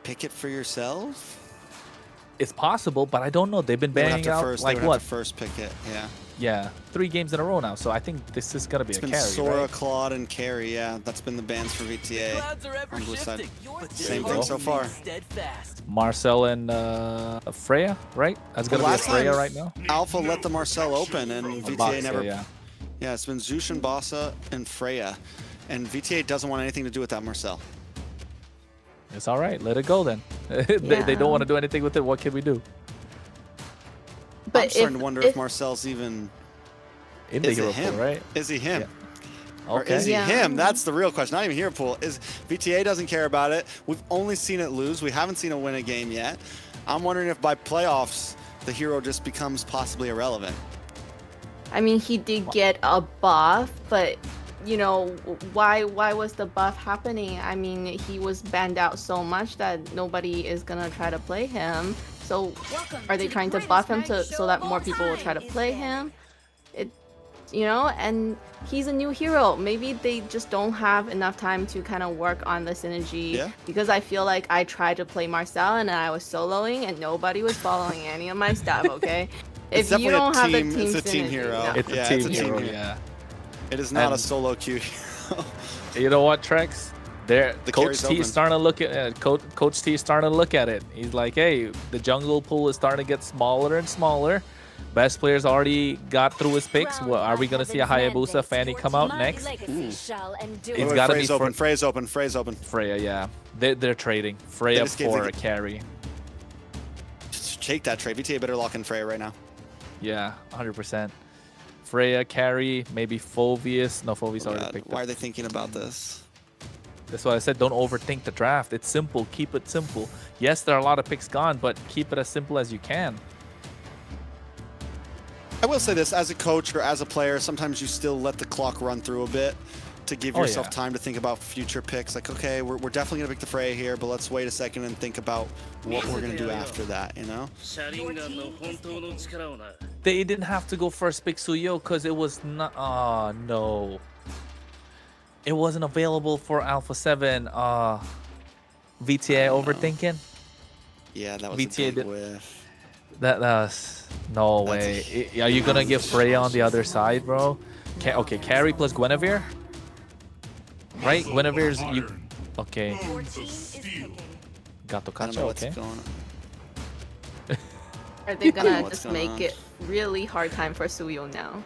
pick it for yourself? It's possible, but I don't know. They've been They would have banning to out first, like they would what? have to first pick it, yeah. Yeah, 3 games in a row now. So I think this is gonna be It's a been carry, Sora, right? Claude, and Carry, yeah. That's been the bans for VTA on blue side. Same thing so far. Marcel and Freya, right? That's gonna be a last Freya time- right now. Alpha let the Marcel open, and VTA Boxer, never... yeah. Yeah, it's been Zeus and Bassa and Freya. And VTA doesn't want anything to do with that Marcel. It's all right. Let it go then. They don't want to do anything with it. What can we do? But I'm starting to wonder if Marcel's even... In the Is hero it him? pool, right? Is he him? Yeah. Or Okay. is he Yeah. him? That's the real question. Not even hero pool. Is VTA doesn't care about it. We've only seen it lose. We haven't seen it win a game yet. I'm wondering if by playoffs, the hero just becomes possibly irrelevant. I mean, he did get a buff, but you know, why was the buff happening? I mean, he was banned out so much that nobody is gonna try to play him. So are they trying to buff him so that more people will try to play him? You know, and he's a new hero. Maybe they just don't have enough time to kind of work on the synergy. Yeah. Because I feel like I tried to play Marcel and I was soloing and nobody was following any of my stuff, okay? It's If you definitely a don't have the team- team it's a team synergy, hero. no. It's Yeah, a team it's a team hero, hero. yeah. It is not a And- solo queue hero. You know what, Trex? There, The Coach carry's T open. is starting to look at Coach T is starting to look at it. He's like, hey, the jungle pool is starting to get smaller and smaller. Best players already got through his picks. Well, are we gonna see a Hayabusa Fanny come out next? It's gotta be open. for- Freya's open. Freya's open. Freya, yeah. They're trading Freya just gave for the- a carry. Just take that trade. VTA better lock in Freya right now. Yeah, 100%. Freya carry, maybe Phoveus. No, Phoveus already God, picked why up. are they thinking about this? That's why I said don't overthink the draft. It's simple. Keep it simple. Yes, there are a lot of picks gone, but keep it as simple as you can. I will say this, as a coach or as a player, sometimes you still let the clock run through a bit to give Oh, yourself yeah. time to think about future picks. Like, okay, we're definitely going to pick the Freya here, but let's wait a second and think about what we're going to do after that, you know? They didn't have to go first pick Suyo because it was not. Oh, no. It wasn't available for Alpha 7. VTA overthinking? Yeah, that was VTA a big did- whiff. That was no That's way. Are you gonna give Freya on the other side, bro? Okay, carry plus Guinevere, right? Guinevere's you. Okay, Gato I don't know Cacho. what's Okay, going on. Are they gonna What's just going make on? it really hard time for Suyo now?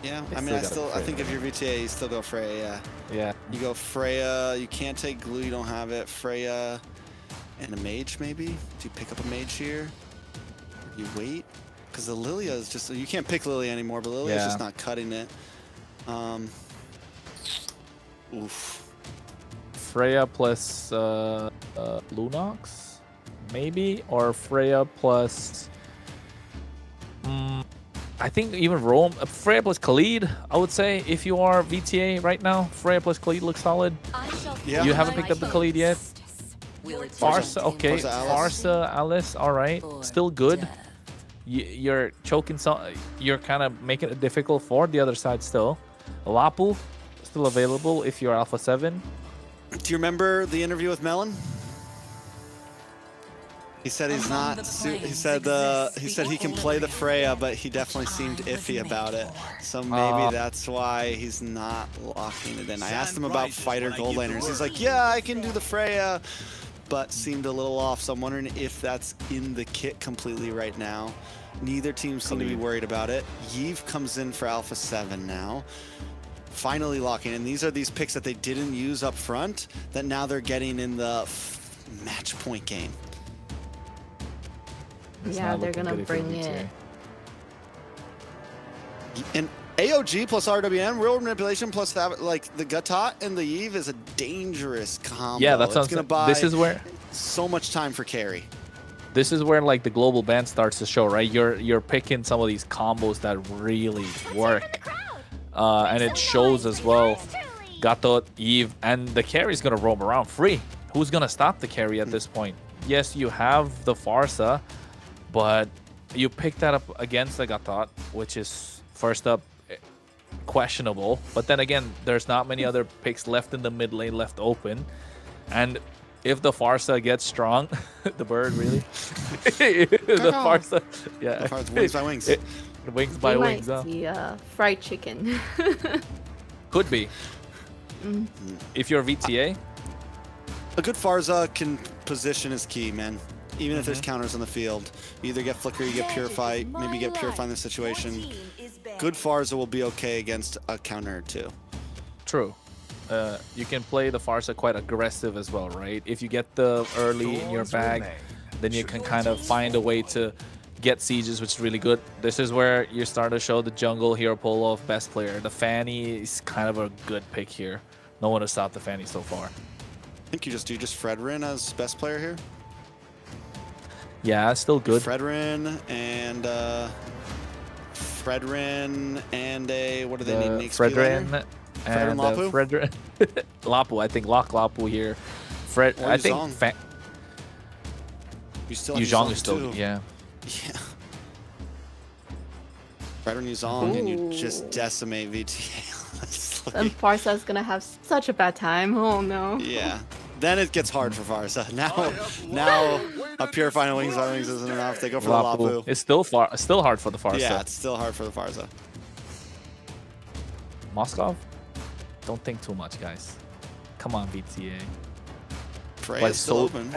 Yeah, They I mean, still gotta I think if Freya. you're VTA, you still go Freya, yeah. yeah. You go Freya, you can't take glue, you don't have it. Freya and a mage, maybe? Do you pick up a mage here? Or you wait? Because the Lilia is just, you can't pick Lilia anymore, but Lilia's Yeah. just not cutting it. Oof. Freya plus Lunox, maybe, or Freya plus. I think even Rome, Freya plus Khalid. I would say if you are VTA right now, Freya plus Khalid looks solid. Yeah. You haven't picked up the Khalid yet. Farsa, okay. Farsa Alice. Farsa Alice, all right. Still good. You're choking some. You're kind of making it difficult for the other side still. Lapu, still available if you're Alpha 7. Do you remember the interview with Melon? He said he's not. He said he can play the Freya, but he definitely seemed iffy about it. So maybe that's why he's not locking it in. I asked him about fighter gold laners. He's like, yeah, I can do the Freya, but seemed a little off. So I'm wondering if that's in the kit completely right now. Neither team seem to be worried about it. Yves comes in for Alpha 7 now. Finally locking in. These are these picks that they didn't use up front that now they're getting in the match point game. It's Yeah, not they're looking gonna good if you're bring VTA. it. And AOG plus RWM, real manipulation plus like the Gatot and the Yves is a dangerous combo. Yeah, that's it's gonna buy this is where so much time for carry. this is where like the global ban starts to show, right? You're picking some of these combos that really work, and it shows as well. Gatot, Eve, and the carry is gonna roam around free. Who's gonna stop the carry at this point? Yes, you have the Farsa, but you pick that up against the Gatot, which is first up questionable. But then again, there's not many other picks left in the mid lane left open, and if the Farsa gets strong, the bird really, the Farsa, yeah, Wings by wings. Wings by We wings. might Huh? see fried chicken. Could be. If you're VTA, A good Farza can position is key, man. Even if there's counters on the field, you either get Flicker, you get Purify, maybe you get Purify in this situation. Good Farza will be okay against a counter or two. true. You can play the Farsa quite aggressive as well, right? If you get the early in your bag, then you can kind of find a way to get sieges, which is really good. This is where you start to show the jungle hero Polo of best player. The Fanny is kind of a good pick here. No one has stopped the Fanny so far. I think you just Fredrin as best player here. Yeah, still good. Fredrin and a what do they need? An XP laner? Fredrin Fredrin and Lapu? Fredrin Lapu. I think Lock Lapu here. Or I think Yuzong. You still have Yuzong Yuzong is still too. yeah. Yeah. Fredrin Yuzong and you just Ooh. decimate VTA. Honestly. And Farsa's gonna have such a bad time. Oh no. Yeah. Then it gets hard for Farsa. Now a Purifying Wings by Wings isn't enough. They go for the Lapu. It's still hard for the Farsa. Yeah, it's still hard for the Farsa. Moskov? Don't think too much, guys. Come on, VTA. Freya's still open.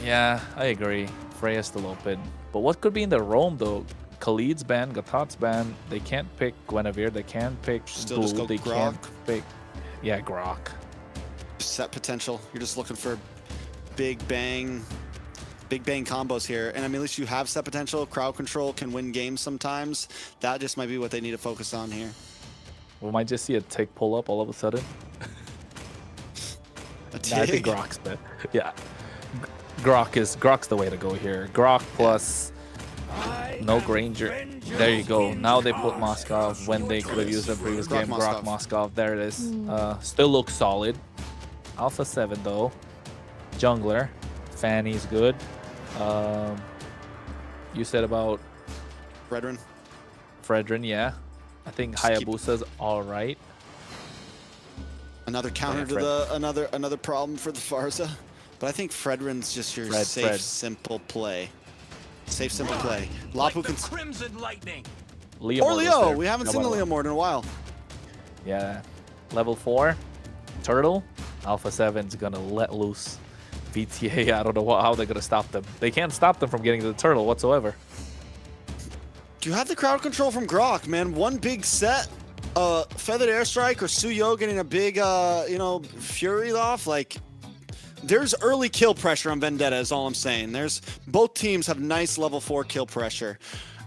Yeah, I agree. Freya's still open. But what could be in the roam, though? Khalid's ban, Gatat's ban. They can't pick Guinevere. They can't pick Still just go They Grok. can't pick... Yeah, Grok. Set potential. You're just looking for big bang combos here. And I mean, at least you have set potential. Crowd control can win games sometimes. That just might be what they need to focus on here. We might just see a tick pull up all of a sudden. A Nah, I think Tig. Grok's the... Yeah. Grok's the way to go here. Grok plus no Granger. There you go. Now they put Moskov when they could have used the previous Grok game. Grok Moskov. There it is. Still looks solid. Alpha 7 though. Jungler. Fanny's good. You said about Fredrin. Fredrin, yeah. I think Just keep- Hayabusa's all right. Another counter to the another problem for the Farsa. But I think Fredrin's just your safe, simple play. Safe, simple play. Lapu can... Crimson Lightning. Leo Or Mord was Leo! there. We haven't seen the Leo Mord in a while. Yeah. Level 4. Turtle. Alpha 7's gonna let loose VTA. I don't know how they're gonna stop them. They can't stop them from getting to the turtle whatsoever. Do you have the crowd control from Grok, man? One big set, Feathered Airstrike or Suyo getting a big, Fury off. Like, there's early kill pressure on Vendetta is all I'm saying. Both teams have nice level 4 kill pressure.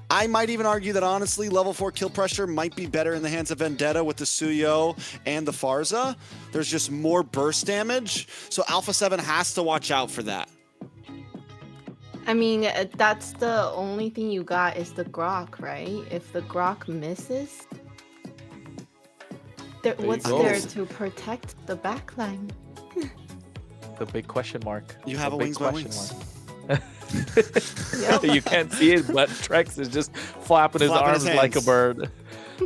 I might even argue that, honestly, level 4 kill pressure might be better in the hands of Vendetta with the Suyo and the Farza. There's just more burst damage, so Alpha 7 has to watch out for that. I mean, that's the only thing you got is the Grok, right? If the Grok misses, what's go. there to protect the backline? The big question mark. You have The a big Wings by question Wings. Yep. You can't see it, but Trex is just flapping his Flapping his arms like a hands. bird.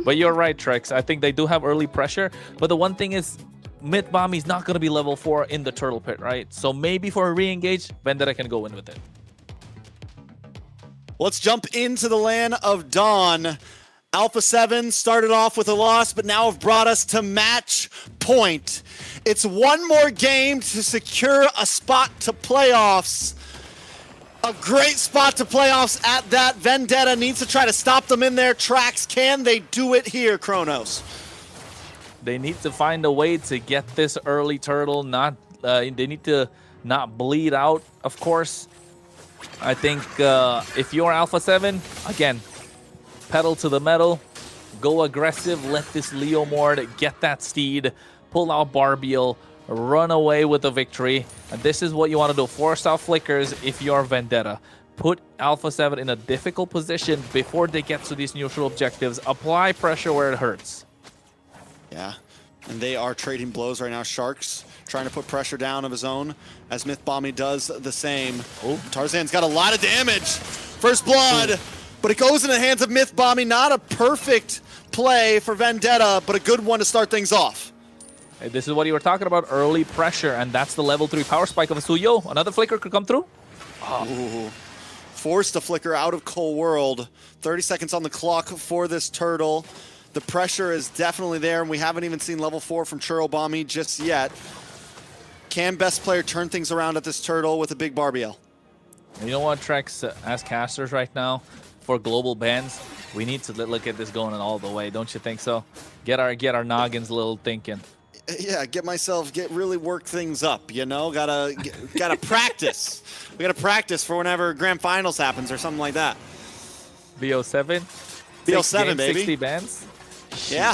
But you're right, Trex. I think they do have early pressure. But the one thing is, Mythbombie's not going to be level 4 in the turtle pit, right? So maybe for a re-engage, Vendetta can go in with it. Let's jump into the land of Dawn. Alpha 7 started off with a loss, but now have brought us to match point. It's one more game to secure a spot to playoffs. A great spot to playoffs at that. Vendetta needs to try to stop them in their tracks. Can they do it here, Kronos? They need to find a way to get this early turtle. They need to not bleed out, of course. I think if you're Alpha 7, again, pedal to the metal, go aggressive, let this Leo Mord get that steed, pull out Barbiel, run away with the victory. And this is what you want to do. Force out flickers if you're Vendetta. Put Alpha 7 in a difficult position before they get to these neutral objectives. Apply pressure where it hurts. Yeah, and they are trading blows right now. Sharks trying to put pressure down of his own as Mythbombie does the same. Oh, Tarzan's got a lot of damage. First blood, but it goes in the hands of Mythbombie. Not a perfect play for Vendetta, but a good one to start things off. This is what you were talking about, early pressure, and that's the level 3 power spike of Suyo. Another flicker could come through. Ooh. Forced to flicker out of Cold World. 30 seconds on the clock for this turtle. The pressure is definitely there, and we haven't even seen level 4 from Churobami just yet. Can best player turn things around at this turtle with a big Barbiel? You know what, Trex, as casters right now, for global bans, we need to look at this going all the way, don't you think so? Get our noggins a little thinking. Yeah, really work things up, you know? Gotta practice. We gotta practice for whenever Grand Finals happens or something like that. BO7? BO7, baby. 60 bans? Yeah,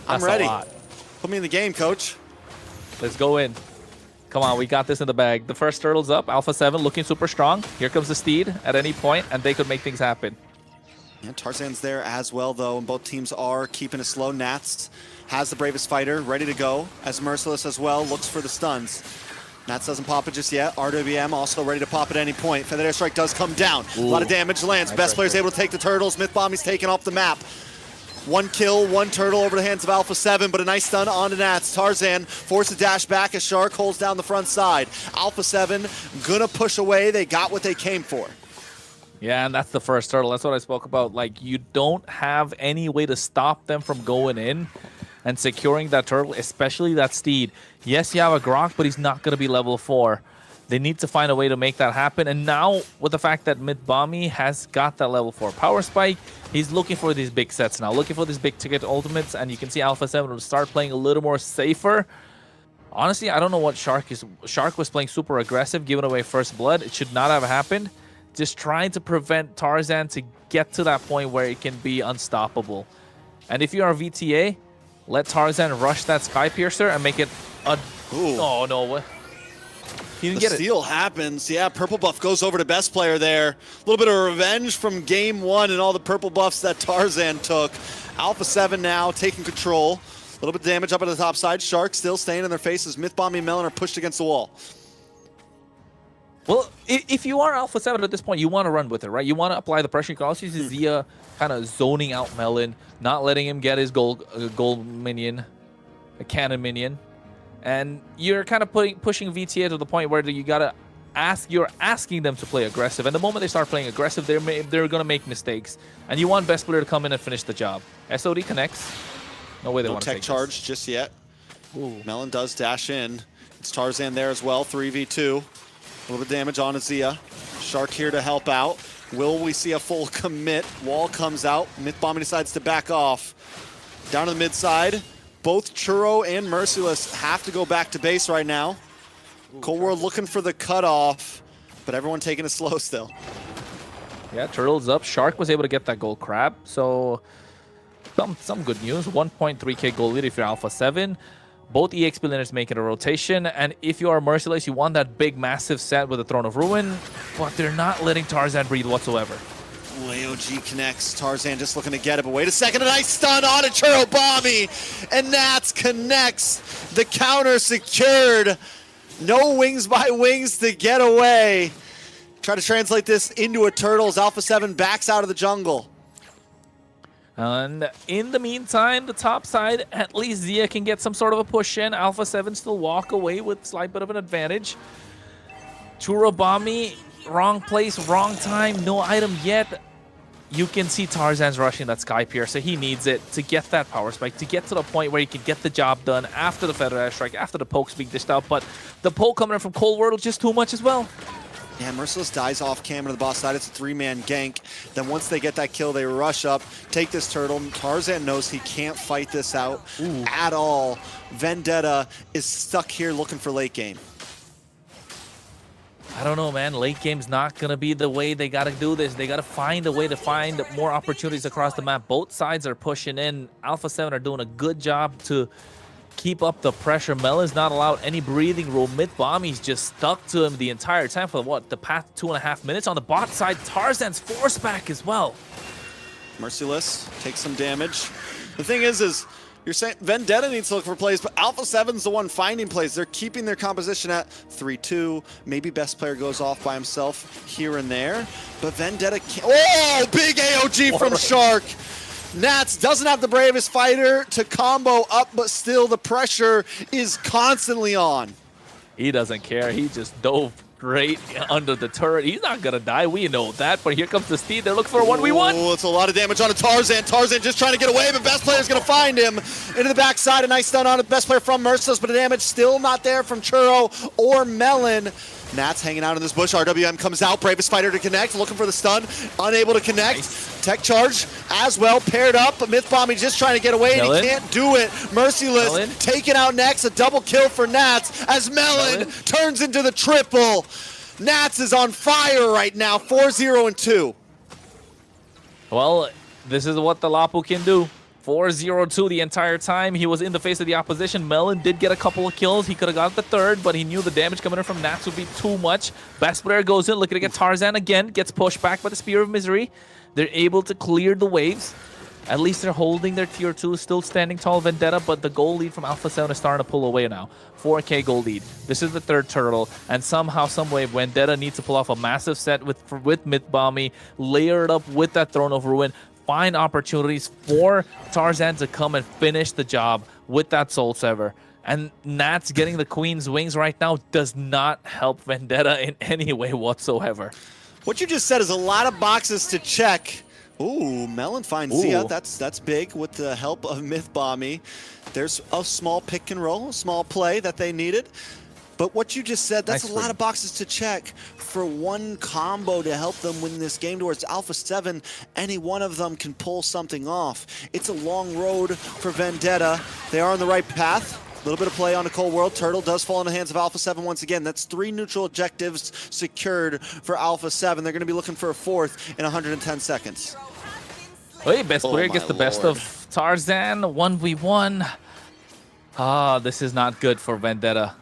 I'm That's ready. A lot. Put me in the game, coach. Let's go in. Come on, we got this in the bag. The first turtle's up, Alpha 7 looking super strong. Here comes the Steed at any point, and they could make things happen. Yeah, Tarzan's there as well, though, and both teams are keeping it slow. Nats has the bravest fighter ready to go, as Merciless as well looks for the stuns. Nats doesn't pop it just yet. RWM also ready to pop at any point. Feather Airstrike does come down. Ooh. A lot of damage lands. Nice Best player's able to take the turtles. Myth Bomb, he's taken off the map. One kill, one turtle over the hands of Alpha 7, but a nice stun on to Nats. Tarzan forced to dash back as Shark holds down the front side. Alpha 7 gonna push away. They got what they came for. Yeah, and that's the first turtle. That's what I spoke about. Like, you don't have any way to stop them from going in and securing that turtle, especially that Steed. Yes, you have a Grok, but he's not going to be level 4. They need to find a way to make that happen. And now, with the fact that Mythbommy has got that level 4 power spike, he's looking for these big sets now, looking for these big ticket ultimates, and you can see Alpha 7 will start playing a little more safer. Honestly, I don't know what Shark is. Shark was playing super aggressive, giving away first blood. It should not have happened. Just trying to prevent Tarzan to get to that point where it can be unstoppable. And if you are VTA, let Tarzan rush that Sky Piercer and make it a... Ooh. Oh, no. What? He didn't get it. The steal happens. Yeah, purple buff goes over to best player there. A little bit of revenge from game 1 and all the purple buffs that Tarzan took. Alpha 7 now taking control. A little bit of damage up at the top side. Shark still staying in their faces. Mythbommy and Melon are pushed against the wall. Well, if you are Alpha 7 at this point, you want to run with it, right? You want to apply the pressure. You can also see Zia kind of zoning out Melon, not letting him get his gold minion, a cannon minion. And you're kind of pushing VTA to the point where you're asking them to play aggressive. And the moment they start playing aggressive, they're going to make mistakes. And you want best player to come in and finish the job. SOD connects. No way they want to take tech charge this. just yet. Ooh. Melon does dash in. It's Tarzan there as well, 3v2. A little bit of damage on Azia. Shark here to help out. Will we see a full commit? Wall comes out. Mythbommy decides to back off. Down to the mid side. Both Churro and Merciless have to go back to base right now. Cold World looking for the cutoff, but everyone taking it slow still. Yeah, Turtle's up. Shark was able to get that gold crab. So some good news. 1.3k gold lead if you're Alpha 7. Both EXP laners making a rotation, and if you are Merciless, you want that big, massive set with the Throne of Ruin, but they're not letting Tarzan breathe whatsoever. Ooh, AOG connects. Tarzan just looking to get it, but wait a second, a nice stun on a Churobami, and Nats connects. The counter secured. No wings by wings to get away. Try to translate this into a turtle as Alpha 7 backs out of the jungle. And in the meantime, the top side, at least Zia can get some sort of a push in. Alpha 7 still walk away with a slight bit of an advantage. Churobami, wrong place, wrong time, no item yet. You can see Tarzan's rushing that Sky Piercer. He needs it to get that power spike, to get to the point where he can get the job done after the Feather Airstrike, after the pokes being dished out. But the poke coming in from Cold World just too much as well. Yeah, Merciless dies off camera to the boss side. It's a 3-man gank. Then once they get that kill, they rush up, take this turtle. Tarzan knows he can't fight this out at all. Vendetta is stuck here looking for late game. I don't know, man. Late game's not going to be the way they got to do this. They got to find a way to find more opportunities across the map. Both sides are pushing in. Alpha 7 are doing a good job to keep up the pressure. Melon's not allowed any breathing room. Mythbommy's just stuck to him the entire time for what? The past 2.5 minutes. On the bot side, Tarzan's force back as well. Merciless takes some damage. The thing is you're saying Vendetta needs to look for plays, but Alpha 7's the one finding plays. They're keeping their composition at 3-2. Maybe best player goes off by himself here and there, but Vendetta can't. Oh, big AOG from Shark. Nats doesn't have the bravest fighter to combo up, but still the pressure is constantly on. He doesn't care. He just dove great under the turret. He's not gonna die. We know that. But here comes the Steed. They're looking for a 1v1. Oh, it's a lot of damage on a Tarzan. Tarzan just trying to get away, but best player's gonna find him into the backside. A nice stun on it. Best player from Merciless, but the damage still not there from Churro or Melon. Nats hanging out in this bush. RWM comes out. Bravest fighter to connect. Looking for the stun. Unable to connect. Nice. Tech charge as well. Paired up. But Myth Bomb, he's just trying to get away, and he can't do it. Merciless taken out next. A double kill for Nats as Melon turns into the triple. Nats is on fire right now. 4-0-2. Well, this is what the Lapu can do. 4-0-2 the entire time. He was in the face of the opposition. Melon did get a couple of kills. He could have got the third, but he knew the damage coming in from Nats would be too much. Best player goes in, looking to get Tarzan again. Gets pushed back by the Spear of Misery. They're able to clear the waves. At least they're holding their tier 2, still standing tall Vendetta, but the goal lead from Alpha 7 is starting to pull away now. 4K goal lead. This is the third turtle, and somehow, someway, Vendetta needs to pull off a massive set with Myth Bomby, layer it up with that Throne of Ruin, find opportunities for Tarzan to come and finish the job with that Soul Sever. And Nats getting the Queen's Wings right now does not help Vendetta in any way whatsoever. What you just said is a lot of boxes to check. Ooh, Melon finds Zia. That's big with the help of Myth Bomby. There's a small pick and roll, a small play that they needed. But what you just said, that's a lot of boxes to check for one combo to help them win this game towards Alpha 7. Any one of them can pull something off. It's a long road for Vendetta. They are on the right path. A little bit of play on the Cold World. Turtle does fall in the hands of Alpha 7 once again. That's 3 neutral objectives secured for Alpha 7. They're going to be looking for a 4th in 110 seconds. Hey, best player gets the best of Tarzan. 1v1. Ah, this is not good for Vendetta.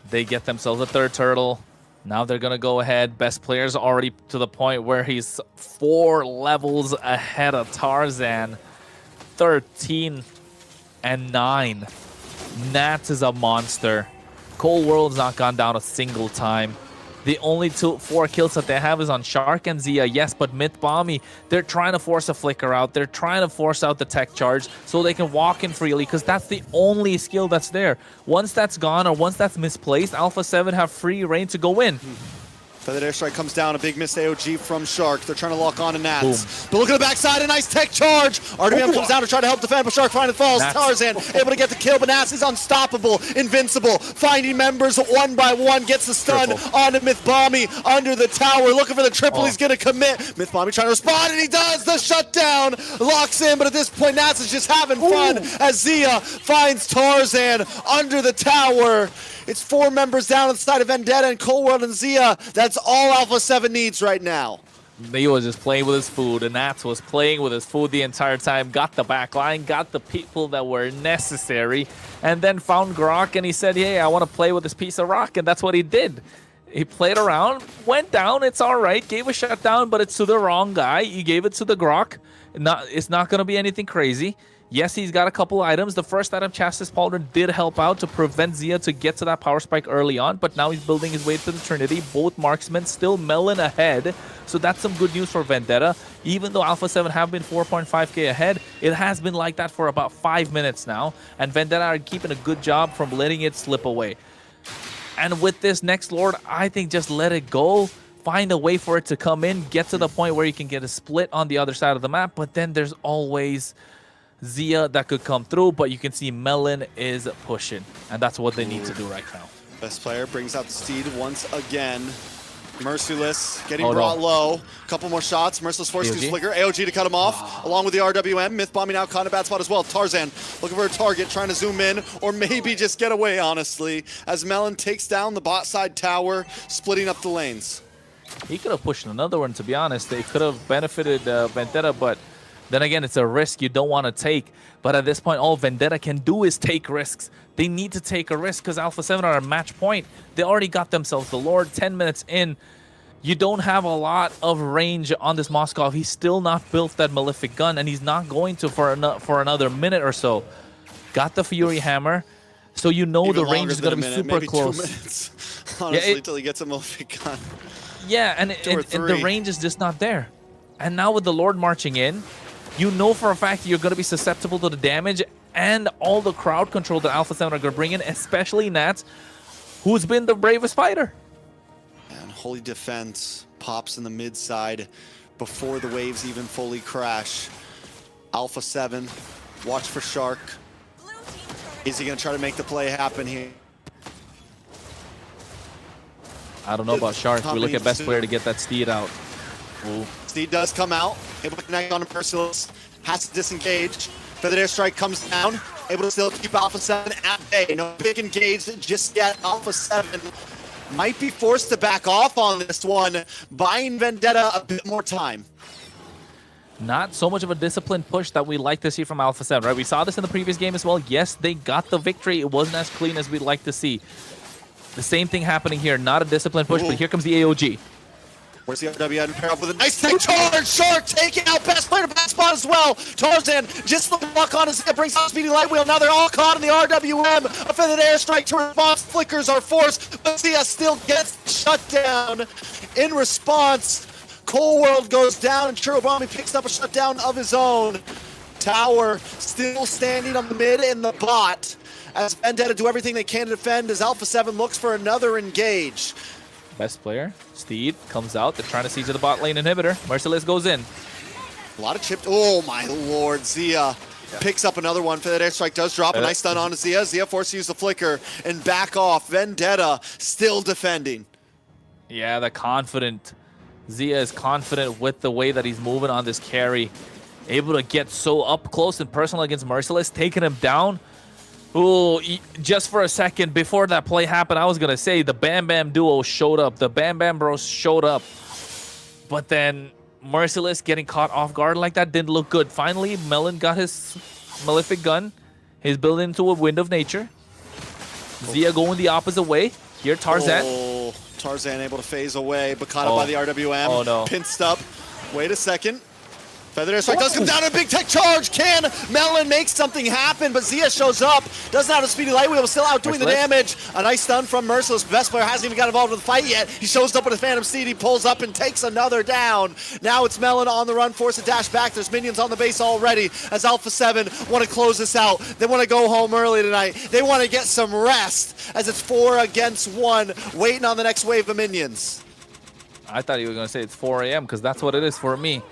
They get themselves a third turtle. Now they're going to go ahead. Best player's already to the point where he's 4 levels ahead of Tarzan. 13 and 9. Nats is a monster. Cold World's not gone down a single time. The only 4 kills that they have is on Shark and Zia, yes, but Myth Bomby, they're trying to force a flicker out. They're trying to force out the tech charge so they can walk in freely, because that's the only skill that's there. Once that's gone or once that's misplaced, Alpha 7 have free reign to go in. Feathered Airstrike comes down, a big miss AOG from Shark. They're trying to lock on to Nats. But look at the backside, a nice tech charge. RWM comes down to try to help defend, but Shark finally falls. Nats. Tarzan able to get the kill, but Nats is unstoppable, invincible. Finding members one by one, gets the stun onto Myth Bomby under the tower. Looking for the triple, he's going to commit. Myth Bomby trying to respond, and he does. The shutdown locks in, but at this point, Nats is just having fun as Zia finds Tarzan under the tower. It's 4 members down on the side of Vendetta and Cold World and Zia. That's all Alpha 7 needs right now. He was just playing with his food, and Nats was playing with his food the entire time. Got the back line, got the people that were necessary, and then found Grok, and he said, hey, I want to play with this piece of rock, and that's what he did. He played around, went down, it's all right, gave a shutdown, but it's to the wrong guy. He gave it to the Grok. It's not going to be anything crazy. Yes, he's got a couple items. The first item, Chassis Pauldron, did help out to prevent Zia to get to that power spike early on, but now he's building his way to the Trinity. Both marksmen still Melon ahead, so that's some good news for Vendetta. Even though Alpha 7 have been 4.5k ahead, it has been like that for about 5 minutes now, and Vendetta are keeping a good job from letting it slip away. And with this next Lord, I think just let it go. Find a way for it to come in, get to the point where you can get a split on the other side of the map, but then there's always Zia that could come through, but you can see Melon is pushing, and that's what they need to do right now. Best player brings out the Steed once again. Merciless getting brought low. Couple more shots. Merciless forces his flicker. AOG to cut him off, along with the RWM. Myth Bomby now caught in a bad spot as well. Tarzan looking for a target, trying to zoom in, or maybe just get away, honestly, as Melon takes down the bot side tower, splitting up the lanes. He could have pushed another one, to be honest. They could have benefited Vendetta, but then again, it's a risk you don't want to take. But at this point, all Vendetta can do is take risks. They need to take a risk because Alpha 7 are at match point. They already got themselves the Lord 10 minutes in. You don't have a lot of range on this Moskov. He's still not built that Malefic gun, and he's not going to for another minute or so. Got the Fury Hammer, so you know the range is going to be super close. 2 minutes, honestly, until he gets a Malefic gun. Yeah, and the range is just not there. And now with the Lord marching in, you know for a fact you're going to be susceptible to the damage and all the crowd control that Alpha 7 are going to bring in, especially Nats, who's been the bravest fighter. And Holy Defense pops in the mid side before the waves even fully crash. Alpha 7, watch for Shark. Is he going to try to make the play happen here? I don't know about Shark. We look at best player to get that Steed out. Ooh. Steed does come out, able to connect on Merciless, has to disengage. Feathered Airstrike comes down, able to still keep Alpha 7 at bay. No big engage just yet. Alpha 7 might be forced to back off on this one, buying Vendetta a bit more time. Not so much of a disciplined push that we like to see from Alpha 7, right? We saw this in the previous game as well. Yes, they got the victory. It wasn't as clean as we'd like to see. The same thing happening here. Not a disciplined push, but here comes the AOG. Where's the RWM pair up with a nice tech charge? Shark taking out best player to best spot as well. Tarzan just the block on his head, brings out Speedy Light Wheel. Now they're all caught in the RWM. A Feathered Airstrike to response. Flickers are forced, but Zia still gets shut down. In response, Cold World goes down and Churubami picks up a shutdown of his own. Tower still standing on the mid and the bot as Vendetta do everything they can to defend as Alpha 7 looks for another engage. Best player, Steed, comes out. They're trying to siege the bot lane inhibitor. Merciless goes in. A lot of chipped. Oh my lord, Zia picks up another one. Feathered Airstrike does drop a nice stun on Zia. Zia forced to use the flicker and back off. Vendetta still defending. Yeah, the confident. Zia is confident with the way that he's moving on this carry. Able to get so up close and personal against Merciless, taking him down. Ooh, just for a second before that play happened, I was going to say the Bam Bam duo showed up. The Bam Bam bros showed up. But then Merciless getting caught off guard like that didn't look good. Finally, Melon got his Malefic gun. He's building into a Wind of Nature. Zia going the opposite way. Here, Tarzan. Oh, Tarzan able to phase away, but caught up by the RWM. Oh, no. Pinched up. Wait a second. Feathered Airstrike does come down, a big tech charge. Can Melon make something happen? But Zia shows up. Doesn't have a Speedy Light Wheel, still out doing the damage. A nice stun from Merciless. Best player hasn't even got involved with the fight yet. He shows up with a Phantom Steed. He pulls up and takes another down. Now it's Melon on the run, forced to dash back. There's minions on the base already as Alpha 7 want to close this out. They want to go home early tonight. They want to get some rest as it's 4 against 1, waiting on the next wave of minions. I thought you were going to say it's 4 a.m. because that's what it is for me.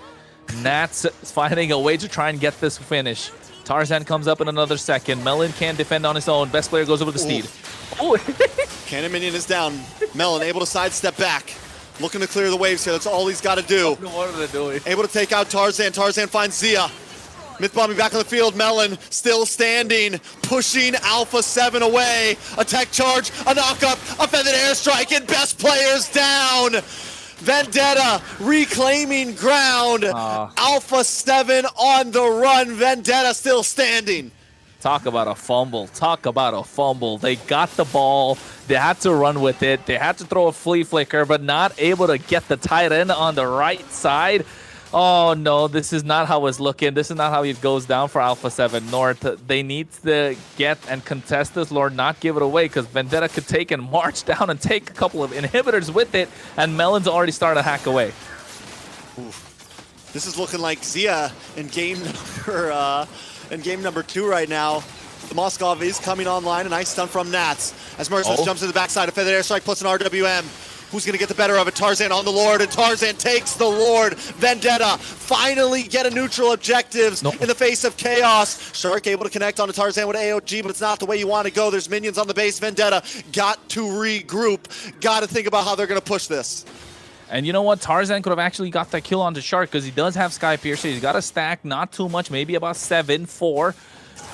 Nats finding a way to try and get this finish. Tarzan comes up in another second. Melon can't defend on his own. Best player goes over the Steed. Oh. Cannon minion is down. Melon able to sidestep back. Looking to clear the waves here. That's all he's got to do. What are they doing? Able to take out Tarzan. Tarzan finds Zia. Myth bombing back on the field. Melon still standing, pushing Alpha 7 away. A tech charge, a knockup, a Feathered Airstrike, and best players down. Vendetta reclaiming ground. Alpha 7 on the run. Vendetta still standing. Talk about a fumble. Talk about a fumble. They got the ball. They had to run with it. They had to throw a flea flicker, but not able to get the tight end on the right side. Oh, no, this is not how it's looking. This is not how it goes down for Alpha 7 North. They need to get and contest this, Lord, not give it away, because Vendetta could take and march down and take a couple of inhibitors with it, and Melon's already starting to hack away. Oof. This is looking like Zia in game number 2 right now. The Moskov is coming online. A nice stun from Nats as Merciless jumps to the backside. A Feathered Airstrike plus an RWM. Who's going to get the better of it? Tarzan on the Lord, and Tarzan takes the Lord. Vendetta finally get a neutral objectives in the face of chaos. Shark able to connect onto Tarzan with AOG, but it's not the way you want to go. There's minions on the base. Vendetta got to regroup. Got to think about how they're going to push this. And you know what? Tarzan could have actually got that kill onto Shark because he does have Sky Piercer. He's got a stack, not too much, maybe about 7, 4.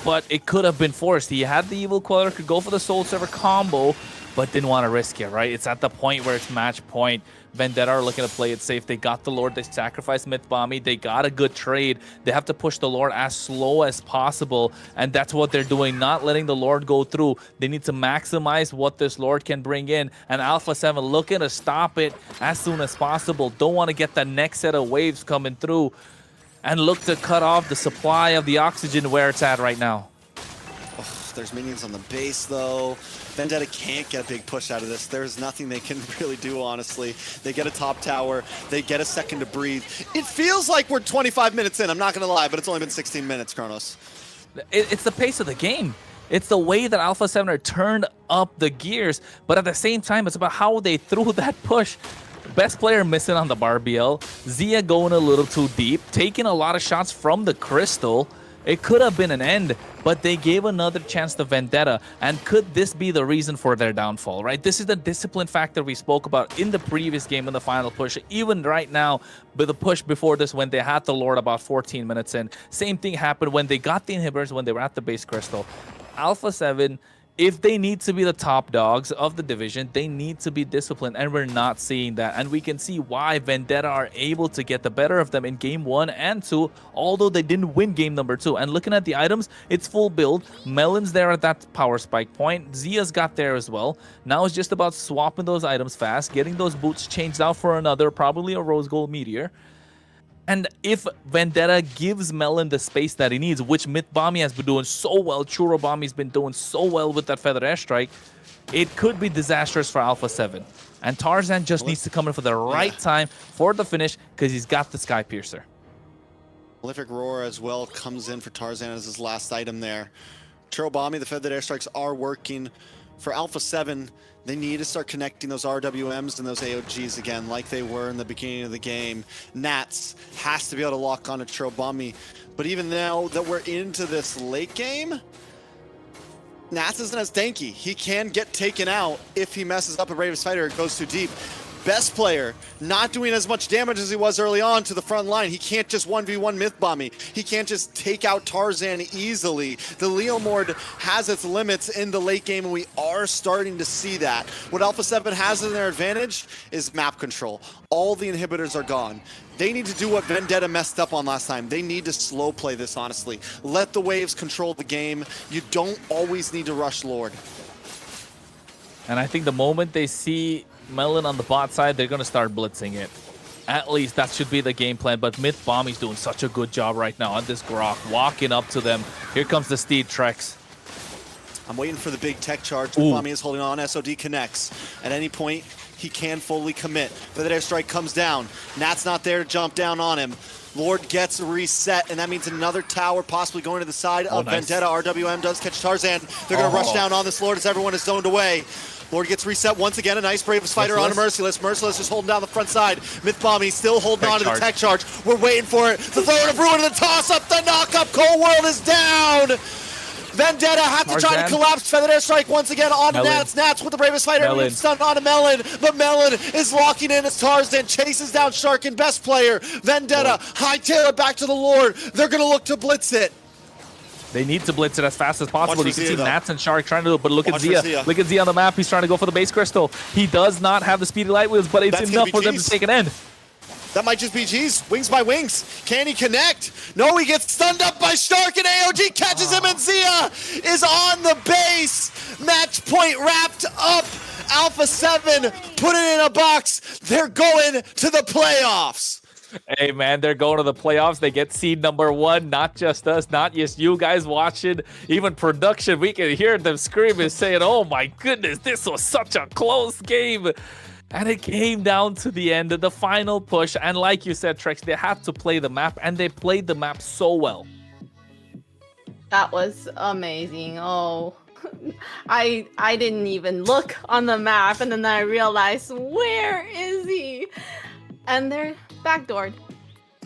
But it could have been forced. He had the Evil Queller, could go for the Soul Server combo, but didn't want to risk it, right? It's at the point where it's match point. Vendetta are looking to play it safe. They got the Lord. They sacrificed Myth Bomby. They got a good trade. They have to push the Lord as slow as possible, and that's what they're doing, not letting the Lord go through. They need to maximize what this Lord can bring in, and Alpha 7 looking to stop it as soon as possible. Don't want to get the next set of waves coming through, and look to cut off the supply of the oxygen where it's at right now. There's minions on the base, though. Vendetta can't get a big push out of this. There's nothing they can really do, honestly. They get a top tower. They get a second to breathe. It feels like we're 25 minutes in. I'm not going to lie, but it's only been 16 minutes, Kronos. It's the pace of the game. It's the way that Alpha 7 are turned up the gears, but at the same time, it's about how they threw that push. Best player missing on the Barbiel. Zia going a little too deep, taking a lot of shots from the Crystal. It could have been an end, but they gave another chance to Vendetta. And could this be the reason for their downfall, right? This is the discipline factor we spoke about in the previous game in the final push. Even right now, with the push before this, when they had the Lord about 14 minutes in. Same thing happened when they got the inhibitors, when they were at the base Crystal. Alpha 7, if they need to be the top dogs of the division, they need to be disciplined, and we're not seeing that. And we can see why Vendetta are able to get the better of them in game 1 and 2, although they didn't win game number 2. And looking at the items, it's full build. Melon's there at that power spike point. Zia's got there as well. Now it's just about swapping those items fast, getting those boots changed out for another, probably a rose gold meteor. And if Vendetta gives Melon the space that he needs, which Mythbommy has been doing so well, Churobommy's been doing so well with that Feather Airstrike, it could be disastrous for Alpha 7. And Tarzan just needs to come in for the right time for the finish, because he's got the Sky Piercer. Prolific Roar as well comes in for Tarzan as his last item there. Churobommy, the Feathered Airstrikes are working. For Alpha 7, they need to start connecting those RWMs and those AOGs again like they were in the beginning of the game. Nats has to be able to lock on to Churobommy. But even now that we're into this late game, Nats isn't as tanky. He can get taken out if he messes up a Bravest Fighter or goes too deep. Best player, not doing as much damage as he was early on to the front line. He can't just 1v1 Mythbommy. He can't just take out Tarzan easily. The Leomord has its limits in the late game, and we are starting to see that. What Alpha 7 has in their advantage is map control. All the inhibitors are gone. They need to do what Vendetta messed up on last time. They need to slow play this, honestly. Let the waves control the game. You don't always need to rush Lord. And I think the moment they see Melon on the bot side, they're going to start blitzing it. At least that should be the game plan. But Mythbommy's doing such a good job right now on this Grok, walking up to them. Here comes the Steed Trex. I'm waiting for the big tech charge. Mythbommy is holding on. SOD connects. At any point, he can fully commit. But the airstrike comes down. Nat's not there to jump down on him. Lord gets reset, and that means another tower possibly going to the side of Vendetta. RWM does catch Tarzan. They're going to rush down on this Lord as everyone is zoned away. Lord gets reset once again. A nice Bravest Fighter on a Merciless. Merciless just holding down the front side. Mythbommy still holding on to the tech charge. We're waiting for it. The throw of Ruin and the toss up. The knock-up. Cold World is down. Vendetta have to try to collapse. Feathered Airstrike once again onto Nats. Nats with the Bravest Fighter. Stunned onto Melon. But Melon is locking in as Tarzan chases down Sharkin. Best player. Vendetta hightail it back to the Lord. They're going to look to blitz it. They need to blitz it as fast as possible. You can see Nats and Shark trying to do it, but look at Zia. Look at Zia on the map. He's trying to go for the base crystal. He does not have the speedy light wheels, but it's enough for them to take an end. That might just be G's. Wings by wings. Can he connect? No, he gets stunned up by Shark, and AOG catches him, and Zia is on the base. Match point wrapped up. Alpha 7 put it in a box. They're going to the playoffs. Hey, man, they're going to the playoffs. They get seed number 1. Not just us, not just you guys watching, even production. We can hear them screaming, saying, oh, my goodness, this was such a close game. And it came down to the end of the final push. And like you said, Trex, they had to play the map, and they played the map so well. That was amazing. Oh, I didn't even look on the map, and then I realized, where is he? And they're backdoored.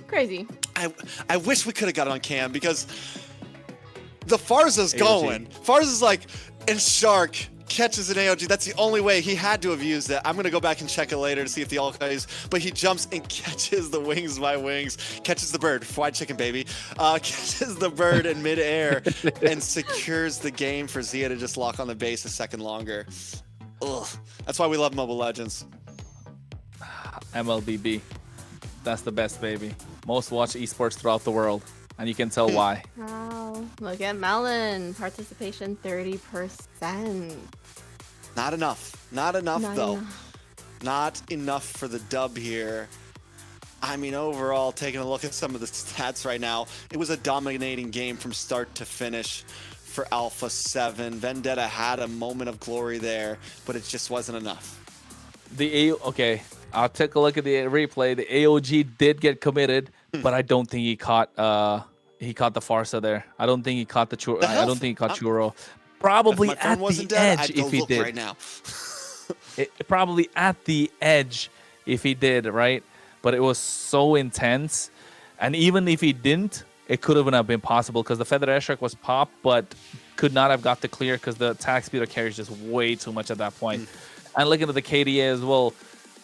Crazy. I wish we could have got it on cam, because the Farza's going. Farza's like, and Shark catches an AOG. That's the only way. He had to have used it. I'm going to go back and check it later to see if the all is, but he jumps and catches the wings by wings, catches the bird, fried chicken baby, catches the bird in midair and secures the game for Zia to just lock on the base a second longer. Ugh. That's why we love Mobile Legends. MLBB. That's the best, baby. Most watched esports throughout the world. And you can tell why. Wow. Look at Melon. Participation 30%. Not enough. Not enough, though. Not enough for the dub here. I mean, overall, taking a look at some of the stats right now, it was a dominating game from start to finish for Alpha 7. Vendetta had a moment of glory there, but it just wasn't enough. Okay, I'll take a look at the replay. The AOG did get committed, but I don't think he caught the Farsa there. I don't think he caught the Churro. I don't think he caught Churro. Probably If my phone at wasn't the dead, edge I'd go if he look did. right now. Probably at the edge if he did, right? But it was so intense. And even if he didn't, it could have been possible because the Feather Airstrike was popped, but could not have got the clear because the attack speed of carry is just way too much at that point. And looking at the KDA as well,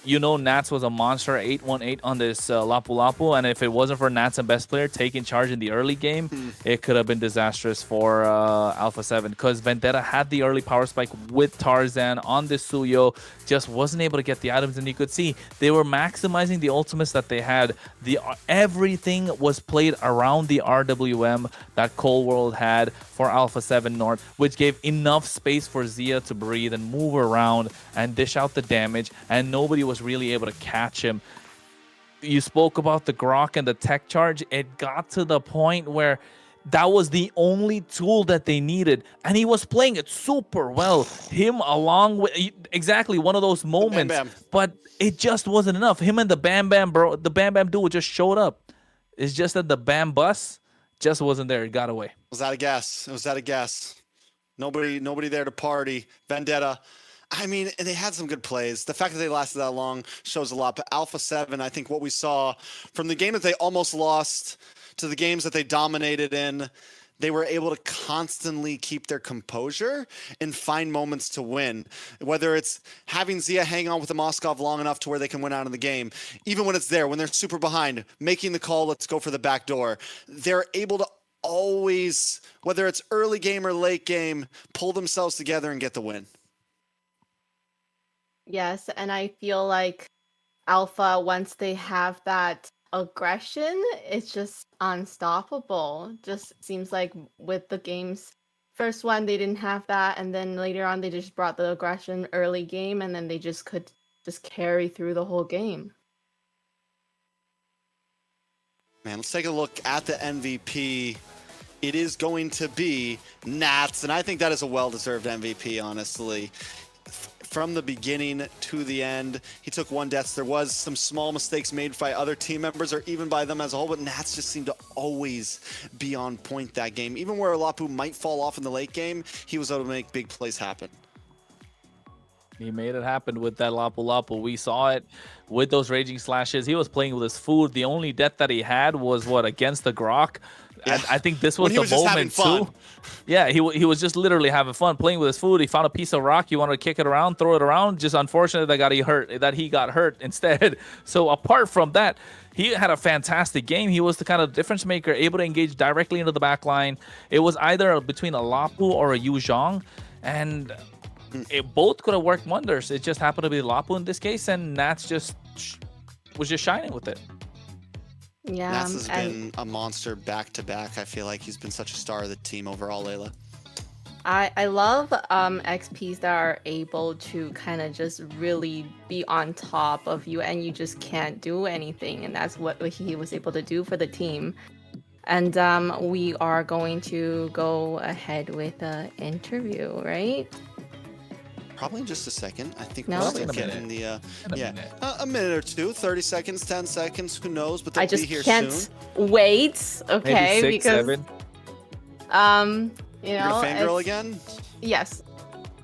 you know Nats was a monster 818 on this Lapu Lapu, and if it wasn't for Nats and best player taking charge in the early game, it could have been disastrous for Alpha 7 because Vendetta had the early power spike with Tarzan on this Suyo, just wasn't able to get the items, and you could see they were maximizing the ultimates that they had. Everything was played around the RWM that Cold World had for Alpha 7 North, which gave enough space for Zia to breathe and move around and dish out the damage, and nobody was really able to catch him. You spoke about the Grok and the tech charge. It got to the point where that was the only tool that they needed, and he was playing it super well. Him along with exactly one of those moments, Bam Bam. but it just wasn't enough. Him and the Bam Bam, bro, the Bam Bam duo just showed up. It's just that the Bam bus just wasn't there. It got away. Was that a guess? Was that a guess? Nobody there to party. Vendetta. I mean, and they had some good plays. The fact that they lasted that long shows a lot. But Alpha 7, I think what we saw from the game that they almost lost to the games that they dominated in, they were able to constantly keep their composure and find moments to win. Whether it's having Zia hang on with the Moskov long enough to where they can win out of the game, even when it's there, when they're super behind, making the call, let's go for the back door. They're able to always, whether it's early game or late game, pull themselves together and get the win. Yes, and I feel like Alpha, once they have that aggression, it's just unstoppable. Just seems like with the games, first one they didn't have that, and then later on they just brought the aggression early game, and then they just could just carry through the whole game. Man, let's take a look at the MVP. It is going to be Nats, and I think that is a well-deserved MVP, honestly. From the beginning to the end, he took 1 death. There was some small mistakes made by other team members or even by them as a whole, but Nats just seemed to always be on point that game. Even where Lapu might fall off in the late game, he was able to make big plays happen. He made it happen with that Lapu Lapu. We saw it with those Raging Slashes. He was playing with his food. The only death that he had was, what, against the Grok? Yeah. I think this was the moment too. Yeah, he was just literally having fun playing with his food. He found a piece of rock. He wanted to kick it around, throw it around. Just unfortunate that he got hurt instead. So apart from that, he had a fantastic game. He was the kind of difference maker, able to engage directly into the back line. It was either between a Lapu or a Yu Zhang, and it both could have worked wonders. It just happened to be Lapu in this case, and Nats was just shining with it. Yeah, Nats has been a monster back-to-back. I feel like he's been such a star of the team overall, Layla. I love XPs that are able to kind of just really be on top of you and you just can't do anything, and that's what he was able to do for the team. And we are going to go ahead with the interview, right? Probably in just a second. I think No? we're still getting the a minute or two, 30 seconds, 10 seconds, who knows, but they'll I just be here can't soon. wait, okay? Maybe 6, because 7. you You're know, gonna fangirl again? Yes.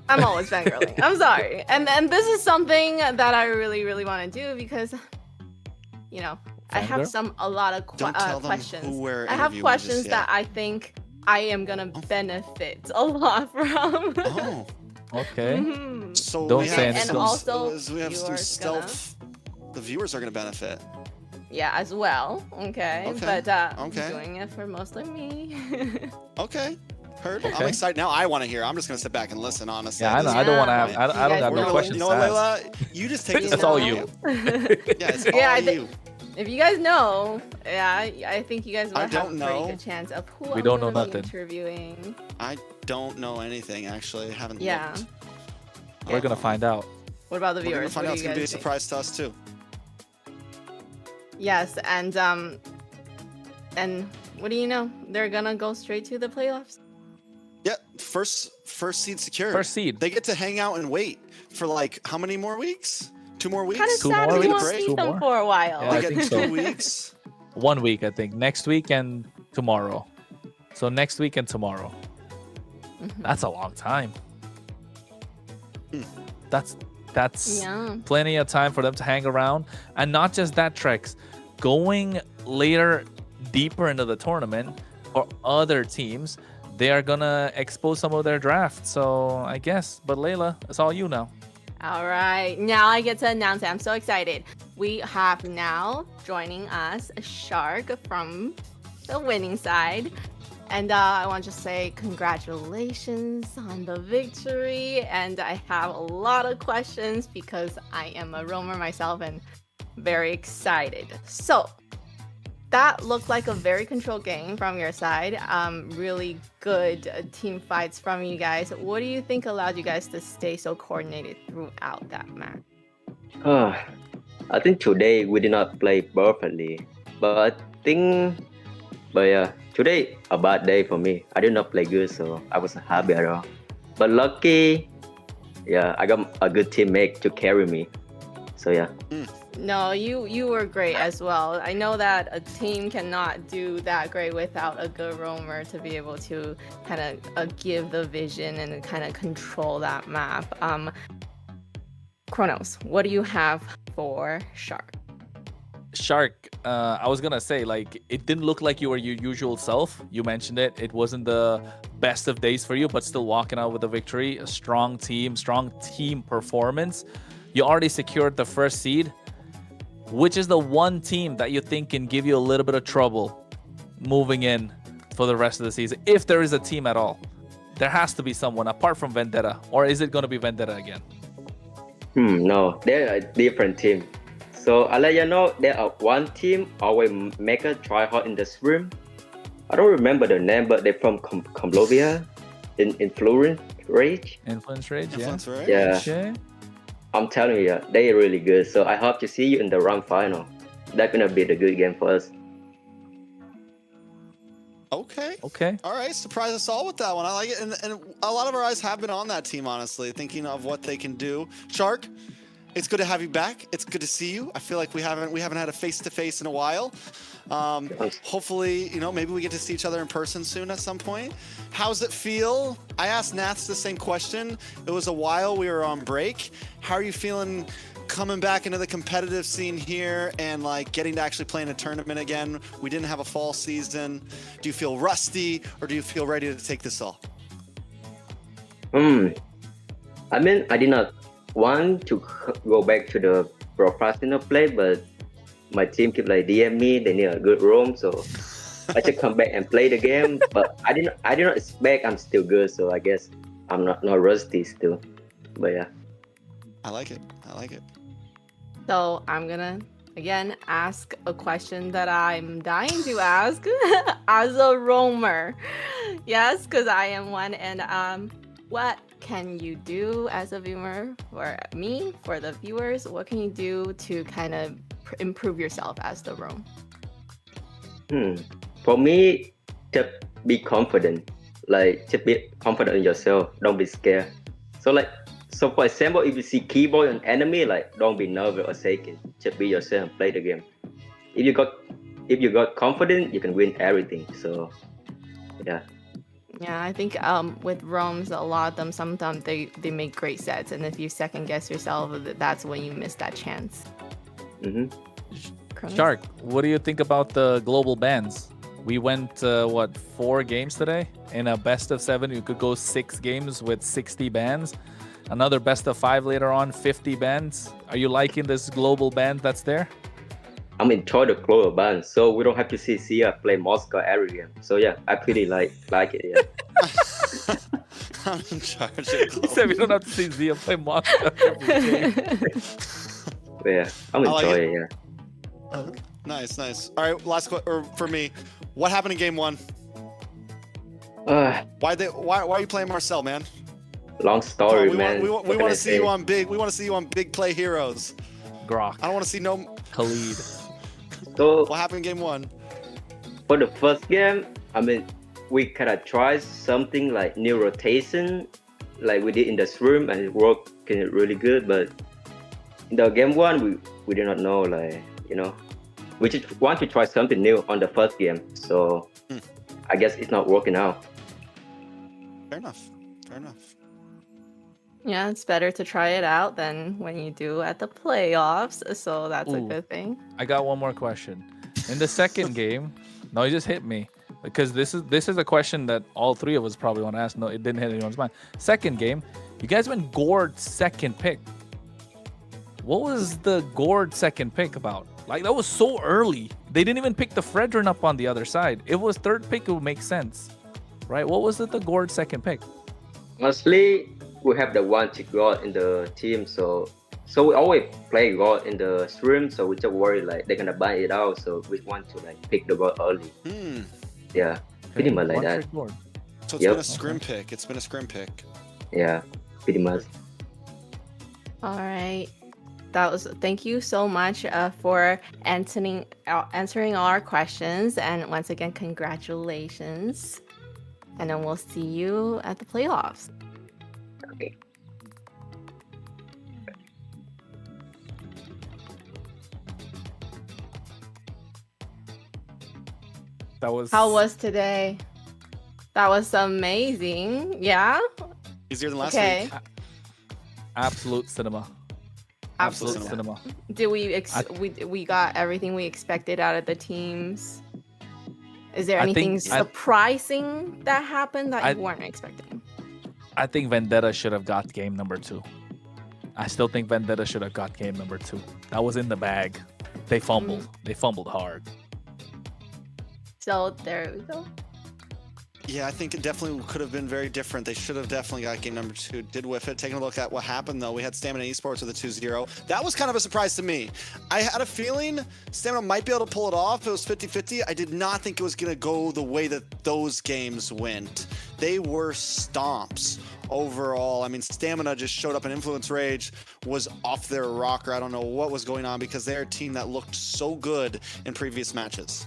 I'm always fangirling. I'm sorry. And this is something that I really, really want to do because, you know, I have Fangirl? a lot of Don't tell them questions. who we're I have interviewing questions just that yet. I think I am gonna benefit a lot from. Oh, Okay. Mhm. so Don't we say have anything. some, And also, we have some viewers gonna- stealth. The viewers are gonna benefit. Yeah, as well. Okay. Okay, But okay. I'm doing it for mostly me. Okay, heard. I'm Okay. excited now. I want to hear. I'm just gonna sit back and listen. Honestly, Yeah, I know. I don't want to have. Yeah. I don't You have guys no know- questions. You know to what, ask. Layla? You just take this. That's one all on you. Yeah, it's Yeah, I all think- you. If you guys know, yeah, I think you guys will I have a don't pretty know. good chance of who We I'm don't know gonna be nothing. interviewing. I don't know anything actually. I haven't Yeah. looked. We're gonna find out. What about the We're gonna viewers? find What out. do It's you gonna be a guys think? surprise to us too. Yes, and what do you know? They're gonna go straight to the playoffs. Yeah, first seed secured. First seed. They get to hang out and wait for like how many more weeks? 2 more weeks? Kind of Two sad more we weeks? won't see Two them more? for a while. Yeah, They I get think 2 so. weeks. 1 week, I think. Next week and tomorrow. So next week and tomorrow. That's a long time. That's Yeah. plenty of time for them to hang around. And not just that, Trex. Going later, deeper into the tournament for other teams, they are gonna expose some of their draft. So I guess, but Layla, it's all you now. All right, now I get to announce it. I'm so excited. We have now joining us a Shark from the winning side. And I want to just say congratulations on the victory. And I have a lot of questions because I am a roamer myself and very excited. So that looked like a very controlled game from your side. Really good team fights from you guys. What do you think allowed you guys to stay so coordinated throughout that match? I think today we did not play perfectly, but yeah, today a bad day for me. I did not play good, so I wasn't happy at all. But lucky, yeah, I got a good teammate to carry me. So yeah. No, you were great as well. I know that a team cannot do that great without a good roamer to be able to kind of give the vision and kind of control that map. Kronos, what do you have for Shark? Shark, I was gonna say, like, it didn't look like you were your usual self. You mentioned it. It wasn't the best of days for you, but still walking out with a victory. A strong team performance. You already secured the first seed. Which is the one team that you think can give you a little bit of trouble moving in for the rest of the season? If there is a team at all. There has to be someone apart from Vendetta. Or is it going to be Vendetta again? No, they're a different team. So I let you know, there are one team always make a try hard in the stream. I don't remember the name, but they're from Colombia, in Influence Rage. Influence Rage, yeah. Influence, right? Yeah. Okay. I'm telling you, they're really good. So I hope to see you in the round final. That's gonna be the good game for us. Okay. Okay. All right, surprise us all with that one. I like it, and a lot of our eyes have been on that team, honestly, thinking of what they can do. Shark, it's good to have you back. It's good to see you. I feel like we haven't had a face-to-face in a while. Hopefully, maybe we get to see each other in person soon at some point. How's it feel? I asked Nats the same question. It was a while. We were on break. How are you feeling coming back into the competitive scene here and like getting to actually play in a tournament again? We didn't have a fall season. Do you feel rusty or do you feel ready to take this all? I mean, I did not want to go back to the professional play, but my team keep like DM me. They need a good room, so I should come back and play the game. But I did not expect I'm still good, so I guess I'm not rusty still. But yeah. I like it. So I'm gonna again ask a question that I'm dying to ask as a roamer. Yes, because I am one. And what can you do as a viewer for me, for the viewers? What can you do to kind of improve yourself as the roam? For me, to be confident, like to be confident in yourself. Don't be scared. So for example, if you see keyboard on enemy, like don't be nervous or shaking. Just be yourself and play the game. If you got confidence, you can win everything. So yeah. Yeah, I think with roams, a lot of them sometimes they make great sets, and if you second guess yourself, that's when you miss that chance. Kronos? Shark, what do you think about the global bans? We went, 4 games today? In a best of 7, you could go 6 games with 60 bans. Another best of 5 later on, 50 bans. Are you liking this global ban that's there? I'm enjoy the global ban, so we don't have to see Sia play Moscow every game. So yeah, I pretty like it. Yeah. I'm in charge of He said we don't have to see Zia play Moscow every game. Yeah, I'm I like enjoy it. it. Yeah. Okay. Nice. All right, last question for me. What happened in game 1? Why are you playing Marcel, man? Long story, man. We What want can I to see say? you on big. We want to see you on big play heroes. Grok, I don't want to see no. Khalid. So What happened in game 1? for the first game, I mean, we kind of try something like new rotation, like we did in the stream, and it working really good. But in the game one, we did not know, like, you know, we just want to try something new on the first game. So I guess it's not working out. Fair enough. Fair enough. Yeah, it's better to try it out than when you do at the playoffs. So that's a Ooh. good thing. I got one more question. In the second game, no, you just hit me because this is a question that all three of us probably want to ask. No, it didn't hit anyone's mind. Second game, you guys went Gord second pick. What was the Gord second pick about? Like, that was so early. They didn't even pick the Fredrin up on the other side. It was third pick, it would make sense, right? What was it, the Gord second pick? Mostly, we have the one tick God in the team, so we always play God in the stream, so we just worry like they're gonna buy it out, so we want to like pick the God early. Yeah, pretty much like that. So it's been a scrim pick. It's been a scrim pick. Yeah, pretty much. All right. Thank you so much for answering all our questions, and once again, congratulations. And then we'll see you at the playoffs. Okay. How was today? That was amazing. Yeah. Easier than last Okay. week. Absolute cinema. Absolute cinema. Did we got everything we expected out of the teams? Is there anything surprising that happened that you weren't expecting? I think Vendetta should have got game number 2. I still think Vendetta should have got game number 2. That was in the bag. They fumbled. They fumbled hard. So there we go. Yeah, I think it definitely could have been very different. They should have definitely got game number 2. Did whiff it. Taking a look at what happened, though, we had Stamina Esports with a 2-0. That was kind of a surprise to me. I had a feeling Stamina might be able to pull it off. It was 50-50. I did not think it was going to go the way that those games went. They were stomps overall. I mean, Stamina just showed up in Influence Rage, was off their rocker. I don't know what was going on because they're a team that looked so good in previous matches.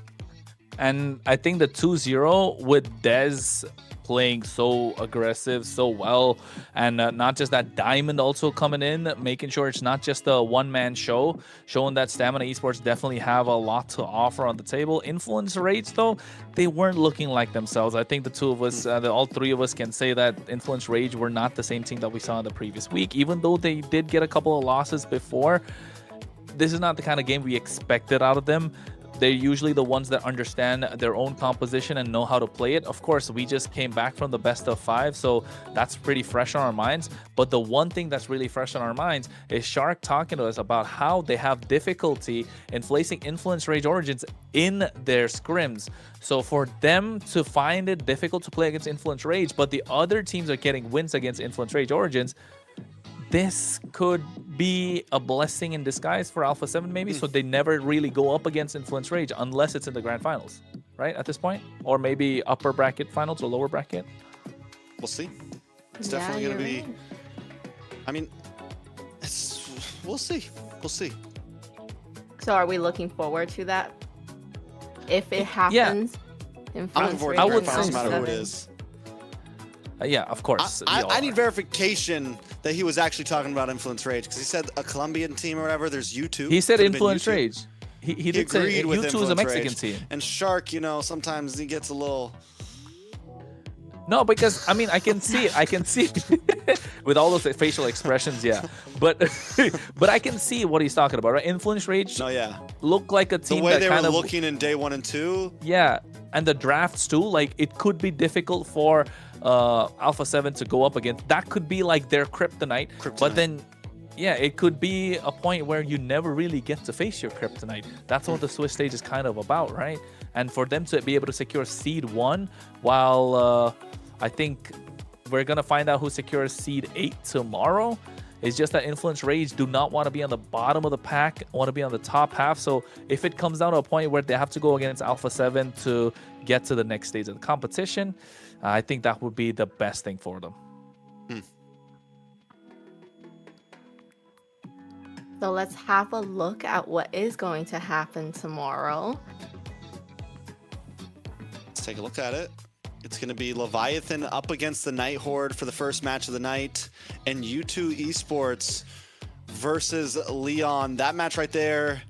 And I think the 2-0 with Dez playing so aggressive, so well, and not just that, Diamond also coming in, making sure it's not just a one-man show, showing that Stamina Esports definitely have a lot to offer on the table. Influence Rage, though, they weren't looking like themselves. I think the two of us, all three of us can say that Influence Rage were not the same team that we saw in the previous week, even though they did get a couple of losses before. This is not the kind of game we expected out of them. They're usually the ones that understand their own composition and know how to play it. Of course, we just came back from the best of 5, so that's pretty fresh on our minds. But the one thing that's really fresh on our minds is Shark talking to us about how they have difficulty in placing Influence Rage Origins in their scrims. So for them to find it difficult to play against Influence Rage, but the other teams are getting wins against Influence Rage Origins, this could be a blessing in disguise for Alpha 7 maybe, so they never really go up against Influence Rage unless it's in the grand finals, right, at this point? Or maybe upper bracket finals or lower bracket? We'll see. It's definitely going to be... Right. I mean, we'll see. We'll see. So are we looking forward to that? If it happens? I'm looking forward to the grand finals no matter who it is. Yeah, of course. I need verification that he was actually talking about Influence Rage, because he said a Colombian team or whatever. There's U2. He said Influence Rage. He did say U2 is a Mexican team. And Shark, you know, sometimes he gets a little... No, because, I mean, I can see with all those facial expressions, yeah. But I can see what he's talking about, right? Influence Rage look like a team the way that they kind were of, looking in day 1 and 2. Yeah, and the drafts too, like, it could be difficult for Alpha 7 to go up against. That could be like their kryptonite. But then, yeah, it could be a point where you never really get to face your kryptonite. That's what the Swiss stage is kind of about, right? And for them to be able to secure seed 1, while I think we're going to find out who secures seed 8 tomorrow. It's just that Influence Rage do not want to be on the bottom of the pack, want to be on the top half. So if it comes down to a point where they have to go against Alpha 7 to get to the next stage of the competition, I think that would be the best thing for them. So let's have a look at what is going to happen tomorrow. Let's take a look at it. It's going to be Leviathan up against the Night Horde for the first match of the night, and U2 Esports versus Leon. That match right there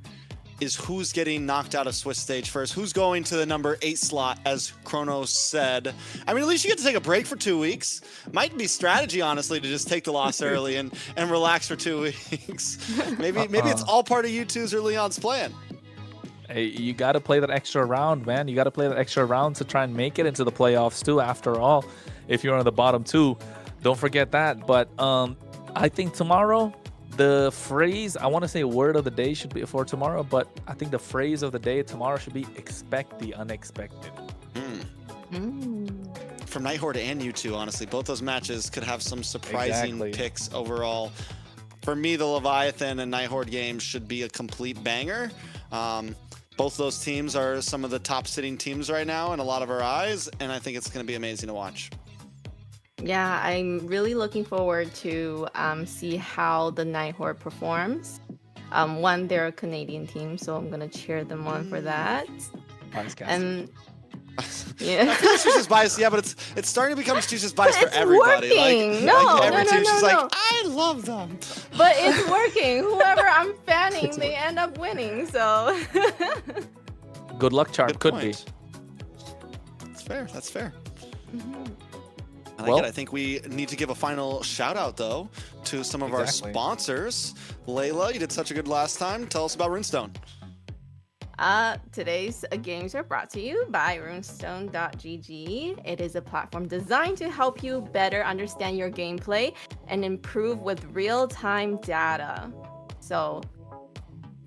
is who's getting knocked out of Swiss stage first. Who's going to the number 8 slot, as Kronos said. I mean, at least you get to take a break for 2 weeks. Might be strategy, honestly, to just take the loss early and relax for 2 weeks. Maybe it's all part of U2's or Leon's plan. Hey, you got to play that extra round, man. You got to play that extra round to try and make it into the playoffs too. After all, if you're on the bottom 2, don't forget that. But I think tomorrow, the phrase, I want to say word of the day should be for tomorrow, but I think the phrase of the day tomorrow should be expect the unexpected. From Night Horde and U2, honestly, both those matches could have some surprising picks overall. For me, the Leviathan and Night Horde games should be a complete banger. Both those teams are some of the top sitting teams right now in a lot of our eyes, and I think it's going to be amazing to watch. Yeah, I'm really looking forward to see how the Night Horde performs. One, they're a Canadian team, so I'm gonna cheer them on for that. And yeah, Stu's bias, yeah, but it's starting to become Stu's bias for it's everybody. Working. Every team's just like, I love them. But it's working. Whoever I'm fanning, they end up winning. So good luck charm could be. That's fair. That's fair. Well, I think we need to give a final shout out though to some of our sponsors. Layla, you did such a good last time. Tell us about Runestone. Today's games are brought to you by runestone.gg. It is a platform designed to help you better understand your gameplay and improve with real-time data. So,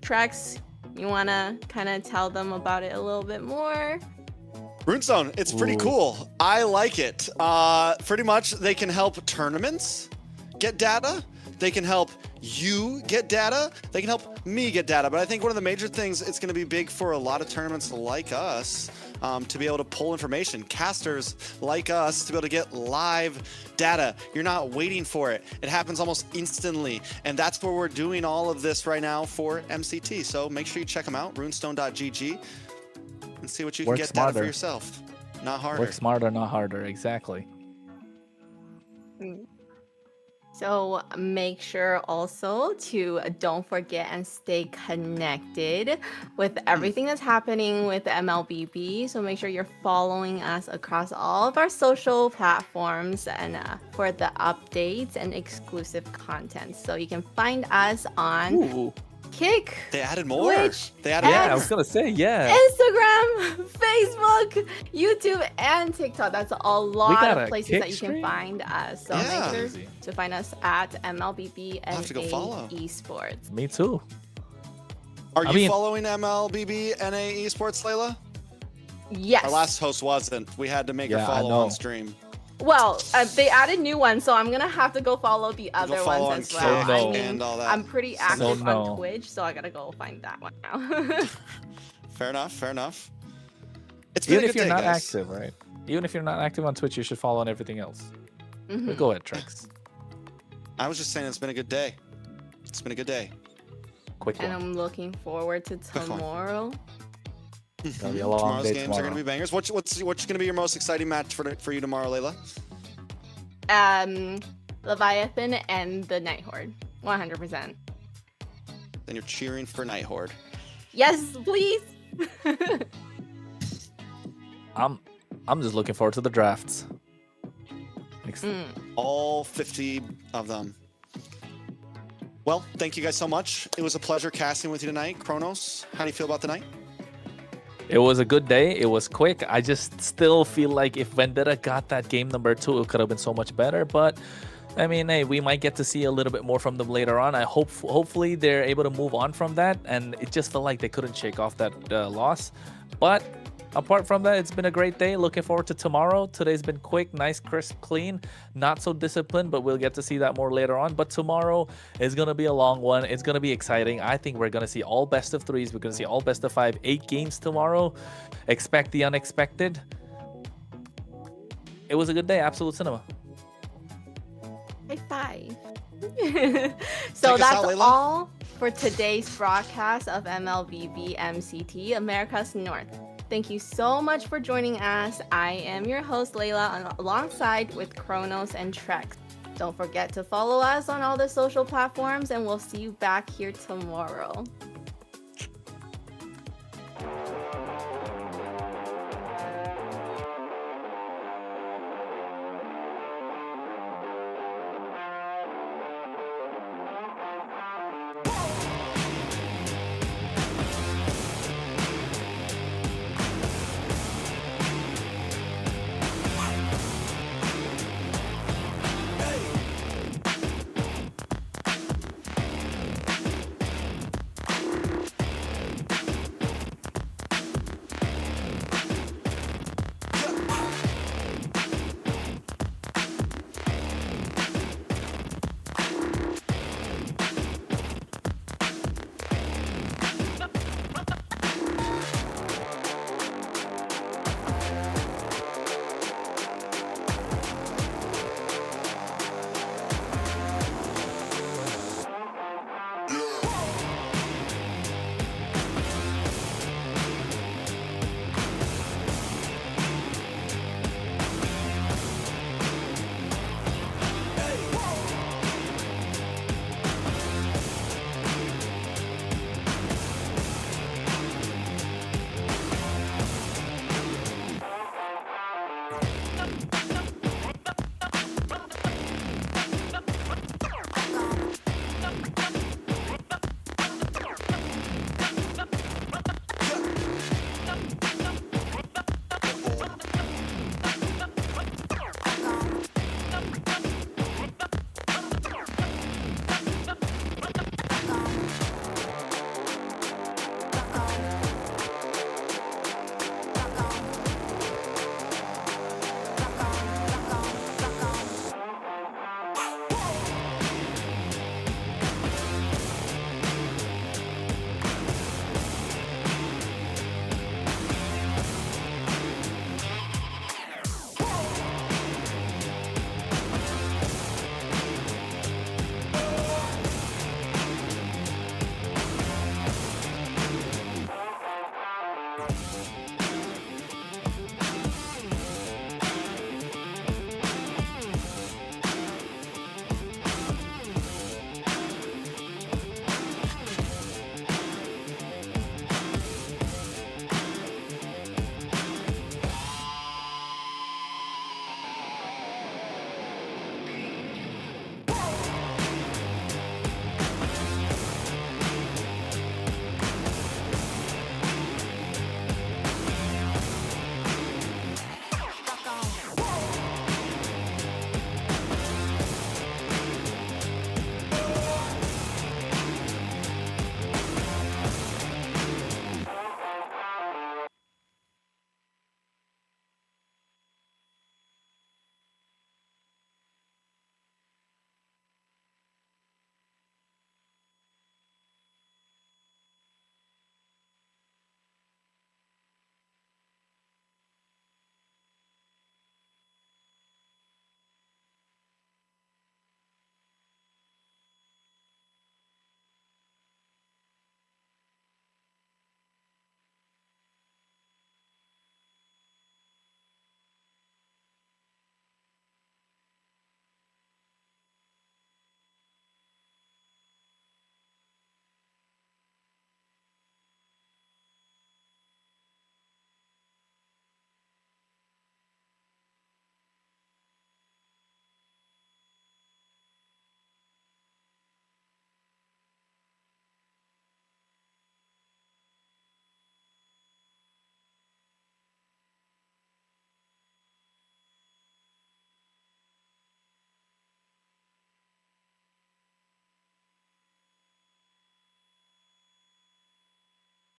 Trex, you want to kind of tell them about it a little bit more? Runestone, it's pretty cool. I like it. Pretty much they can help tournaments get data. They can help you get data. They can help me get data. But I think one of the major things, it's going to be big for a lot of tournaments like us to be able to pull information. Casters like us to be able to get live data. You're not waiting for it. It happens almost instantly. And that's where we're doing all of this right now for MCT. So make sure you check them out, runestone.gg, and see what you can get data for yourself. Not harder. Work smarter, not harder. Exactly. So make sure also to don't forget and stay connected with everything that's happening with MLBB. So make sure you're following us across all of our social platforms and for the updates and exclusive content. So you can find us on Kick. They added more. Twitch, they added I was gonna say, Instagram, Facebook, YouTube, and TikTok. That's a lot of places that you can find us. So make sure to find us at MLBB Esports. Me too. Are you following MLBB Esports, Layla? Yes. Our last host wasn't. We had to make her follow on stream. Well, they added new ones, so I'm gonna have to go follow the other ones as well. I mean, I'm pretty active on Twitch, so I gotta go find that one now. Fair enough. Fair enough. It's been Even a good if you're day, not guys. active, right? Even if you're not active on Twitch, you should follow on everything else. But go ahead, Trex. I was just saying it's been a good day. It's been a good day. Quick one. And I'm looking forward to tomorrow. It'll be a long Tomorrow's day games are going to be bangers. What's going to be your most exciting match for you tomorrow, Layla? Leviathan and the Night Horde, 100%. Then you're cheering for Night Horde. Yes, please. I'm just looking forward to the drafts. All 50 of them. Well, thank you guys so much. It was a pleasure casting with you tonight. Kronos, how do you feel about the night? It was a good day. It was quick. I just still feel like if Vendetta got that game number 2, it could have been so much better. But I mean, hey, we might get to see a little bit more from them later on. I hopefully they're able to move on from that. And it just felt like they couldn't shake off that loss. But apart from that, it's been a great day. Looking forward to tomorrow. Today's been quick, nice, crisp, clean. Not so disciplined, but we'll get to see that more later on. But tomorrow is going to be a long one. It's going to be exciting. I think we're going to see all best of 3s. We're going to see all best of 5, 8 games tomorrow. Expect the unexpected. It was a good day. Absolute cinema. High five. So that's all for today's broadcast of MLBB MCT America's North. Thank you so much for joining us. I am your host, Layla, alongside with Kronos and Trex. Don't forget to follow us on all the social platforms, and we'll see you back here tomorrow.